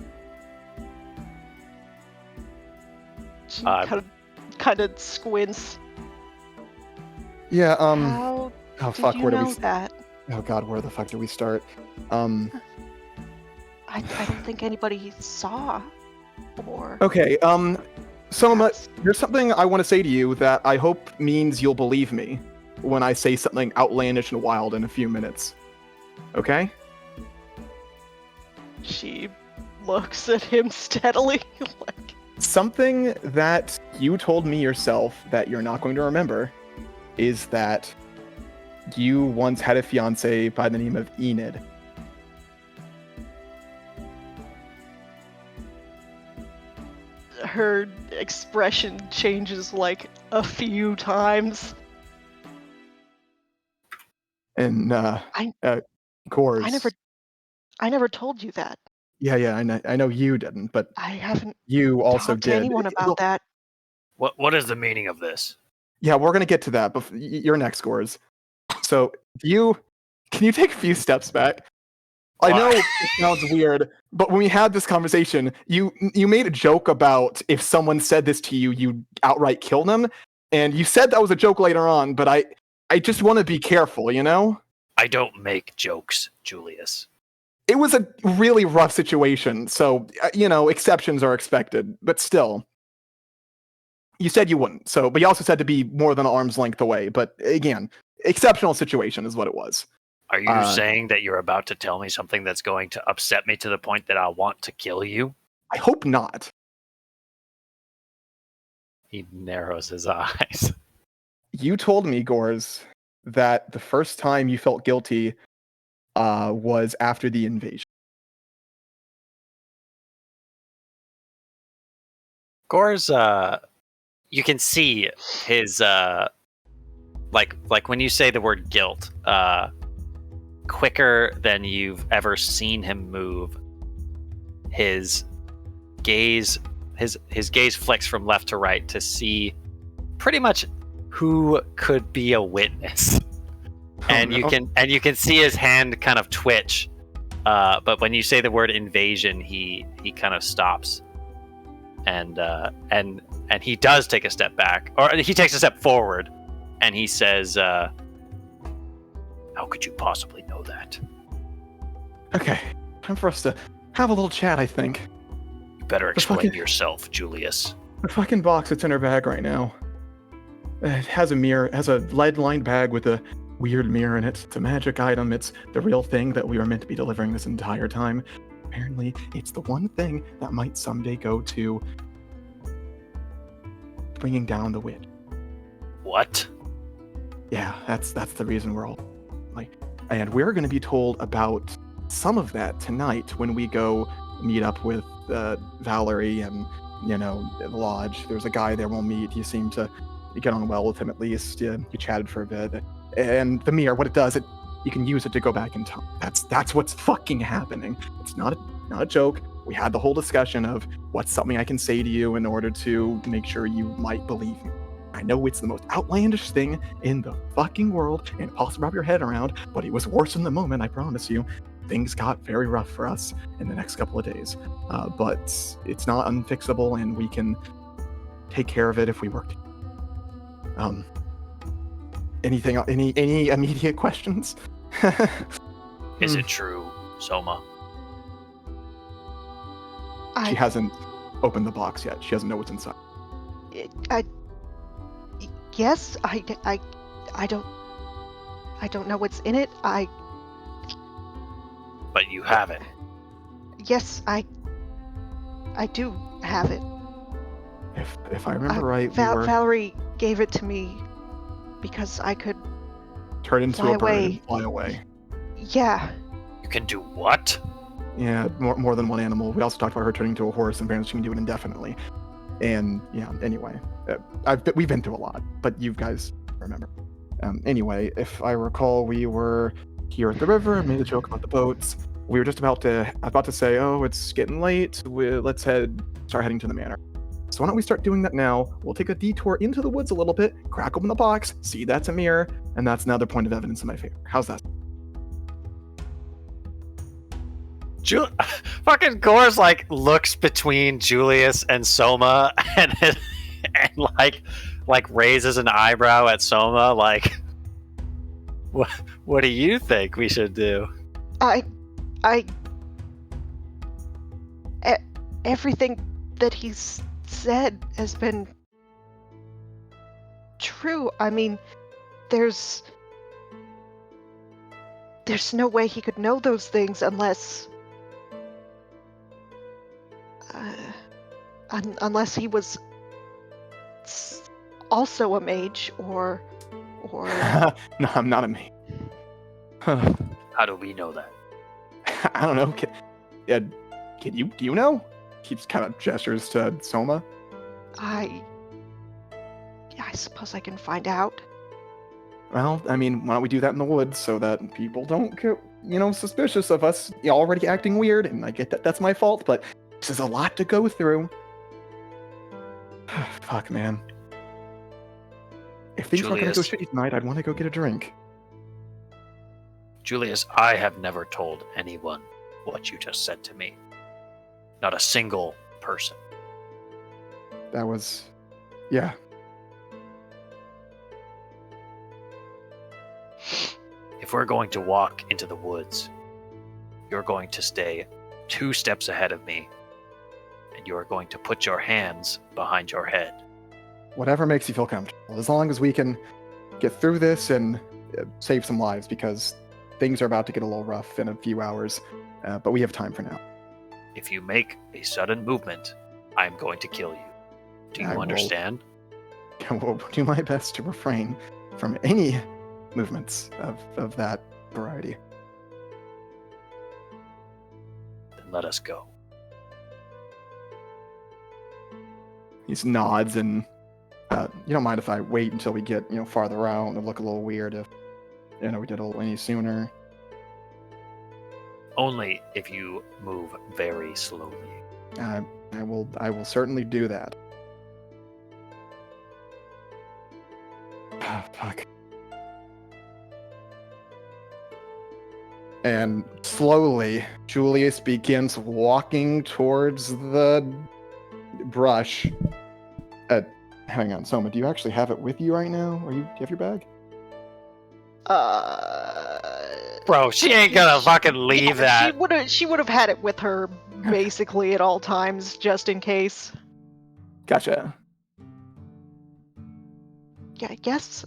She kind of squints. Yeah, How oh did fuck, you where do know we... that? Oh god, where the fuck do we start? I don't think anybody saw or... Okay, Soma, there's something I want to say to you that I hope means you'll believe me when I say something outlandish and wild in a few minutes. Okay? She looks at him steadily. Like, Something that you told me yourself that you're not going to remember is that you once had a fiance by the name of Enid. her expression changes like a few times. And I Gors. I never told you that. Yeah, I know you didn't, but I haven't you also talked to did. anyone about Well, that. What is the meaning of this? yeah, we're gonna get to that, but you're next, Gors. So can you take a few steps back? I know Why? it sounds weird, but when we had this conversation, you made a joke about if someone said this to you, you'd outright kill them, and you said that was a joke later on. But I just want to be careful, you know. I don't make jokes, Julius. It was a really rough situation, so exceptions are expected, but still. You said you wouldn't, but you also said to be more than an arm's length away. But again, exceptional situation is what it was. Are you saying that you're about to tell me something that's going to upset me to the point that I want to kill you? I hope not. He narrows his eyes. You told me, Gors, that the first time you felt guilty was after the invasion. Gors, you can see his like when you say the word guilt, quicker than you've ever seen him move. His gaze flicks from left to right to see pretty much who could be a witness. And you can see his hand kind of twitch. But when you say the word invasion, he kind of stops. And he does take a step back, or he takes a step forward, and he says, "How could you possibly know that?" Okay, time for us to have a little chat, I think. You better explain yourself, Julius. The fucking box that's in her bag right now. It has a mirror, it has a lead-lined bag with a weird mirror in it. It's a magic item. It's the real thing that we were meant to be delivering this entire time. Apparently, it's the one thing that might someday go to bringing down the witch. What? Yeah, that's the reason we're all like, and we're going to be told about some of that tonight when we go meet up with Valerie and the lodge. There's a guy there we'll meet. You seem to get on well with him, at least. You chatted for a bit. And the mirror, what it does, you can use it to go back in time. That's what's fucking happening. It's not a joke. We had the whole discussion of what's something I can say to you in order to make sure you might believe me. I know it's the most outlandish thing in the fucking world and impossible to wrap your head around, but it was worse in the moment, I promise you. Things got very rough for us in the next couple of days. But it's not unfixable, and we can take care of it if we work together. Any immediate questions? Is it true, Soma? She hasn't opened the box yet. She doesn't know what's inside. Yes, I don't know what's in it. But you have it. Yes, I do have it. If I remember right, Valerie gave it to me because I could turn into a bird and fly away. Yeah. You can do what? Yeah, more than one animal. We also talked about her turning into a horse, and apparently she can do it indefinitely. And yeah, anyway, we've been through a lot, but you guys remember. Anyway, if I recall, we were here at the river, made a joke about the boats. We were just about to say, oh, it's getting late. Let's start heading to the manor. So why don't we start doing that now? We'll take a detour into the woods a little bit, crack open the box, see that's a mirror, and that's another point of evidence in my favor. How's that? Fucking Gors looks between Julius and Soma and raises an eyebrow at Soma what do you think we should do? Everything that he's said has been true. I mean, there's no way he could know those things unless he was also a mage or No, I'm not a mage. How do we know that? I don't know. Do you know? Keeps kind of gestures to Soma. I suppose I can find out. Well, I mean, why don't we do that in the woods so that people don't get, suspicious of us already acting weird? And I get that that's my fault, but this is a lot to go through. Fuck, man. If things weren't going to go Julius. shitty tonight, I'd want to go get a drink. Julius, I have never told anyone what you just said to me. Not a single person. That was... yeah. If we're going to walk into the woods, you're going to stay 2 steps ahead of me, and you are going to put your hands behind your head. Whatever makes you feel comfortable. As long as we can get through this and save some lives, because things are about to get a little rough in a few hours. But we have time for now. If you make a sudden movement, I'm going to kill you. Do you I will- understand? I will do my best to refrain from any movements of that variety. Then let us go. He just nods and you don't mind if I wait until we get farther out and look a little weird if we did it any sooner. Only if you move very slowly. I will certainly do that. Ah, fuck. And slowly, Julius begins walking towards the brush. Hang on, Soma, do you actually have it with you right now? Do you have your bag? Bro, she ain't gonna fucking leave that. She would have had it with her basically at all times, just in case. Gotcha. Yeah, I guess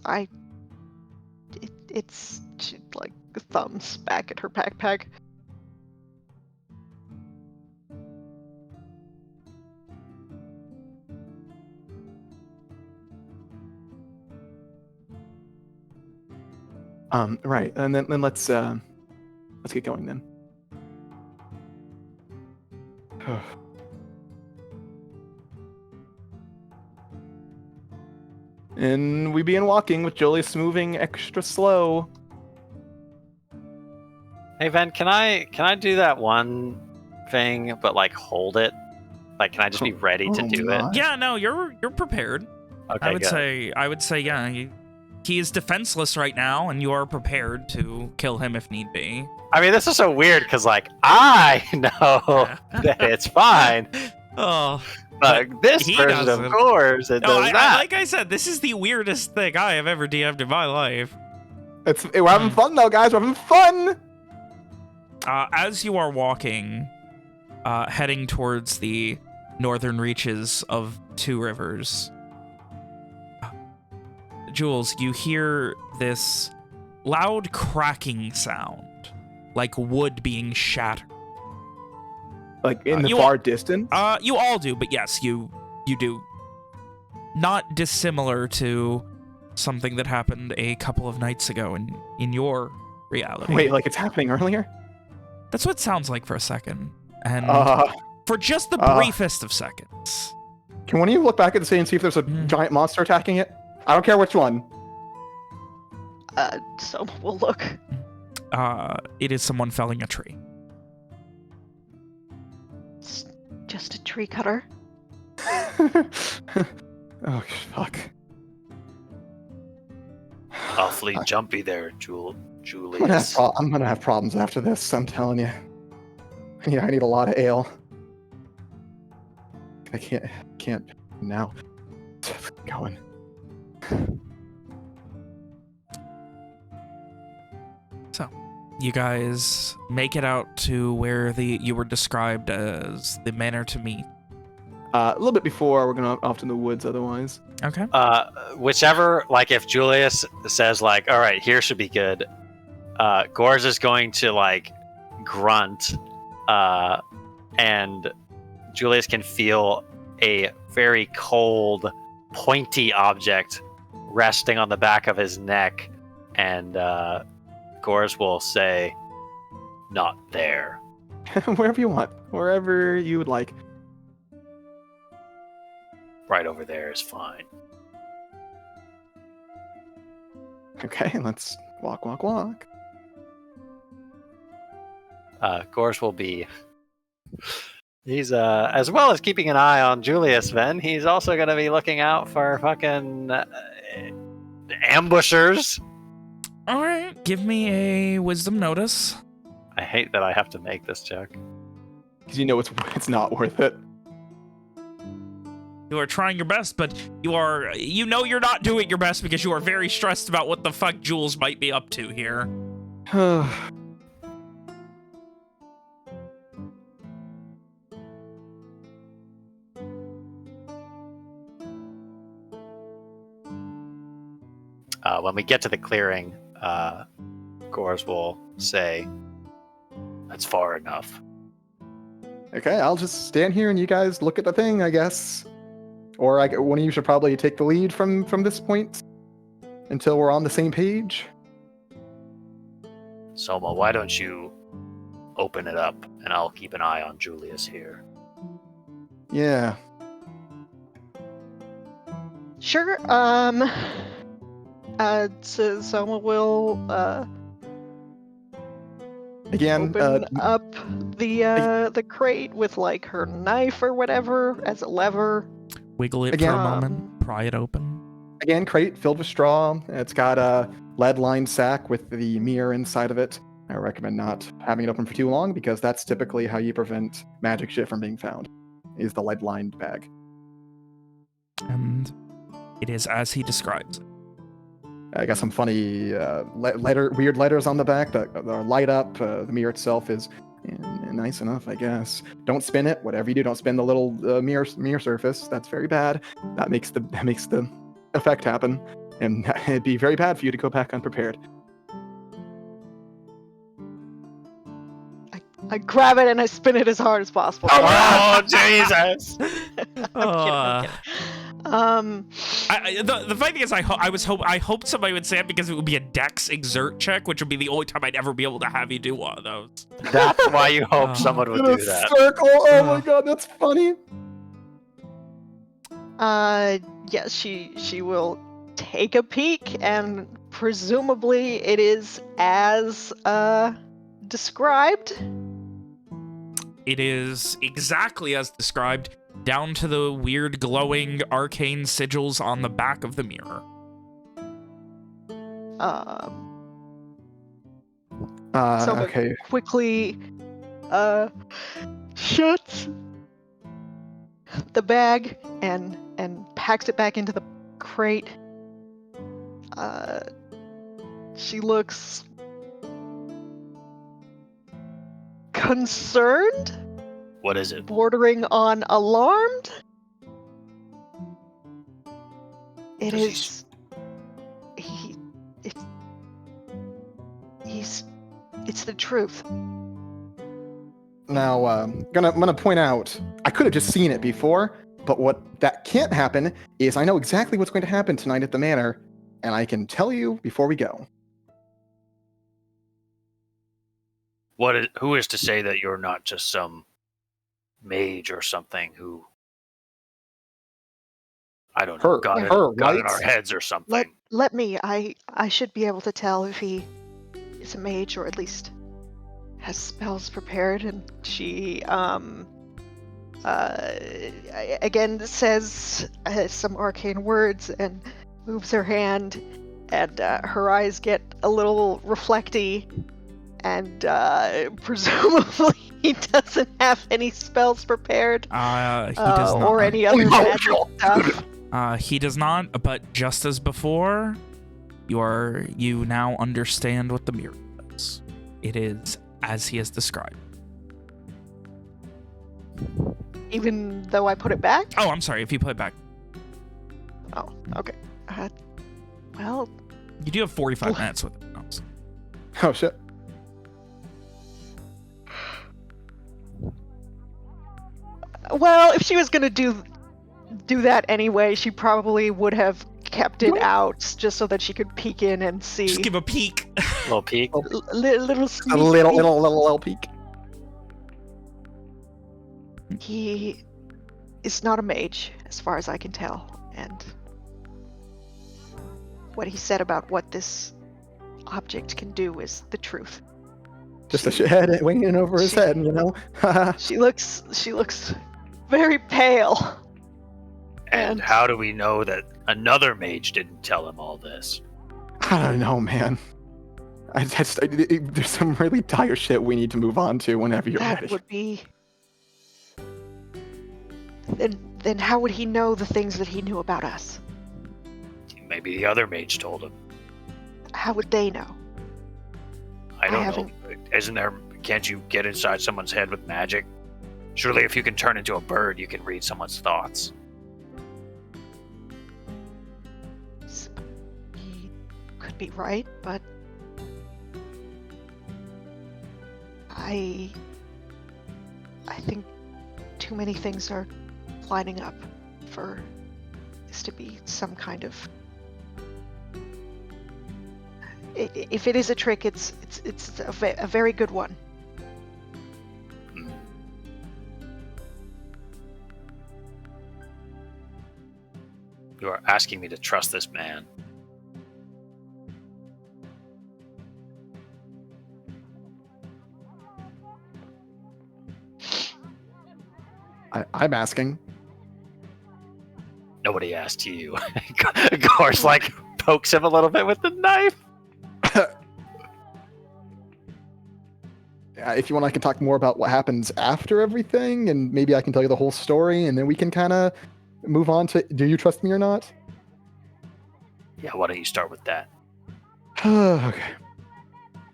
it's she, like thumbs back at her backpack. Right, and then let's get going then. And we begin walking with Julius moving extra slow. Hey Ven, can I do that one thing, but like hold it? Like, can I just be ready to do it? Yeah, no, you're prepared. Okay, I would good. say, yeah. He is defenseless right now, and you are prepared to kill him if need be. I mean, this is so weird because, like, I know that it's fine, Oh, but this he version, doesn't. of course, it no, does not. like I said, this is the weirdest thing I have ever DM'd in my life. We're having fun though, guys. We're having fun. As you are walking, heading towards the northern reaches of Two Rivers, Jules, you hear this loud cracking sound, like wood being shattered. Like in the you far distance. You all do, but yes, you do. Not dissimilar to something that happened a couple of nights ago in your reality. Wait, like it's happening earlier? That's what it sounds like for a second. And for just the briefest of seconds. Can one of you look back at the scene and see if there's a giant monster attacking it? I don't care which one. So we'll look. It is someone felling a tree. It's just a tree cutter. Oh, fuck. Awfully jumpy there, Julius. I'm gonna have problems after this, I'm telling you. Yeah, I need a lot of ale. I can't now. Going. So, you guys make it out to where you were described as the manor to meet. A little bit before, we're gonna off to the woods otherwise. Okay. Whichever, like, if Julius says, like, all right, here should be good, Gorz is going to, like, grunt, and Julius can feel a very cold, pointy object resting on the back of his neck, and Gorz will say, not there. Wherever you want. Wherever you would like. Right over there is fine. Okay, let's walk. Gorsh will be. He's as well as keeping an eye on Julius Ven, he's also gonna be looking out for fucking ambushers. Alright, give me a wisdom notice. I hate that I have to make this check. Because you know it's not worth it. You are trying your best, but you know you're not doing your best because you are very stressed about what the fuck Jules might be up to here. When we get to the clearing, Gors will say, "That's far enough." Okay, I'll just stand here and you guys look at the thing, I guess. Or one of you should probably take the lead from this point until we're on the same page. Soma, why don't you open it up and I'll keep an eye on Julius here. Yeah. Sure. So Soma will Again, open up the crate with like her knife or whatever as a lever. Wiggle it Again, for a moment, pry it open. Again, crate filled with straw. It's got a lead-lined sack with the mirror inside of it. I recommend not having it open for too long because that's typically how you prevent magic shit from being found, is the lead-lined bag. And it is as he describes it. I got some funny weird letters on the back that are light up. The mirror itself is nice enough, I guess. Don't spin it. Whatever you do, don't spin the little mirror surface. That's very bad. That makes the effect happen, and it'd be very bad for you to go back unprepared. I grab it and I spin it as hard as possible. Oh, Jesus! I'm kidding. The funny thing is, I hoped somebody would say it because it would be a Dex exert check, which would be the only time I'd ever be able to have you do one of those. That's why you hope someone would In a do that. circle. Oh my god, that's funny. Yes, she will take a peek, and presumably it is as described. It is exactly as described, down to the weird glowing arcane sigils on the back of the mirror. So Okay. quickly shuts the bag and packs it back into the crate. She looks concerned, What is it? bordering on alarmed. It Does is it's the truth. Now, I'm gonna point out, I could have just seen it before, but what that can't happen is I know exactly what's going to happen tonight at the manor, and I can tell you before we go. Who is to say that you're not just some mage or something who, I don't know, got in right? our heads or something? Let me. I should be able to tell if he is a mage or at least has spells prepared. And she again says some arcane words and moves her hand, and her eyes get a little reflecty, and presumably he doesn't have any spells prepared. He does not. Or any other magic stuff. He does not, but just as before, you now understand what the mirror does. It is as he has described. Even though I put it back? Oh, I'm sorry, if you put it back. Oh, okay. Well, You do have 45 minutes with it. No, so- Oh shit. well, if she was gonna do that anyway, she probably would have kept it out just so that she could peek in and see. Just give a peek. Little peek. Little A sneak little peek. peek. He is not a mage, as far as I can tell, and what he said about what this object can do is the truth. Just a head winging over his head, you know? She looks very pale. And how do we know that another mage didn't tell him all this? I don't know, man. There's some really dire shit we need to move on to whenever you're That ready. would be. Then how would he know the things that he knew about us? Maybe the other mage told him. How would they know? I don't know. Isn't there? Can't you get inside someone's head with magic? Surely, if you can turn into a bird, you can read someone's thoughts. He could be right, but I think too many things are lining up for this to be some kind of. If it is a trick, it's a very good one. You are asking me to trust this man. I'm asking. Nobody asked you. Gor's like pokes him a little bit with the knife. If you want, I can talk more about what happens after everything, and maybe I can tell you the whole story, and then we can kind of move on to, do you trust me or not? Yeah, why don't you start with that? Okay.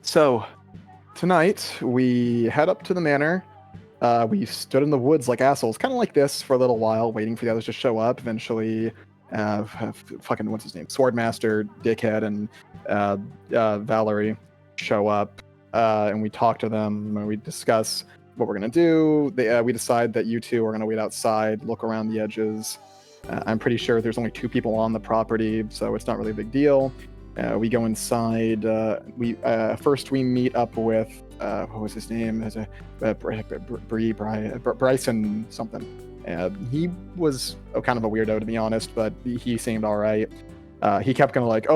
So, tonight, we head up to the manor. We stood in the woods like assholes, kind of like this, for a little while, waiting for the others to show up. Eventually, fucking, what's his name? Swordmaster, Dickhead, and Valerie show up. And we talk to them, and we discuss what we're going to do. We decide that you two are going to wait outside, look around the edges. I'm pretty sure there's only 2 people on the property, so it's not really a big deal. We go inside. First we meet up with, what was his name? Bryson something. He was kind of a weirdo, to be honest, but he seemed all right. He kept kind of like,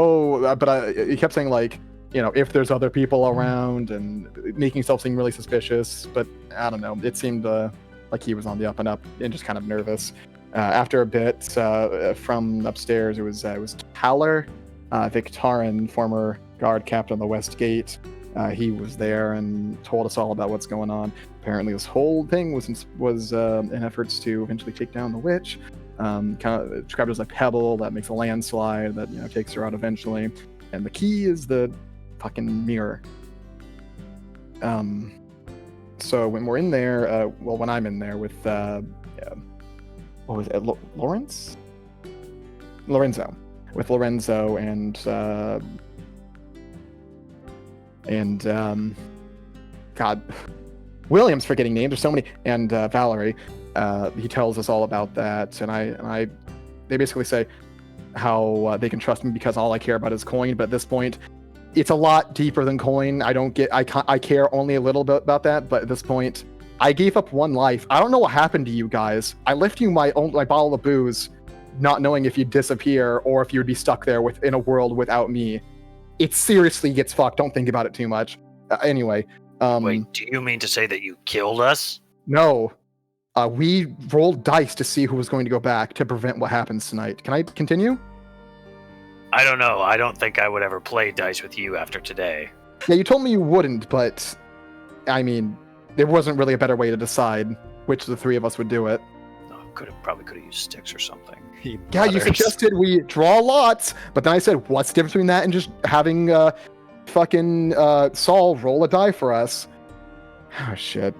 he kept saying like, if there's other people around, and making himself seem really suspicious. But I don't know. It seemed like he was on the up and up and just kind of nervous. After a bit, from upstairs, it was Haller, Victorin, former guard captain on the West Gate. He was there and told us all about what's going on. Apparently, this whole thing was in efforts to eventually take down the witch. Kind of described as a pebble that makes a landslide that takes her out eventually. And the key is the fucking mirror. So when we're in there, when I'm in there with what was it, Lorenzo, with Lorenzo and God, William's forgetting names. There's so many, and Valerie. He tells us all about that, and they basically say how they can trust me because all I care about is coin. But at this point, it's a lot deeper than coin. I care only a little bit about that, but at this point, I gave up 1 life. I don't know what happened to you guys. I left you my bottle of booze, not knowing if you'd disappear or if you'd be stuck there in a world without me. It seriously gets fucked. Don't think about it too much. Anyway. Wait, do you mean to say that you killed us? No. We rolled dice to see who was going to go back to prevent what happens tonight. Can I continue? I don't know. I don't think I would ever play dice with you after today. Yeah, you told me you wouldn't, but I mean, there wasn't really a better way to decide which of the 3 of us would do it. No, probably could have used sticks or something. Yeah, you suggested we draw lots, but then I said, what's the difference between that and just having fucking Saul roll a die for us? Oh, shit.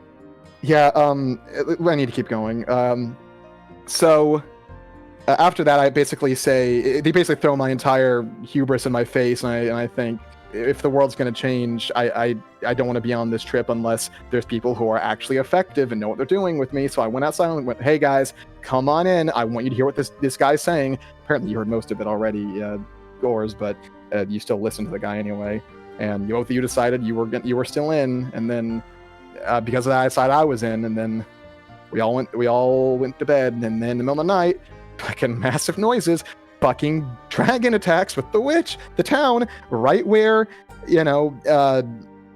Yeah, I need to keep going. So after that, I basically say, they basically throw my entire hubris in my face, and I think, if the world's going to change, I don't want to be on this trip unless there's people who are actually effective and know what they're doing with me. So I went outside and went, hey guys, come on in. I want you to hear what this guy's saying. Apparently you heard most of it already, Gores, but you still listened to the guy anyway. And both of you decided you were still in, and then because of that side I was in, and then we all went to bed, and then in the middle of the night, fucking massive noises. fucking dragon attacks with the witch, the town, right where,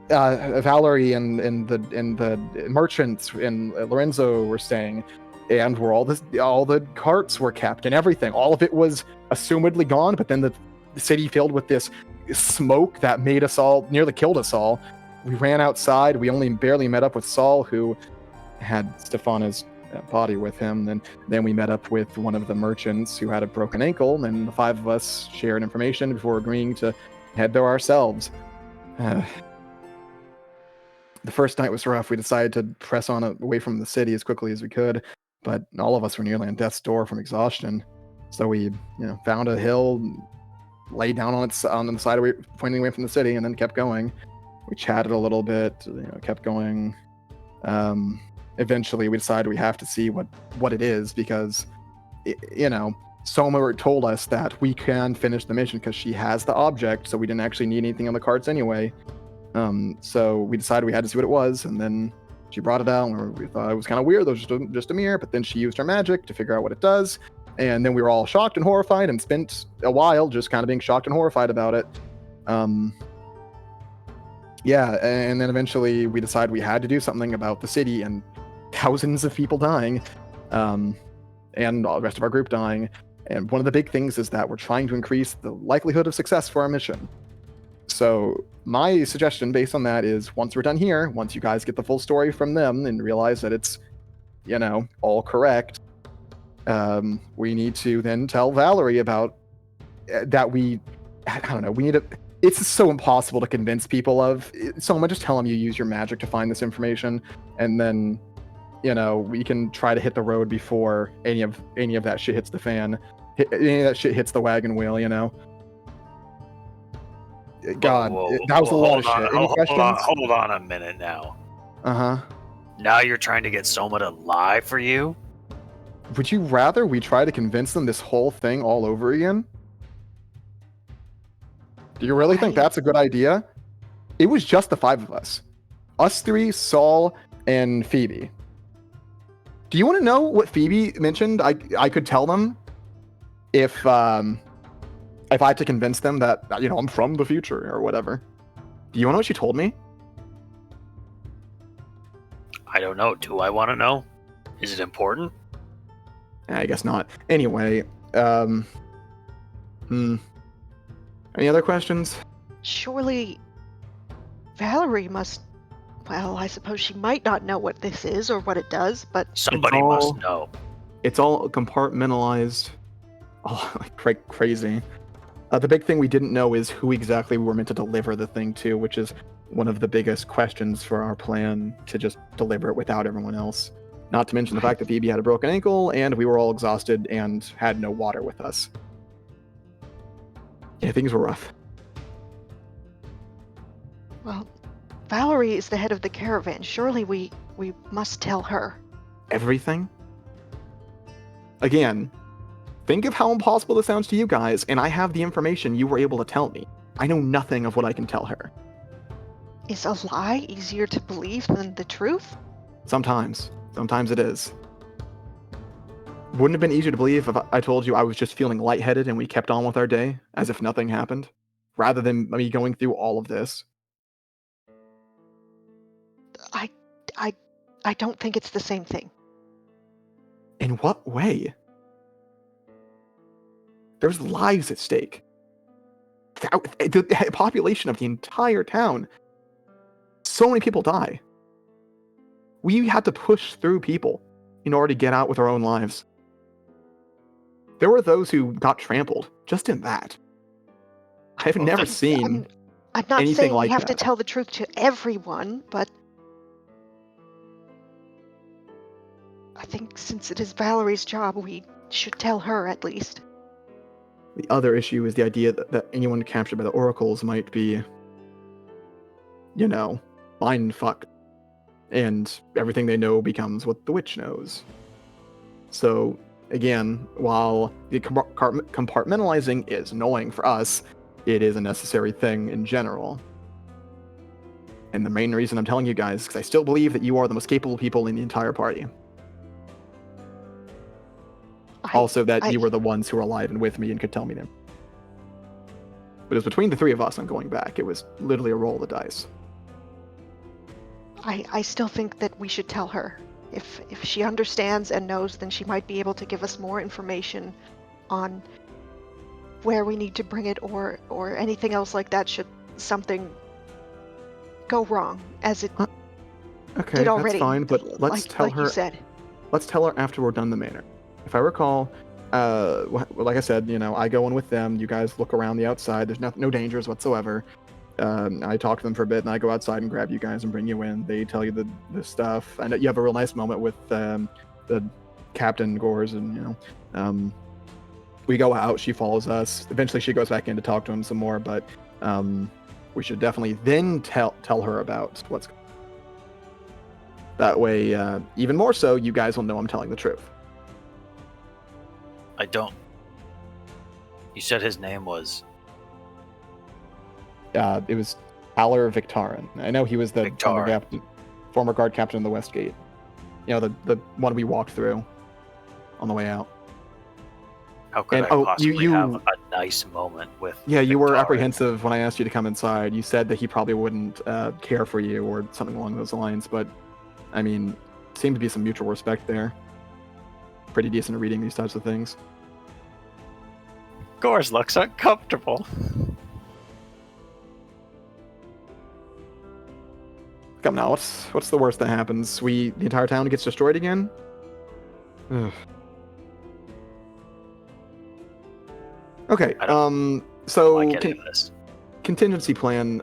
Valerie and the merchants and Lorenzo were staying, and where all the carts were kept and everything. All of it was assumedly gone, but then the city filled with this smoke that made us all, nearly killed us all. We ran outside. We only barely met up with Saul, who had Stefana's body with him. And then we met up with one of the merchants who had a broken ankle, and the 5 of us shared information before agreeing to head there ourselves. The first night was rough. We decided to press on away from the city as quickly as we could, but all of us were nearly on death's door from exhaustion. So we, found a hill, lay down on the side away, pointing away from the city, and then kept going. We chatted a little bit, kept going. Eventually, we decided we have to see what it is, because, Soma told us that we can finish the mission because she has the object, so we didn't actually need anything on the cards anyway. So we decided we had to see what it was, and then she brought it out, and we thought it was kind of weird. It was just a mirror, but then she used her magic to figure out what it does, and then we were all shocked and horrified and spent a while just kind of being shocked and horrified about it. Yeah, and then eventually we decided we had to do something about the city and thousands of people dying, and all the rest of our group dying. And one of the big things is that we're trying to increase the likelihood of success for our mission. So my suggestion based on that is, once we're done here, once you guys get the full story from them and realize that it's, all correct, we need to then tell Valerie about that it's so impossible to convince people of. So I'm gonna just tell them you use your magic to find this information, and then, we can try to hit the road before any of that shit hits the fan. Any of that shit hits the wagon wheel, God, that was a lot of shit. Any questions? Hold on a minute now. Uh-huh. Now you're trying to get Soma to lie for you? Would you rather we try to convince them this whole thing all over again? Do you really think that's a good idea? It was just the 5 of us. Us 3, Saul, and Phoebe. Do you want to know what Phoebe mentioned? I could tell them if I had to convince them that, I'm from the future or whatever. Do you want to know what she told me? I don't know. Do I want to know? Is it important? I guess not. Anyway, any other questions? Surely Valerie must... Well, I suppose she might not know what this is or what it does, but... Somebody must know. It's all compartmentalized. Oh, like crazy. The big thing we didn't know is who exactly we were meant to deliver the thing to, which is one of the biggest questions for our plan, to just deliver it without everyone else. Not to mention the fact that Phoebe had a broken ankle, and we were all exhausted and had no water with us. Yeah, things were rough. Well, Valerie is the head of the caravan. Surely we must tell her. Everything? Again, think of how impossible this sounds to you guys, and I have the information you were able to tell me. I know nothing of what I can tell her. Is a lie easier to believe than the truth? Sometimes. Sometimes it is. Wouldn't it have been easier to believe if I told you I was just feeling lightheaded and we kept on with our day, as if nothing happened, rather than me going through all of this? I don't think it's the same thing. In what way? There's lives at stake. The population of the entire town. So many people die. We had to push through people in order to get out with our own lives. There were those who got trampled just in that. I've never seen I'm not anything saying like we have that. to tell the truth to everyone, but I think since it is Valerie's job, we should tell her at least. The other issue is the idea that anyone captured by the oracles might be, mind fucked. And everything they know becomes what the witch knows. So, again, while the compartmentalizing is annoying for us, it is a necessary thing in general. And the main reason I'm telling you guys is because I still believe that you are the most capable people in the entire party. Also, that I- you were the ones who were alive and with me and could tell me them. But it was between the three of us on going back. It was literally a roll of the dice. I still think that we should tell her. If she understands and knows, then she might be able to give us more information on where we need to bring it or anything else like that should something go wrong, as it Okay, did already. that's fine, but let's tell like her. you said. Let's tell her after we're done the manor. If I recall, like I said, I go in with them. You guys look around the outside. There's no dangers whatsoever. I talk to them for a bit, and I go outside and grab you guys and bring you in. They tell you the stuff, and you have a real nice moment with the Captain Gores, and we go out. She follows us. Eventually, she goes back in to talk to him some more, but we should definitely then tell her about what's. That way, even more so, you guys will know I'm telling the truth. I don't. You said his name was. It was Haller Victarin. I know he was the former guard captain of the Westgate. The one we walked through on the way out. How could I possibly have a nice moment with? Yeah, you were Victarin? apprehensive when I asked you to come inside. You said that he probably wouldn't care for you or something along those lines, but I mean, seemed to be some mutual respect there. Pretty decent at reading these types of things. Gores looks uncomfortable. Come now, what's the worst that happens? The entire town gets destroyed again? Ugh. Okay, so contingency plan.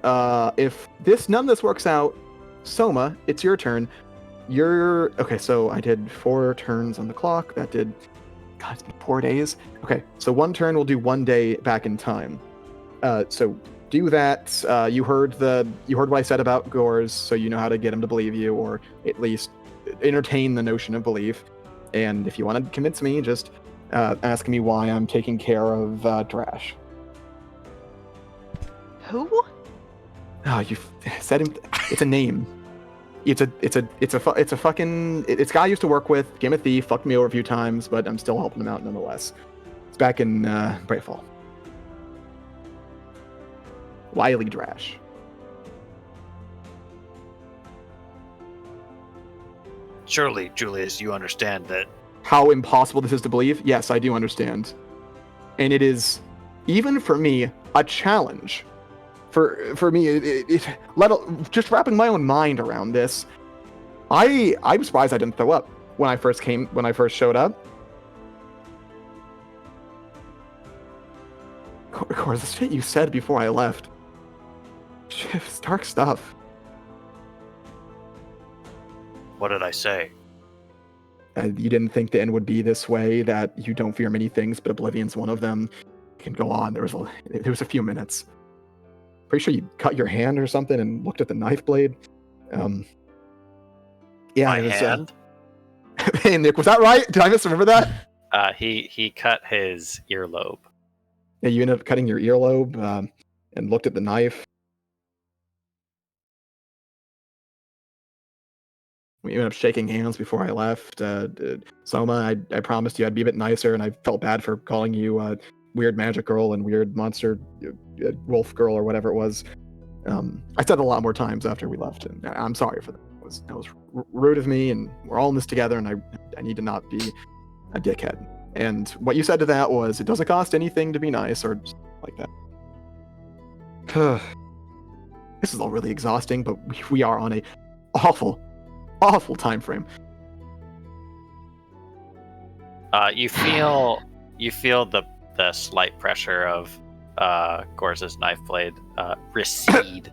If none of this works out, Soma, it's your turn. Okay, so I did 4 turns on the clock. That did, God, it's been 4 days. Okay, so 1 turn will do 1 day back in time. So do that. You heard what I said about Gores, so you know how to get him to believe you, or at least entertain the notion of belief. And if you want to convince me, just ask me why I'm taking care of Drash. Who? Oh, you said him. It's a name. It's a fucking. It's a guy I used to work with. Game of Thief fucked me over a few times, but I'm still helping him out nonetheless. It's back in Brightfall. Wily Drash. Surely, Julius, you understand that. How impossible this is to believe? Yes, I do understand. And it is, even for me, a challenge. For me, just wrapping my own mind around this, I'm surprised I didn't throw up when I first showed up. Of course, the shit you said before I left. It's dark stuff. What did I say? You didn't think the end would be this way, that you don't fear many things, but Oblivion's one of them. You can go on. There was a few minutes. Pretty sure you cut your hand or something and looked at the knife blade. Yeah, My hand? Hey, Nick, was that right? Did I misremember that? He cut his earlobe. Yeah, you ended up cutting your earlobe and looked at the knife. We ended up shaking hands before I left. Soma, I promised you I'd be a bit nicer, and I felt bad for calling you weird magic girl and weird monster wolf girl or whatever it was. I said it a lot more times after we left, and I'm sorry for that. That was rude of me, and we're all in this together, and I need to not be a dickhead. And what you said to that was, it doesn't cost anything to be nice, or like that. This is all really exhausting, but we are on a awful time frame. You feel the slight pressure of Gores' knife blade recede.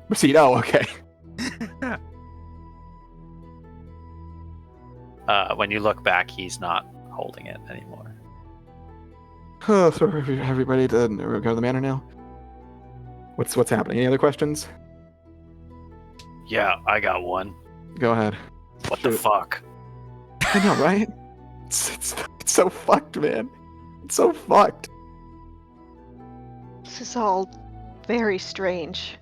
Recede. Oh, okay. When you look back, he's not holding it anymore. So everybody to go to the manor now. What's happening? Any other questions? Yeah, I got one. Go ahead. What the fuck? I know, right? It's so fucked, man. It's so fucked. This is all very strange.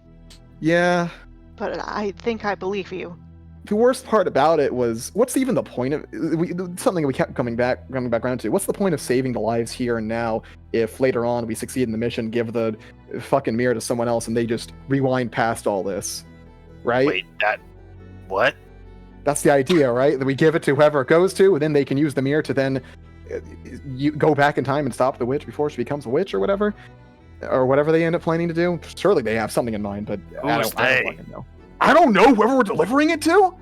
Yeah. But I think I believe you. the worst part about it was, what's even the point of something we kept coming back around to? What's the point of saving the lives here and now if later on we succeed in the mission, give the fucking mirror to someone else, and they just rewind past all this, right? Wait, what? That's the idea, right? That we give it to whoever it goes to, and then they can use the mirror to then you go back in time and stop the witch before she becomes a witch or whatever they end up planning to do. Surely they have something in mind, but I don't fucking know. I don't know whoever we're delivering it to.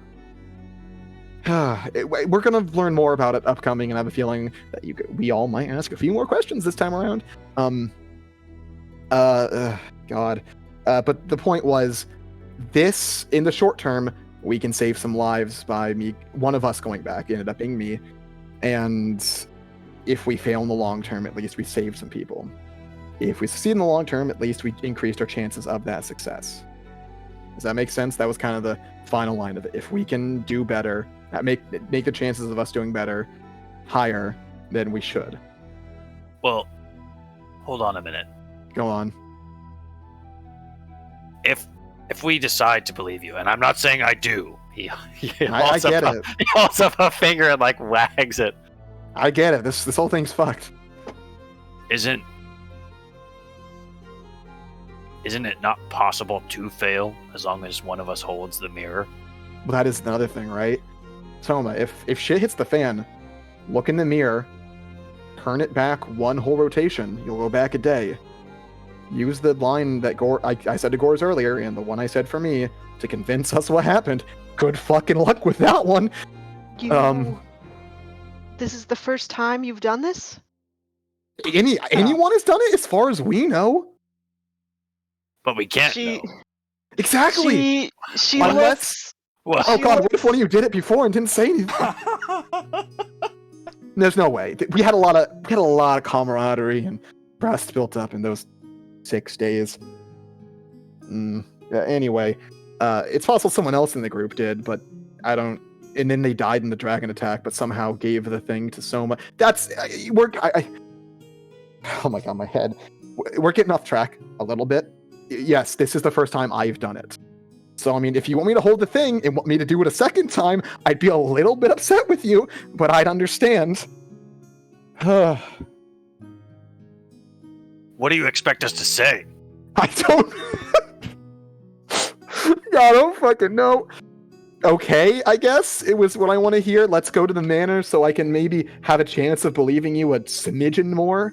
We're gonna learn more about it upcoming, and I have a feeling that we all might ask a few more questions this time around. God. But the point was, this in the short term, we can save some lives by one of us going back. It ended up being me, and if we fail in the long term, at least we saved some people. If we succeed in the long term, at least we increased our chances of that success. Does that make sense? That was kind of the final line of it. If we can do better, make the chances of us doing better higher, then we should. Well, hold on a minute. Go on. If we decide to believe you, and I'm not saying I do, I get it. He holds up a finger and like wags it. I get it. This whole thing's fucked. Isn't it not possible to fail as long as one of us holds the mirror? Well, that is another thing, right? Soma, if shit hits the fan, look in the mirror, turn it back one whole rotation, you'll go back a day. Use the line that I said to Gores earlier, and the one I said for me, to convince us what happened. Good fucking luck with that one. This is the first time you've done this? Anyone has done it as far as we know. But we can't know. Exactly. She Unless... Well, oh god, what if one of you did it before and didn't say anything? There's no way. We had a lot of camaraderie and trust built up in those 6 days. Anyway, it's possible someone else in the group did, but I don't. And then they died in the dragon attack, but somehow gave the thing to Soma. That's oh my god, my head. We're getting off track a little bit. Yes, this is the first time I've done it. So, I mean, if you want me to hold the thing and want me to do it a second time, I'd be a little bit upset with you, but I'd understand. What do you expect us to say? I don't... I don't fucking know. Okay, I guess it was what I want to hear. Let's go to the manor so I can maybe have a chance of believing you a smidgen more.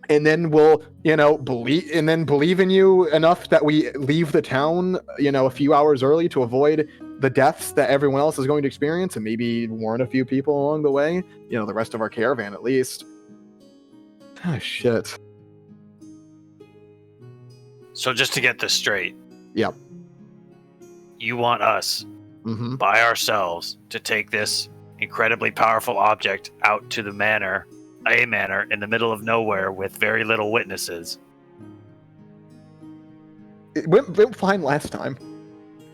And then we'll, believe in you enough that we leave the town, a few hours early to avoid the deaths that everyone else is going to experience, and maybe warn a few people along the way. The rest of our caravan at least. Ah, shit. So just to get this straight. Yep. You want us, by ourselves, to take this incredibly powerful object out to the manor, a manor in the middle of nowhere with very little witnesses. It went fine last time.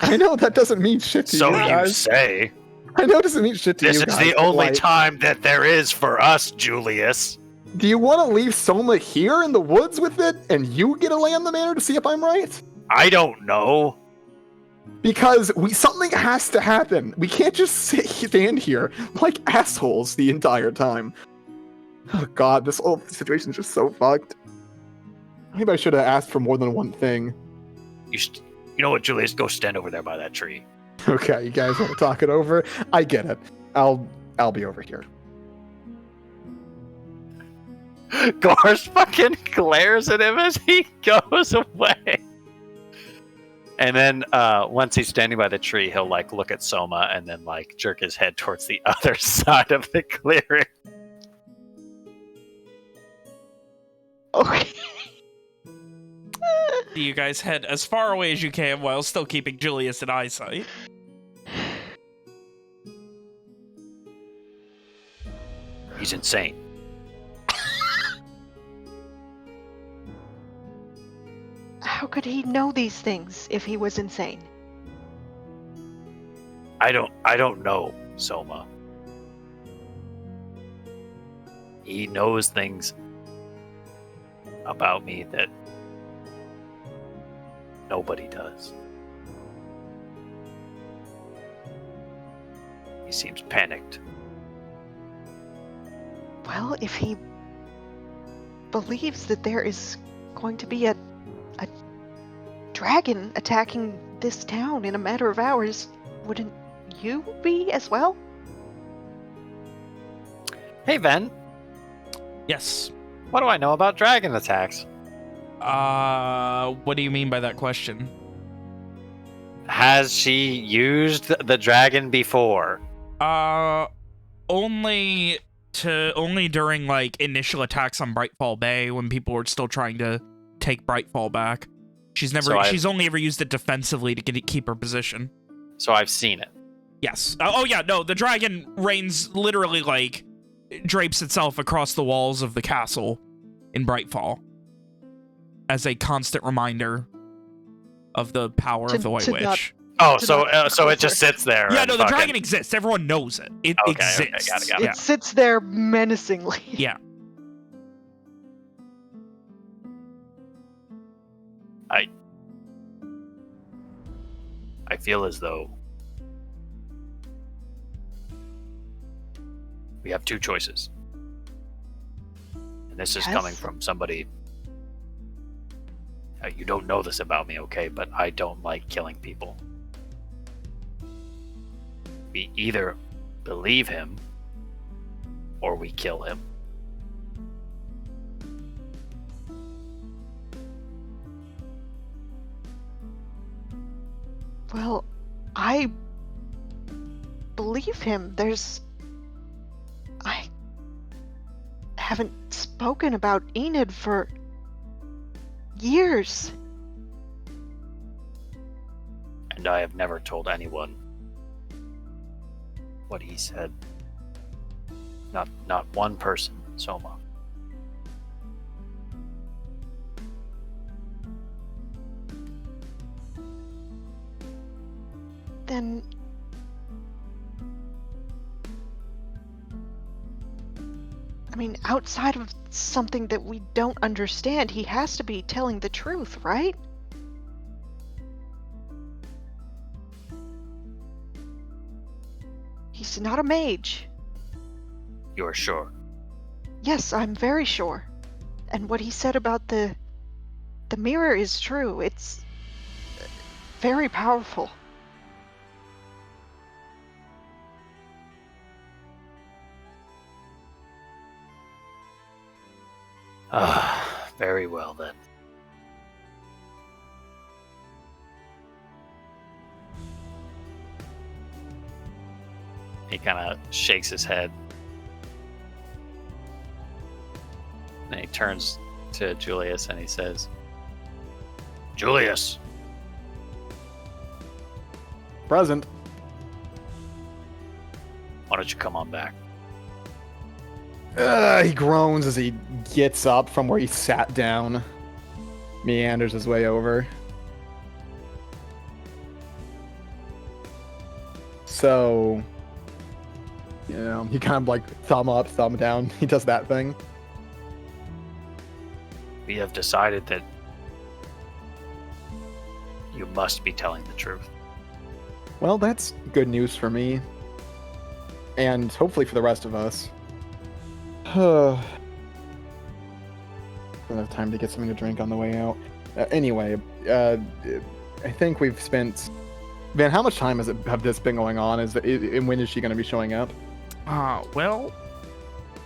I know that doesn't mean shit to you guys. So you say. I know it doesn't mean shit to you guys. This is the only time that there is for us, Julius. Do you want to leave Soma here in the woods with it, and you get to land the manor to see if I'm right? I don't know. Because something has to happen. We can't just stand here like assholes the entire time. Oh god, this whole situation is just so fucked. Maybe I should have asked for more than one thing. You know what, Julius? Go stand over there by that tree. Okay, you guys want to talk it over? I get it. I'll be over here. Gores fucking glares at him as he goes away. And then once he's standing by the tree, he'll look at Soma and then jerk his head towards the other side of the clearing. Okay. You guys head as far away as you can while still keeping Julius in eyesight. He's insane. How could he know these things if he was insane? I don't know, Soma. He knows things about me that nobody does. seems panicked. Well, if he believes that there is going to be a dragon attacking this town in a matter of hours, wouldn't you be as well? Hey, Ven, Yes. what do I know about dragon attacks? What do you mean by that question? Has she used the dragon before? Only during like initial attacks on Brightfall Bay when people were still trying to take Brightfall back. She's only ever used it defensively to keep her position. So I've seen it. Yes. Oh yeah, no, the dragon reigns literally like drapes itself across the walls of the castle in Brightfall as a constant reminder of the power of the White Witch. So it just sits there. Yeah, and no, the fucking- dragon exists. Everyone knows it. It exists. Got it. It sits there menacingly. Yeah. I feel as though we have two choices. And this is coming Yes. from somebody. You don't know this about me, okay? But I don't like killing people. We either believe him or we kill him. Well, I believe him. I haven't spoken about Enid for years. And I have never told anyone what he said. Not one person, Soma. Then I mean, outside of something that we don't understand, he has to be telling the truth, right? He's not a mage. You're sure? Yes, I'm very sure. And what he said about the mirror is true. It's very powerful. Very well then. He kind of shakes his head. Then he turns to Julius and he says, Julius, Present. why don't you come on back? He groans as he gets up from where he sat down, meanders his way over. So, you know, he kind of like thumb up, thumb down. He does that thing. We have decided that you must be telling the truth. Well, that's good news for me. And hopefully for the rest of us. Don't have time to get something to drink on the way out. Anyway, I think we've spent... Van, how much time have this been going on? And when is she going to be showing up? Well,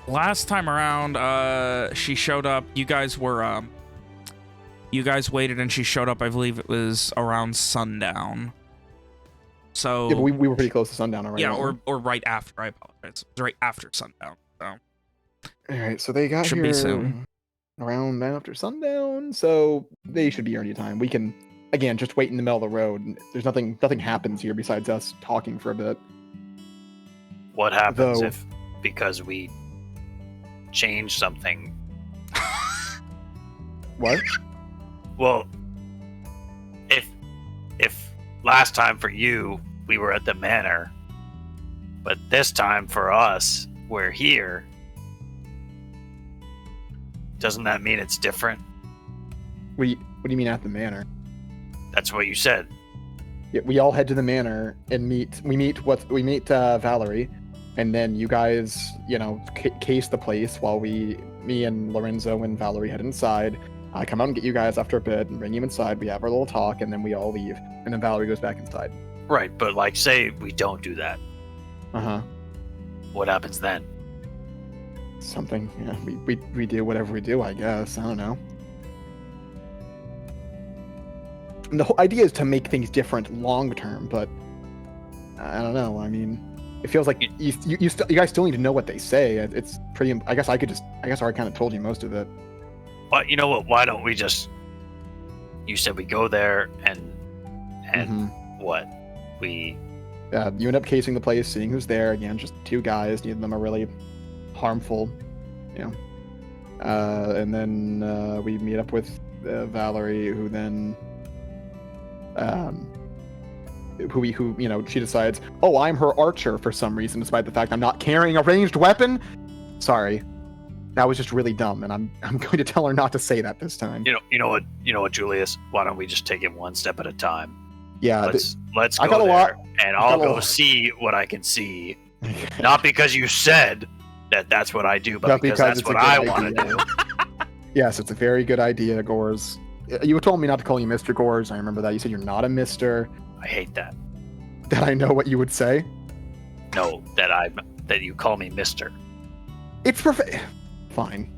last time around, she showed up. You guys waited and she showed up. I believe it was around sundown. So Yeah, but we were pretty close to sundown already. yeah, weren't or right after. I apologize. It was right after sundown. So we? All right, so they got Should here be soon. around after sundown, so they should be here anytime. We can, again, just wait in the middle of the road. There's nothing happens here besides us talking for a bit. What happens Though- if, because we change something? What? Well, if last time for you we were at the manor, but this time for us we're here, doesn't that mean it's different? What do you mean at the manor? That's what you said. we all head to the manor and meet. We meet Valerie, and then you guys, case the place while me and Lorenzo and Valerie head inside. I come out and get you guys after a bit and bring you inside. We have our little talk, and then we all leave. And then Valerie goes back inside. Right, but like, say we don't do that. Uh-huh. What happens then? Something. Yeah, we do whatever we do, I guess. I don't know. And the whole idea is to make things different long term, but I don't know. I mean, it feels like you guys still need to know what they say. It's pretty. I guess I already kind of told you most of it. Well, you know what? Why don't we just? You said we go there and what? We. You end up casing the place, seeing who's there. Again, just 2 guys. Neither of them are really harmful, and then we meet up with Valerie, who then, she decides, oh, I'm her archer for some reason, despite the fact I'm not carrying a ranged weapon. Sorry, that was just really dumb, and I'm going to tell her not to say that this time. You know what, Julius? Why don't we just take it one step at a time? Yeah, let's go there, and I'll go see what I can see. Not because you said that's what I do, but because that's what I want to do. Yes, it's a very good idea, Gores. You told me not to call you Mr. Gores. I remember that. You said you're not a Mr. I hate that. That I know what you would say? No, that you call me Mr. It's perfect. Fine.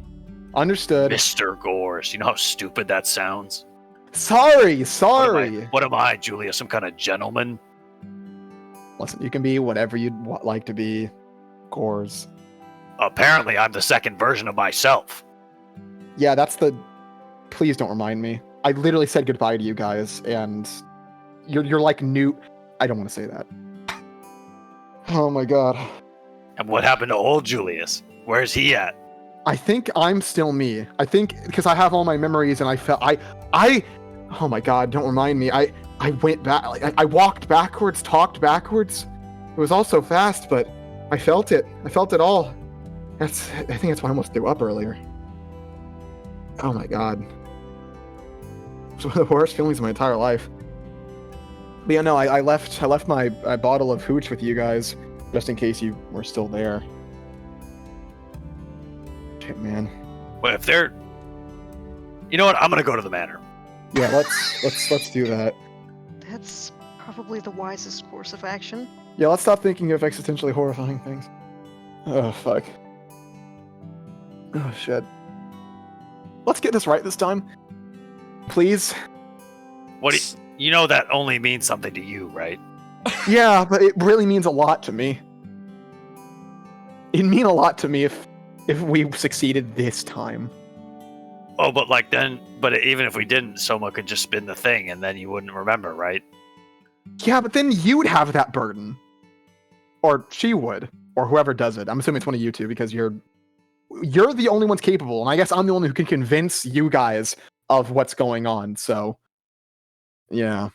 Understood. Mr. Gores. You know how stupid that sounds? Sorry. What am I, Julia? Some kind of gentleman? Listen, you can be whatever you'd like to be, Gores. Apparently, I'm the second version of myself. Yeah, that's the... Please don't remind me. I literally said goodbye to you guys, and you're like Newt. I don't want to say that. Oh my god. And what happened to old Julius? Where's he at? I think I'm still me. I think because I have all my memories, and I felt oh my god, don't remind me. I went back. I walked backwards, talked backwards. It was all so fast, but I felt it. I felt it all. I think that's why I almost threw up earlier. Oh my god. It's one of the worst feelings of my entire life. But yeah, no, I left my bottle of hooch with you guys, just in case you were still there. Shit, man. Well, if they're... You know what? I'm gonna go to the manor. Yeah, let's do that. That's probably the wisest course of action. Yeah, let's stop thinking of existentially horrifying things. Oh, fuck. Oh, shit. Let's get this right this time. Please. You know that only means something to you, right? Yeah, but it really means a lot to me. It'd mean a lot to me if we succeeded this time. Oh, but even if we didn't, Soma could just spin the thing and then you wouldn't remember, right? Yeah, but then you'd have that burden. Or she would. Or whoever does it. I'm assuming it's one of you two because you're the only ones capable, and I guess I'm the only who can convince you guys of what's going on, so... Yeah.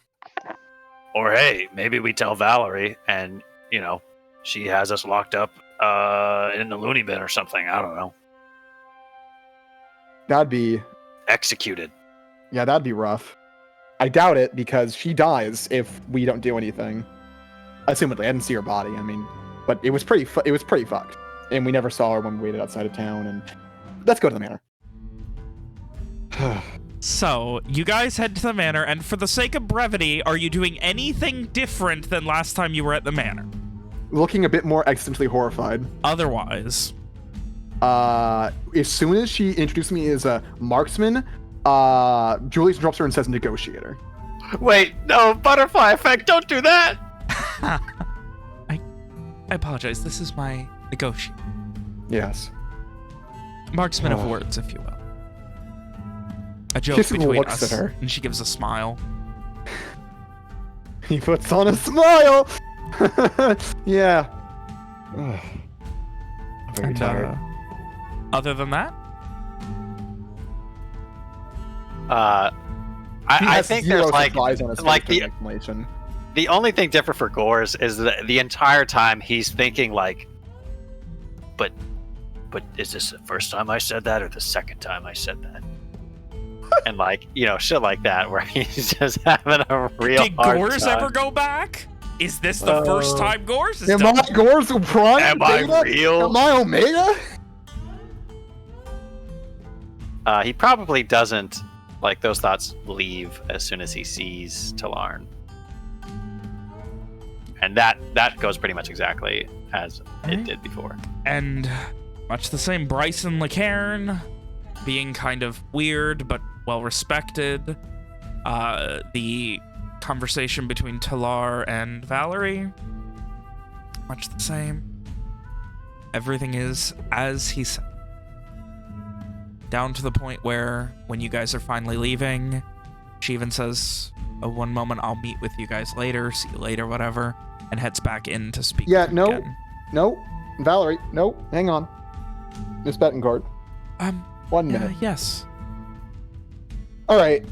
Or hey, maybe we tell Valerie and, she has us locked up in the loony bin or something. I don't know. That'd be... Executed. Yeah, that'd be rough. I doubt it, because she dies if we don't do anything. Assumedly, I didn't see her body, but it was pretty fucked. And we never saw her when we waited outside of town, and... Let's go to the manor. So, you guys head to the manor, and for the sake of brevity, are you doing anything different than last time you were at the manor? Looking a bit more existentially horrified. Otherwise... As soon as she introduced me as a marksman, Julius drops her and says negotiator. Wait, no, butterfly effect, don't do that! I apologize, this is my negotiator. Yes. Marksman of words, if you will. A joke Just between looks us, at her. and she gives a smile. He puts on a smile! Yeah. Very tired. Other than that? I think there's the explanation. The only thing different for Gores is that the entire time he's thinking but is this the first time I said that or the second time I said that? and like, you know, shit like that, where he's just having a real Did hard Gores time. ever go back? Is this the first time Gores has Am done I Gores Prime? Am I Beta? real? Am I Omega? He probably doesn't, like, those thoughts leave as soon as he sees Talarn. And that goes pretty much exactly as it did before. And much the same, Bryson LeCairn being kind of weird but well respected. The conversation between Talar and Valerie, much the same. Everything is as he said. Down to the point where when you guys are finally leaving, she even says, "Oh, one moment, I'll meet with you guys later, see you later, whatever," and heads back in to speak Yeah, with him no. again. No, Valerie, no, hang on. Miss Betancourt, 1 minute. Yes. All right.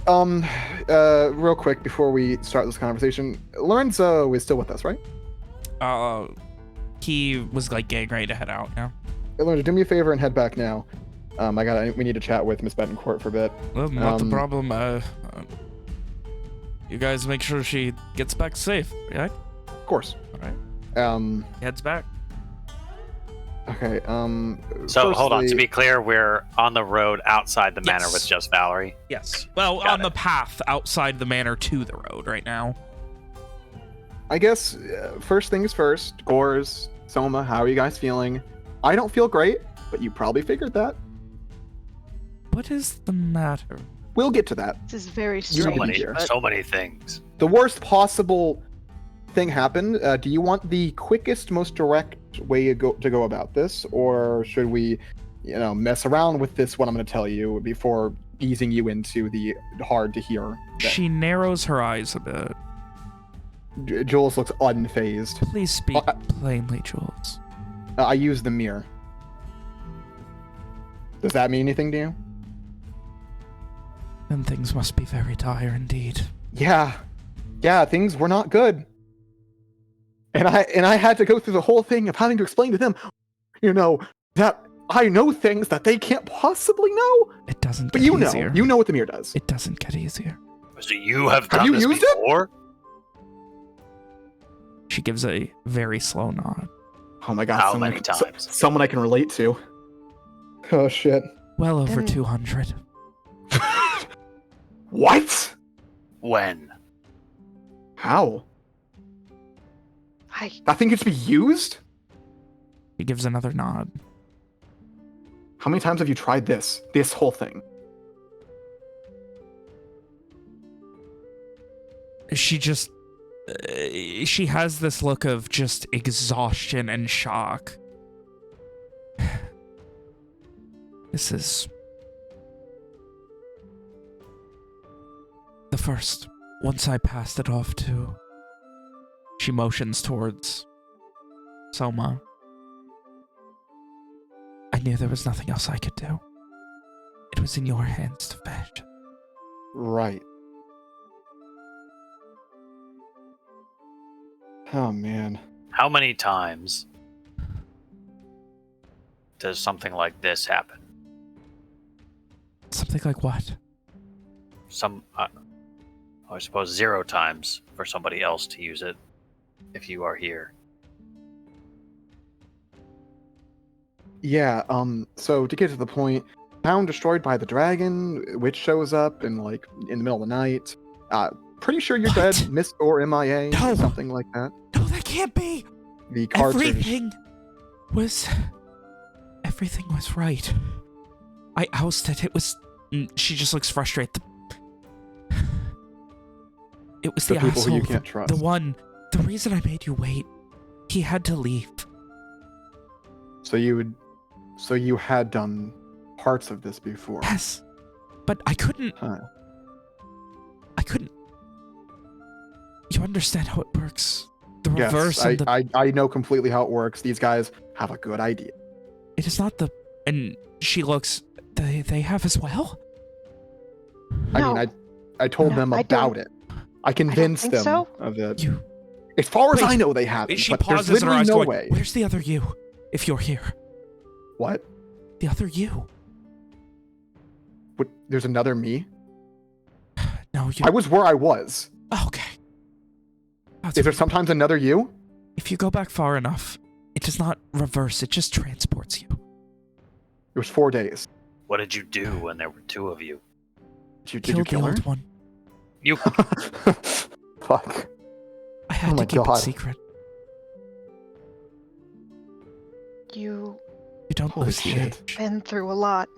Real quick before we start this conversation, Lorenzo is still with us, right? He was like getting ready to head out now. Hey, Lorenzo, do me a favor and head back now. We need to chat with Miss Betancourt for a bit. Well, not the problem. You guys make sure she gets back safe, yeah? Of course. All right. He heads back. Okay. So hold on, to firstly- be clear, we're on the road outside the manor Yes. with just Valerie. Yes. Well, Got on it. the path outside the manor to the road right now. I guess first things first. Gores, Soma, how are you guys feeling? I don't feel great, but you probably figured that. What is the matter? We'll get to that. This is very You're So strange. gonna many, here. so many things. The worst possible thing happened. Do you want the quickest, most direct way to go about this, or should we, mess around with this? What I'm going to tell you before easing you into the hard to hear. She narrows her eyes a bit. Jules looks unfazed. Please speak Oh, plainly, Jules. I use the mirror. Does that mean anything to you? Then things must be very dire indeed. Yeah, things were not good. And I had to go through the whole thing of having to explain to them, that I know things that they can't possibly know. It doesn't But get you easier. know what the mirror does. It doesn't get easier. So you have Have done you this used it? before? She gives a very slow nod. Oh my god! How someone many can- times? Someone I can relate to. Oh shit! Well over Then- 200. What? When? How? I That thing gets to be used? She gives another nod. How many times have you tried this? This whole thing? She just... she has this look of just exhaustion and shock. This is... the first. Once I passed it off to... She motions towards Soma. I knew there was nothing else I could do. It was in your hands to fetch. Right. Oh man. How many times does something like this happen? Something like what? I suppose 0 times for somebody else to use it if you are here. Yeah, so to get to the point, town destroyed by the dragon, witch shows up in the middle of the night. Pretty sure you're What? dead, missed or MIA, No. something like that. No, that can't be! The cards are Everything was right. I ousted. It was... She just looks frustrated. It was the the people who you asshole. can't trust. The reason I made you wait. He had to leave. So you had done parts of this before. Yes. But I couldn't... Huh. You understand how it works. The reverse Yes, and the... I know completely how it works. These guys have a good idea. It is not the... And she looks... They have as well? No. I told No, them I about don't- it. I convinced think them so. of it. You... As far as Wait, I know, they haven't. She But there's pauses and her literally eyes no going, way. where's the other you? If you're here. What? The other you. What? There's another me? No, you. I was where I was. Okay. That's Is there fine. sometimes another you? If you go back far enough, it does not reverse. It just transports you. It was 4 days. What did you do when there were two of you? Did you Killed kill the her? old one. You Fuck. I had Oh to my keep God. it secret. You You don't Holy lose the shit. age. been through a lot.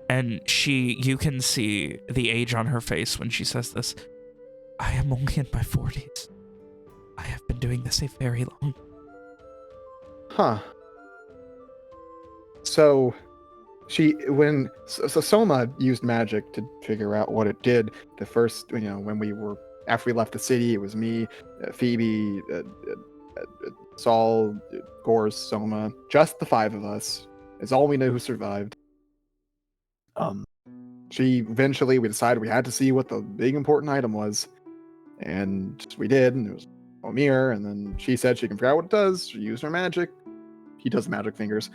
And you can see the age on her face when she says this. I am only in my 40s. I have been doing this a very long. Huh. So, so Soma used magic to figure out what it did. The first, after we left the city, it was me, Phoebe, Saul, Gors, Soma, just the 5 of us. It's all we know who survived. We decided we had to see what the big important item was, and we did, and it was Omir, and then she said she can figure out what it does. She used her magic. He does magic fingers.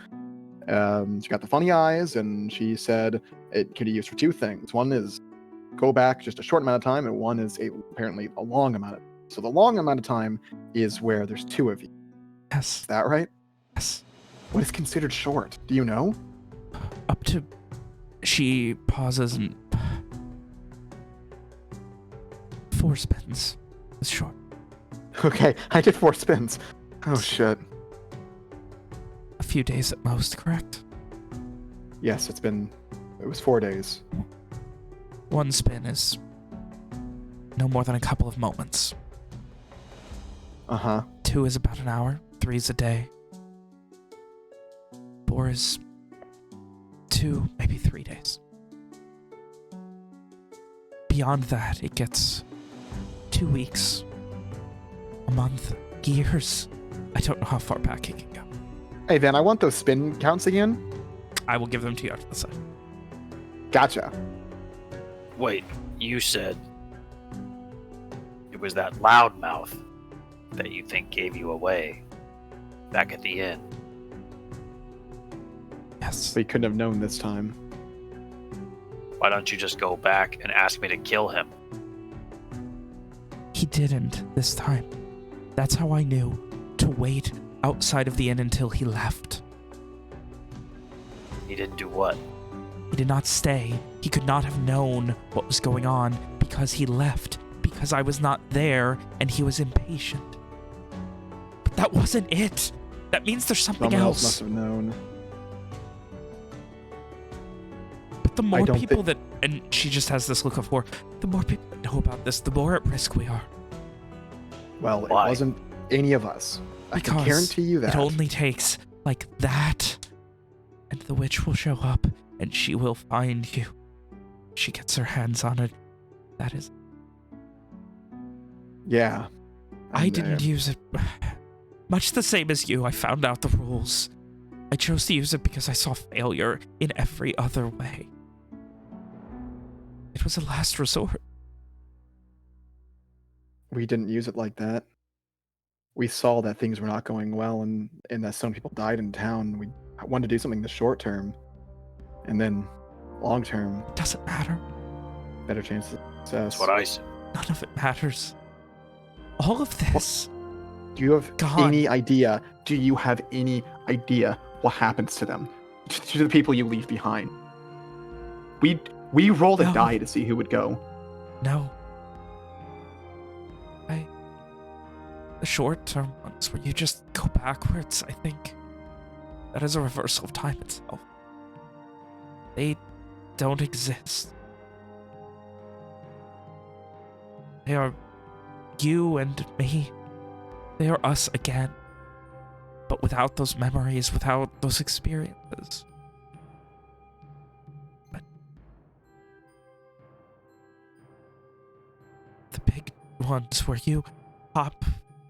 She got the funny eyes, and she said it can be used for 2 things. One is go back just a short amount of time, and one is apparently a long amount of. So the long amount of time is where there's 2 of you. Yes. Is that right? Yes. What is considered short? Do you know? Up to... She pauses and... 4 spins. It's short. Okay, I did 4 spins. Oh shit. A few days at most, correct? Yes, it was 4 days. 1 spin is no more than a couple of moments. Uh-huh. 2 is about an hour. 3 is a day. 4 is 2, maybe 3 days. Beyond that, it gets 2 weeks, a month, years. I don't know how far back it can go. Hey, Van, I want those spin counts again. I will give them to you after the side. Gotcha. wait. You said it was that loudmouth that you think gave you away back at the inn. Yes. We couldn't have known this time. Why don't you just go back and ask me to kill him? He didn't this time. That's how I knew to wait outside of the inn until he left. He didn't do what? He did not stay. He could not have known what was going on because he left, because I was not there and he was impatient. But that wasn't it. That means there's something Someone else else. must have known. But the more don't people that, and she just has this look of horror, the more people that know about this, the more at risk we are. Well, Why? it wasn't any of us. I can Because guarantee you that. It only takes like that, and the witch will show up, and she will find you. She gets her hands on it. That is... Yeah. I And, didn't use it. Much the same as you, I found out the rules. I chose to use it because I saw failure in every other way. It was a last resort. We didn't use it like that. We saw that things were not going well and that some people died in town. We wanted to do something in the short term. And then long term, It doesn't matter. better chances of success. That's what I said. None of it matters. All of this. Do you have God. any idea? Do you have any idea what happens to them? To the people you leave behind? We rolled a No. die to see who would go. No. The short-term ones where you just go backwards, I think. That is a reversal of time itself. They don't exist. They are you and me. They are us again. But without those memories, without those experiences. But the big ones where you hop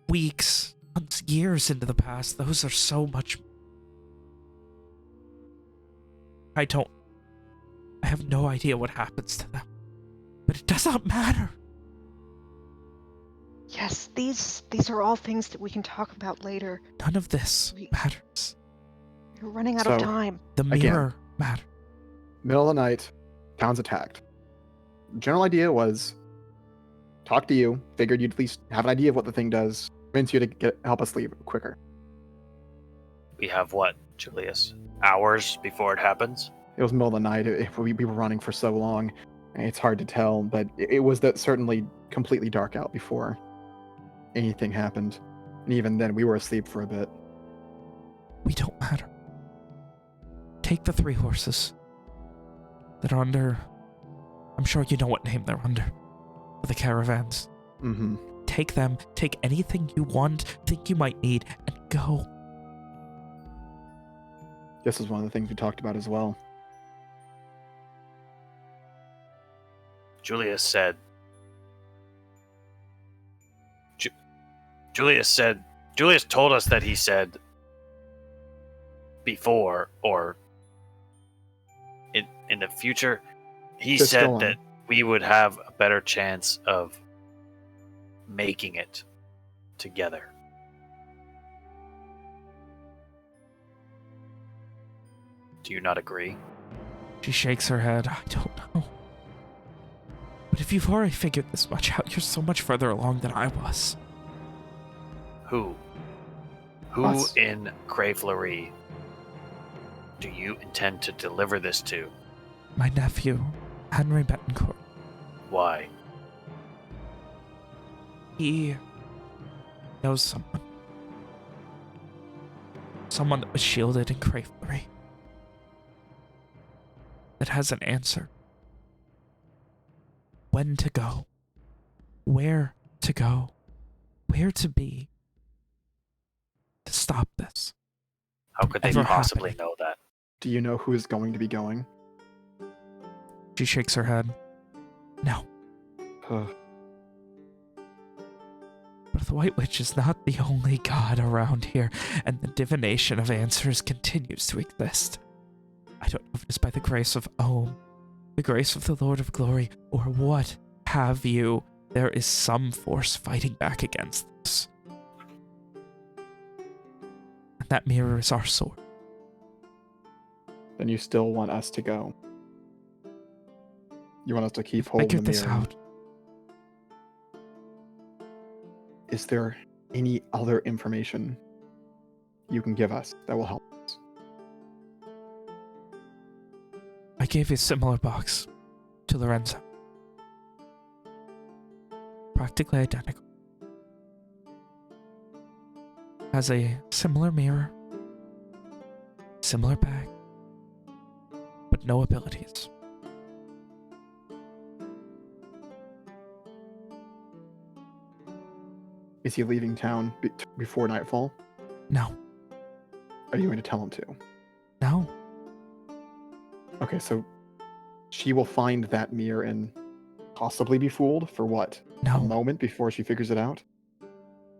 weeks, months, years into the past, those are so much... I have no idea what happens to them. But it does not matter. Yes, these are all things that we can talk about later. None of this matters. You're running out of So- time. The Again. mirror matters. Middle of the night, town's attacked. General idea was talk to you, figured you'd at least have an idea of what the thing does, convince you to help us leave quicker. We have what, Julius? Hours before it happens? It was middle of the night. We were running for so long. It's hard to tell, but it was certainly completely dark out before anything happened. And even then, we were asleep for a bit. We don't matter. Take the 3 horses that are under... I'm sure you know what name they're under. For the caravans. Mm-hmm. Take them, take anything you want, think you might need, and go. This is one of the things we talked about as well. Julius said... Julius told us that he said before, or in the future, he Just go said on. that we would have a better chance of making it together. Do you not agree? She shakes her head. I don't know. But if you've already figured this much out, you're so much further along than I was. Who Us. in Crayfleury do you intend to deliver this to? My nephew, Henry Betancourt. Why? He knows someone. Someone that was shielded in Crayfleury. That has an answer. When to go. Where to go. Where to be. To stop this. How could they Ever possibly happening. know that? Do you know who is going to be going? She shakes her head. No. But the White Witch is not the only god around here, and the divination of answers continues to exist. I don't know if it is by the grace of Ohm, the grace of the Lord of Glory, or what have you. There is some force fighting back against this. And that mirror is our sword. Then you still want us to go. You want us to keep holding Figure the this mirror. out. Is there any other information you can give us that will help us? I gave you a similar box to Lorenzo. Practically identical. Has a similar mirror, similar bag, but no abilities. Is he leaving town before nightfall? No. Are you going to tell him to? No. Okay, so she will find that mirror and possibly be fooled for what? A No. moment before she figures it out?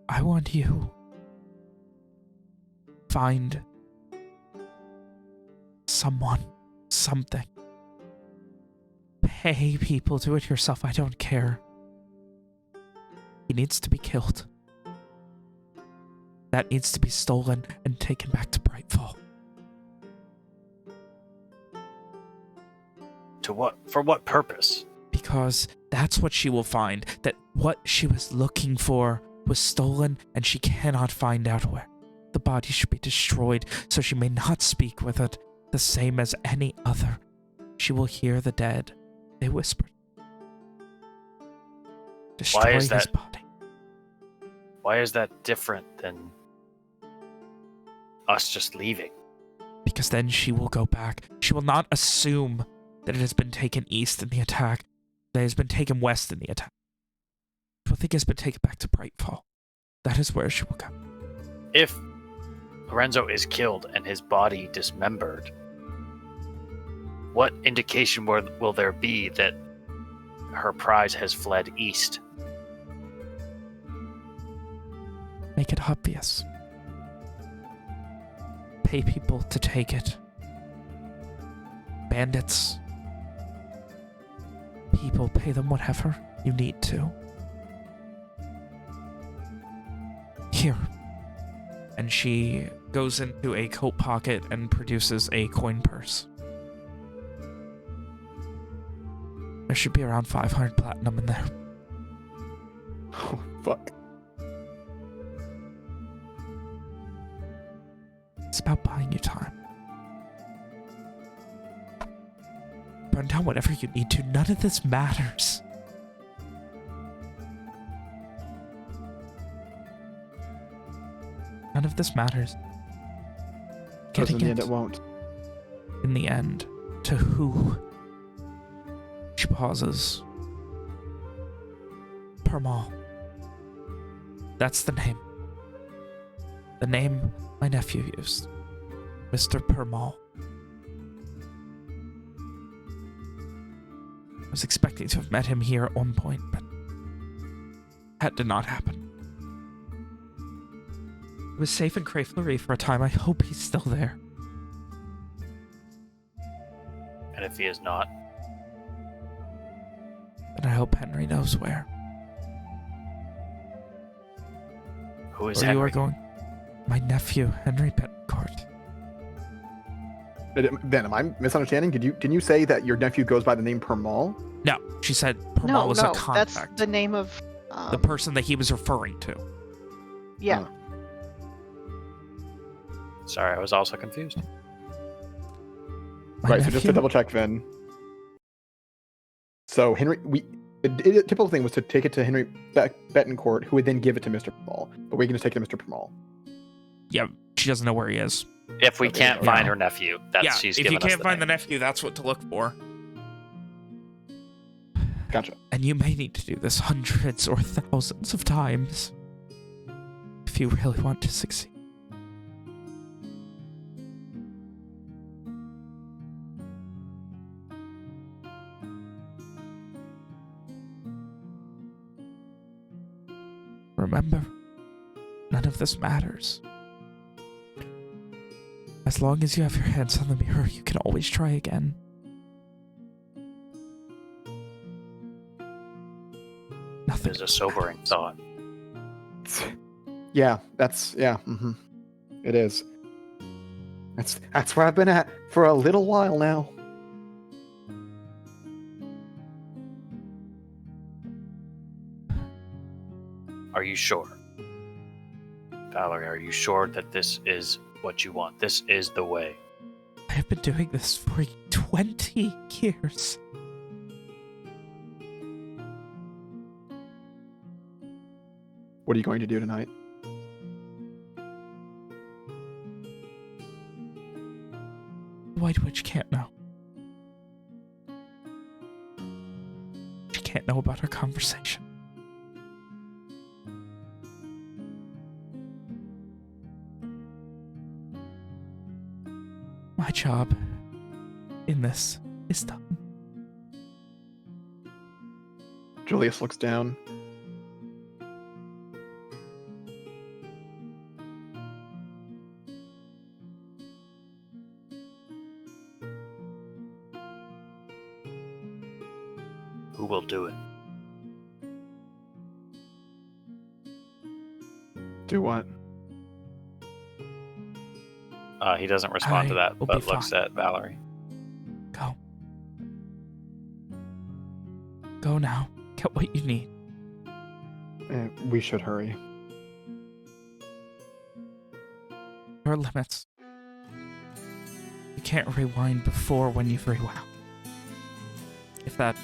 I want you. Find someone, something. Pay people, do it yourself, I don't care. He needs to be killed. That needs to be stolen and taken back to Brightfall. To what? For what purpose? Because that's what she will find. That what she was looking for was stolen and she cannot find out where. The body should be destroyed so she may not speak with it, the same as any other. She will hear the dead. They whispered. Destroy is his that? body. Why is that different than us just leaving? Because then she will go back. She will not assume that it has been taken east in the attack, that it has been taken west in the attack. She will think it has been taken back to Brightfall. That is where she will go. If Lorenzo is killed and his body dismembered, what indication will there be that her prize has fled east? Make it obvious. Pay people to take it. Bandits. People, pay them whatever you need to. Here. And she goes into a coat pocket and produces a coin purse. There should be around 500 platinum in there. Oh, fuck. It's about buying you time. Burn down whatever you need to. None of this matters. None of this matters. Because in Getting the end it it won't. in the end to who? She pauses. Permal. That's the name. The name my nephew used. Mr. Permal. I was expecting to have met him here at one point, but that did not happen. He was safe in Crayfleury for a time. I hope he's still there. And if he is not, And I hope Henry knows where. who is Where you are Henry? going. My nephew, Henry Betancourt. Ben, am I misunderstanding? Didn't you say that your nephew goes by the name Permal? No, she said Permal No, was no, a contact. that's the name of the person that he was referring to. Yeah. Sorry, I was also confused. My Right, so just to nephew? double check, then. So Henry, the typical thing was to take it to Henry Betancourt, who would then give it to Mr. Permal. But we can just take it to Mr. Permal. Yeah, she doesn't know where he is. If we Okay, can't okay. find her nephew, that's yeah, she's if given you us can't the find the name. nephew, that's what to look for. Gotcha. And you may need to do this hundreds or thousands of times if you really want to succeed. Remember, none of this matters. As long as you have your hands on the mirror, you can always try again. Nothing. It is a sobering thought. Yeah, it is. That's where I've been at for a little while now. Are you sure? Valerie, are you sure that this is what you want? This is the way. I have been doing this for 20 years. What are you going to do tonight? The White Witch can't know. She can't know about our conversation. My job in this is done. Julius looks down. Who will do it? Do what? He doesn't respond to I that, will but be looks fine. at Valerie. Go. Go now. Get what you need. We should hurry. There are limits. You can't rewind before when you've rewound. If that...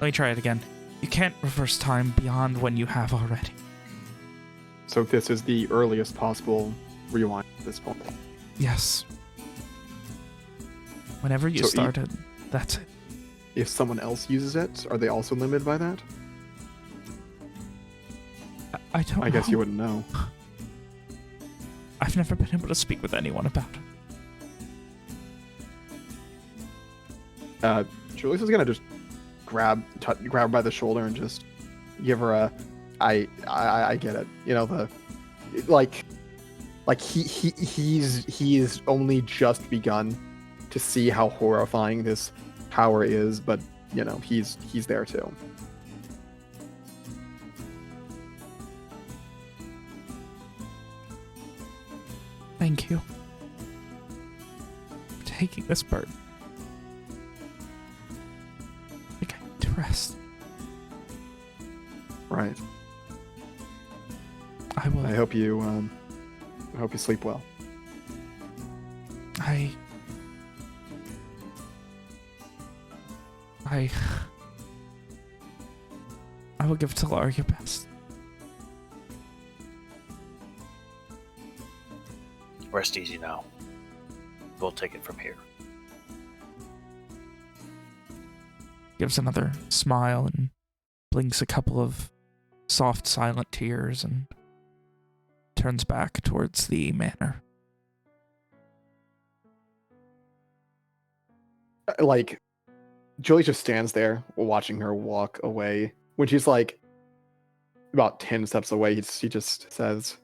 Let me try it again. You can't reverse time beyond when you have already. So this is the earliest possible rewind at this point. Yes. Whenever you So started, that's it. If someone else uses it, are they also limited by that? I don't know. I guess you wouldn't know. I've never been able to speak with anyone about it. Julius is gonna just grab her by the shoulder and just give her a, I get it. You know, the like he's only just begun to see how horrifying this power is, but you know he's there too. Thank you for taking this burden. I think I rest. Right. I will. I hope you sleep well. I will give Talara your best. Rest easy now. We'll take it from here. Gives another smile and blinks a couple of soft, silent tears and turns back towards the manor. Like, Julie just stands there watching her walk away. When she's like about 10 steps away, he just says,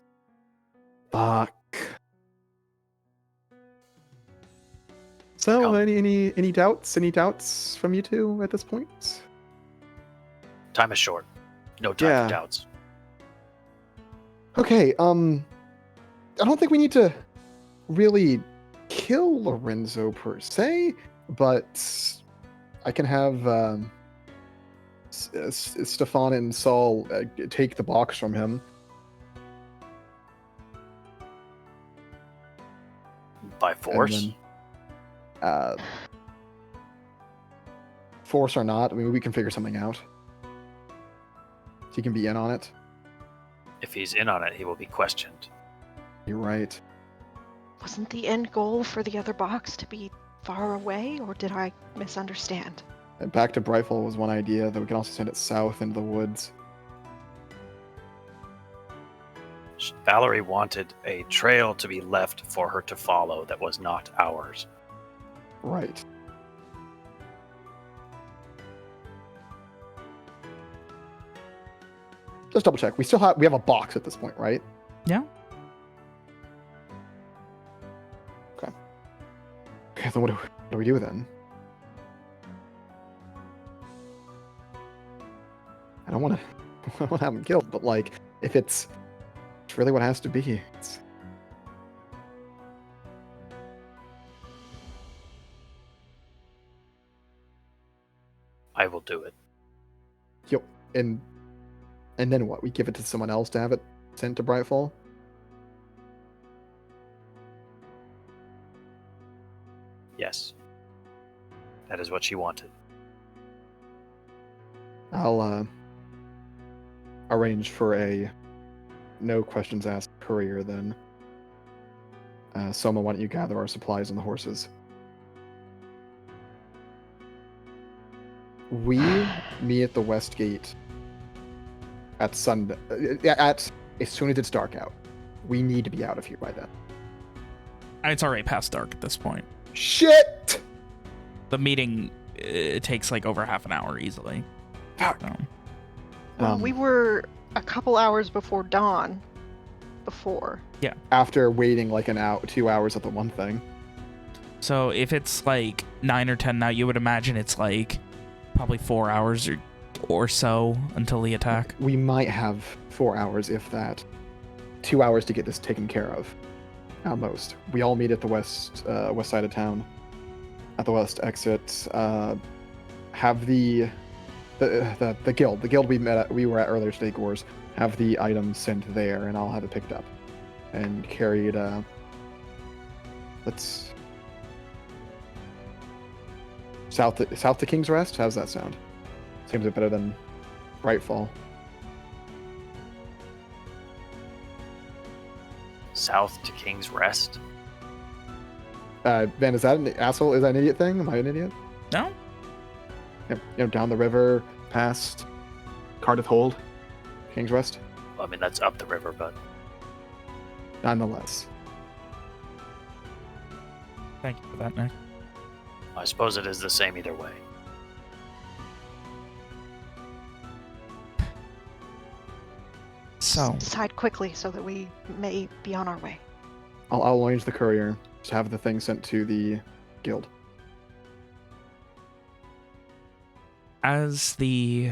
"Fuck." So, Come. any doubts? Any doubts from you two at this point? Time is short. No time Yeah. for doubts. Okay, I don't think we need to really kill Lorenzo per se, but I can have Stefan and Saul take the box from him. By and force? then, force or not, I mean, we can figure something out. He can be in on it. If he's in on it, he will be questioned. You're right. Wasn't the end goal for the other box to be far away, or did I misunderstand? And back to Brightfall was one idea, though we can also send it south into the woods. Valerie wanted a trail to be left for her to follow that was not ours. Right. Just double check. We have a box at this point, right? Yeah. Okay, then what do we do then? I don't want to have him killed, but like, if it's really what it has to be, I will do it. Yep. And then what? We give it to someone else to have it sent to Brightfall? Yes. That is what she wanted. I'll arrange for a no questions asked courier then. Soma, why don't you gather our supplies and the horses? We meet at the West Gate at sundown. As soon as it's dark out. We need to be out of here by then. It's already past dark at this point. Shit! The meeting it takes like over half an hour easily. Fuck. So, Well, we were a couple hours before dawn. After waiting like 2 hours at the one thing. so if it's like 9 or 10 now, you would imagine it's like probably 4 hours or so until the attack. We might have 4 hours, if that. 2 hours to get this taken care of. At most. We all meet at the west side of town. At the west exit. Have the guild. The guild we were at earlier today, Gores. Have the items sent there, and I'll have it picked up. And carried, let's... South to King's Rest? How's that sound? Seems a bit better than Brightfall. South to King's Rest? Ben, is that an asshole? Is that an idiot thing? Am I an idiot? No? Yep, down the river, past Cardiff Hold, King's Rest. Well, I mean, that's up the river, but Nonetheless. Thank you for that, Nick. I suppose it is the same either way. So, Decide quickly so that we may be on our way. I'll arrange the courier to have the thing sent to the guild. as the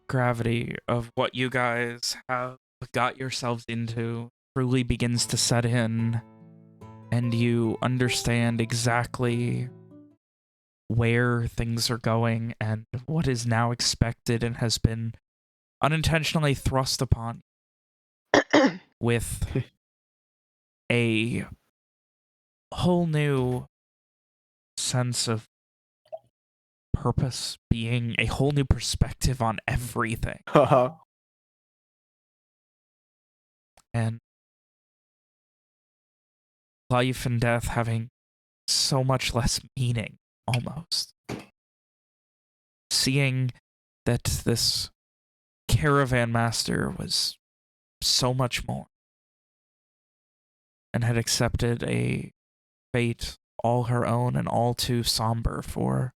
gravity of what you guys have got yourselves into truly begins to set in, and you understand exactly where things are going and what is now expected and has been unintentionally thrust upon you with a whole new sense of purpose, being a whole new perspective on everything. And life and death having so much less meaning, almost. Seeing that this caravan master was so much more and had accepted a fate all her own and all too somber for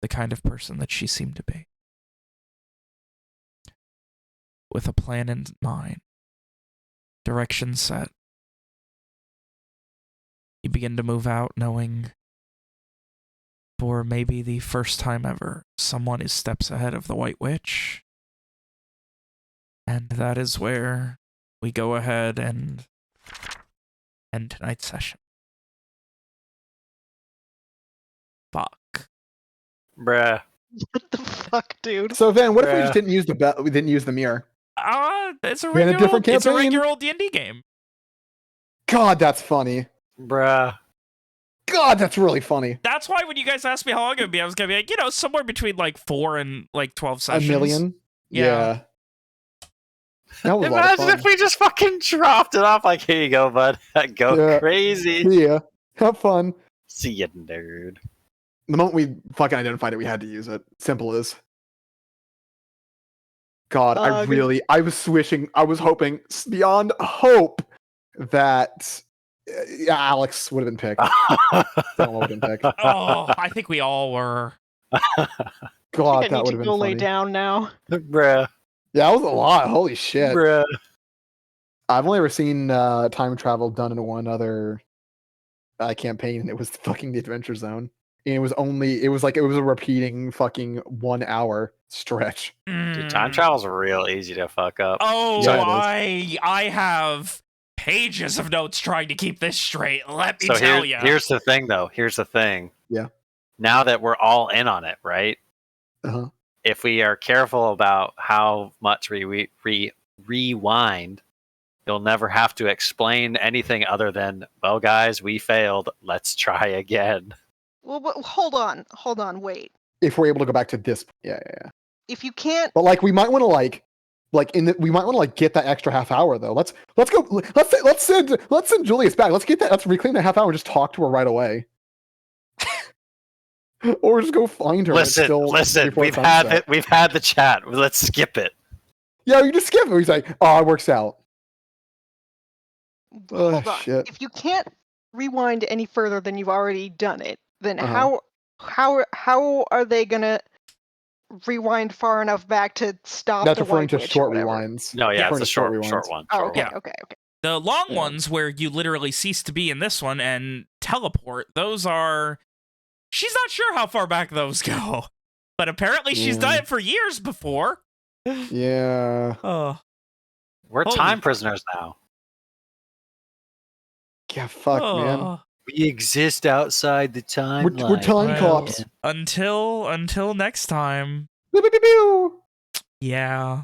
the kind of person that she seemed to be. With a plan in mind, direction set, you begin to move out knowing for maybe the first time ever, someone is steps ahead of the White Witch. And that is where we go ahead and end tonight's session. Fuck. Bruh. What the fuck, dude? So then, what if we Yeah. just didn't use we didn't use the mirror? It's a We had a regular different old, it's a campaign? regular old D&D game. God, that's funny. Bruh. God, that's really funny. That's why when you guys asked me how long it would be, I was gonna be like, somewhere between like 4 and like 12 sessions. A million? Yeah. That was a lot of Imagine fun. if we just fucking dropped it off like, here you go, bud. Go Yeah. crazy. Yeah. Have fun. See ya, nerd. The moment we fucking identified it, we had to use it. Simple as. God, I was wishing, I was hoping beyond hope that Alex would have been picked. That would have been picked. Oh, I think we all were. God, I that need would to have go been lay funny. down now. Bruh. Yeah, that was a lot. Holy shit. Bruh. I've only ever seen time travel done in one other campaign, and it was fucking the Adventure Zone. And it was a repeating fucking 1 hour stretch. Dude, time travel's real easy to fuck up. Oh, Yeah, I have pages of notes trying to keep this straight. Let me So tell you. here's the thing, though. Here's the thing. Yeah. Now that we're all in on it, right? Uh-huh. If we are careful about how much we rewind, you'll never have to explain anything other than, well, guys, we failed. Let's try again. Well, hold on, wait. If we're able to go back to this, yeah. If you can't, But like, we might want to we might want to get that extra half hour though. Let's send Julius back. Let's reclaim that half hour and just talk to her right away. Or just go find her. and it's Listen. before We've sunset. had the chat. Let's skip it. Yeah, you just skip it. He's like, oh, it works out. hold on. Shit. If you can't rewind any further than you've already done it, then Uh-huh. how are they gonna rewind far enough back to stop That's the referring White to Witch or short whatever? rewinds. No, yeah, Referring it's a to short short rewinds. one. Oh, short okay, one. okay. The long Yeah. ones where you literally cease to be in this one and teleport, those are... She's not sure how far back those go. But apparently she's Yeah. done it for years before. Yeah. Oh. We're Holy- time prisoners now. Yeah, fuck, man. Oh. We exist outside the timeline. We're time Well, cops. Until next time. Pew, pew, pew, pew. Yeah.